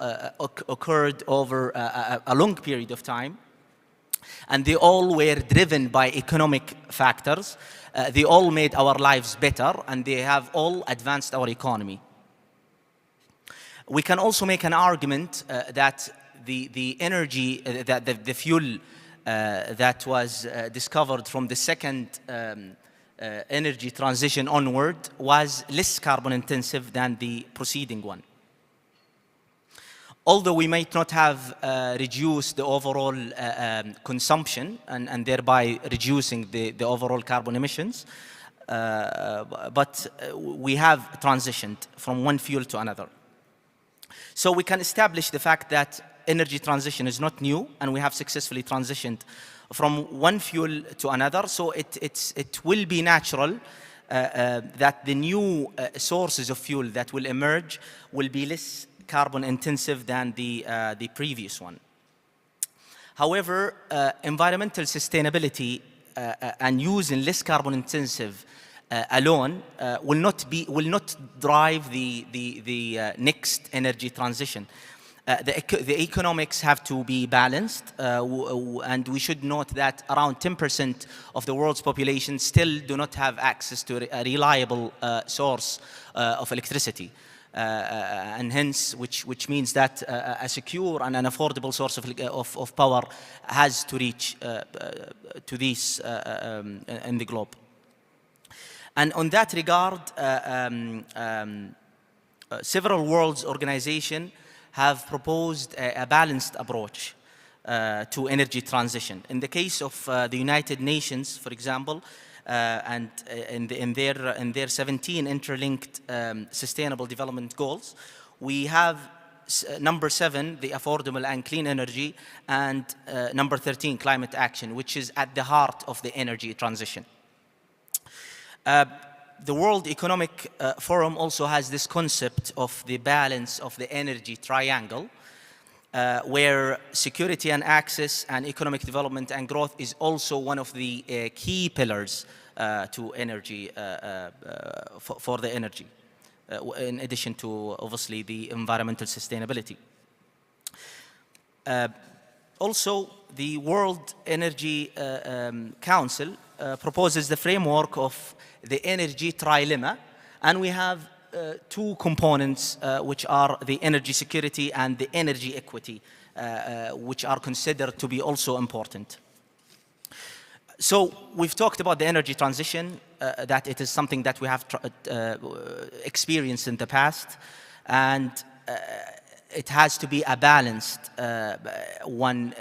occurred over a long period of time, and they all were driven by economic factors. They all made our lives better, and they have all advanced our economy. We can also make an argument that the energy, the fuel that was discovered from the second energy transition onward was less carbon intensive than the preceding one. Although we might not have reduced the overall consumption and thereby reducing the overall carbon emissions, but we have transitioned from one fuel to another. So we can establish the fact that energy transition is not new, and we have successfully transitioned from one fuel to another. So it will be natural that the new sources of fuel that will emerge will be less carbon intensive than the previous one. However, environmental sustainability and using less carbon intensive alone will not drive the next energy transition. The economics have to be balanced, and we should note that around 10% of the world's population still do not have access to a reliable source of electricity. And hence, which means that a secure and an affordable source of power has to reach to these in the globe. And on that regard, several world organizations have proposed a balanced approach to energy transition. In the case of the United Nations, for example, and in their 17 interlinked sustainable development goals, we have number 7, the affordable and clean energy, and number 13, climate action, which is at the heart of the energy transition. The World Economic Forum also has this concept of the balance of the energy triangle, where security and access and economic development and growth is also one of the key pillars to energy, for the energy, in addition to obviously the environmental sustainability. Also, the World Energy Council proposes the framework of the energy trilemma, and we have two components, which are the energy security and the energy equity, which are considered to be also important. So we've talked about the energy transition, that it is something that we have experienced in the past, and it has to be a balanced one.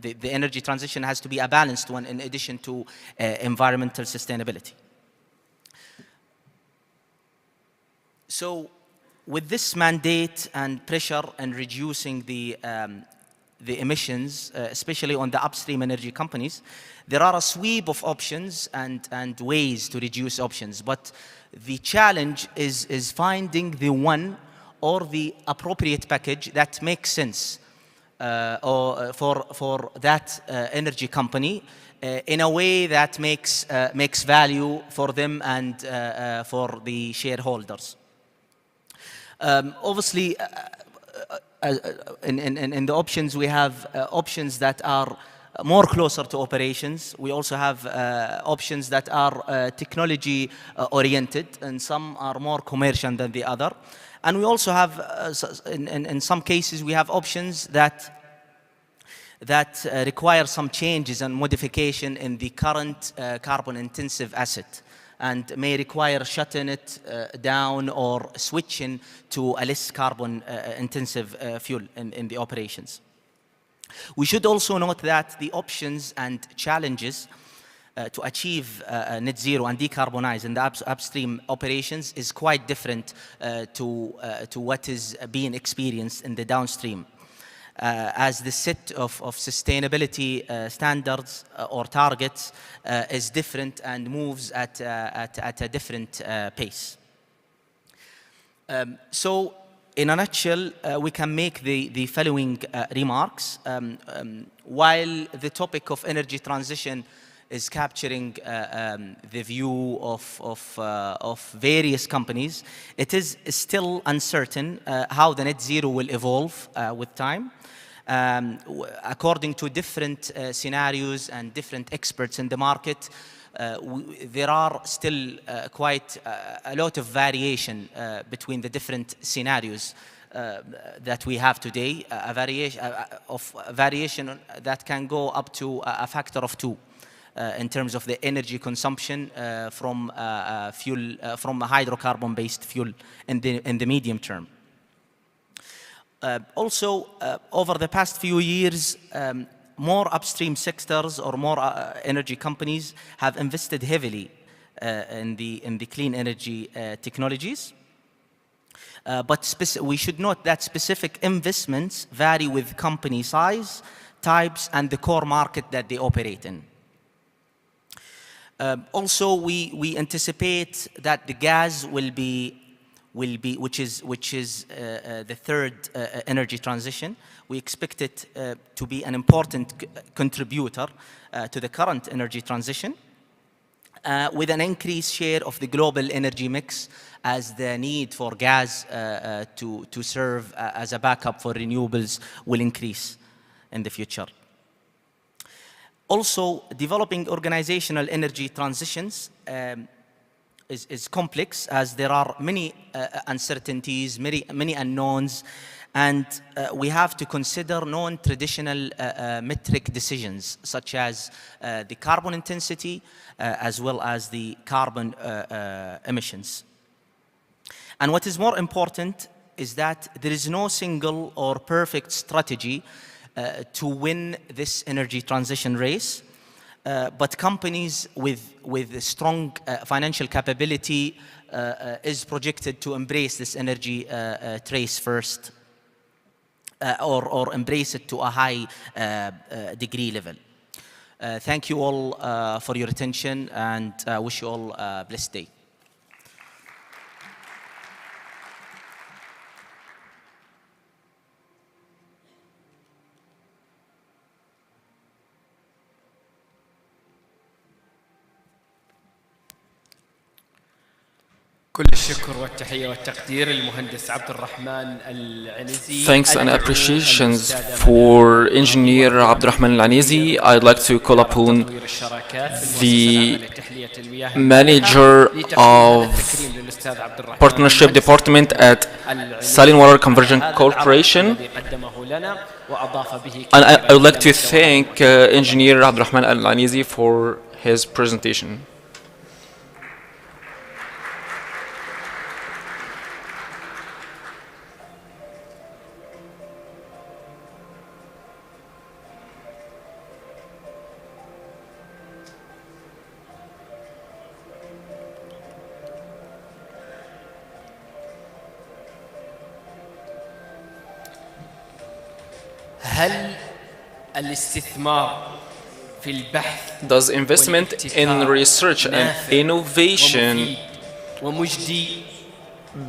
The energy transition has to be a balanced one in addition to environmental sustainability. So with this mandate and pressure and reducing the emissions, especially on the upstream energy companies, there are a sweep of options and ways to reduce options. But the challenge is finding the one or the appropriate package that makes sense or for that energy company in a way that makes value for them and for the shareholders. Obviously, in the options, we have options that are more closer to operations. We also have options that are technology oriented, and some are more commercial than the other. And we also have, in some cases, we have options that require some changes and modification in the current carbon-intensive asset, and may require shutting it down or switching to a less carbon-intensive fuel in the operations. We should also note that the options and challenges to achieve net zero and decarbonize in the upstream operations is quite different to what is being experienced in the downstream. As the set of sustainability standards or targets is different and moves at a different pace. So, in a nutshell, we can make the following remarks. While the topic of energy transition is capturing the view of various companies, it is still uncertain how the net zero will evolve with time. According to different scenarios and different experts in the market, there are still quite a lot of variation between the different scenarios that we have today, a variation that can go up to a factor of 2 in terms of the energy consumption from fuel, from a hydrocarbon-based fuel in the medium term. Also, over the past few years, more upstream sectors or more energy companies have invested heavily in the clean energy technologies. But we should note that specific investments vary with company size, types, and the core market that they operate in. Also, we anticipate that the gas will be, which is the third energy transition. We expect it to be an important contributor to the current energy transition. with an increased share of the global energy mix, as the need for gas to serve as a backup for renewables will increase in the future. Also, developing organizational energy transitions is complex, as there are many uncertainties, many unknowns, and we have to consider non-traditional metric decisions, such as the carbon intensity, as well as the carbon emissions. And what is more important is that there is no single or perfect strategy to win this energy transition race, but companies with strong financial capability is projected to embrace this energy trace first, or embrace it to a high degree level. Thank you all for your attention, and wish you all a blessed day. كل الشكر والتحية والتقدير للمهندس عبد الرحمن العنزي. Thanks and appreciations for Engineer Abdurrahman Al-Anizi. I'd like to call upon the manager of Partnership Department at Saline Water Conversion Corporation. And I would like to thank Engineer Abdurrahman Al-Anizi for his presentation. هل الاستثمار في البحث Does investment in research and innovation ومجدي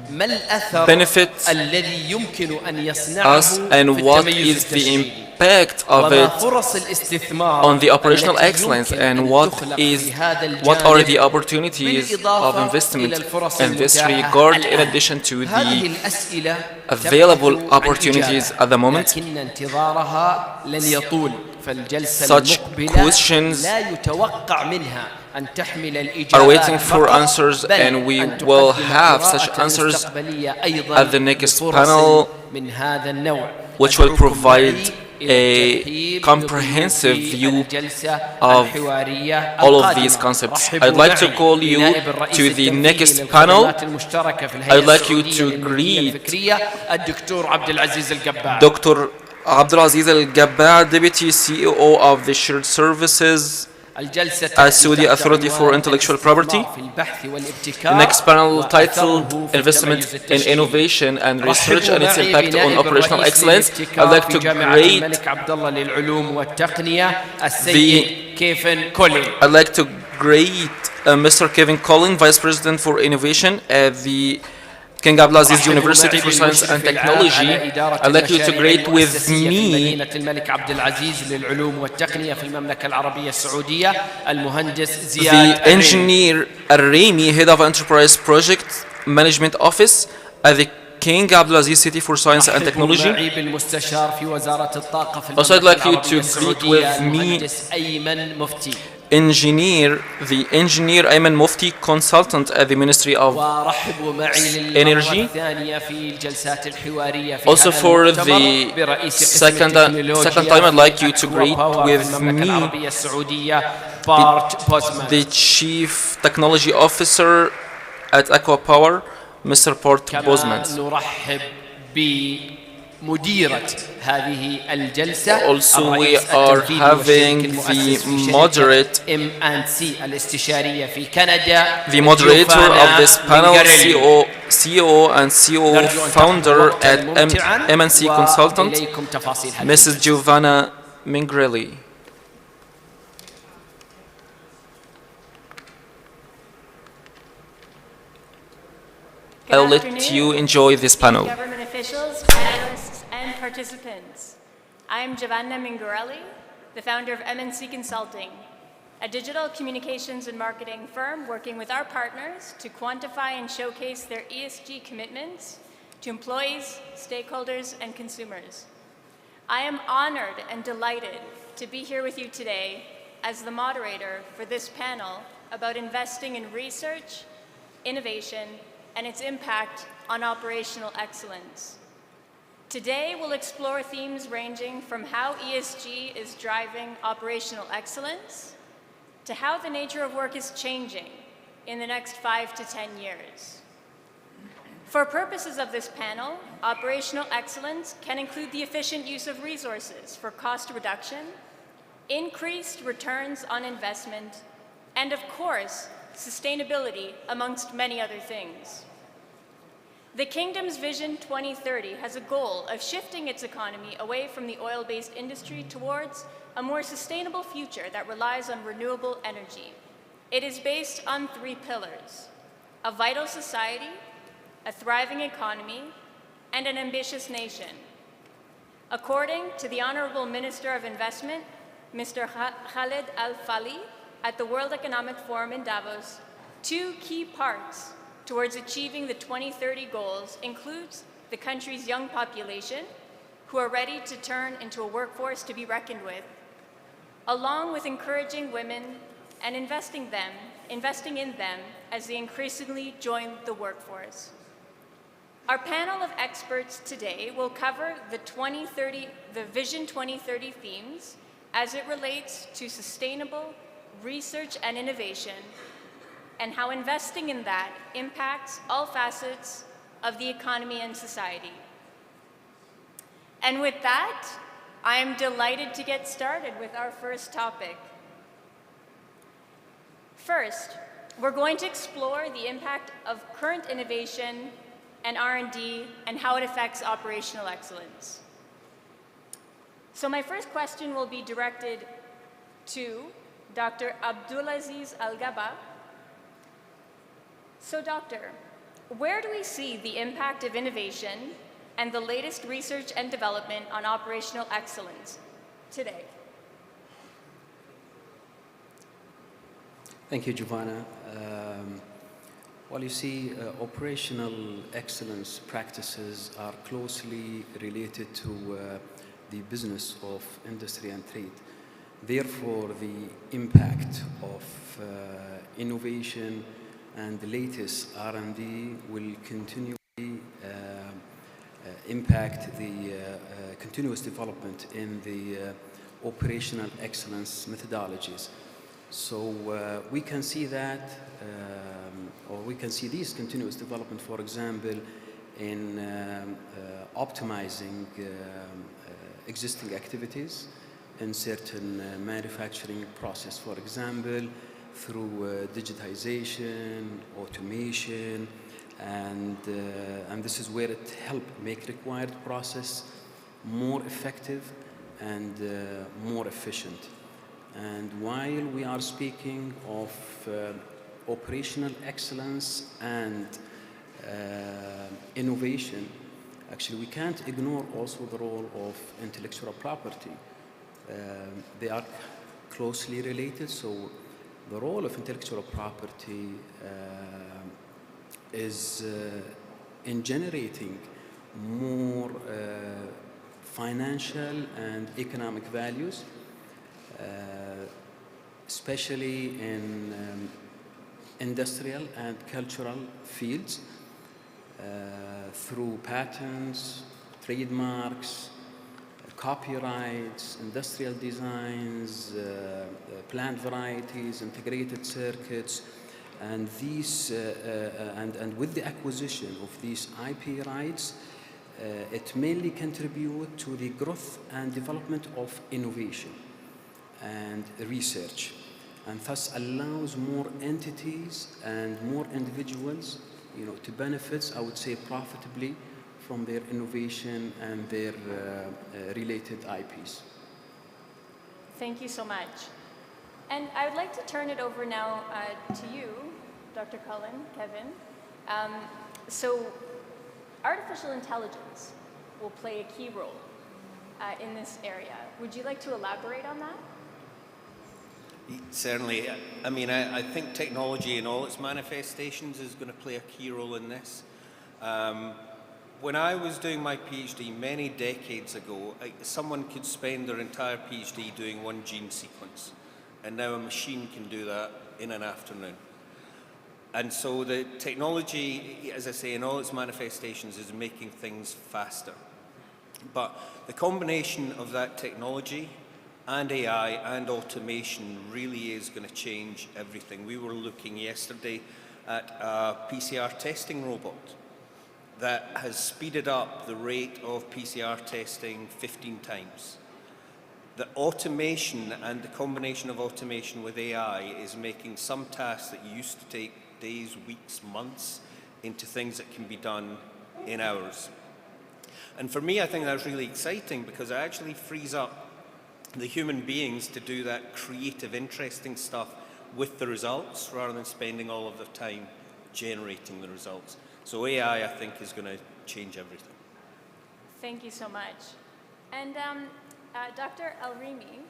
ما الأثر benefit الذي يمكن أن يصنعه us, and في what التميز is the التشغيلي impact of وما it فرص الاستثمار on the operational التي excellence, يمكن and أن what تخلق في هذا are the الجانب opportunities of بالإضافة investment إلى الفرص in this المتاحة regard, in الآن. addition to هذه the الأسئلة available تبحث عن opportunities إجابة، at the moment. لكن انتظارها لن يطول، فالجلسة Such المقبلة questions لا يتوقع منها أن تحمل are الإجابات waiting for فقط، answers, بل and we أن will تقدم have such قراءة answers مستقبلية أيضاً at the next لفرص panel, من هذا النوع. which will أدعوكم provide معي a إلى الترحيب comprehensive بضيوف view الجلسة of الحوارية all of القادمة. these concepts. رحبوا I'd like to معي call you بنائب الرئيس to the التنفيذي next للخدمات panel. المشتركة في الهيئة I'd like you السعودية to للملكية greet الفكرية الدكتور عبد العزيز القباع. Dr. Abdulaziz Al-Gabbar, Deputy CEO of the Shared Services at Saudi Authority for Intellectual Property. The next panel titled Investment in Innovation and Research and its Impact on Operational Excellence. I'd like to greet Mr. Kevin Collin, Vice President for Innovation at the King Abdulaziz University for Science and Technology. I'd like you to greet with me the Engineer Al-Raymi, Head of Enterprise Project Management Office at the King Abdulaziz City for Science and Technology. Also, I'd like you to greet with me the Engineer Ayman Mufti, Consultant at the Ministry of Energy. Also, for the second time, I'd like you to greet with me the Chief Technology Officer at Aqua Power, Mr. Port Bosmans. Also, we are having the moderator of this panel, CEO and CEO founder at MNC Consultant, Mrs. Giovanna Mingrelli. I'll let you enjoy this panel. Government officials, panelists, and participants. I'm Giovanna Mingarelli, the founder of MNC Consulting, a digital communications and marketing firm working with our partners to quantify and showcase their ESG commitments to employees, stakeholders, and consumers. I am honored and delighted to be here with you today as the moderator for this panel about investing in research, innovation, and its impact on operational excellence. Today, we'll explore themes ranging from how ESG is driving operational excellence to how the nature of work is changing in the next 5 to 10 years. For purposes of this panel, operational excellence can include the efficient use of resources for cost reduction, increased returns on investment, and of course, sustainability, amongst many other things. The Kingdom's Vision 2030 has a goal of shifting its economy away from the oil-based industry towards a more sustainable future that relies on renewable energy. It is based on 3 pillars: a vital society, a thriving economy, and an ambitious nation. According to the Honorable Minister of Investment, Mr. Khaled Al-Fali, at the World Economic Forum in Davos, 2 key parts towards achieving the 2030 goals includes the country's young population, who are ready to turn into a workforce to be reckoned with, along with encouraging women and investing in them as they increasingly join the workforce. Our panel of experts today will cover the Vision 2030 themes as it relates to sustainable research and innovation, and how investing in that impacts all facets of the economy and society. And with that, I am delighted to get started with our first topic. First, we're going to explore the impact of current innovation and R&D and how it affects operational excellence. So my first question will be directed to Dr. Abdulaziz Al-Gaba. So doctor, where do we see the impact of innovation and the latest research and development on operational excellence today? Thank you, Giovanna. Well, you see, operational excellence practices are closely related to the business of industry and trade. Therefore, the impact of innovation and the latest R&D will continually impact the continuous development in the operational excellence methodologies. So we can see that, or we can see these continuous development, for example, in optimizing existing activities in certain manufacturing process, for example, through digitization, automation, and this is where it helps make required process more effective and more efficient. And while we are speaking of operational excellence and innovation, actually we can't ignore also the role of intellectual property. They are closely related, so the role of intellectual property is in generating more financial and economic values, especially in industrial and cultural fields, through patents, trademarks, copyrights, industrial designs, plant varieties, integrated circuits, and these and with the acquisition of these IP rights, it mainly contributes to the growth and development of innovation and research, and thus allows more entities and more individuals, to benefit, I would say, profitably from their innovation and their related IPs. Thank you so much. And I would like to turn it over now to you, Dr. Cullen, Kevin. So artificial intelligence will play a key role in this area. Would you like to elaborate on that? Certainly. I mean, I think technology in all its manifestations is going to play a key role in this. When I was doing my PhD many decades ago, someone could spend their entire PhD doing one gene sequence, and now a machine can do that in an afternoon. And so the technology, as I say, in all its manifestations is making things faster. But the combination of that technology and AI and automation really is going to change everything. We were looking yesterday at a PCR testing robot that has speeded up the rate of PCR testing 15 times. The automation and the combination of automation with AI is making some tasks that used to take days, weeks, months into things that can be done in hours. And for me, I think that's really exciting because it actually frees up the human beings to do that creative, interesting stuff with the results rather than spending all of their time generating the results. So AI, I think, is going to change everything. Thank you so much. And Dr. El-Rimi,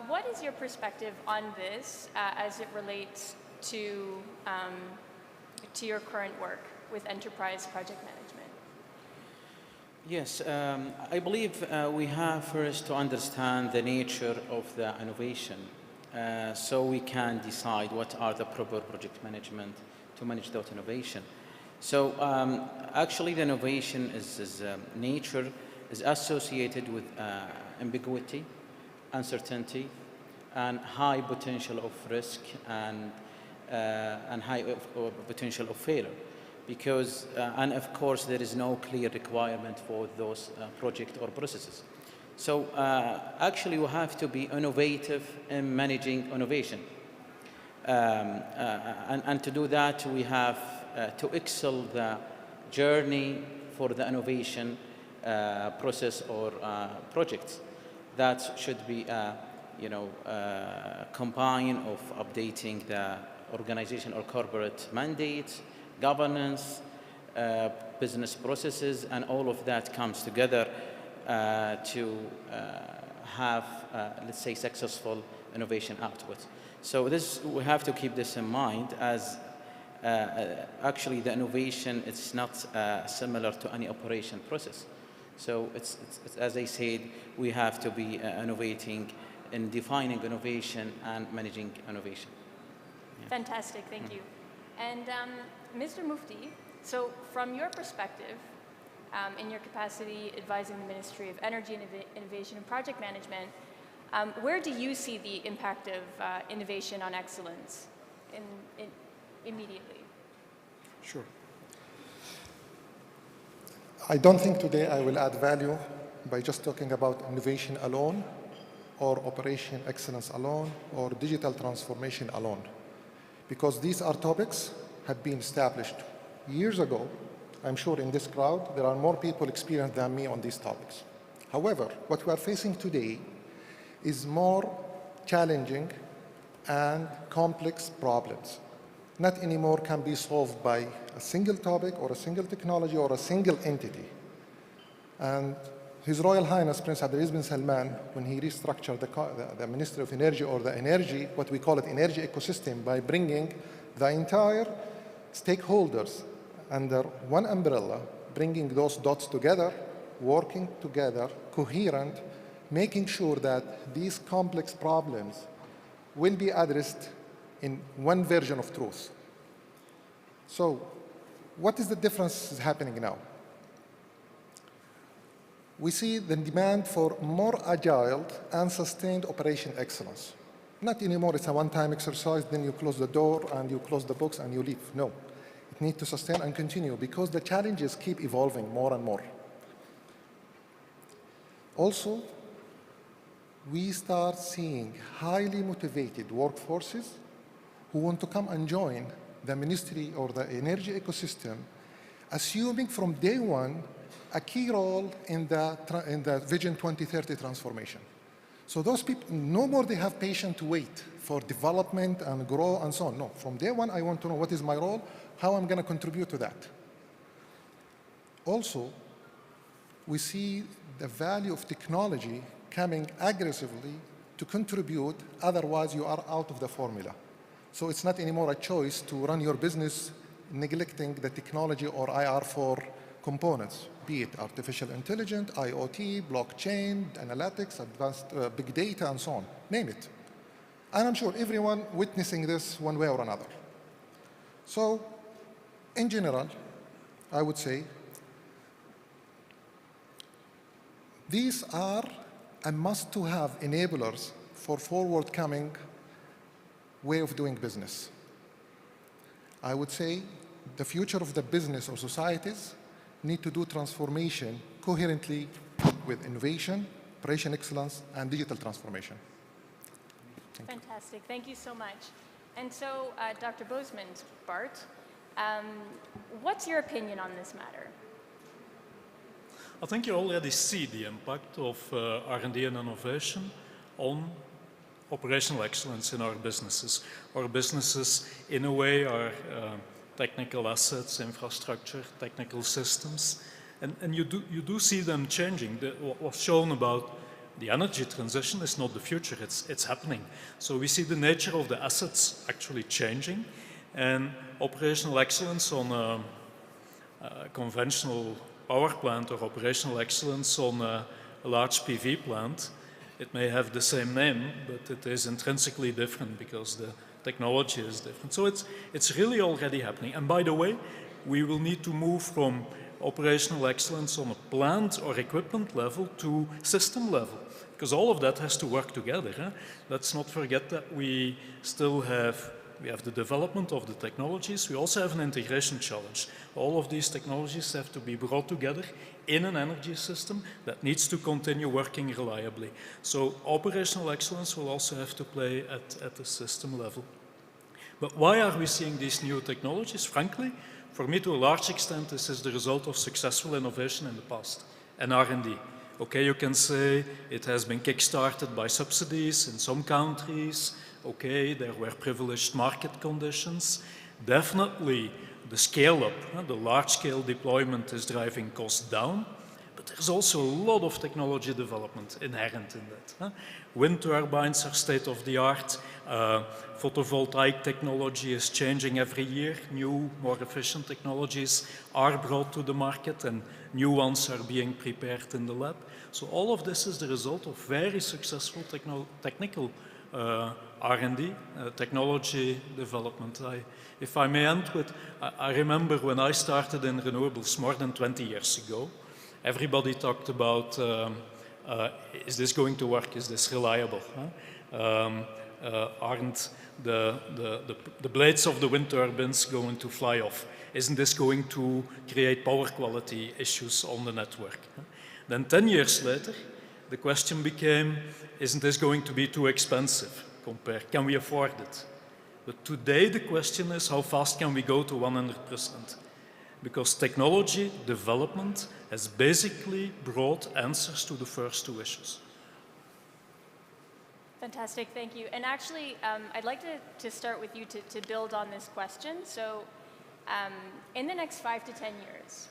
what is your perspective on this as it relates to your current work with enterprise project management? Yes, I believe we have first to understand the nature of the innovation so we can decide what are the proper project management to manage that innovation. So actually the innovation nature is associated with ambiguity, uncertainty, and high potential of risk and high potential of failure. Because, and of course, there is no clear requirement for those projects or processes. So actually, we have to be innovative in managing innovation. And to do that, we have to excel the journey for the innovation process or projects. That should be, combine of updating the organization or corporate mandates, governance, business processes, and all of that comes together to have, let's say, successful innovation output. So this, we have to keep this in mind as actually the innovation, it's not similar to any operation process. So it's, as I said, we have to be innovating in defining innovation and managing innovation. Yeah. Fantastic, thank you. And Mr. Mufti, so from your perspective, in your capacity advising the Ministry of Energy, Innovation and Project Management, where do you see the impact of innovation on excellence immediately? Sure. I don't think today I will add value by just talking about innovation alone, or operation excellence alone, or digital transformation alone. Because these are topics have been established years ago. I'm sure in this crowd there are more people experienced than me on these topics. However, what we are facing today is more challenging and complex problems. Not anymore can be solved by a single topic or a single technology or a single entity. And His Royal Highness Prince Abdulaziz bin Salman, when he restructured the Ministry of Energy or the energy, what we call it energy ecosystem, by bringing the entire stakeholders under one umbrella, bringing those dots together, working together, coherent, making sure that these complex problems will be addressed in one version of truth. So what is the difference happening now? We see the demand for more agile and sustained operation excellence. Not anymore it's a one-time exercise, then you close the door and you close the books and you leave. No, it needs to sustain and continue because the challenges keep evolving more and more. Also, we start seeing highly motivated workforces who want to come and join the ministry or the energy ecosystem, assuming from day one a key role in the Vision 2030 transformation. So those people, no more they have patience to wait for development and grow and so on. No, from day one I want to know what is my role, how I'm going to contribute to that. Also, we see the value of technology coming aggressively to contribute, otherwise you are out of the formula. So it's not anymore a choice to run your business neglecting the technology or IR4 components, be it artificial intelligence, IoT, blockchain, analytics, advanced big data, and so on. Name it. And I'm sure everyone witnessing this one way or another. So, in general, I would say these are a must-to-have enablers for forward-coming way of doing business. I would say the future of the business or societies need to do transformation coherently with innovation, operation excellence, and digital transformation. Fantastic. Thank you so much. And so, Dr. Bozeman, Bart, what's your opinion on this matter? I think you already see the impact of R&D and innovation on operational excellence in our businesses. Our businesses, in a way, are technical assets, infrastructure, technical systems, and you do see them changing. What was shown about the energy transition is not the future, it's happening. So we see the nature of the assets actually changing, and operational excellence on a conventional power plant or operational excellence on a large PV plant, it may have the same name, but it is intrinsically different because the technology is different. So it's really already happening. And by the way, we will need to move from operational excellence on a plant or equipment level to system level, because all of that has to work together. Huh? Let's not forget that we still have the development of the technologies. We also have an integration challenge. All of these technologies have to be brought together in an energy system that needs to continue working reliably. So operational excellence will also have to play at the system level. But why are we seeing these new technologies? Frankly, for me, to a large extent, this is the result of successful innovation in the past and R&D. Okay, you can say it has been kick-started by subsidies in some countries. Okay, there were privileged market conditions. Definitely the scale-up, the large-scale deployment is driving costs down, but there's also a lot of technology development inherent in that. Wind turbines are state-of-the-art. Photovoltaic technology is changing every year. New, more efficient technologies are brought to the market, and new ones are being prepared in the lab. So all of this is the result of very successful technical R&D, technology development. If I may end with, I remember when I started in renewables more than 20 years ago, everybody talked about, is this going to work? Is this reliable? Aren't the blades of the wind turbines going to fly off? Isn't this going to create power quality issues on the network? Then 10 years later, the question became, isn't this going to be too expensive? Can we afford it? But today the question is, how fast can we go to 100%? Because technology development has basically brought answers to the first two issues. Fantastic, thank you. And actually, I'd like to start with you to build on this question. So in the next 5 to 10 years,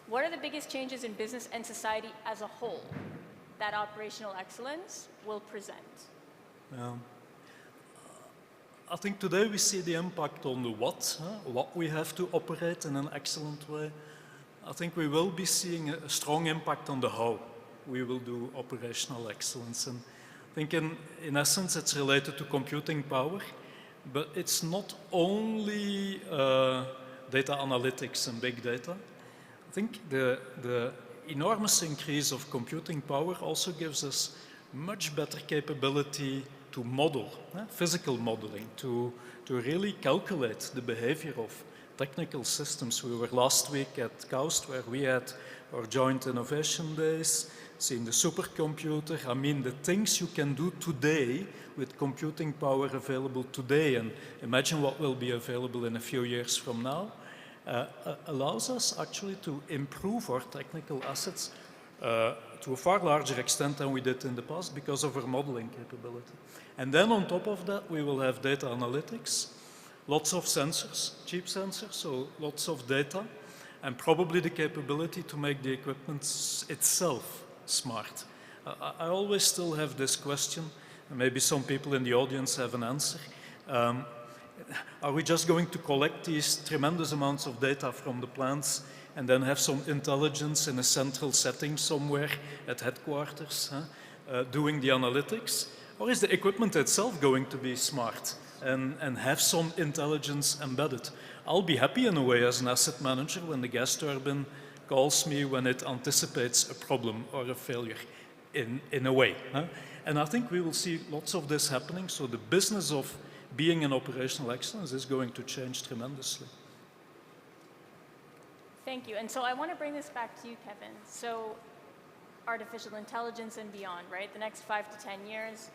what are the biggest changes in business and society as a whole that operational excellence will present? I think today we see the impact on the what we have to operate in an excellent way. I think we will be seeing a strong impact on the how we will do operational excellence. And I think in essence it's related to computing power, but it's not only data analytics and big data. I think the enormous increase of computing power also gives us much better capability to model, physical modeling, to really calculate the behavior of technical systems. We were last week at KAUST where we had our joint innovation days, seeing the supercomputer. I mean, the things you can do today with computing power available today, and imagine what will be available in a few years from now, allows us actually to improve our technical assets to a far larger extent than we did in the past because of our modeling capability. And then on top of that, we will have data analytics, lots of sensors, cheap sensors, so lots of data, and probably the capability to make the equipment itself smart. I always still have this question, Maybe some people in the audience have an answer. Are we just going to collect these tremendous amounts of data from the plants and then have some intelligence in a central setting somewhere at headquarters doing the analytics? Or is the equipment itself going to be smart and have some intelligence embedded? I'll be happy in a way as an asset manager when the gas turbine calls me when it anticipates a problem or a failure in a way. And I think we will see lots of this happening. So the business of being in operational excellence is going to change tremendously. Thank you. And so I want to bring this back to you, Kevin. So artificial intelligence and beyond, right? The next 5 to 10 years,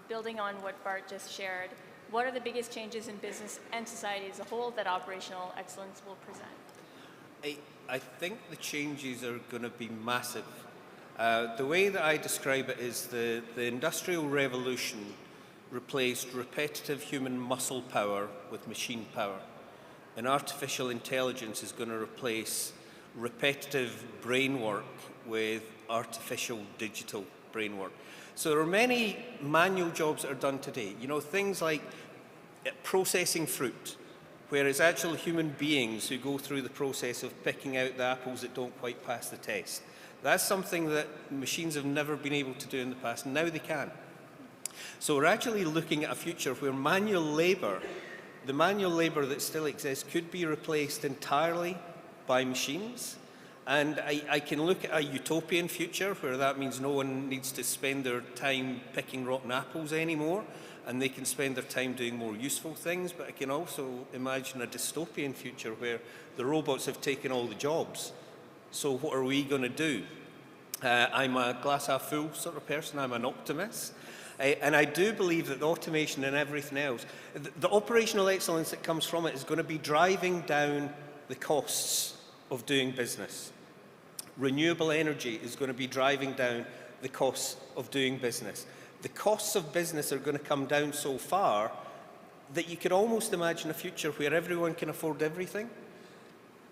building on what Bart just shared, what are the biggest changes in business and society as a whole that operational excellence will present? I think the changes are going to be massive. The way that I describe it is the Industrial Revolution replaced repetitive human muscle power with machine power. And artificial intelligence is going to replace repetitive brain work with artificial digital brain work. So there are many manual jobs that are done today. You know, things like processing fruit, where it's actual human beings who go through the process of picking out the apples that don't quite pass the test. That's something that machines have never been able to do in the past, and now they can. So we're actually looking at a future where manual labor, the manual labor that still exists, could be replaced entirely by machines. And I can look at a utopian future where that means no one needs to spend their time picking rotten apples anymore, and they can spend their time doing more useful things. But I can also imagine a dystopian future where the robots have taken all the jobs. So what are we going to do? I'm a glass half full sort of person. I'm an optimist. And I do believe that the automation and everything else, the operational excellence that comes from it is going to be driving down the costs of doing business. Renewable energy is going to be driving down the costs of doing business. The costs of business are going to come down so far that you could almost imagine a future where everyone can afford everything.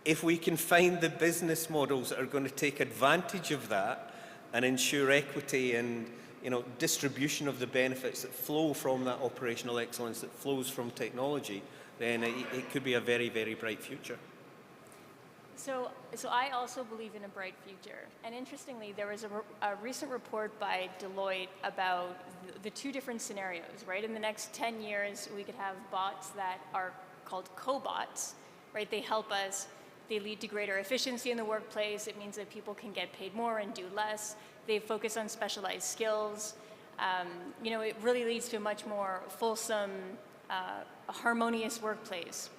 If we can find the business models that are going to take advantage of that and ensure equity and distribution of the benefits that flow from that operational excellence that flows from technology, then it could be a very, very bright future. So I also believe in a bright future. And interestingly, there was a recent report by Deloitte about the two different scenarios, right? In the next 10 years, we could have bots that are called cobots, right? They help us. They lead to greater efficiency in the workplace. It means that people can get paid more and do less. They focus on specialized skills. It really leads to a much more fulsome, harmonious workplace.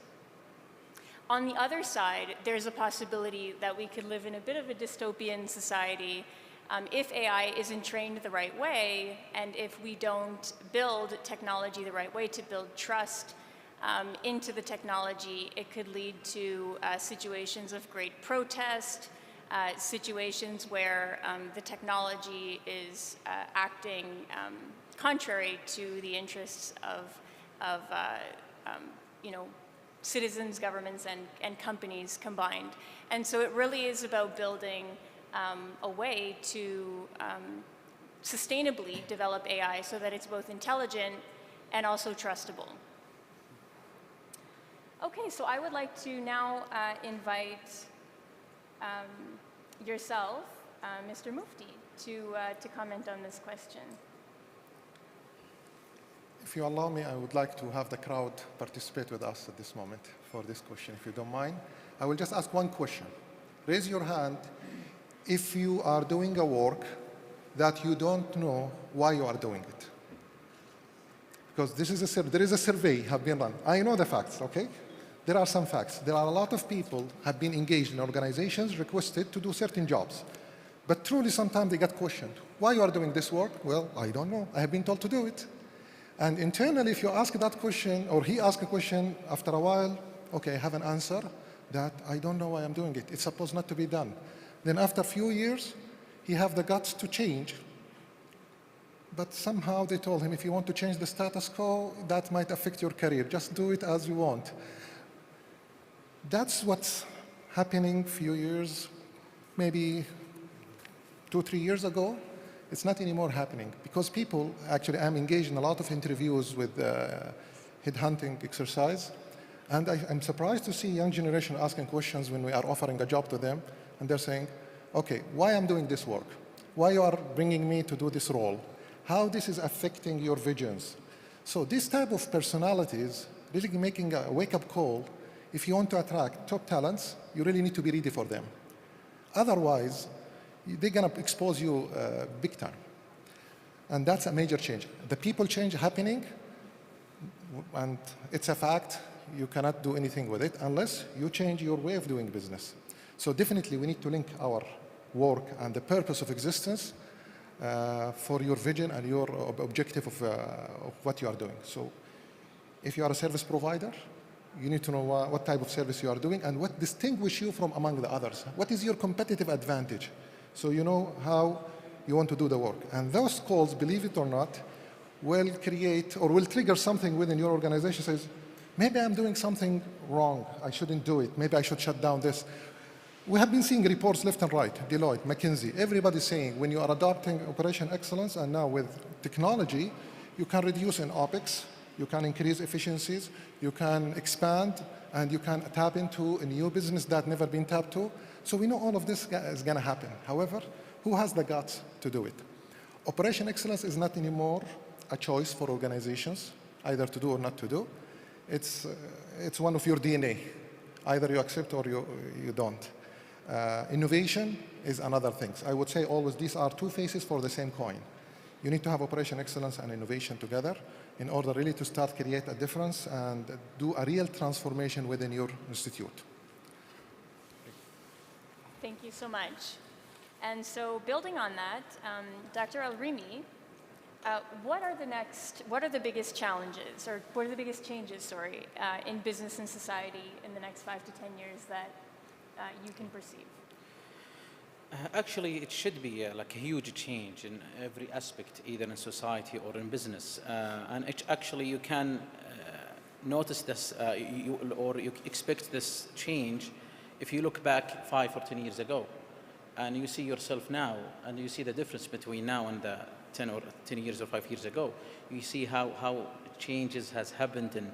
On the other side, there's a possibility that we could live in a bit of a dystopian society if AI isn't trained the right way, and if we don't build technology the right way to build trust into the technology. It could lead to situations of great protest, situations where the technology is acting contrary to the interests of citizens, governments, and companies combined. And so it really is about building a way to sustainably develop AI so that it's both intelligent and also trustable. Okay, so I would like to now invite yourself, Mr. Mufti, to comment on this question. If you allow me, I would like to have the crowd participate with us at this moment for this question, if you don't mind. I will just ask one question. Raise your hand if you are doing a work that you don't know why you are doing it. Because there is a survey have been run. I know the facts, okay? There are some facts. There are a lot of people have been engaged in organizations requested to do certain jobs. But truly, sometimes they get questioned. Why you are doing this work? Well, I don't know. I have been told to do it. And internally, if you ask that question, or he asks a question, after a while, okay, I have an answer that I don't know why I'm doing it. It's supposed not to be done. Then after a few years, he have the guts to change. But somehow they told him, if you want to change the status quo, that might affect your career. Just do it as you want. That's what's happening a few years, maybe 2-3 years ago. It's not anymore happening because people, actually I'm engaged in a lot of interviews with headhunting exercise, and I'm surprised to see young generation asking questions when we are offering a job to them, and they're saying, okay, why I'm doing this work? Why you are bringing me to do this role? How this is affecting your visions? So this type of personalities really making a wake-up call. If you want to attract top talents, you really need to be ready for them. Otherwise, they're going to expose you big time. And that's a major change. The people change happening, and it's a fact. You cannot do anything with it unless you change your way of doing business. So definitely we need to link our work and the purpose of existence for your vision and your objective of what you are doing. So if you are a service provider, you need to know what type of service you are doing and what distinguishes you from among the others. What is your competitive advantage? So you know how you want to do the work. And those calls, believe it or not, will create or will trigger something within your organization says, maybe I'm doing something wrong. I shouldn't do it. Maybe I should shut down this. We have been seeing reports left and right, Deloitte, McKinsey, everybody's saying when you are adopting operation excellence and now with technology, you can reduce in OPEX, you can increase efficiencies, you can expand, and you can tap into a new business that never been tapped to. So we know all of this is going to happen. However, who has the guts to do it? Operation excellence is not anymore a choice for organizations, either to do or not to do. It's one of your DNA. Either you accept or you don't. Innovation is another thing. I would say always these are two faces for the same coin. You need to have operation excellence and innovation together in order really to start create a difference and do a real transformation within your institute. Thank you so much. And so building on that, Dr. Al-Rimi, what are the biggest challenges, or what are the biggest changes, in business and society in the next 5 to 10 years that you can perceive? Actually, it should be like a huge change in every aspect, either in society or in business. And actually, you can notice this, or you expect this change if you look back 5 or 10 years ago, and you see yourself now, and you see the difference between now and the 10 years or 5 years ago. You see how changes has happened in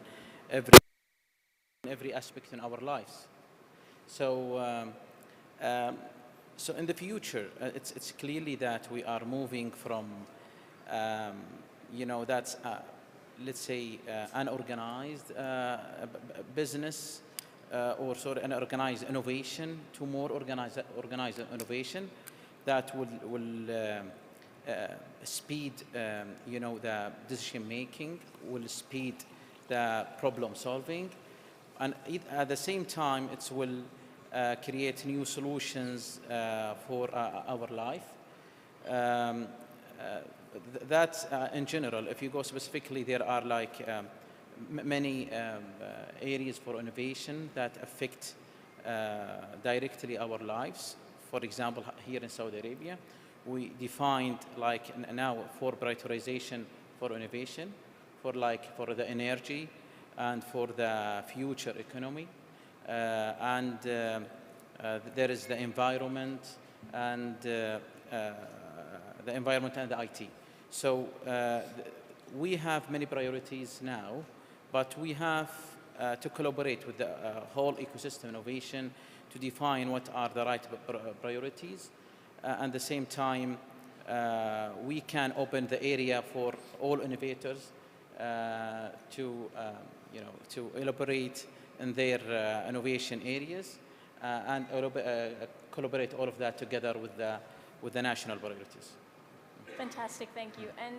every aspect in our lives. So, so in the future, it's clearly that we are moving from, that's let's say unorganized business or an organized innovation to more organized innovation that will speed, the decision making, will speed the problem solving, and at the same time it will create new solutions for our life. That's in general. If you go specifically, there are many areas for innovation that affect directly our lives. For example, here in Saudi Arabia, we defined now for prioritization for innovation, for the energy and for the future economy. And there is the environment and the IT. So we have many priorities now, but we have to collaborate with the whole ecosystem innovation to define what are the right priorities. At the same time, we can open the area for all innovators to elaborate in their innovation areas and collaborate all of that together with the national priorities. Fantastic, thank you. And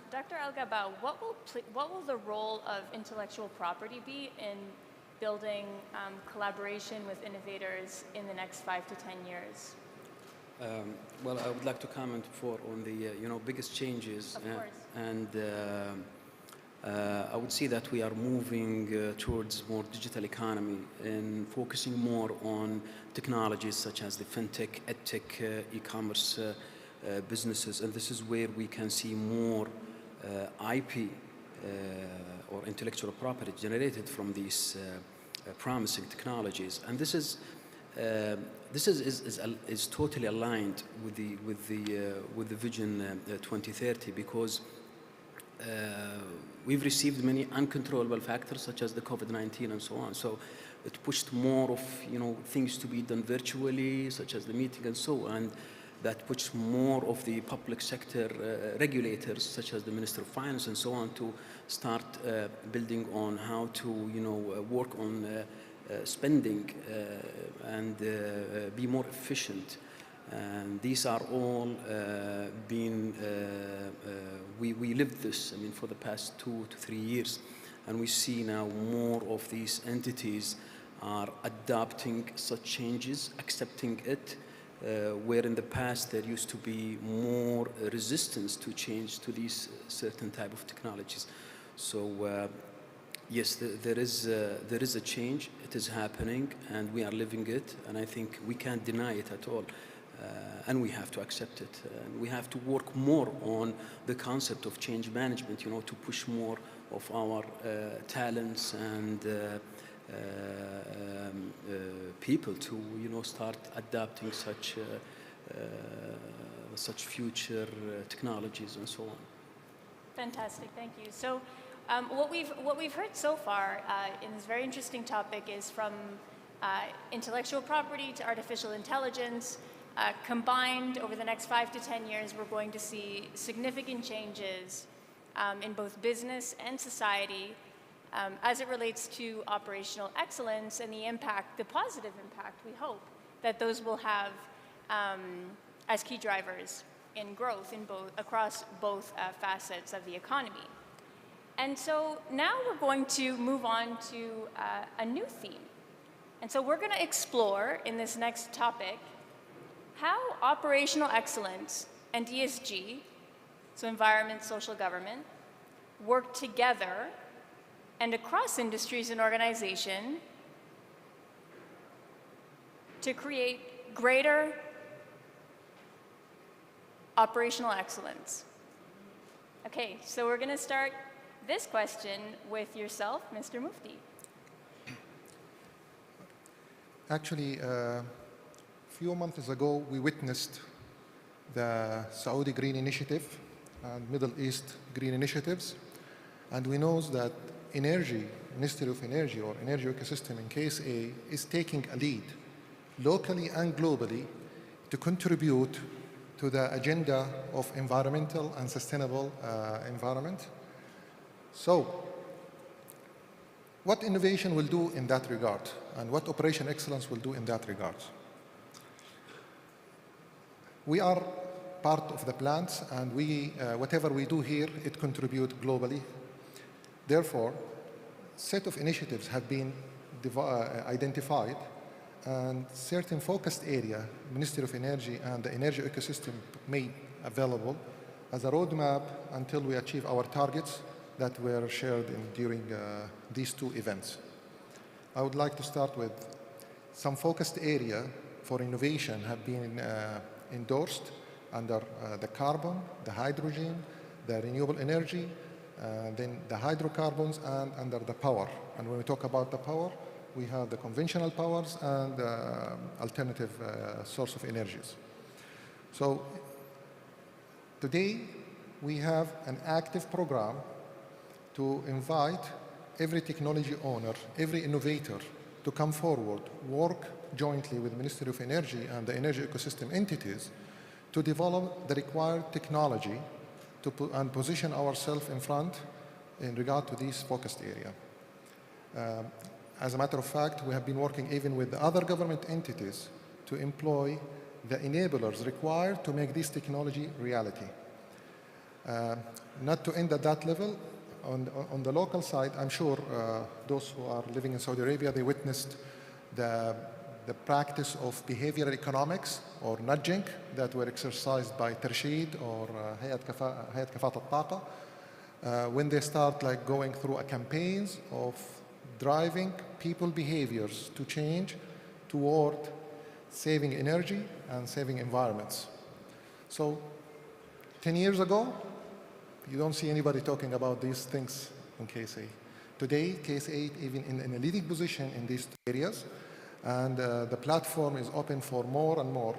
Dr. Al-Gaba, what will the role of intellectual property be in building collaboration with innovators in the next 5 to 10 years? Well, I would like to comment on the biggest changes, and I would say that we are moving towards more digital economy and focusing more on technologies such as the fintech, edtech, e-commerce businesses, and this is where we can see more IP or intellectual property generated from these promising technologies. And this is this is totally aligned with the Vision 2030, because we've received many uncontrollable factors such as the COVID-19 and so on. So it pushed more of things to be done virtually, such as the meeting and so on. That puts more of the public sector regulators, such as the Minister of Finance and so on, to start building on how to work on spending and be more efficient. And these are all we lived this, I mean, for the past 2 to 3 years. And we see now more of these entities are adopting such changes, accepting it, where in the past there used to be more resistance to change to these certain type of technologies. So yes, there is a change. It is happening, and we are living it. And I think we can't deny it at all. And we have to accept it. And we have to work more on the concept of change management, to push more of our talents and people to start adapting such future technologies and so on. Fantastic, thank you. So what we've heard so far in this very interesting topic is from intellectual property to artificial intelligence. Combined over the next 5 to 10 years, we're going to see significant changes in both business and society as it relates to operational excellence and the positive impact, we hope, that those will have as key drivers in growth across both facets of the economy. And so now we're going to move on to a new theme. And so we're going to explore in this next topic how operational excellence and ESG, so environment, social government, work together and across industries and organization to create greater operational excellence. Okay, so we're going to start this question with yourself, Mr. Mufti. Actually, a few months ago, we witnessed the Saudi Green Initiative and Middle East Green Initiatives. And we know that Ministry of Energy or Energy Ecosystem in KSA is taking a lead locally and globally to contribute to the agenda of environmental and sustainable environment. So, what innovation will do in that regard, and what operation excellence will do in that regard? We are part of the plants, and whatever we do here, it contributes globally. Therefore, a set of initiatives have been identified, and certain focused area, Ministry of Energy and the Energy Ecosystem made available as a roadmap until we achieve our targets that were shared during these two events. I would like to start with some focused area for innovation have been endorsed under the carbon, the hydrogen, the renewable energy, then the hydrocarbons, and under the power. And when we talk about the power, we have the conventional powers and alternative source of energies. So today, we have an active program to invite every technology owner, every innovator to come forward, work jointly with the Ministry of Energy and the energy ecosystem entities to develop the required technology and position ourselves in front in regard to this focused area. As a matter of fact, we have been working even with the other government entities to employ the enablers required to make this technology reality. Not to end at that level, on the local side, I'm sure those who are living in Saudi Arabia, they witnessed the practice of behavioral economics or nudging that were exercised by Tershid or Hayat Kafat al-Taqa when they start going through campaigns of driving people behaviors to change toward saving energy and saving environments. So 10 years ago, you don't see anybody talking about these things in KSA. Today, KSA is even in a leading position in these areas. And the platform is open for more and more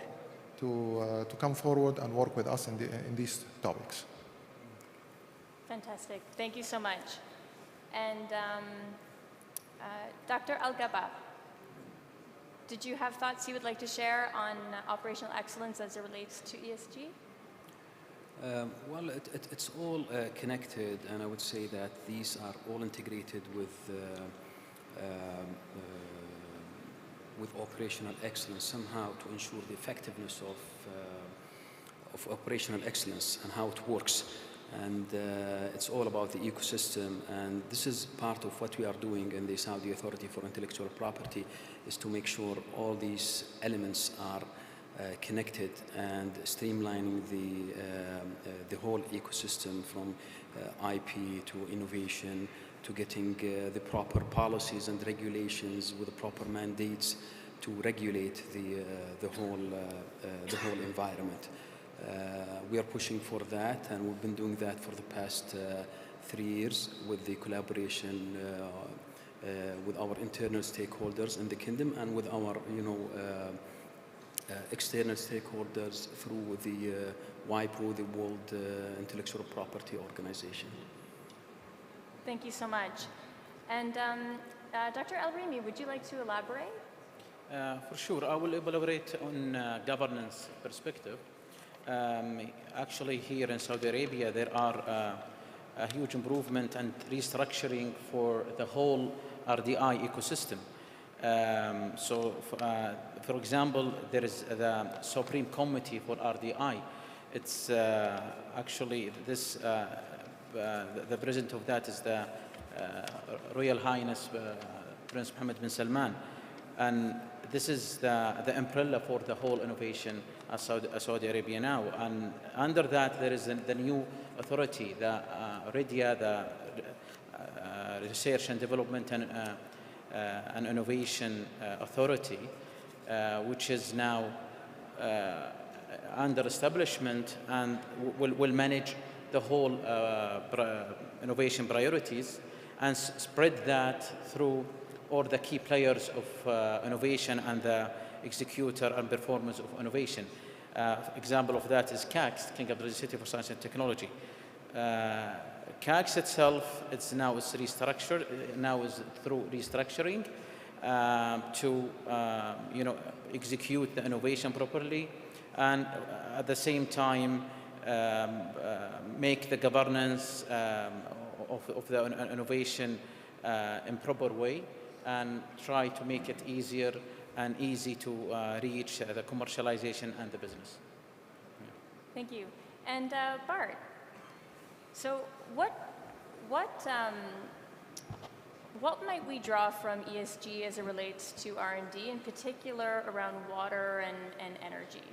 to come forward and work with us in these topics. Fantastic. Thank you so much. And Dr. Al-Gaba, did you have thoughts you would like to share on operational excellence as it relates to ESG? Well, it's all connected, and I would say that these are all integrated with operational excellence somehow to ensure the effectiveness of operational excellence and how it works. And it's all about the ecosystem, and this is part of what we are doing in the Saudi Authority for Intellectual Property, is to make sure all these elements are connected and streamlining the whole ecosystem from IP to innovation to getting the proper policies and regulations with the proper mandates to regulate the whole environment. We are pushing for that, and we've been doing that for the past 3 years with the collaboration with our internal stakeholders in the kingdom and with our, external stakeholders through the WIPO, the World Intellectual Property Organization. Thank you so much. And Dr. El-Rimi, would you like to elaborate? For sure, I will elaborate on governance perspective. Actually, here in Saudi Arabia, there are a huge improvement and restructuring for the whole RDI ecosystem. For example, there is the Supreme Committee for RDI. It's actually this, the president of that is the Royal Highness Prince Mohammed bin Salman. And this is the umbrella for the whole innovation of Saudi Arabia now. And under that, there is the new authority, the RIDIA, the Research and Development and Innovation Authority, which is now under establishment and will manage the whole innovation priorities and spread that through all the key players of innovation and the executor and performance of innovation. Example of that is CACS, King Abdulaziz City for Science and Technology. CACS itself, it's restructured, now is through restructuring to execute the innovation properly, and at the same time make the governance of the innovation in proper way, and try to make it easier and easy to reach the commercialization and the business. Thank you. And Bart, so what might we draw from ESG as it relates to R&D, in particular around water and energy?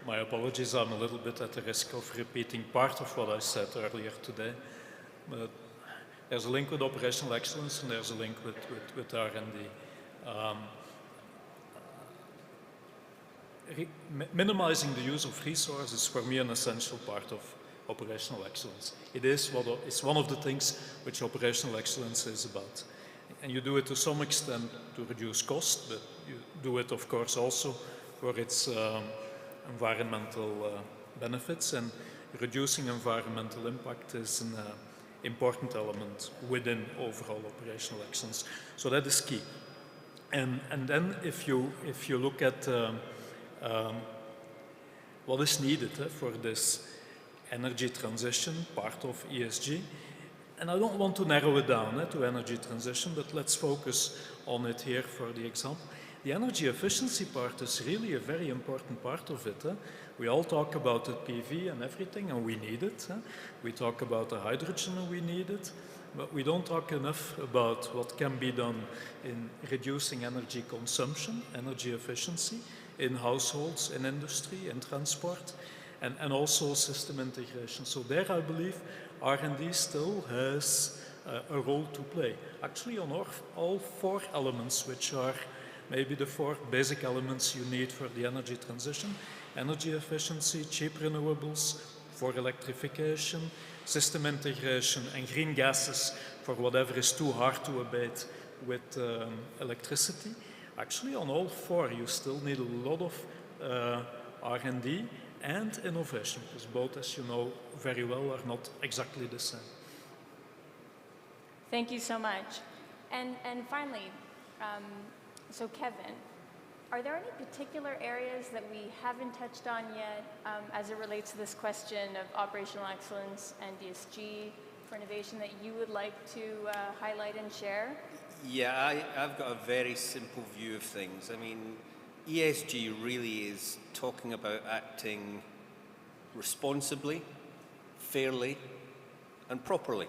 My apologies, I'm a little bit at the risk of repeating part of what I said earlier today, but there's a link with operational excellence and there's a link with R&D. Minimizing the use of resources is for me an essential part of operational excellence. It's one of the things which operational excellence is about. And you do it to some extent to reduce cost, but you do it, of course, also for its environmental benefits, and reducing environmental impact is an important element within overall operational excellence. So that is key. And then if you look at what is needed for this energy transition, part of ESG, and I don't want to narrow it down to energy transition, but let's focus on it here for the example. The energy efficiency part is really a very important part of it. We all talk about the PV and everything, and we need it. We talk about the hydrogen, and we need it. But we don't talk enough about what can be done in reducing energy consumption, energy efficiency, in households, in industry, in transport, and also system integration. So there, I believe, R&D still has a role to play. Actually, on all four elements, which are maybe the four basic elements you need for the energy transition: energy efficiency, cheap renewables for electrification, system integration, and green gases for whatever is too hard to abate, with electricity. Actually, on all four, you still need a lot of R&D and innovation, because both, as you know very well, are not exactly the same. Thank you so much. And finally, so Kevin, are there any particular areas that we haven't touched on yet as it relates to this question of operational excellence and ESG for innovation that you would like to highlight and share? Yeah, I've got a very simple view of things. I mean, ESG really is talking about acting responsibly, fairly, and properly.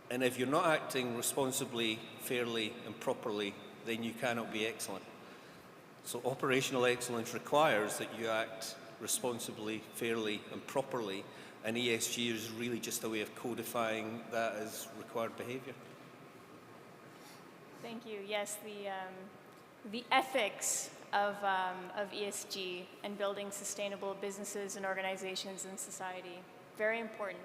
And if you're not acting responsibly, fairly, and properly, then you cannot be excellent. So operational excellence requires that you act responsibly, fairly, and properly, and ESG is really just a way of codifying that as required behavior. Thank you. Yes, the ethics of ESG and building sustainable businesses and organizations in society, very important.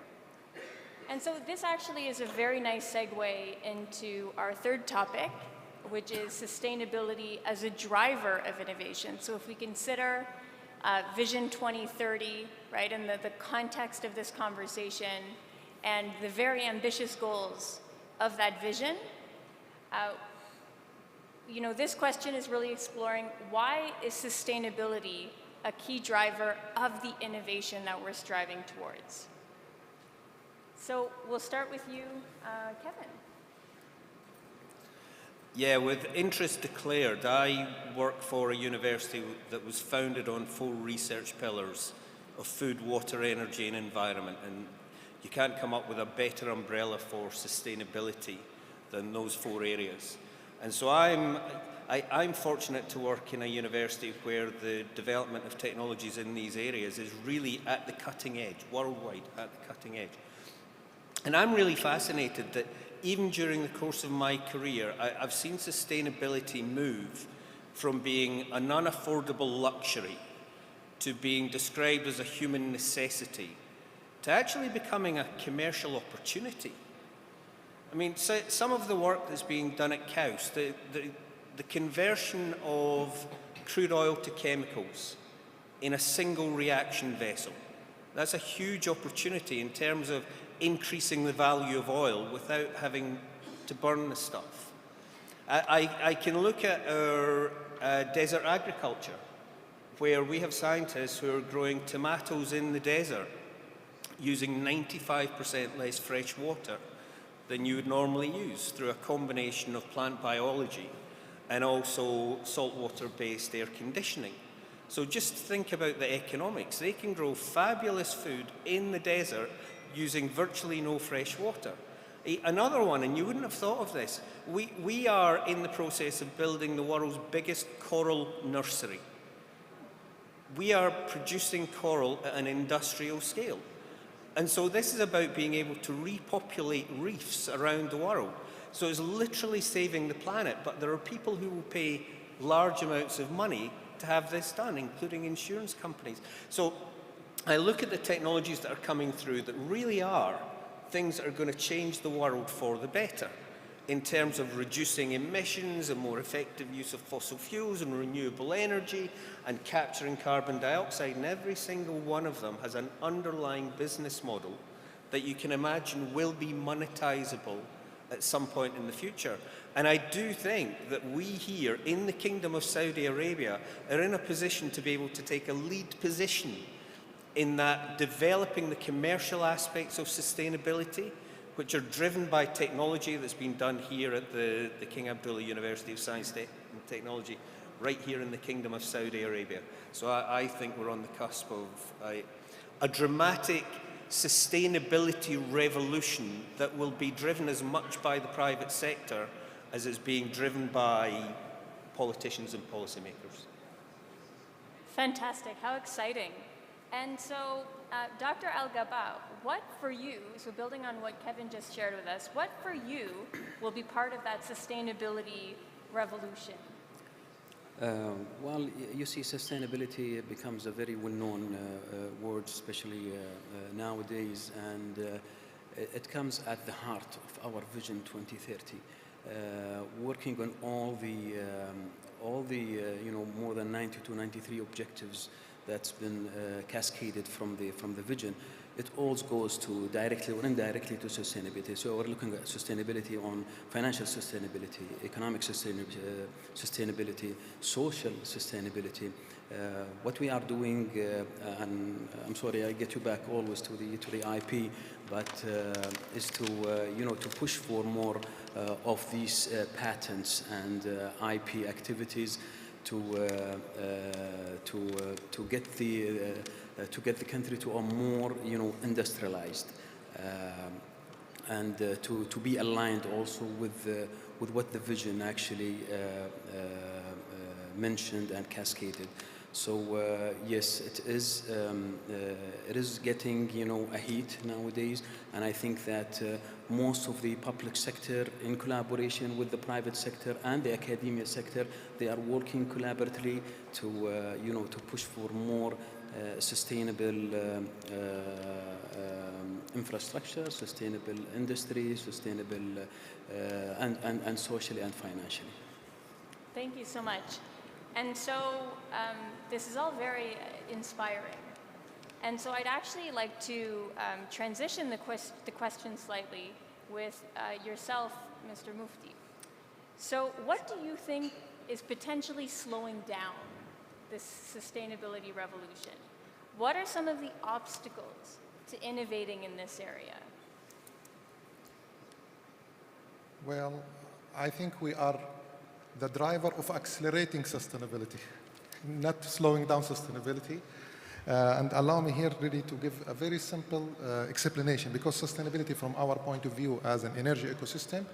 And so this actually is a very nice segue into our third topic, which is sustainability as a driver of innovation. So if we consider Vision 2030, right, in the context of this conversation and the very ambitious goals of that vision, you know, this question is really exploring why is sustainability a key driver of the innovation that we're striving towards? So we'll start with you, Kevin. Yeah, with interest declared, I work for a university that was founded on 4 research pillars of food, water, energy, and environment. And you can't come up with a better umbrella for sustainability than those 4 areas. And so I'm fortunate to work in a university where the development of technologies in these areas is really at the cutting edge, worldwide at the cutting edge. And I'm really fascinated that even during the course of my career, I've seen sustainability move from being an unaffordable luxury to being described as a human necessity to actually becoming a commercial opportunity. I mean, so some of the work that's being done at KAUS, the conversion of crude oil to chemicals in a single reaction vessel, that's a huge opportunity in terms of increasing the value of oil without having to burn the stuff. I can look at our desert agriculture, where we have scientists who are growing tomatoes in the desert using 95% less fresh water than you would normally use through a combination of plant biology and also saltwater-based air conditioning. So just think about the economics. They can grow fabulous food in the desert using virtually no fresh water. Another one, and you wouldn't have thought of this, we are in the process of building the world's biggest coral nursery. We are producing coral at an industrial scale. And so this is about being able to repopulate reefs around the world. So it's literally saving the planet, but there are people who will pay large amounts of money to have this done, including insurance companies. So I look at the technologies that are coming through that really are things that are going to change the world for the better in terms of reducing emissions and more effective use of fossil fuels and renewable energy and capturing carbon dioxide. And every single one of them has an underlying business model that you can imagine will be monetizable at some point in the future. And I do think that we here in the Kingdom of Saudi Arabia are in a position to be able to take a lead position in that developing the commercial aspects of sustainability, which are driven by technology that's been done here at the King Abdullah University of Science and Technology, right here in the Kingdom of Saudi Arabia. So I think we're on the cusp of a dramatic sustainability revolution that will be driven as much by the private sector as it's being driven by politicians and policymakers. Fantastic, how exciting. And so, Dr. Al-Gaba, what for you, so building on what Kevin just shared with us, what for you will be part of that sustainability revolution? Well, you see, sustainability becomes a very well-known word, especially nowadays, and it comes at the heart of our Vision 2030. working on all the more than 90 to 93 objectives that's been cascaded from the vision. It all goes to directly or indirectly to sustainability. So we're looking at sustainability on financial sustainability, economic sustainability, social sustainability. What we are doing, and I'm sorry I get you back always to the IP, but is to to push for more of these patents and IP activities to get the country to a more industrialized and to be aligned also with what the vision actually mentioned and cascaded. So yes, it is getting a heat nowadays, and I think that most of the public sector, in collaboration with the private sector and the academia sector, they are working collaboratively to push for more sustainable infrastructure, sustainable industry, sustainable and socially and financially. Thank you so much. And so this is all very inspiring. And so I'd actually like to transition the question slightly with yourself, Mr. Mufti. So what do you think is potentially slowing down this sustainability revolution? What are some of the obstacles to innovating in this area? Well, I think we are the driver of accelerating sustainability, not slowing down sustainability. And allow me here really to give a very simple explanation, because sustainability from our point of view as an energy ecosystem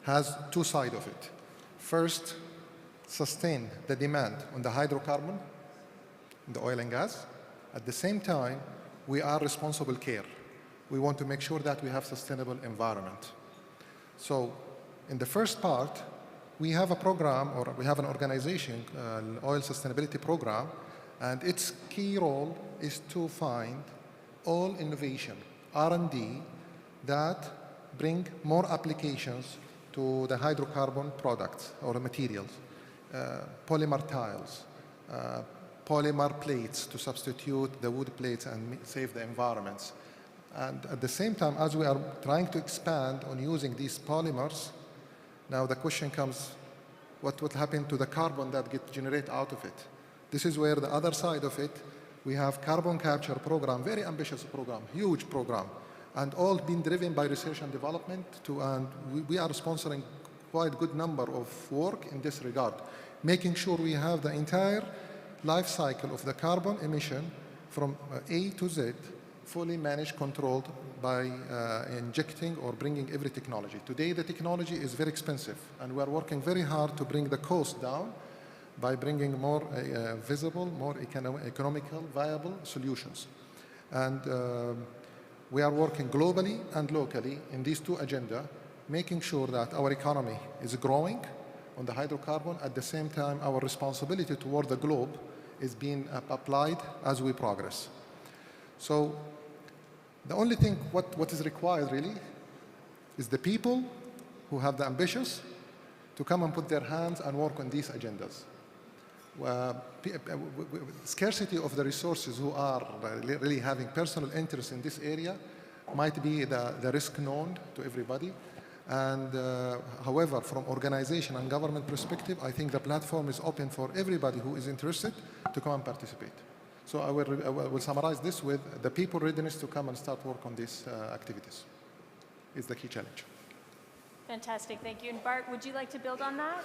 has two sides of it. First, sustain the demand on the hydrocarbon, the oil and gas. At the same time, we are responsible care. We want to make sure that we have sustainable environment. So in the first part, we have a program, or we have an organization, an oil sustainability program, and its key role is to find all innovation, R&D, that bring more applications to the hydrocarbon products or materials, polymer tiles, polymer plates to substitute the wood plates and save the environments. And at the same time, as we are trying to expand on using these polymers, now the question comes, what would happen to the carbon that gets generated out of it? This is where the other side of it, we have carbon capture program, very ambitious program, huge program, and all been driven by research and development. And we are sponsoring quite a good number of work in this regard, making sure we have the entire life cycle of the carbon emission from A to Z, fully managed, controlled by injecting or bringing every technology. Today, the technology is very expensive, and we are working very hard to bring the cost down by bringing more visible, more economical, viable solutions. And we are working globally and locally in these two agendas, making sure that our economy is growing on the hydrocarbon. At the same time, our responsibility toward the globe is being applied as we progress. So the only thing what is required really is the people who have the ambitions to come and put their hands and work on these agendas. Scarcity of the resources who are really having personal interest in this area might be the risk known to everybody. And however, from organization and government perspective, I think the platform is open for everybody who is interested to come and participate. So I will summarize this with the people readiness to come and start work on these activities is the key challenge. Fantastic, thank you. And Bart, would you like to build on that?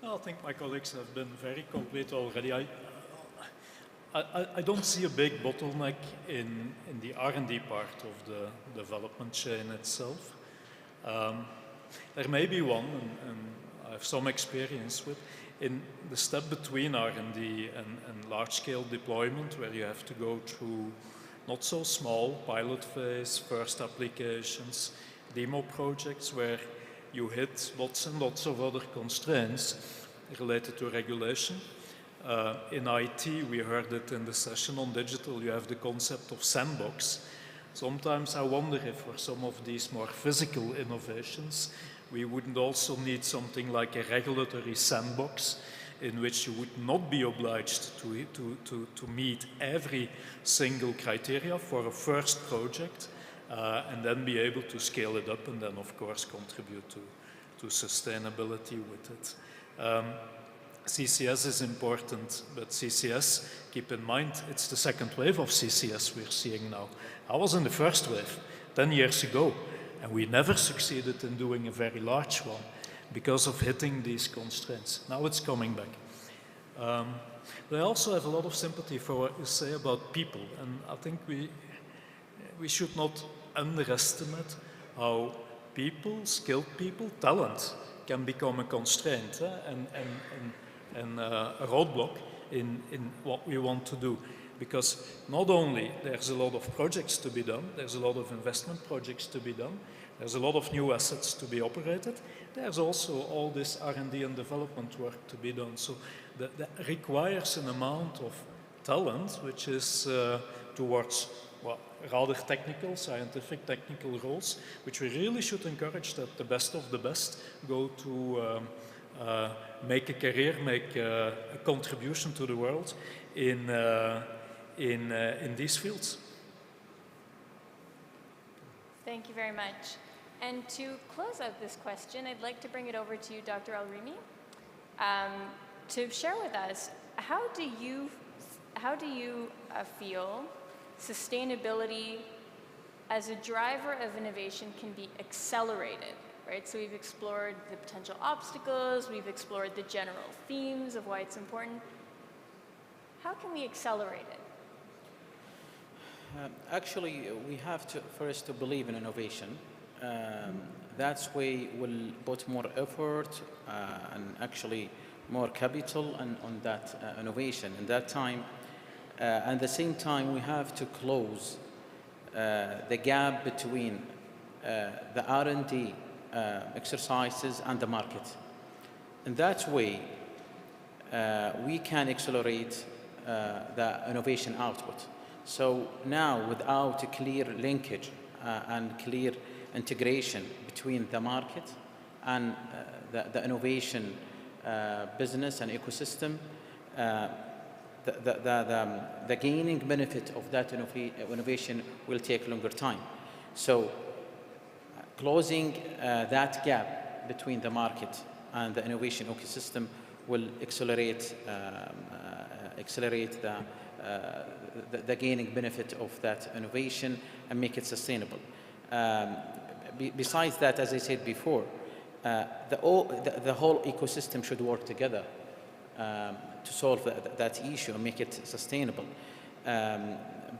I think my colleagues have been very complete already. I don't see a big bottleneck in the R&D part of the development chain itself. There may be one, and I have some experience with, in the step between R&D and large-scale deployment, where you have to go through not so small pilot phase, first applications, demo projects, where you hit lots and lots of other constraints related to regulation. In IT, we heard it in the session on digital, you have the concept of sandbox. Sometimes I wonder if for some of these more physical innovations, we wouldn't also need something like a regulatory sandbox in which you would not be obliged to meet every single criteria for a first project, and then be able to scale it up and then, of course, contribute to sustainability with it. CCS is important, but CCS, keep in mind, it's the second wave of CCS we're seeing now. I was in the first wave 10 years ago, and we never succeeded in doing a very large one because of hitting these constraints. Now it's coming back. But I also have a lot of sympathy for what you say about people, and I think we should not underestimate how people, skilled people, talent can become a constraint and a roadblock in what we want to do. Because not only there's a lot of projects to be done, there's a lot of investment projects to be done, there's a lot of new assets to be operated, there's also all this R&D and development work to be done. So that requires an amount of talent which is towards rather technical, scientific, technical roles, which we really should encourage, that the best of the best go to make a career, make a contribution to the world in these fields. Thank you very much. And to close out this question, I'd like to bring it over to you, Dr. Al-Rimi, to share with us, how do you feel sustainability as a driver of innovation can be accelerated, right? So we've explored the potential obstacles, we've explored the general themes of why it's important. How can we accelerate it? Actually, we have to first to believe in innovation. That's way we'll put more effort and actually more capital on that innovation. In that time, at the same time, we have to close the gap between the R&D exercises and the market. In that way, we can accelerate the innovation output. So now, without a clear linkage and clear integration between the market and the innovation business and ecosystem, the gaining benefit of that innovation will take longer time. So closing that gap between the market and the innovation ecosystem will accelerate the gaining benefit of that innovation and make it sustainable. Besides that, as I said before, the whole ecosystem should work together to solve that issue and make it sustainable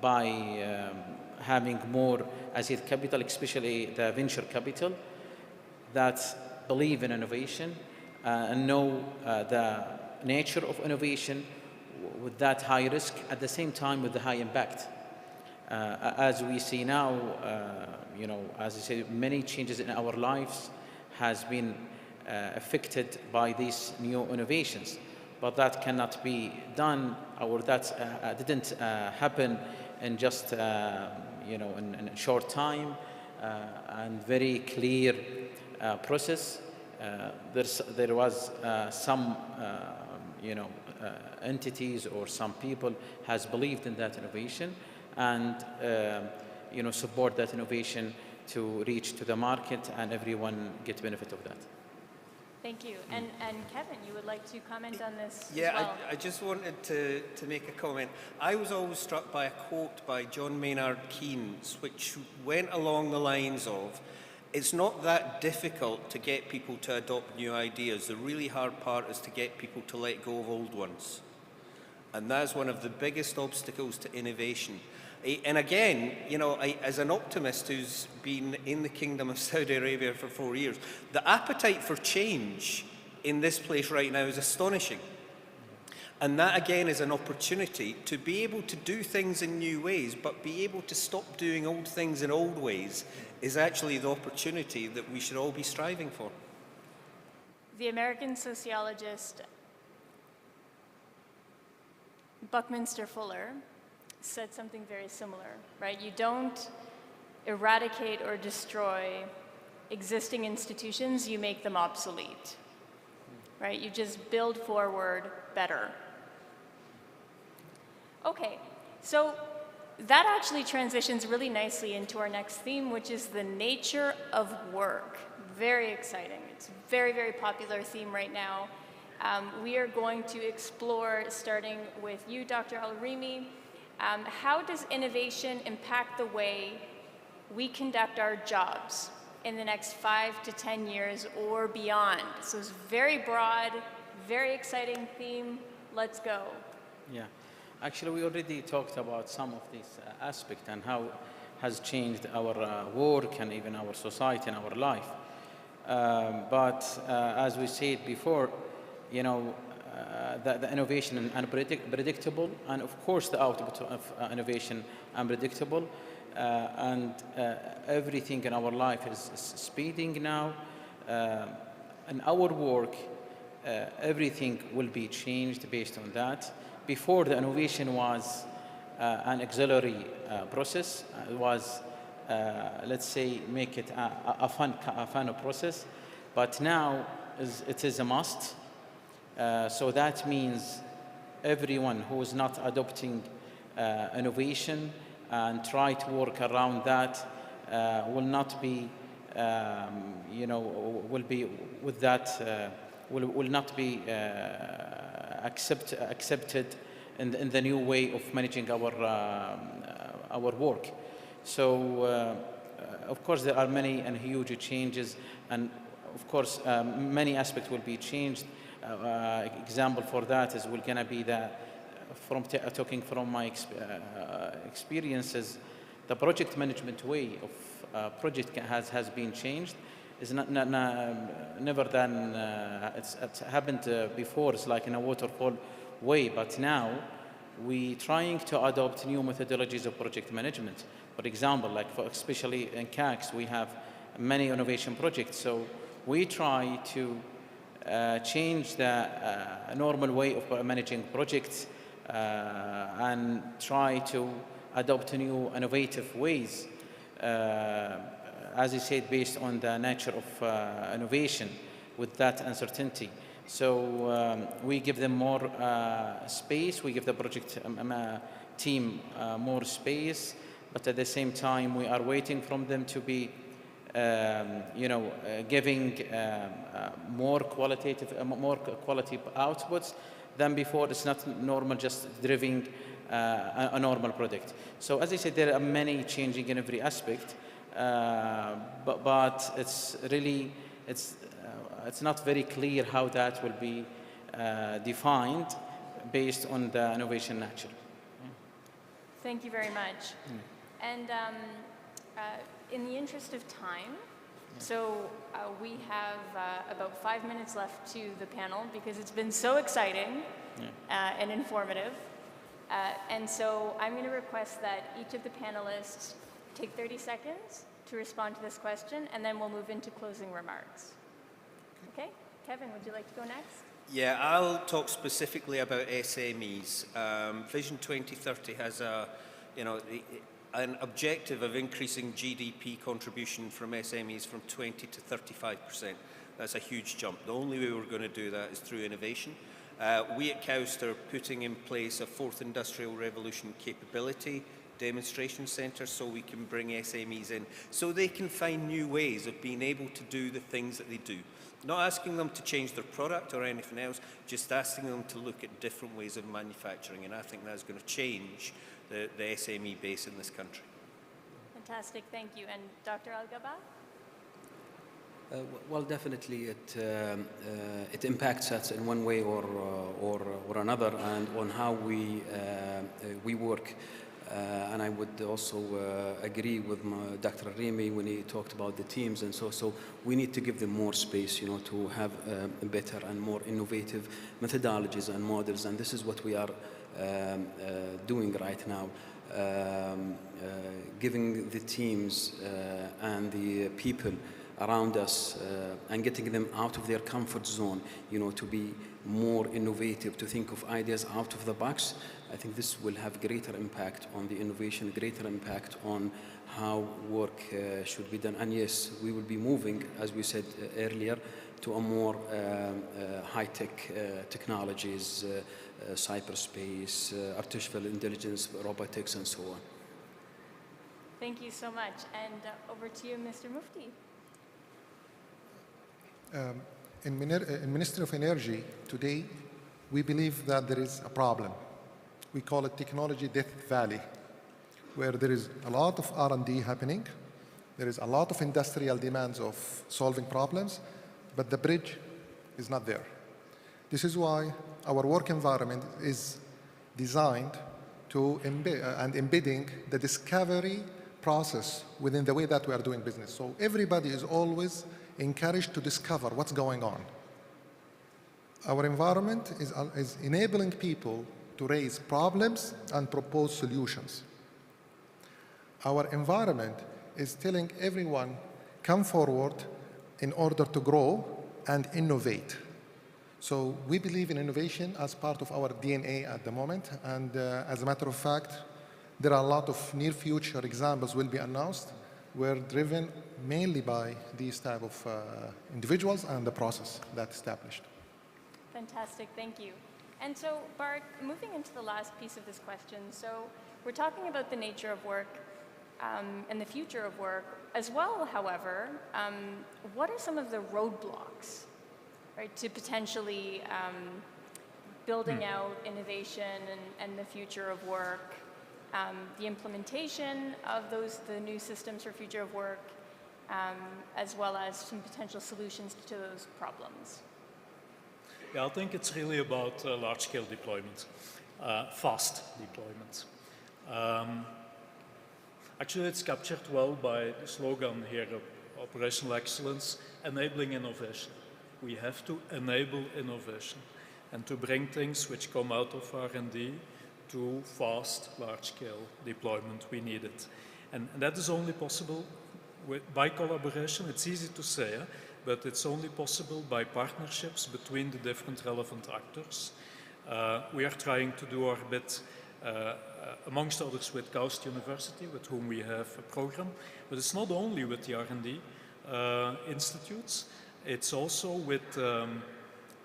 by having more, as I said, capital, especially the venture capital, that believe in innovation and know the nature of innovation with that high risk, at the same time with the high impact. As we see now, as I said, many changes in our lives has been affected by these new innovations, but that cannot be done, or that didn't happen in just in a short time and very clear process. There was some entities or some people has believed in that innovation and support that innovation to reach to the market and everyone get benefit of that. Thank you. And Kevin, you would like to comment on this as well? Yeah, I just wanted to make a comment. I was always struck by a quote by John Maynard Keynes, which went along the lines of, it's not that difficult to get people to adopt new ideas. The really hard part is to get people to let go of old ones. And that's one of the biggest obstacles to innovation. And again, as an optimist who's been in the Kingdom of Saudi Arabia for 4 years, the appetite for change in this place right now is astonishing. And that again is an opportunity to be able to do things in new ways, but be able to stop doing old things in old ways is actually the opportunity that we should all be striving for. The American sociologist Buckminster Fuller said something very similar, right? You don't eradicate or destroy existing institutions, you make them obsolete, right? You just build forward better. Okay, so that actually transitions really nicely into our next theme, which is the nature of work. Very exciting. It's a very, very popular theme right now. We are going to explore, starting with you, Dr. Al-Rimi, how does innovation impact the way we conduct our jobs in the next 5 to 10 years or beyond? So it's very broad, very exciting theme. Let's go. Yeah. Actually, we already talked about some of these aspects and how has changed our work and even our society and our life. But as we said before, you know, the innovation is unpredictable, and of course the output of innovation unpredictable, and everything in our life is speeding now. In our work, everything will be changed based on that. Before, the innovation was an auxiliary process. It was, let's say, make it a fun process. But now it is a must. So that means everyone who is not adopting innovation and try to work around that will not be, you know, will be with that, will not be accepted in the new way of managing our work. So of course there are many and huge changes, and of course many aspects will be changed. Example for that is going to be that talking from my experiences, the project management way of project has been changed. It's never done, it's happened before, it's like in a waterfall way, but now we trying to adopt new methodologies of project management. For example, like especially in CACS, we have many innovation projects, so we try to change the normal way of managing projects and try to adopt new innovative ways. As I said, based on the nature of innovation with that uncertainty. So we give them more space, we give the project team more space, but at the same time we are waiting from them to be, you know, giving more quality outputs than before. It's not normal just driving a normal product. So as I said, there are many changing in every aspect. But it's really, it's not very clear how that will be defined based on the innovation nature. Thank you very much. And in the interest of time, so we have about 5 minutes left to the panel because it's been so exciting and informative. And so I'm going to request that each of the panelists take 30 seconds to respond to this question, and then we'll move into closing remarks. Okay? Kevin, would you like to go next? Yeah, I'll talk specifically about SMEs. Vision 2030 has a, you know, an objective of increasing GDP contribution from SMEs from 20 to 35%. That's a huge jump. The only way we're going to do that is through innovation. We at KAUST are putting in place a fourth industrial revolution capability demonstration centre so we can bring SMEs in, so they can find new ways of being able to do the things that they do. Not asking them to change their product or anything else, just asking them to look at different ways of manufacturing, and I think that's going to change the SME base in this country. Fantastic, thank you. And Dr. Al-Gaba? Well, definitely it impacts us in one way or another, and on how we work. And I would also agree with Dr. Rimi when he talked about the teams, and so we need to give them more space, you know, to have better and more innovative methodologies and models, and this is what we are doing right now, giving the teams and the people around us and getting them out of their comfort zone, you know, to be more innovative, to think of ideas out of the box, I think this will have greater impact on the innovation, greater impact on how work should be done. And yes, we will be moving, as we said earlier, to a more high-tech technologies, cyberspace, artificial intelligence, robotics, and so on. Thank you so much. And over to you, Mr. Mufti. In Ministry of Energy today, we believe that there is a problem. We call it technology death valley, where there is a lot of R&D happening. There is a lot of industrial demands of solving problems, but the bridge is not there. This is why our work environment is designed to embedding the discovery process within the way that we are doing business. So everybody is always encouraged to discover what's going on. Our environment is enabling people to raise problems and propose solutions. Our environment is telling everyone, come forward in order to grow and innovate. So we believe in innovation as part of our DNA at the moment, and as a matter of fact, there are a lot of near future examples will be announced. We're driven mainly by these type of individuals and the process that's established. Fantastic, thank you. And so, Bart, moving into the last piece of this question, so we're talking about the nature of work and the future of work. As well, however, what are some of the roadblocks, right, to potentially building out innovation and the future of work, the implementation of the new systems for future of work, as well as some potential solutions to those problems? Yeah, I think it's really about large-scale deployment, fast deployment. Actually, it's captured well by the slogan here of Operational Excellence, enabling innovation. We have to enable innovation and to bring things which come out of R&D to fast, large-scale deployment. We need it. And that is only possible by collaboration. It's easy to say, but it's only possible by partnerships between the different relevant actors. We are trying to do our bit, amongst others, with KAUST University, with whom we have a program. But it's not only with the R&D institutes, it's also with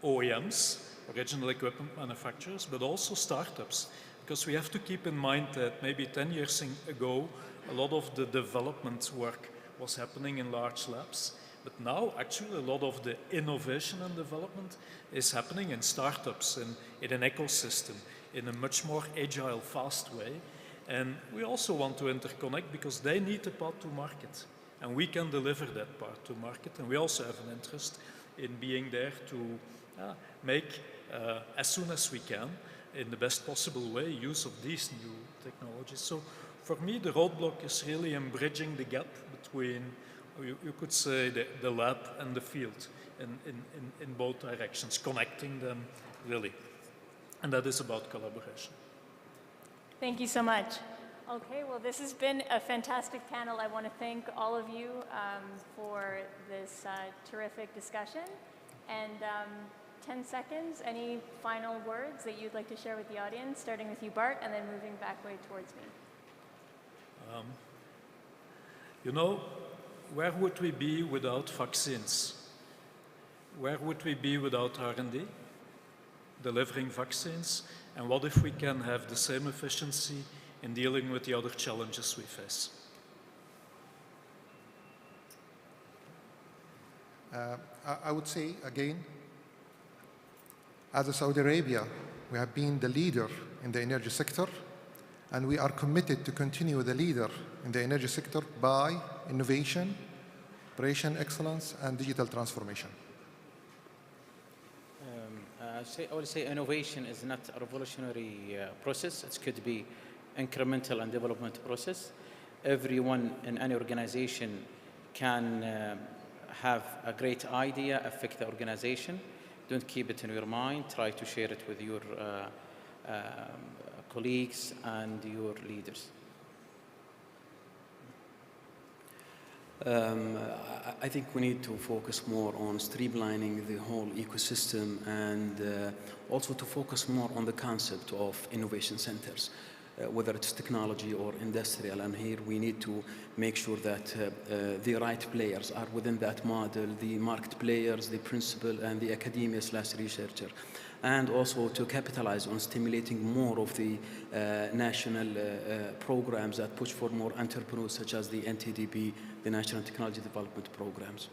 OEMs, original equipment manufacturers, but also startups. Because we have to keep in mind that maybe 10 years ago, a lot of the development work was happening in large labs. But now, actually, a lot of the innovation and development is happening in startups, in an ecosystem, in a much more agile, fast way. And we also want to interconnect because they need a path to market. And we can deliver that path to market. And we also have an interest in being there to make, as soon as we can, in the best possible way, use of these new technologies. So for me, the roadblock is really in bridging the gap between, you could say, the lab and the field in both directions, connecting them really. And that is about collaboration. Thank you so much. Okay, well, this has been a fantastic panel. I want to thank all of you for this terrific discussion. And 10 seconds, any final words that you'd like to share with the audience, starting with you, Bart, and then moving back way towards me. You know, where would we be without vaccines? Where would we be without R&D, delivering vaccines? And what if we can have the same efficiency in dealing with the other challenges we face? I would say, again, as a Saudi Arabia, we have been the leader in the energy sector, and we are committed to continue the leader in the energy sector by innovation, operation excellence, and digital transformation. I would say innovation is not a revolutionary process. It could be incremental and development process. Everyone in any organization can have a great idea, affect the organization. Don't keep it in your mind. Try to share it with your colleagues and your leaders. I think we need to focus more on streamlining the whole ecosystem and also to focus more on the concept of innovation centers, whether it's technology or industrial. And here we need to make sure that the right players are within that model, the market players, the principal, and the academia/researcher. And also to capitalize on stimulating more of the national programs that push for more entrepreneurs, such as the NTDP, the National Technology Development Programs.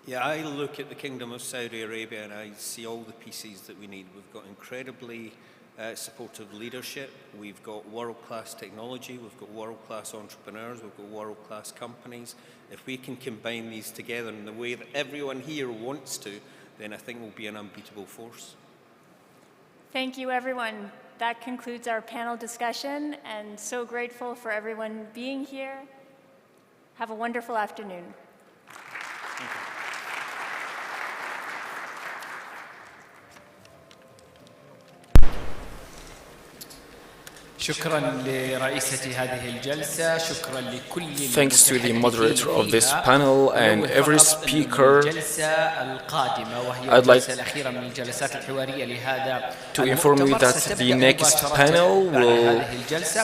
Yeah, I look at the Kingdom of Saudi Arabia and I see all the pieces that we need. We've got incredibly supportive leadership, we've got world-class technology, we've got world-class entrepreneurs, we've got world-class companies. If we can combine these together in the way that everyone here wants to, then I think we'll be an unbeatable force. Thank you, everyone. That concludes our panel discussion, and so grateful for everyone being here. Have a wonderful afternoon. شكرا لرئيسة هذه الجلسة، شكرا لكل Thanks to the moderator of this panel and every speaker. I'd like to inform you that the next panel will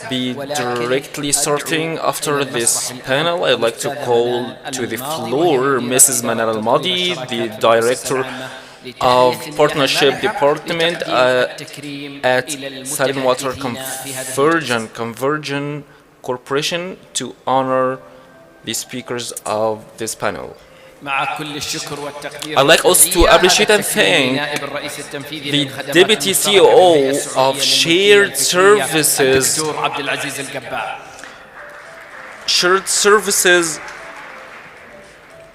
be directly starting after this panel. I'd like to call to the floor Mrs. Manal Al-Madi, the Director of Partnership Department at Saline Water Conversion Corporation, to honor the speakers of this panel. I'd like also to appreciate and thank the Deputy CEO of Shared Services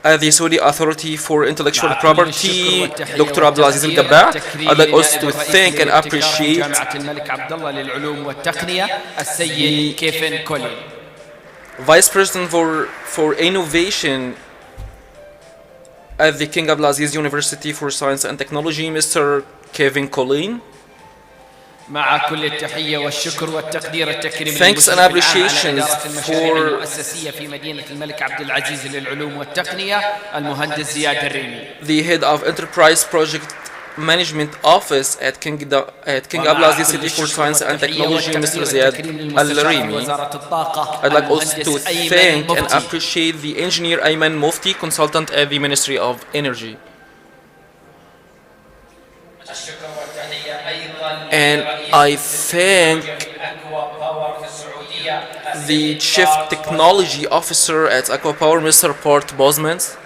at the Saudi Authority for Intellectual Property, Dr. Abdulaziz Al-Gabbah. I'd like also to thank and appreciate the Vice President for Innovation at the King Abdulaziz University for Science and Technology, Mr. Kevin Colleen. مع كل التحية والشكر والتقدير التكريم Thanks and appreciations for المؤسسية في مدينة الملك عبد العزيز للعلوم والتقنية المهندس زياد الريمي. The head of Enterprise Project Management Office at King Abdulaziz City for Science and Technology, Mr. Ziad Al-Rimi. I'd like also to thank and appreciate the engineer Ayman Mufti, consultant at the Ministry of Energy. And I thank the Chief Technology Officer at Aqua Power, Mr. Port Bosmans.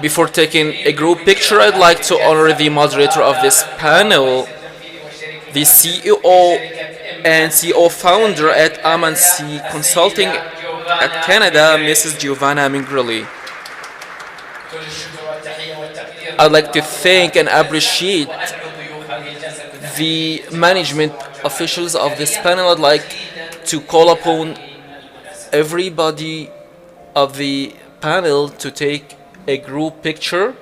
Before taking a group picture, I'd like to honor the moderator of this panel, the CEO and CEO founder at Amansi Consulting at Canada, Mrs. Giovanna Mingrelli. I'd like to thank and appreciate the management officials of this panel. I'd like to call upon everybody of the panel to take a group picture.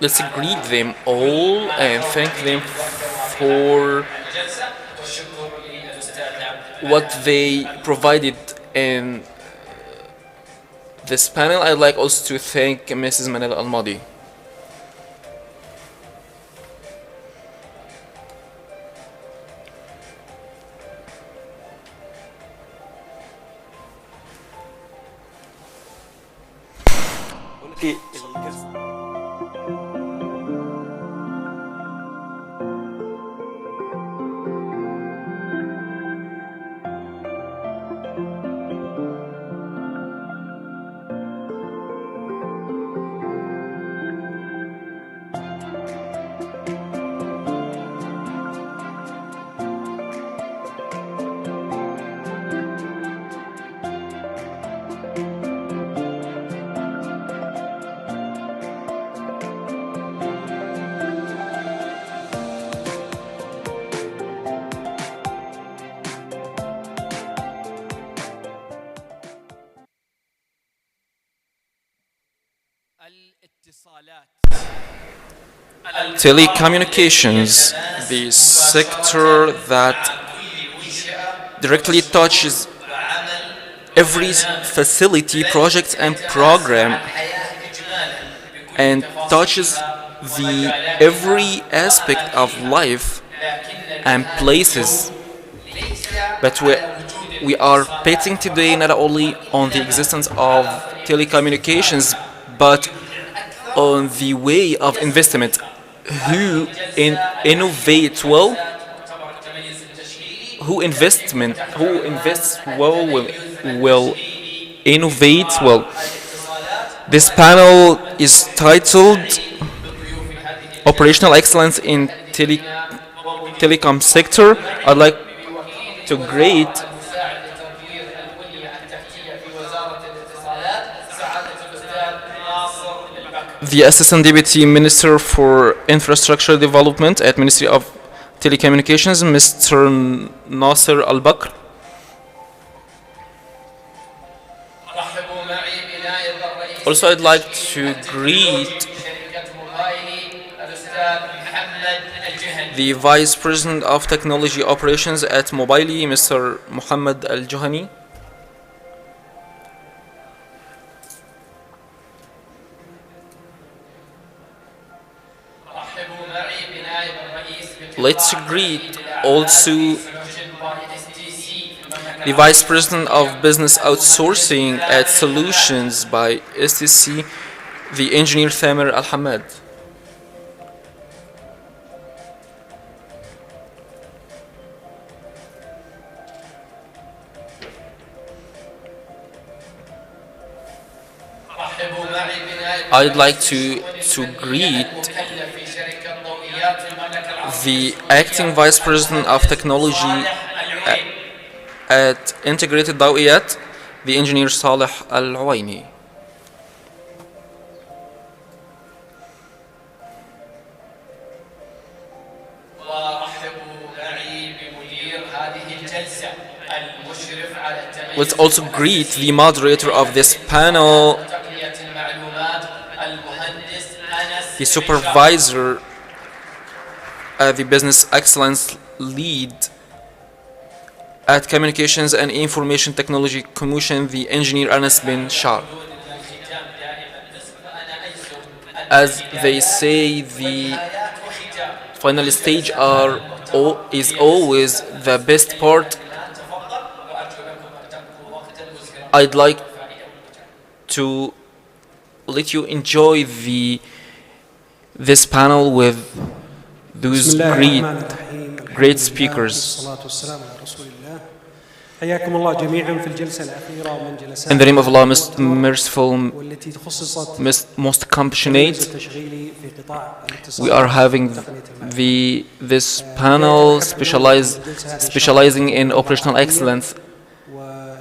Let's greet them all and thank them for what they provided in this panel. I'd like also to thank Mrs. Manal Al-Madi. telecommunications, the sector that directly touches every facility, project and program, and touches the every aspect of life and places. But we are betting today not only on the existence of telecommunications, but on the way of investment. Who innovate well, who invests well will innovate well. This panel is titled Operational Excellence in Telecom Sector. I'd like to greet the Assistant Deputy Minister for Infrastructure Development at Ministry of Telecommunications, Mr. Nasser Al-Bakr. Also, I'd like to greet the Vice President of Technology Operations at Mobili, Mr. Muhammad Al-Juhani. Let's greet also the Vice President of Business Outsourcing at Solutions by STC, the Engineer Thamer Al-Hamad. I'd like to greet the Acting Vice President of Technology at Integrated Dawiyat, the Engineer Saleh Al-Uwaini. Let's also greet the moderator of this panel, the supervisor, the Business Excellence Lead at Communications and Information Technology Commission, the Engineer Anas bin Shar. As they say, the final stage is always the best part. I'd like to let you enjoy this panel with those great speakers. In the name of Allah, most merciful, most compassionate, we are having this panel specializing in operational excellence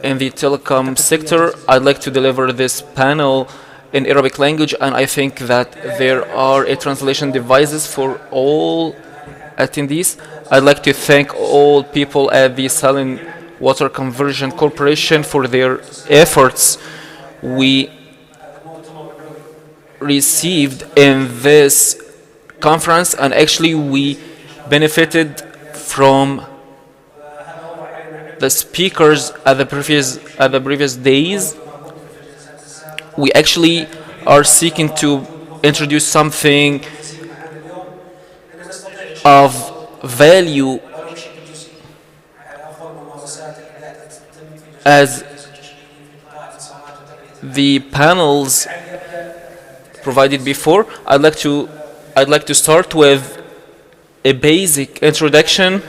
in the telecom sector. I'd like to deliver this panel in Arabic language, and I think that there are translation devices for all attendees. I'd like to thank all people at the Salin Water Conversion Corporation for their efforts we received in this conference, and actually we benefited from the speakers at the previous days. We actually are seeking to introduce something of value as the panels provided before. I'd like to start with a basic introduction.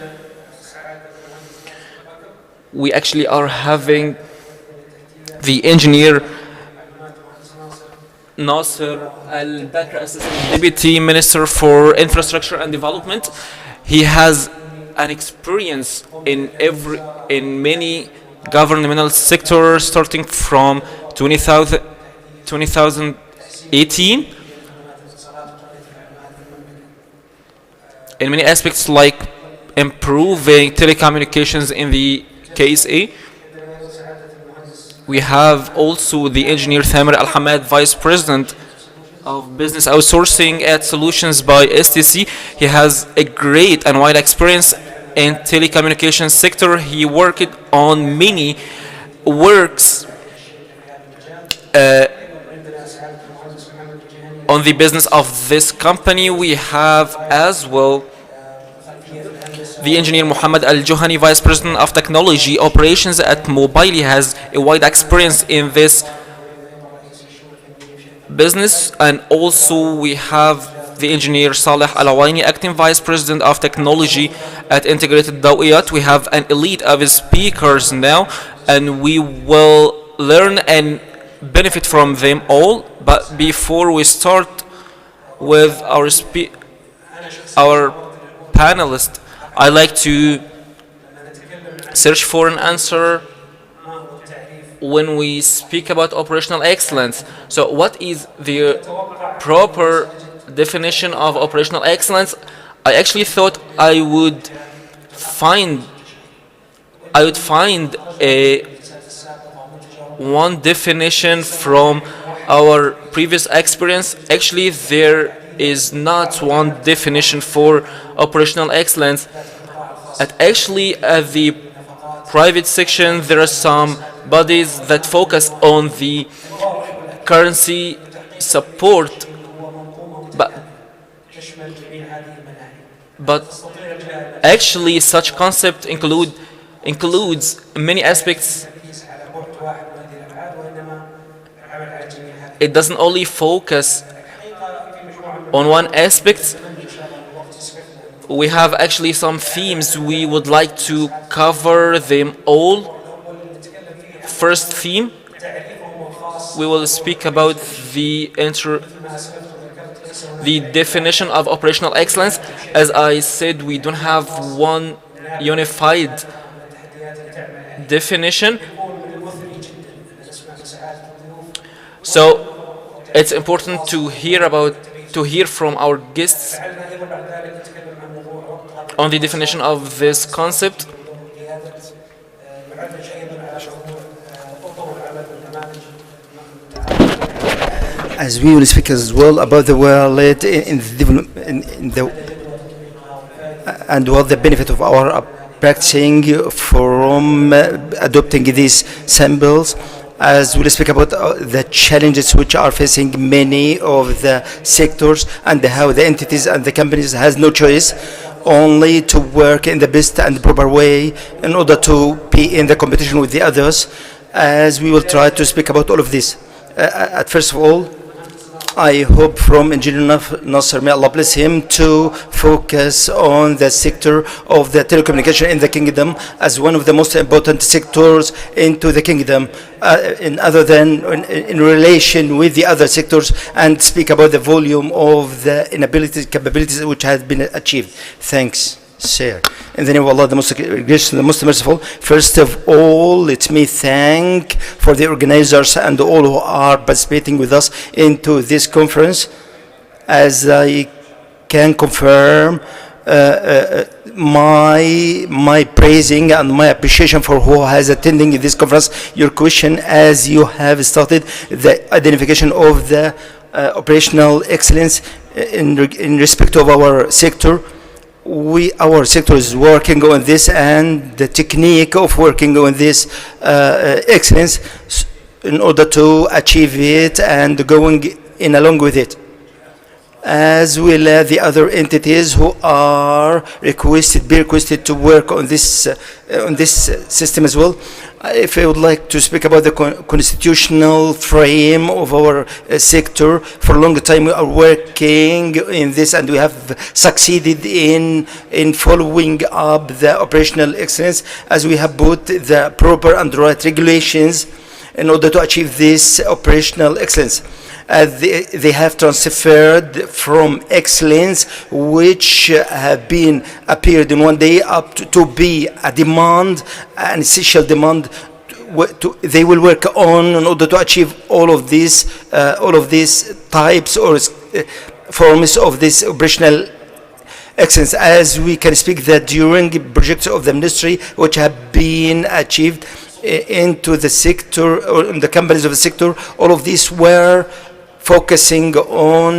We actually are having the engineer Nasser Al-Bakr, Assistant Deputy Minister for Infrastructure and Development. He has an experience in many governmental sectors, starting from 2018, in many aspects like improving telecommunications in the KSA. We have also the Engineer Thamer Al-Hamad, Vice President of Business Outsourcing at Solutions by STC. He has a great and wide experience in telecommunications sector. He worked on many works on the business of this company. We have as well the engineer Muhammad Al-Johani, Vice President of Technology Operations at Mobile. He has a wide experience in this business. And also we have the engineer Saleh Al-Awaini, Acting Vice President of Technology at Integrated Dawiyat. We have an elite of speakers now, and we will learn and benefit from them all. But before we start with our panelist, I like to search for an answer when we speak about operational excellence. So what is the proper definition of operational excellence? I actually thought I would find a one definition from our previous experience. Actually, there is not one definition for operational excellence. At the private section, there are some bodies that focus on the currency support, but actually such concept includes many aspects. It doesn't only focus on one aspect. We have actually some themes. We would like to cover them all. First theme, we will speak about the definition of operational excellence. As I said, we don't have one unified definition. So it's important to hear from our guests on the definition of this concept. As we will speak as well about the world and what the benefit of our practicing from adopting these symbols, as we'll speak about the challenges which are facing many of the sectors and how the entities and the companies has no choice only to work in the best and proper way in order to be in the competition with the others. As we will try to speak about all of this. At first of all, I hope from Engineer Nasser, may Allah bless him, to focus on the sector of the telecommunication in the kingdom as one of the most important sectors into the kingdom, in relation with the other sectors, and speak about the volume of the capabilities which has been achieved. Thanks, sir. In the name of Allah, the most gracious and the most merciful, first of all, let me thank for the organizers and all who are participating with us into this conference. As I can confirm my praising and my appreciation for who has attending this conference. Your question, as you have started the identification of the operational excellence in respect of our sector. Our sector is working on this, and the technique of working on this excellence in order to achieve it and going in along with it, as well as the other entities who are requested to work on this system as well. If I would like to speak about the constitutional frame of our sector, for a long time we are working in this, and we have succeeded in following up the operational excellence, as we have put the proper and right regulations in order to achieve this operational excellence. They have transferred from excellence, which have been appeared in one day, up to be a demand, an essential demand. They will work on in order to achieve all of these types or forms of this operational excellence. As we can speak that during projects of the ministry which have been achieved into the sector or in the companies of the sector, all of these were focusing on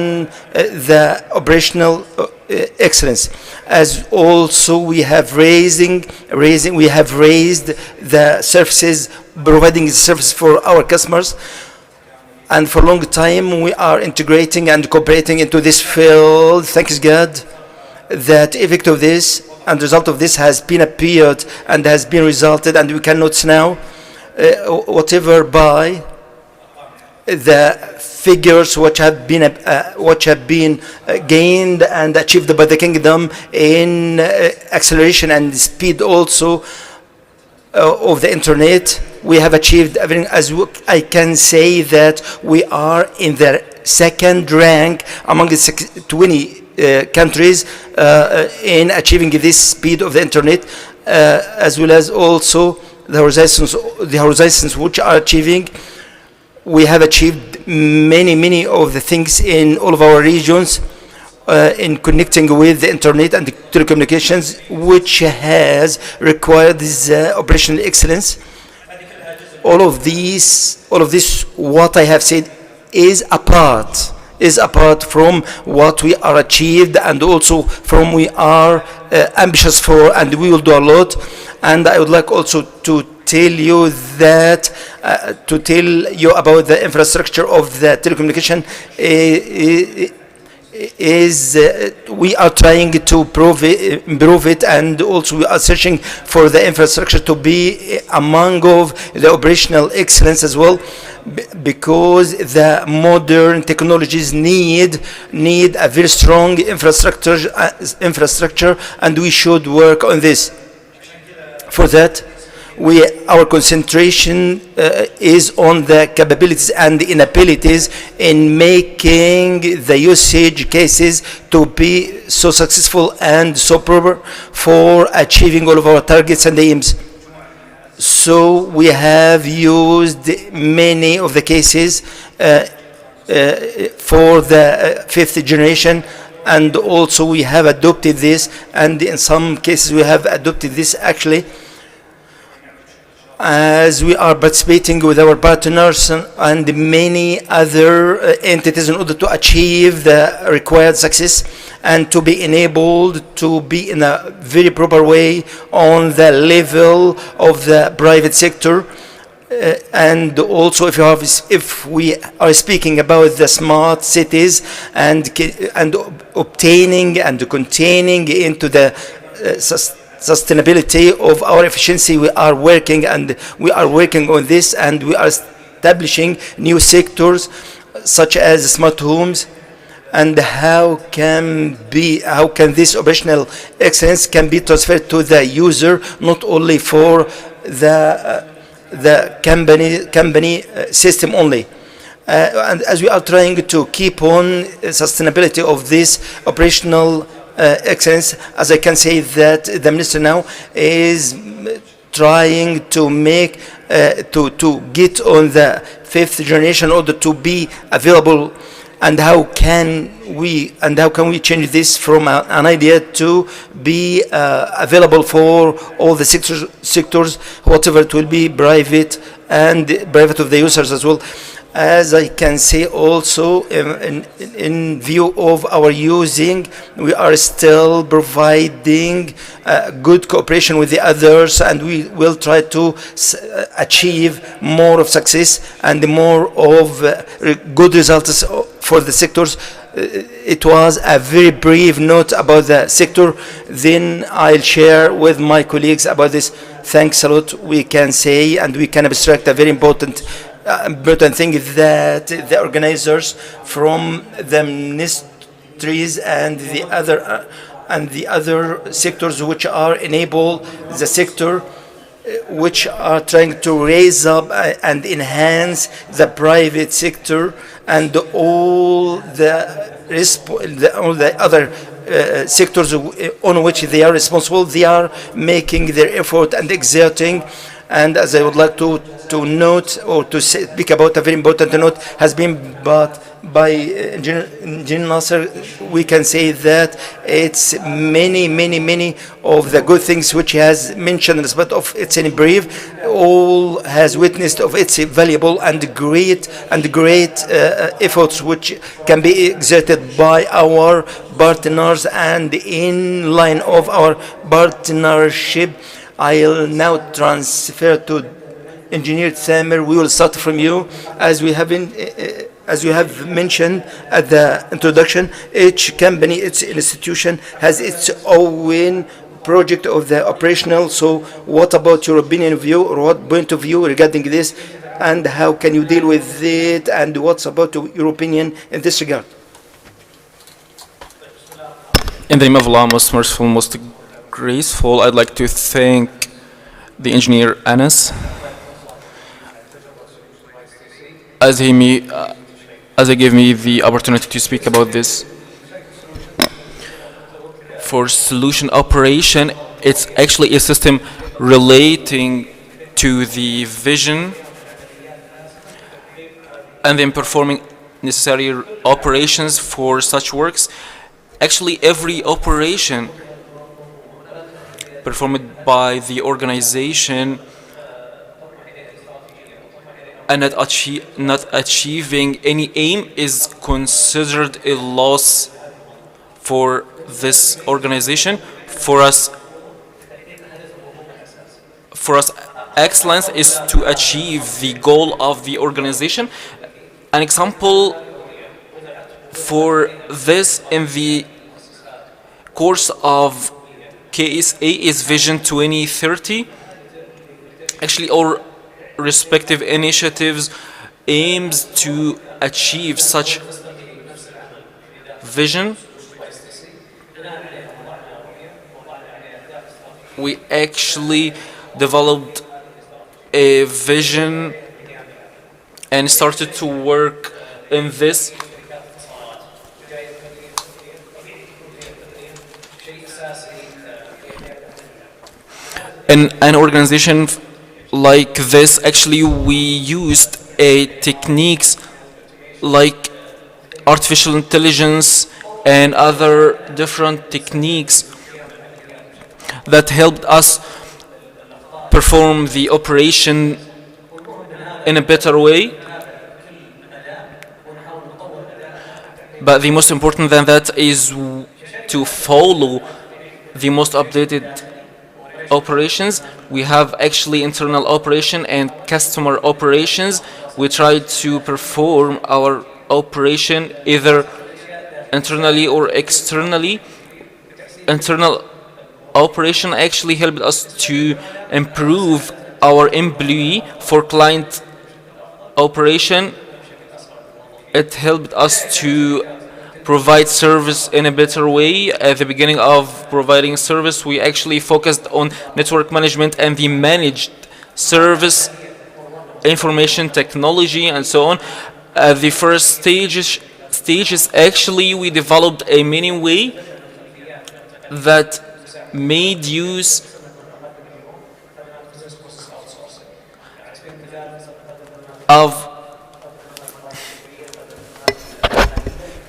the operational excellence. As also we have raised the services, providing the service for our customers. And for a long time, we are integrating and cooperating into this field. Thanks God that effect of this and result of this has been appeared and has been resulted, and we can note now whatever by the figures which have been gained and achieved by the kingdom in acceleration and speed also of the internet. We have achieved everything. As I can say that we are in the second rank among the 20 countries in achieving this speed of the internet, as well as also the horizons which are achieving. We have achieved many of the things in all of our regions in connecting with the internet and the telecommunications, which has required this operational excellence. All of this, what I have said, is apart from what we are achieved, and also from we are ambitious for, and we will do a lot. And I would like also to tell you about the infrastructure of the telecommunication. We are trying to improve it, and also we are searching for the infrastructure to be among of the operational excellence as well, because the modern technologies need a very strong infrastructure, and we should work on this. For that, our concentration is on the capabilities and the inabilities in making the usage cases to be so successful and so proper for achieving all of our targets and aims. So we have used many of the cases for the fifth generation, and also we have adopted this, and in some cases we have adopted this actually, as we are participating with our partners and many other entities in order to achieve the required success and to be enabled to be in a very proper way on the level of the private sector. And also if we are speaking about the smart cities and obtaining and containing into the sustainability of our efficiency, we are working on this, and we are establishing new sectors such as smart homes, and how can this operational excellence can be transferred to the user, not only for the company system only. And as we are trying to keep on sustainability of this operational excellence, as I can say that the minister now is trying to make to get on the fifth generation in order to be available. And how can we change this from an idea to be available for all the sectors, whatever it will be, private and private of the users as well. As I can say also, in view of our using, we are still providing good cooperation with the others, and we will try to achieve more of success and more of good results for the sectors. It was a very brief note about the sector. Then I'll share with my colleagues about this. Thanks a lot. We can say and we can abstract a very important thing that the organizers from the ministries and the other sectors which are enable the sector, which are trying to raise up and enhance the private sector, and all the other sectors on which they are responsible. They are making their effort and exerting And as I would like to note or to speak about a very important note has been but by Engineer Nasser, we can say that it's many of the good things which he has mentioned in respect of its in brief, all has witnessed of its valuable and great efforts which can be exerted by our partners, and in line of our partnership, I'll now transfer to Engineer Samer. We will start from you. As we have mentioned at the introduction, each company, its institution has its own project of the operational. So what about your opinion of view, or what point of view regarding this, and how can you deal with it, and what's about your opinion in this regard? In the name of Allah, most merciful, most graceful, I'd like to thank the engineer Anas as he gave me the opportunity to speak about this. For solution operation, it's actually a system relating to the vision and then performing necessary operations for such works. Actually, every operation performed by the organization and not achieving any aim is considered a loss for this organization. For us, excellence is to achieve the goal of the organization. An example for this in the course of KSA is Vision 2030. Actually, our respective initiatives aims to achieve such vision. We actually developed a vision and started to work in this. In an organization like this, actually we used techniques like artificial intelligence and other different techniques that helped us perform the operation in a better way. But the most important than that is to follow the most updated operations. We have actually internal operation and customer operations. We try to perform our operation either internally or externally. Internal operation actually helped us to improve our employee. For client operation, it helped us to provide service in a better way. At the beginning of providing service, we actually focused on network management and the managed service, information technology, and so on. At the first stages actually we developed a mini way that made use of.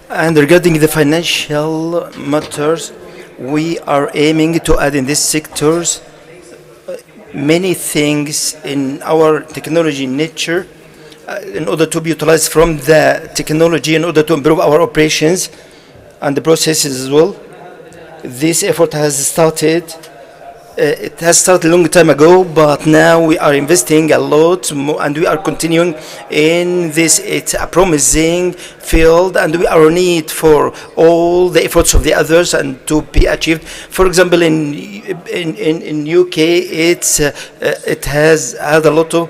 And regarding the financial matters, we are aiming to add in these sectors many things in our technology nature in order to be utilized from the technology in order to improve our operations and the processes as well. This effort has started. It has started a long time ago, but now we are investing a lot more, and we are continuing in this. It's a promising field, and we are in need for all the efforts of the others and to be achieved. For example, in UK, it has had a lot of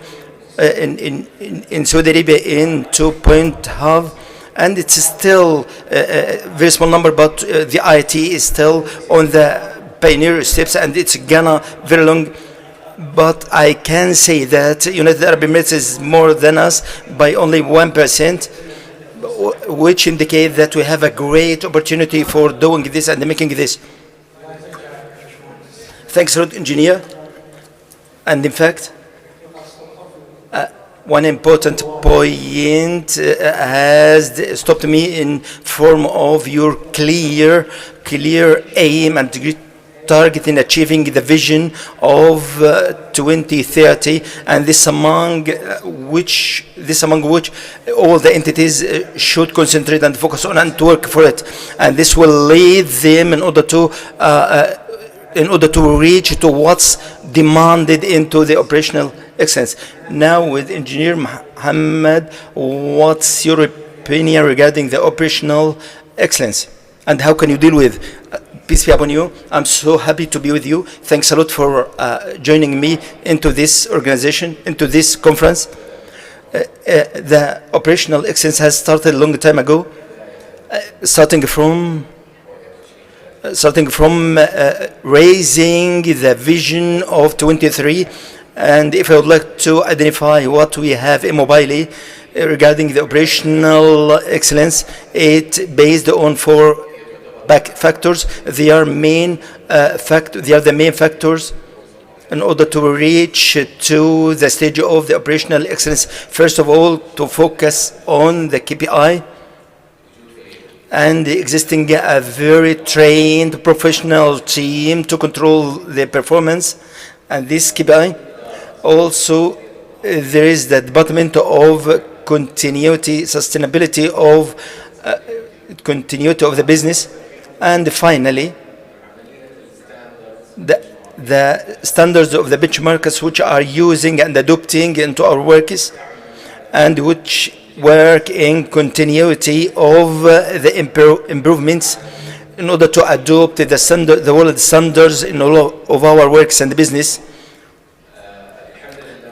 in Saudi Arabia in 2.5. And it's still a very small number, but the IT is still on the pioneer steps, and it's gonna very long. But I can say that United Arab Emirates is more than us by only 1%, which indicates that we have a great opportunity for doing this and making this. Thanks a lot, engineer. And in fact, one important point has stopped me in form of your clear aim and target in achieving the vision of 2030, and this among which all the entities should concentrate and focus on and work for it, and this will lead them in order to reach to what's demanded into the operational excellence. Now, with Engineer Muhammad, what's your opinion regarding the operational excellence, and how can you deal with? Peace be upon you. I'm so happy to be with you. Thanks a lot for joining me into this organization, into this conference. The operational excellence has started a long time ago, starting from raising the vision of 23. And if I would like to identify what we have in Mobile regarding the operational excellence, it's based on 4 factors. They are the main factors in order to reach to the stage of the operational excellence. First of all, to focus on the KPI and existing a very trained professional team to control the performance and this KPI. Also, there is the department of continuity, sustainability of continuity of the business, and finally, the standards of the benchmarks which are using and adopting into our works, and which work in continuity of the improvements in order to adopt the world standards in all of our works and business.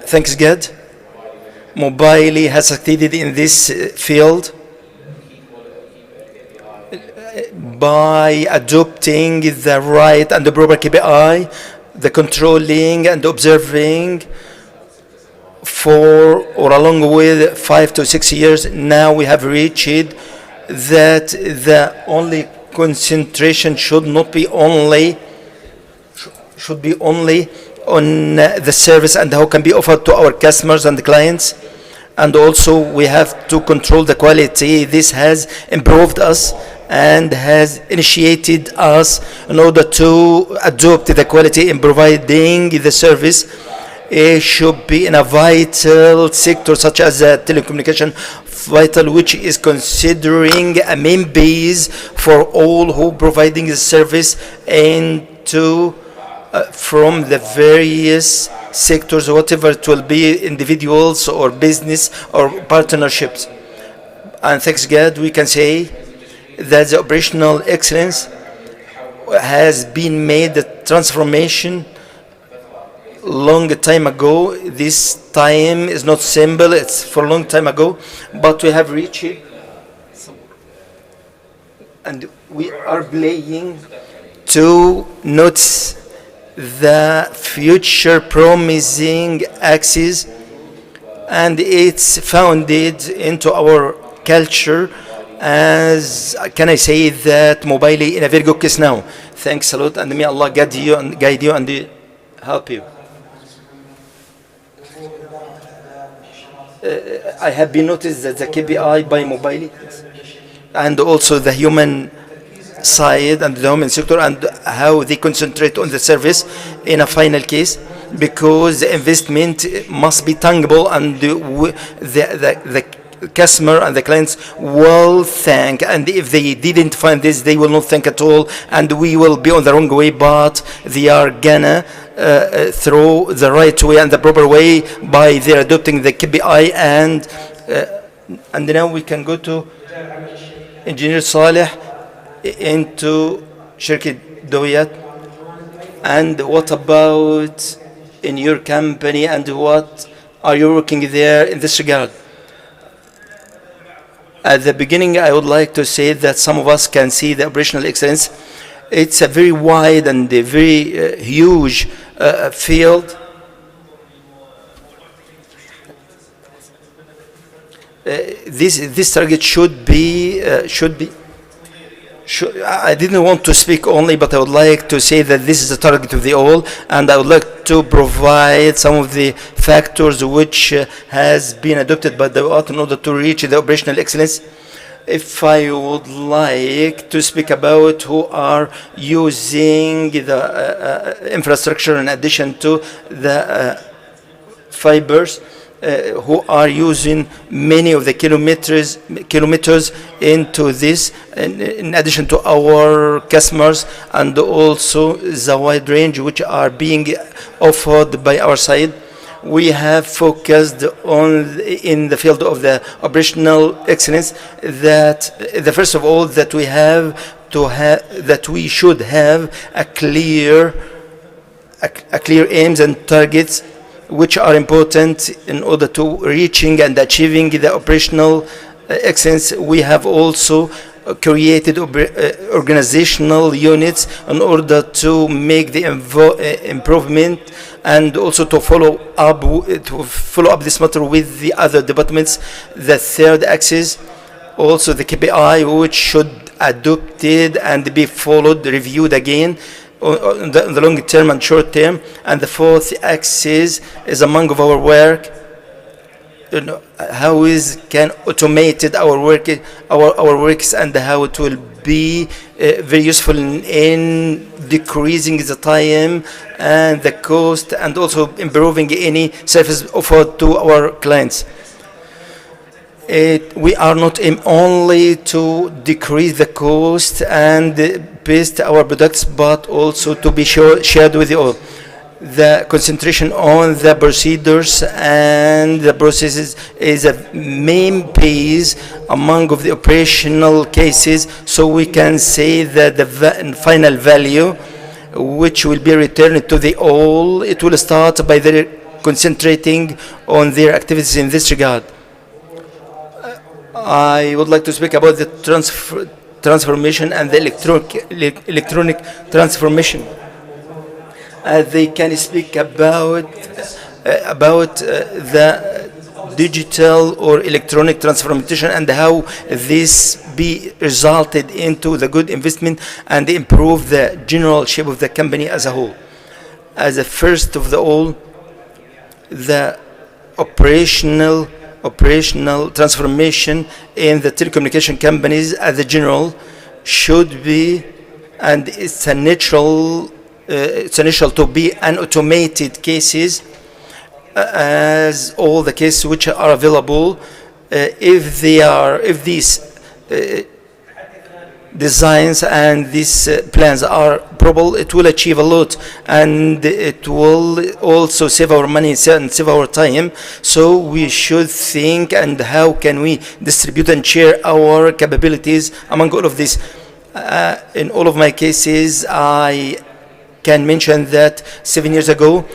Thanks God, Mobile has succeeded in this field by adopting the right and the proper KPI, the controlling and observing for or along with 5 to 6 years. Now we have reached that the only concentration should be only on the service and how can be offered to our customers and clients, and also we have to control the quality. This has improved us and has initiated us in order to adopt the quality in providing the service. It should be in a vital sector such as telecommunication, vital, which is considering a main base for all who providing the service into from the various sectors, whatever it will be, individuals or business or partnerships. And thanks God, we can say that the operational excellence has been made the transformation long time ago. This time is not simple, it's for a long time ago, but we have reached it, and we are playing to notice the future promising axis, and it's founded into our culture. As can I say that Mobile in a very good case now. Thanks a lot, and may Allah guide you and help you. I have been noticed that the KPI by Mobile and also the human side and the human sector and how they concentrate on the service in a final case, because the investment must be tangible and the customer and the clients will thank, and if they didn't find this they will not thank at all, and we will be on the wrong way, but they are gonna through the right way and the proper way by their adopting the KPI. And now we can go to Engineer Saleh into Shirkit Dawiyat. And what about in your company, and what are you working there in this regard? At the beginning, I would like to say that some of us can see the operational excellence. It's a very wide and a very huge field. This target should be I didn't want to speak only, but I would like to say that this is the target of the all, and I would like to provide some of the factors which has been adopted by the OAT in order to reach the operational excellence. If I would like to speak about who are using the infrastructure in addition to the fibers, who are using many of the kilometers into this, in addition to our customers, and also the wide range which are being offered by our side. We have focused on in the field of the operational excellence that the first of all that we have to have that we should have a clear aims and targets which are important in order to reaching and achieving the operational excellence. We have also created organizational units in order to make the improvement and also to follow up this matter with the other departments. The third axis, also the KPI, which should adopted and be followed, reviewed again on the long term and short term. And the fourth axis is among of our work, how can automated our works and how it will be very useful in decreasing the time and the cost and also improving any service offered to our clients. We are not aim only to decrease the cost and best our products, but also to be shared with you all. The concentration on the procedures and the processes is a main piece among of the operational cases, so we can say that the final value which will be returned to the all, it will start by their concentrating on their activities in this regard. I would like to speak about the transformation and the electronic transformation. They can speak about the digital or electronic transformation and how this be resulted into the good investment and improve the general shape of the company as a whole. As a first of the all, the operational transformation in the telecommunication companies as a general should be, and it's initial to be an automated cases as all the cases which are available. If these designs and these plans are probable, it will achieve a lot and it will also save our money and save our time. So we should think and how can we distribute and share our capabilities among all of this. In all of my cases, I can mention that 7 years ago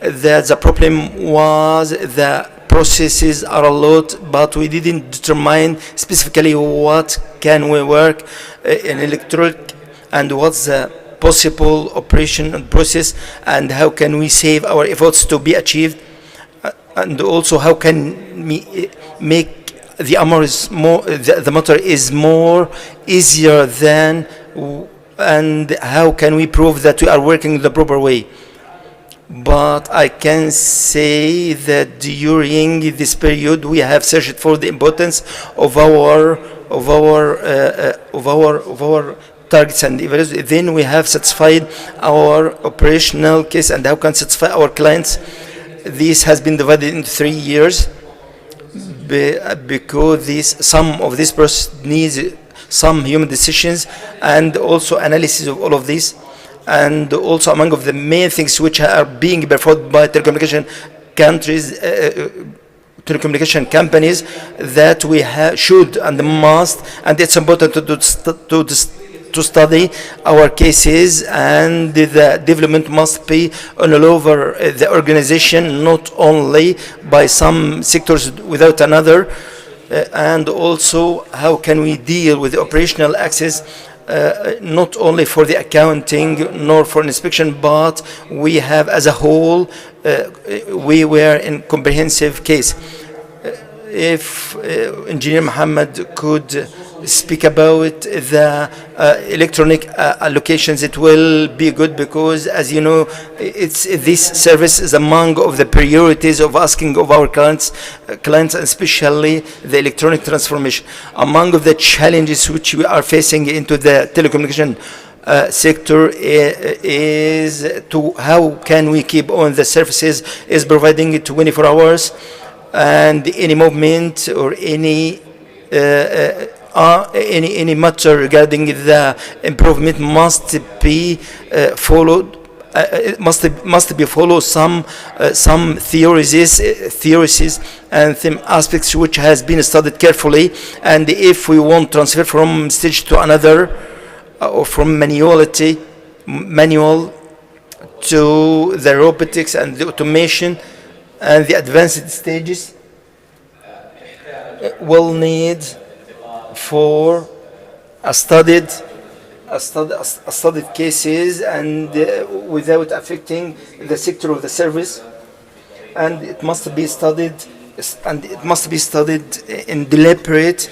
that the problem was the processes are a lot, but we didn't determine specifically what can we work in electronic and what's the possible operation and process and how can we save our efforts to be achieved, and also how can we make the matter is more easier than, and how can we prove that we are working the proper way. But I can say that during this period we have searched for the importance of our targets and evaluations. Then we have satisfied our operational case and how can satisfy our clients. This has been divided into 3 years because some of this process needs some human decisions and also analysis of all of this. And also among of the main things which are being performed by telecommunication companies that we should and must, and it's important to study our cases, and the development must be all over the organization, not only by some sectors without another. And also how can we deal with the operational access, not only for the accounting nor for inspection, but we have as a whole, we were in comprehensive case. If Engineer Muhammad could speak about the electronic allocations, it will be good because, as you know, this service is among of the priorities of asking of our clients, and especially the electronic transformation. Among of the challenges which we are facing into the telecommunication sector is to how can we keep on the services is providing it 24 hours, and any movement or any matter regarding the improvement must be followed. It must be follow some theories and some aspects which has been studied carefully. And if we want transfer from stage to another, or from manual to the robotics and the automation and the advanced stages, will need for studied cases and without affecting the sector of the service, and it must be studied in deliberate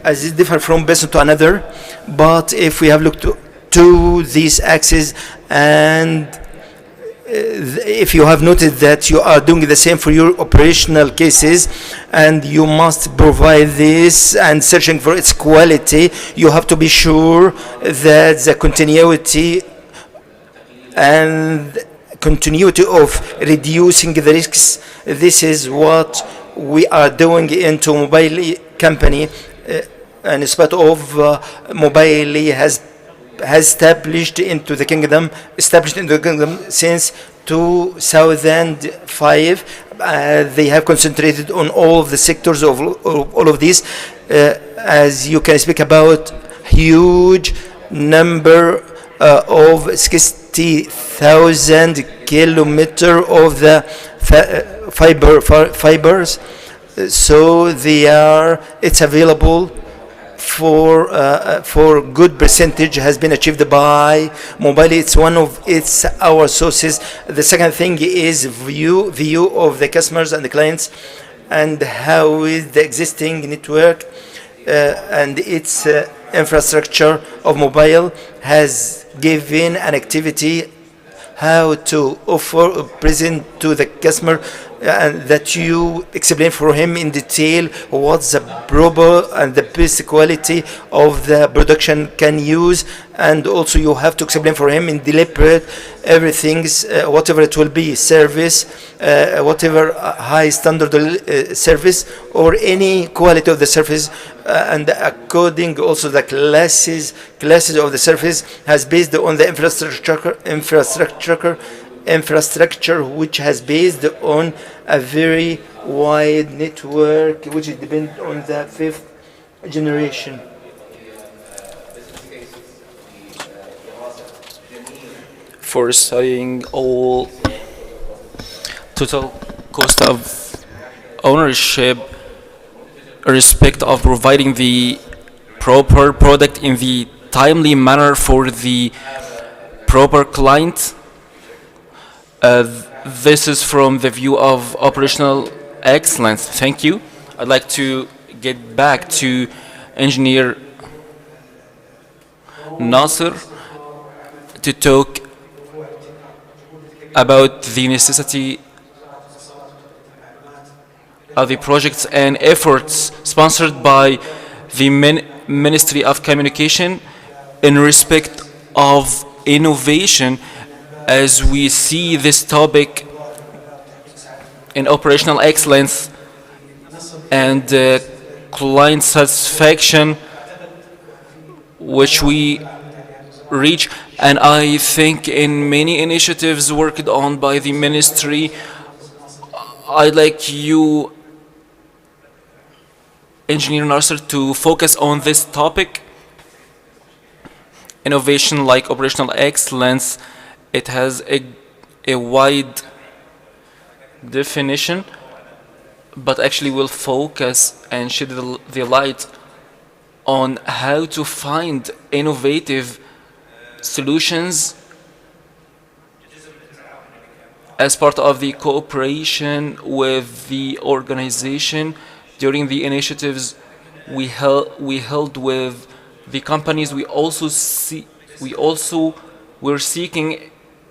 as it differ from person to another. But if we have looked to these axes, and if you have noted that you are doing the same for your operational cases, and you must provide this and searching for its quality, you have to be sure that the continuity of reducing the risks. This is what we are doing into mobile company, and in spite of mobile has established into the kingdom since 2005. They have concentrated on all of the sectors of all of these. As you can speak about huge number of 60,000 kilometers of the fibers, so it's available for good percentage has been achieved by mobile. It's one of our sources. The second thing is view of the customers and the clients, and how is the existing network and its infrastructure of mobile has given an activity how to offer or present to the customer, and that you explain for him in detail what's the proper and the best quality of the production can use. And also you have to explain for him in deliberate everything's whatever it will be service, whatever high standard service or any quality of the service, and according also the classes of the service has based on the infrastructure which has based on a very wide network which depends on the 5th generation. For studying all total cost of ownership, respect of providing the proper product in the timely manner for the proper client. This is from the view of operational excellence. Thank you. I'd like to get back to Engineer Nasser to talk about the necessity of the projects and efforts sponsored by the Ministry of Communication in respect of innovation, as we see this topic in operational excellence and client satisfaction, which we reach. And I think in many initiatives worked on by the ministry, I'd like you, Engineer Nasser, to focus on this topic. Innovation like operational excellence, it has a wide definition, but actually will focus and shed the light on how to find innovative solutions as part of the cooperation with the organization during the initiatives we held with the companies, we also were seeking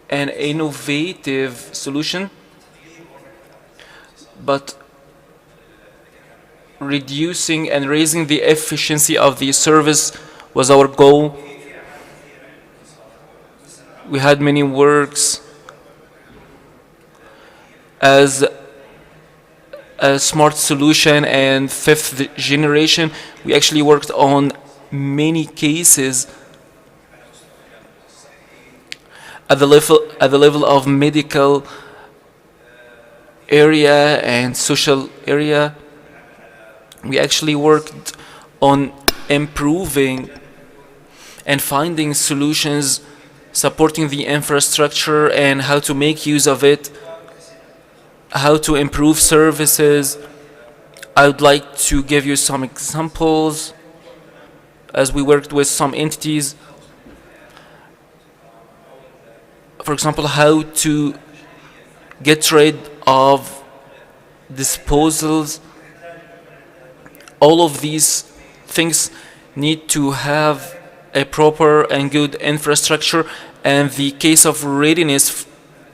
an innovative solution, but reducing and raising the efficiency of the service was our goal. We had many works as a smart solution and fifth generation. We actually worked on many cases at the level of medical area and social area. We actually worked on improving and finding solutions, supporting the infrastructure and how to make use of it, how to improve services. I would like to give you some examples as we worked with some entities. For example, how to get rid of disposals. All of these things need to have a proper and good infrastructure and the case of readiness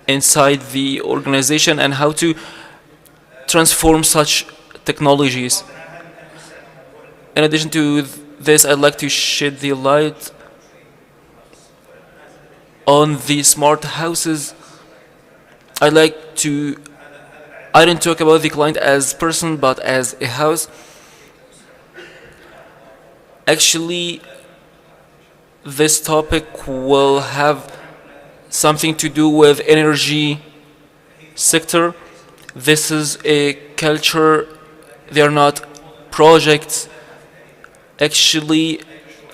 inside the organization and how to transform such technologies. In addition to this, I'd like to shed the light on the smart houses. I don't talk about the client as person, but as a house. Actually, this topic will have something to do with energy sector. This is a culture. They are not projects. Actually,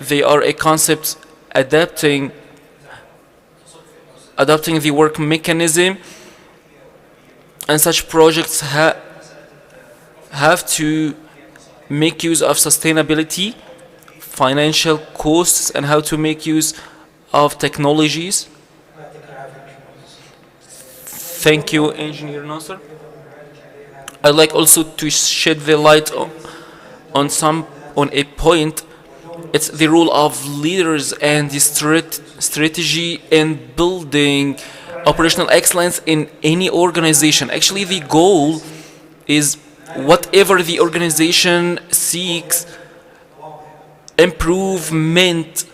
they are a concept adapting the work mechanism, and such projects have to make use of sustainability, financial costs, and how to make use of technologies. Thank you, Engineer Nasser. I'd like also to shed the light on a point. It's the role of leaders and the strategy in building operational excellence in any organization. Actually, the goal is whatever the organization seeks improvement,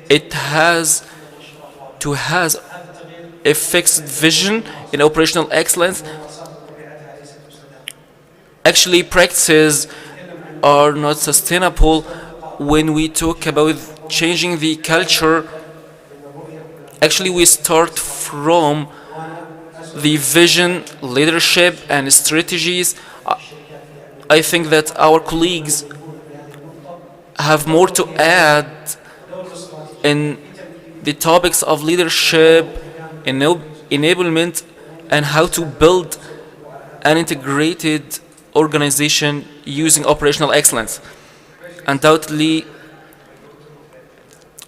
it has to have a fixed vision in operational excellence. Actually, practices are not sustainable when we talk about changing the culture. Actually, we start from the vision, leadership, and strategies. I think that our colleagues have more to add in the topics of leadership, enablement, and how to build an integrated organization using operational excellence. Undoubtedly,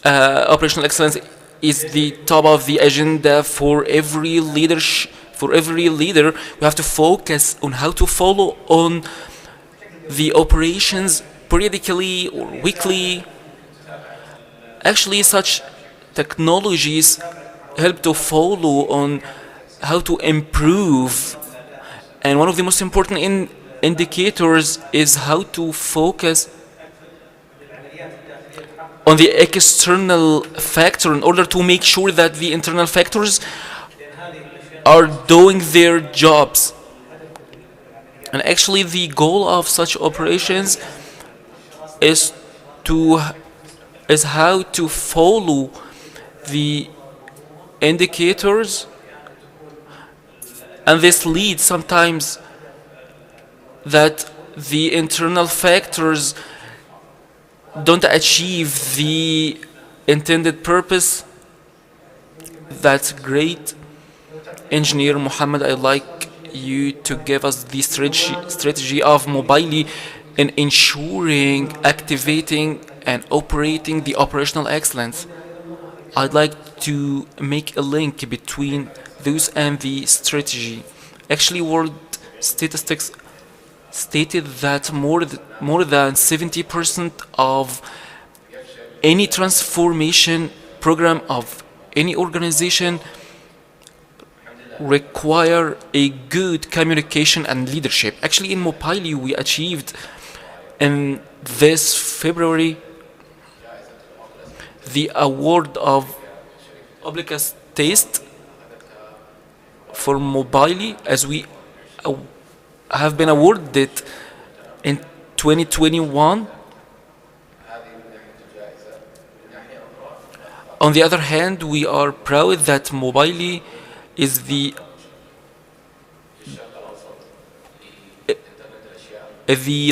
operational excellence is the top of the agenda for every leadership. For every leader, we have to focus on how to follow on the operations periodically or weekly. Actually, such technologies help to follow on how to improve. And one of the most important indicators is how to focus on the external factor in order to make sure that the internal factors are doing their jobs. And actually, the goal of such operations is how to follow the indicators, and this leads sometimes that the internal factors don't achieve the intended purpose. That's great. Engineer Muhammad, I'd like you to give us the strategy of Mobily in ensuring, activating, and operating the operational excellence. I'd like to make a link between those and the strategy. Actually, world statistics stated that more than 70% of any transformation program of any organization require a good communication and leadership. Actually, in Mobile, we achieved in this February the award of OPEXksa taste for Mobile, as we have been awarded in 2021. On the other hand, we are proud that Mobile is the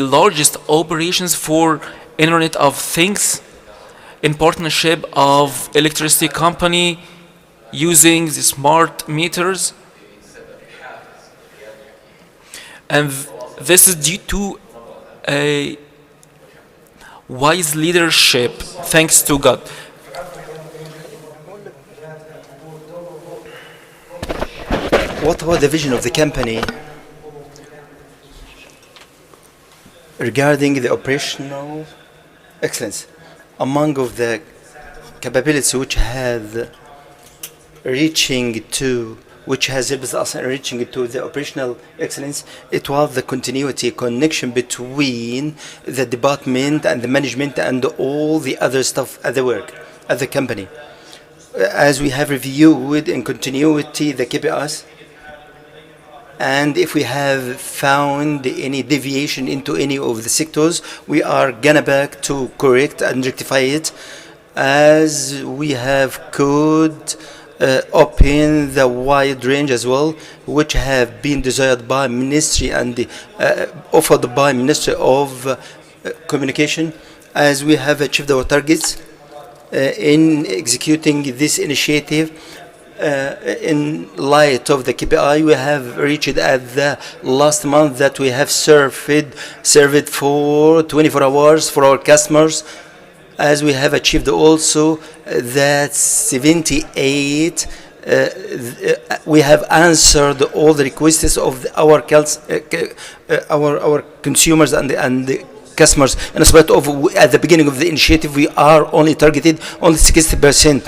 largest operations for Internet of Things in partnership of electricity company using the smart meters, and this is due to a wise leadership, thanks to God. What about the vision of the company regarding the operational excellence? Among of the capabilities which has helped us in reaching to the operational excellence, it was the continuity, connection between the department and the management and all the other stuff at the work, at the company. As we have reviewed in continuity the KPIs, and if we have found any deviation into any of the sectors, we are gonna back to correct and rectify it, as we have could open the wide range as well, which have been desired by Ministry and offered by Ministry of Communication, as we have achieved our targets in executing this initiative. In light of the KPI, we have reached at the last month that we have served for 24 hours for our customers, as we have achieved also that 78 we have answered all the requests of our consumers and the customers. In spite of at the beginning of the initiative we are only targeted only 60%.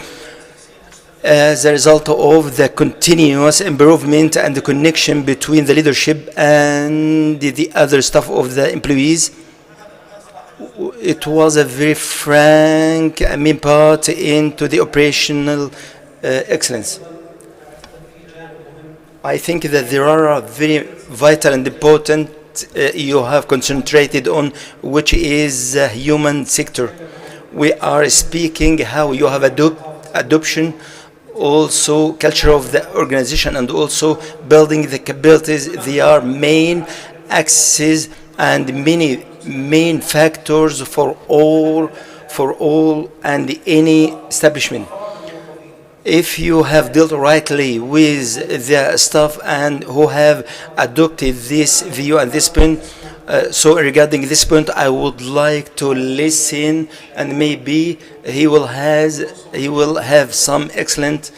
As a result of the continuous improvement and the connection between the leadership and the other staff of the employees, it was a very frank part into the operational excellence. I think that there are very vital and important you have concentrated on, which is the human sector. We are speaking how you have adoption, also culture of the organization, and also building the capabilities. They are main axes and many main factors for all and any establishment. If you have dealt rightly with the staff and who have adopted this view and this point, so regarding this point, I would like to listen, and maybe he will have some excellent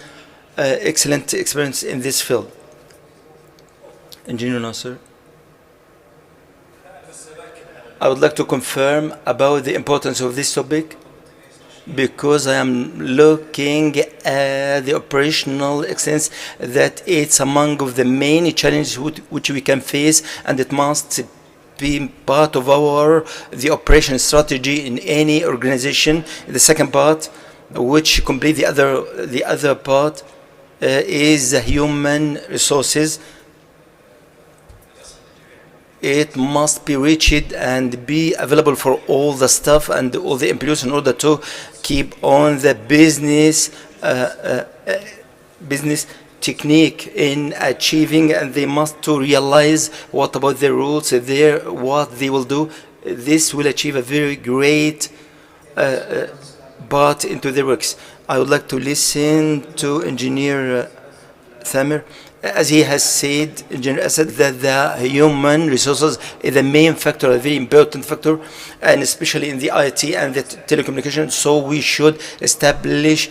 experience in this field. Engineer Nasser, I would like to confirm about the importance of this topic, because I am looking at the operational excellence, that it's among of the main challenges which we can face, and it must be part of the operation strategy in any organization. The second part, which complete the other part, is the human resources. It must be reached and be available for all the staff and all the employees in order to keep on the business technique in achieving, and they must to realize what about the rules there, what they will do. This will achieve a very great part into their works. I would like to listen to Engineer Thamer, as he has said, Engineer Asad, that the human resources is the main factor, a very important factor, and especially in the IT and the telecommunication. So we should establish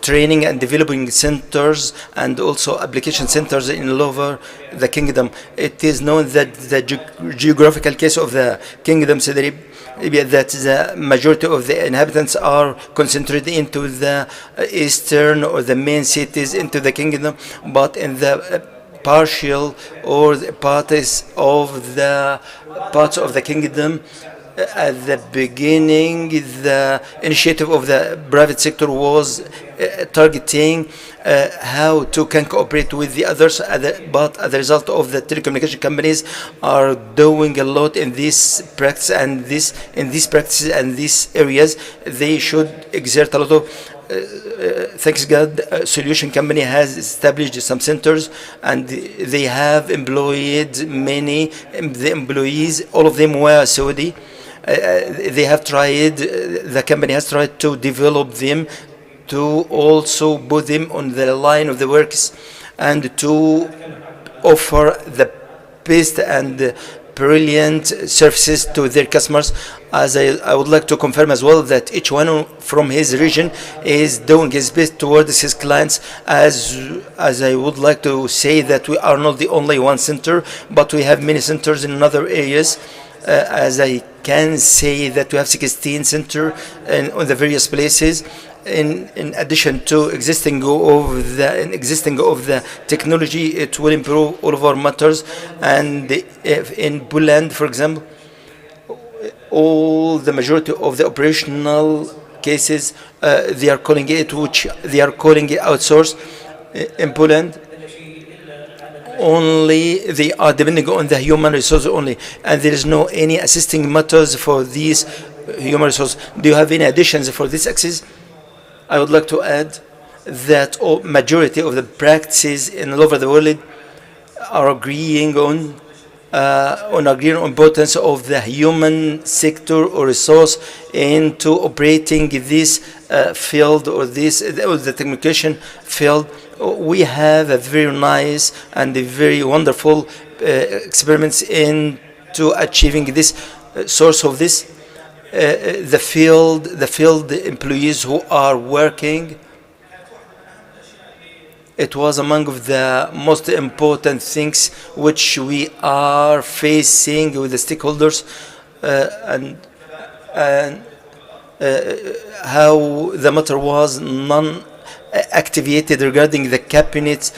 training and developing centers and also application centers in all over the kingdom. It is known that the geographical case of the kingdom, Saudi Arabia, that the majority of the inhabitants are concentrated into the eastern or the main cities into the kingdom, but in the partial or the parts of the kingdom, at the beginning, the initiative of the private sector was targeting how to can cooperate with the others, but as a result of the telecommunication companies are doing a lot in this practice and these practices and these areas, they should exert a lot of thanks God, solution company has established some centers, and they have employed many. The employees, all of them were Saudi. They have tried. The company has tried to develop them, to also put them on the line of the works, and to offer the best and brilliant services to their customers. As I would like to confirm as well that each one from his region is doing his best towards his clients. As I would like to say that we are not the only one center, but we have many centers in other areas. As I can say that we have 16 centers on the various places. In addition to existing of the technology, it will improve all of our matters. And in Poland, for example, all the majority of the operational cases, they are calling it outsourced. In Poland, only they are depending on the human resource only, and there is no any assisting matters for these human resources. Do you have any additions for this axis? I would like to add that majority of the practices in all over the world are agreeing on importance of the human sector or resource into operating this field or the communication field. We have a very nice and a very wonderful experiments into achieving this source of this. The field employees who are working, it was among the most important things which we are facing with the stakeholders, and how the matter was non-activated regarding the cabinet.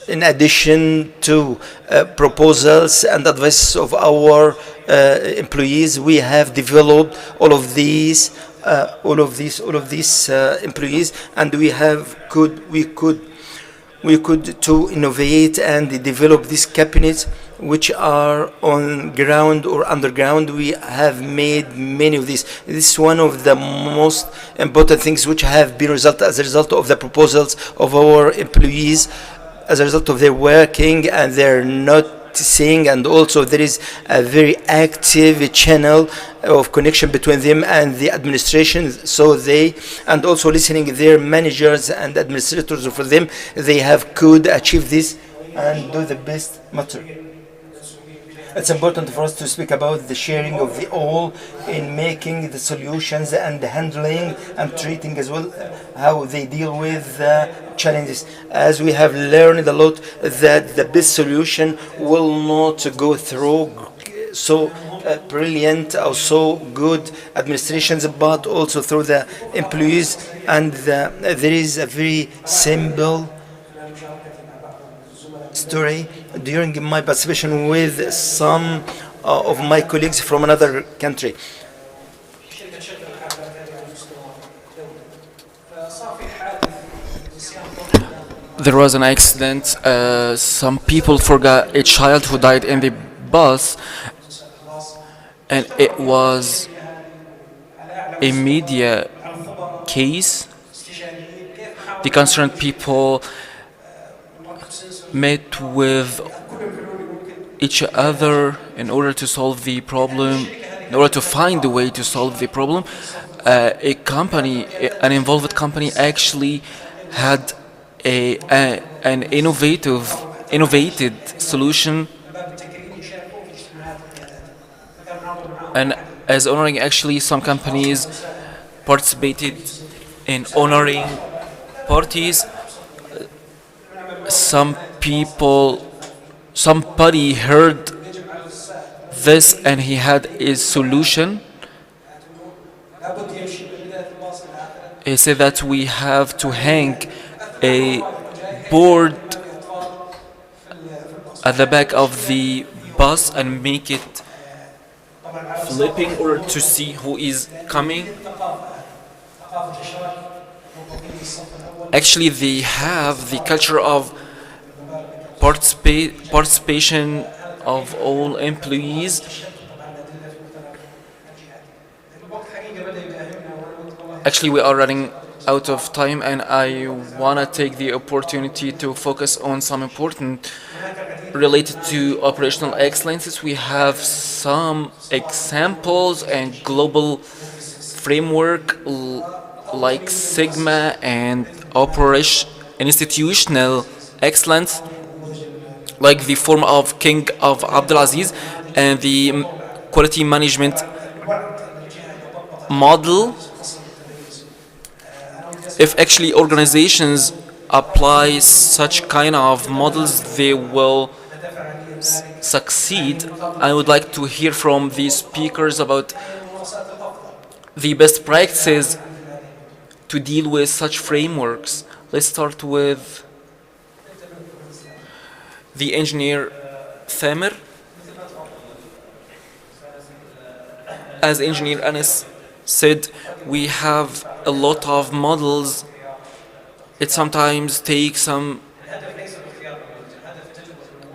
In addition to proposals and advice of our employees, we have developed all of these employees, and we could to innovate and develop these cabinets which are on ground or underground. We have made many of these. This is one of the most important things which have been as a result of the proposals of our employees, as a result of their working and their noticing, and also there is a very active channel of connection between them and the administration. So they, and also listening their managers and administrators for them, they could achieve this and do the best matter. It's important for us to speak about the sharing of the all in making the solutions and the handling and treating as well how they deal with the challenges. As we have learned a lot that the best solution will not go through so brilliant or so good administrations, but also through the employees. And there is a very simple story during my participation with some of my colleagues from another country. There was an accident. Some people forgot a child who died in the bus, and it was a media case. The concerned people met with each other in order to solve the problem, in order to find a way to solve the problem. A company, an involved company, actually had an innovated solution, and as honoring, actually some companies participated in honoring parties. Some people, somebody heard this and he had a solution. He said that we have to hang a board at the back of the bus and make it flipping in order to see who is coming. Actually, they have the culture of participation of all employees. Actually, we are running out of time, and I want to take the opportunity to focus on some important related to operational excellences. We have some examples and global framework like Sigma and institutional excellence, like the form of King of Abdulaziz and the quality management model. If actually organizations apply such kind of models, they will succeed. I would like to hear from the speakers about the best practices to deal with such frameworks. Let's start with the engineer Thamer. As engineer Anas said, we have a lot of models. It sometimes takes some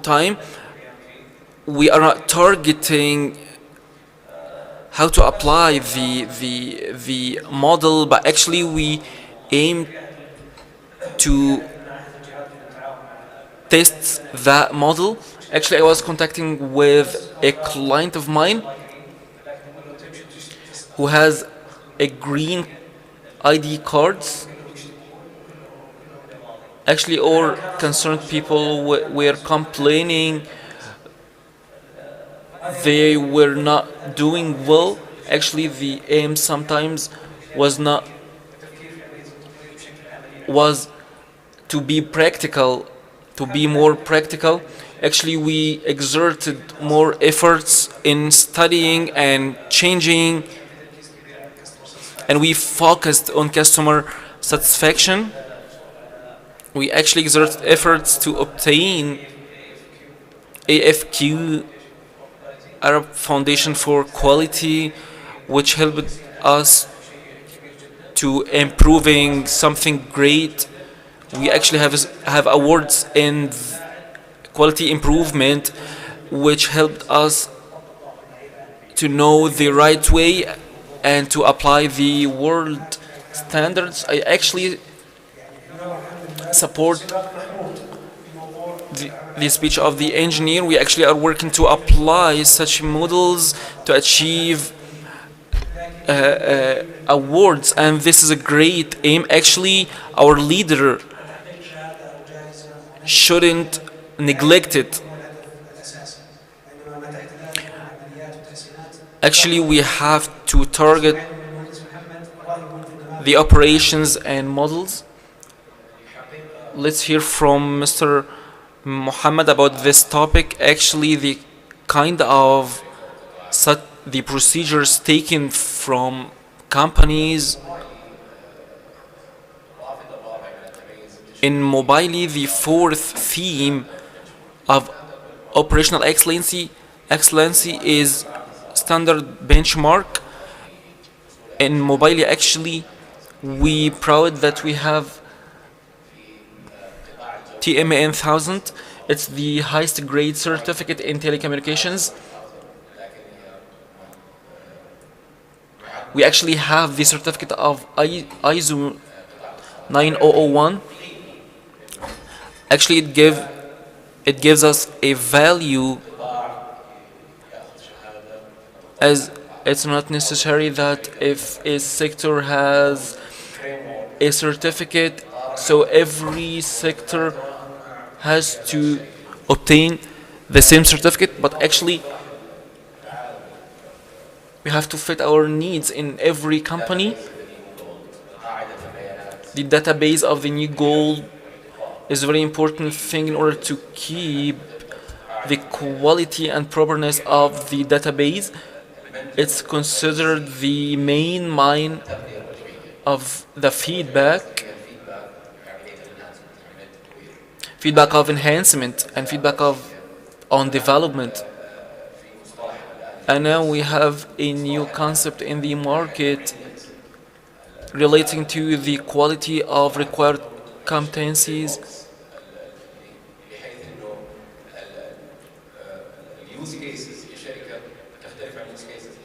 time. We are not targeting how to apply the model, but actually we aim to test that model. Actually, I was contacting with a client of mine who has a green ID cards. Actually, all concerned people were complaining they were not doing well. Actually, the aim sometimes was to be practical, to be more practical. Actually, we exerted more efforts in studying and changing, and we focused on customer satisfaction. We actually exerted efforts to obtain AFQ, Arab Foundation for Quality, which helped us to improving something great. We actually have awards in quality improvement, which helped us to know the right way and to apply the world standards. I actually support the speech of the engineer. We actually are working to apply such models to achieve awards, and this is a great aim. Actually, our leader shouldn't neglect it. Actually, we have to target the operations and models. Let's hear from Mr. Muhammad about this topic. Actually, the kind of the procedures taken from companies in Mobile, the fourth theme of operational excellency is standard benchmark. In Mobile, actually, we proud that we have TMN 1000. It's the highest grade certificate in telecommunications. We actually have the certificate of ISO 9001. Actually, it gives us a value, as it's not necessary that if a sector has a certificate, So every sector has to obtain the same certificate, but actually we have to fit our needs in every company. The database of the new goal is a very important thing in order to keep the quality and properness of the database. It's considered the main mine of the feedback of enhancement and feedback of on development. And now we have a new concept in the market relating to the quality of required competencies.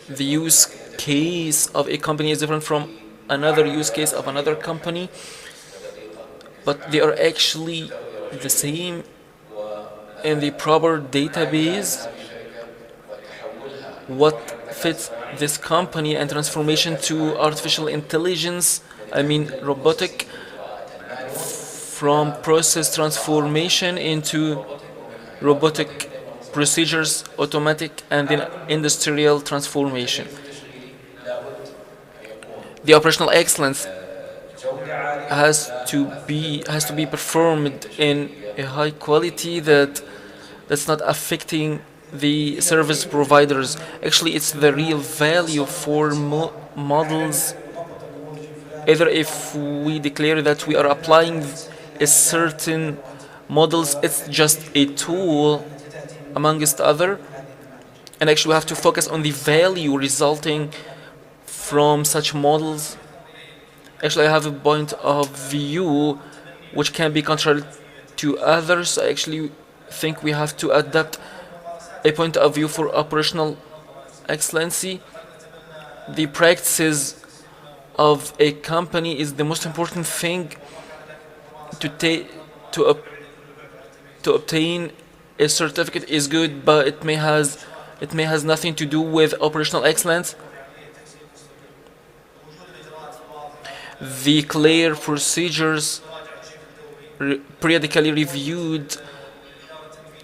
The use case of a company is different from another use case of another company, but they are actually the same in the proper database. What fits this company and transformation to artificial intelligence, I mean robotic, from process transformation into robotic procedures, automatic, and then industrial transformation. The operational excellence has to be performed in a high quality that's not affecting the service providers. Actually, it's the real value for models. Either if we declare that we are applying a certain models, it's just a tool amongst other, and actually we have to focus on the value resulting from such models. Actually, I have a point of view which can be contrary to others. I actually think we have to adapt a point of view for operational excellency. The practices of a company is the most important thing to obtain a certificate is good, but it may has nothing to do with operational excellence. The clear procedures, periodically reviewed,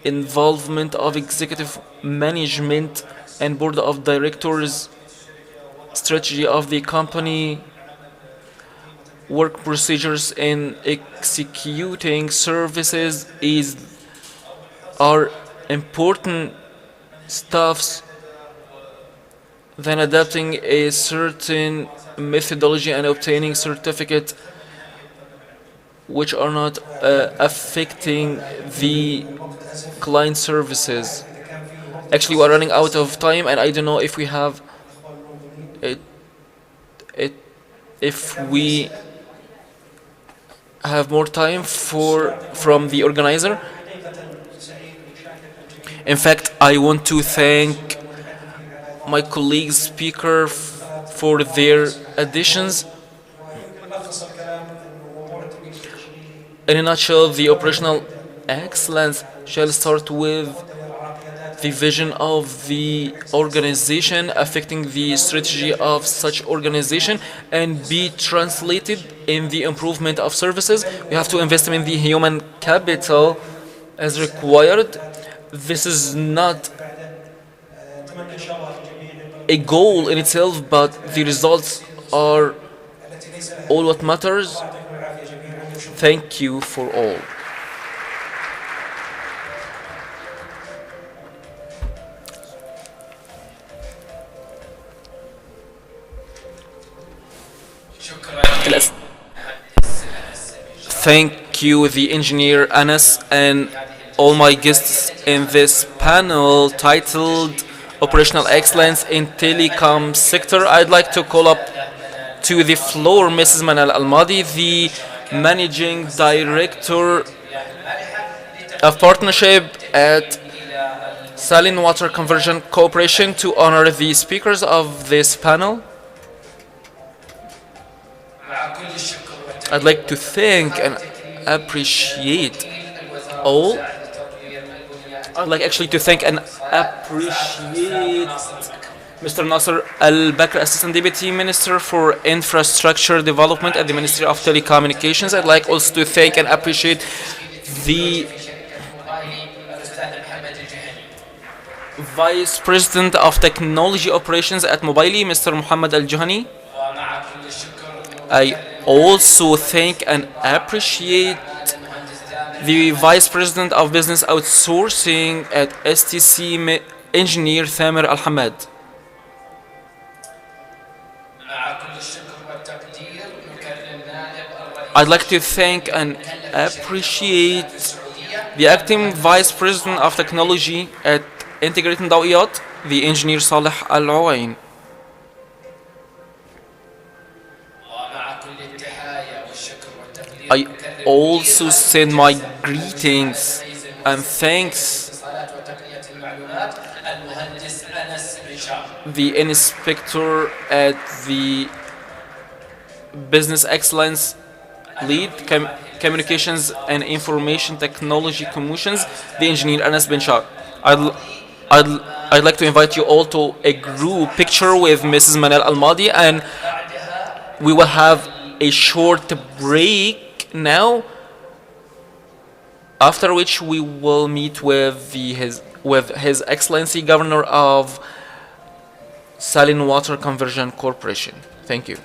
involvement of executive management and board of directors, strategy of the company, work procedures in executing services are important stuffs than adapting a certain methodology and obtaining certificate which are not affecting the client services. Actually, we're running out of time, and I don't know if we have if we have more time from the organizer. In fact, I want to thank my colleagues speaker for their additions. In a nutshell, the operational excellence shall start with the vision of the organization affecting the strategy of such organization and be translated in the improvement of services. We have to invest in the human capital as required. This is not a goal in itself, but the results are all what matters. Thank you for all. Thank you, the engineer Anas, and all my guests in this panel titled Operational Excellence in Telecom Sector. I'd like to call up to the floor Mrs. Manal Almadi, the Managing Director of Partnership at Saline Water Conversion Corporation, to honor the speakers of this panel. I'd like to thank and appreciate all. I'd like actually to thank and appreciate Mr. Nasser Al-Bakr, Assistant Deputy Minister for Infrastructure Development at the Ministry of Telecommunications. I'd like also to thank and appreciate the Vice President of Technology Operations at Mobili, Mr. Muhammad Al-Juhani. I also thank and appreciate the Vice President of Business Outsourcing at STC, Engineer Thamer Al-Hamad. I'd like to thank and appreciate the Acting Vice President of Technology at Integrating Dawiyat, the Engineer Saleh Al-Awain. I also send my greetings and thanks the Inspector at the Business Excellence Lead Communications and Information Technology Commissions, the Engineer Anas bin Shar. I'd like to invite you all to a group picture with Mrs. Manal Al-Madi, and we will have a short break now, after which we will meet with His Excellency Governor of Saline Water Conversion Corporation. Thank you.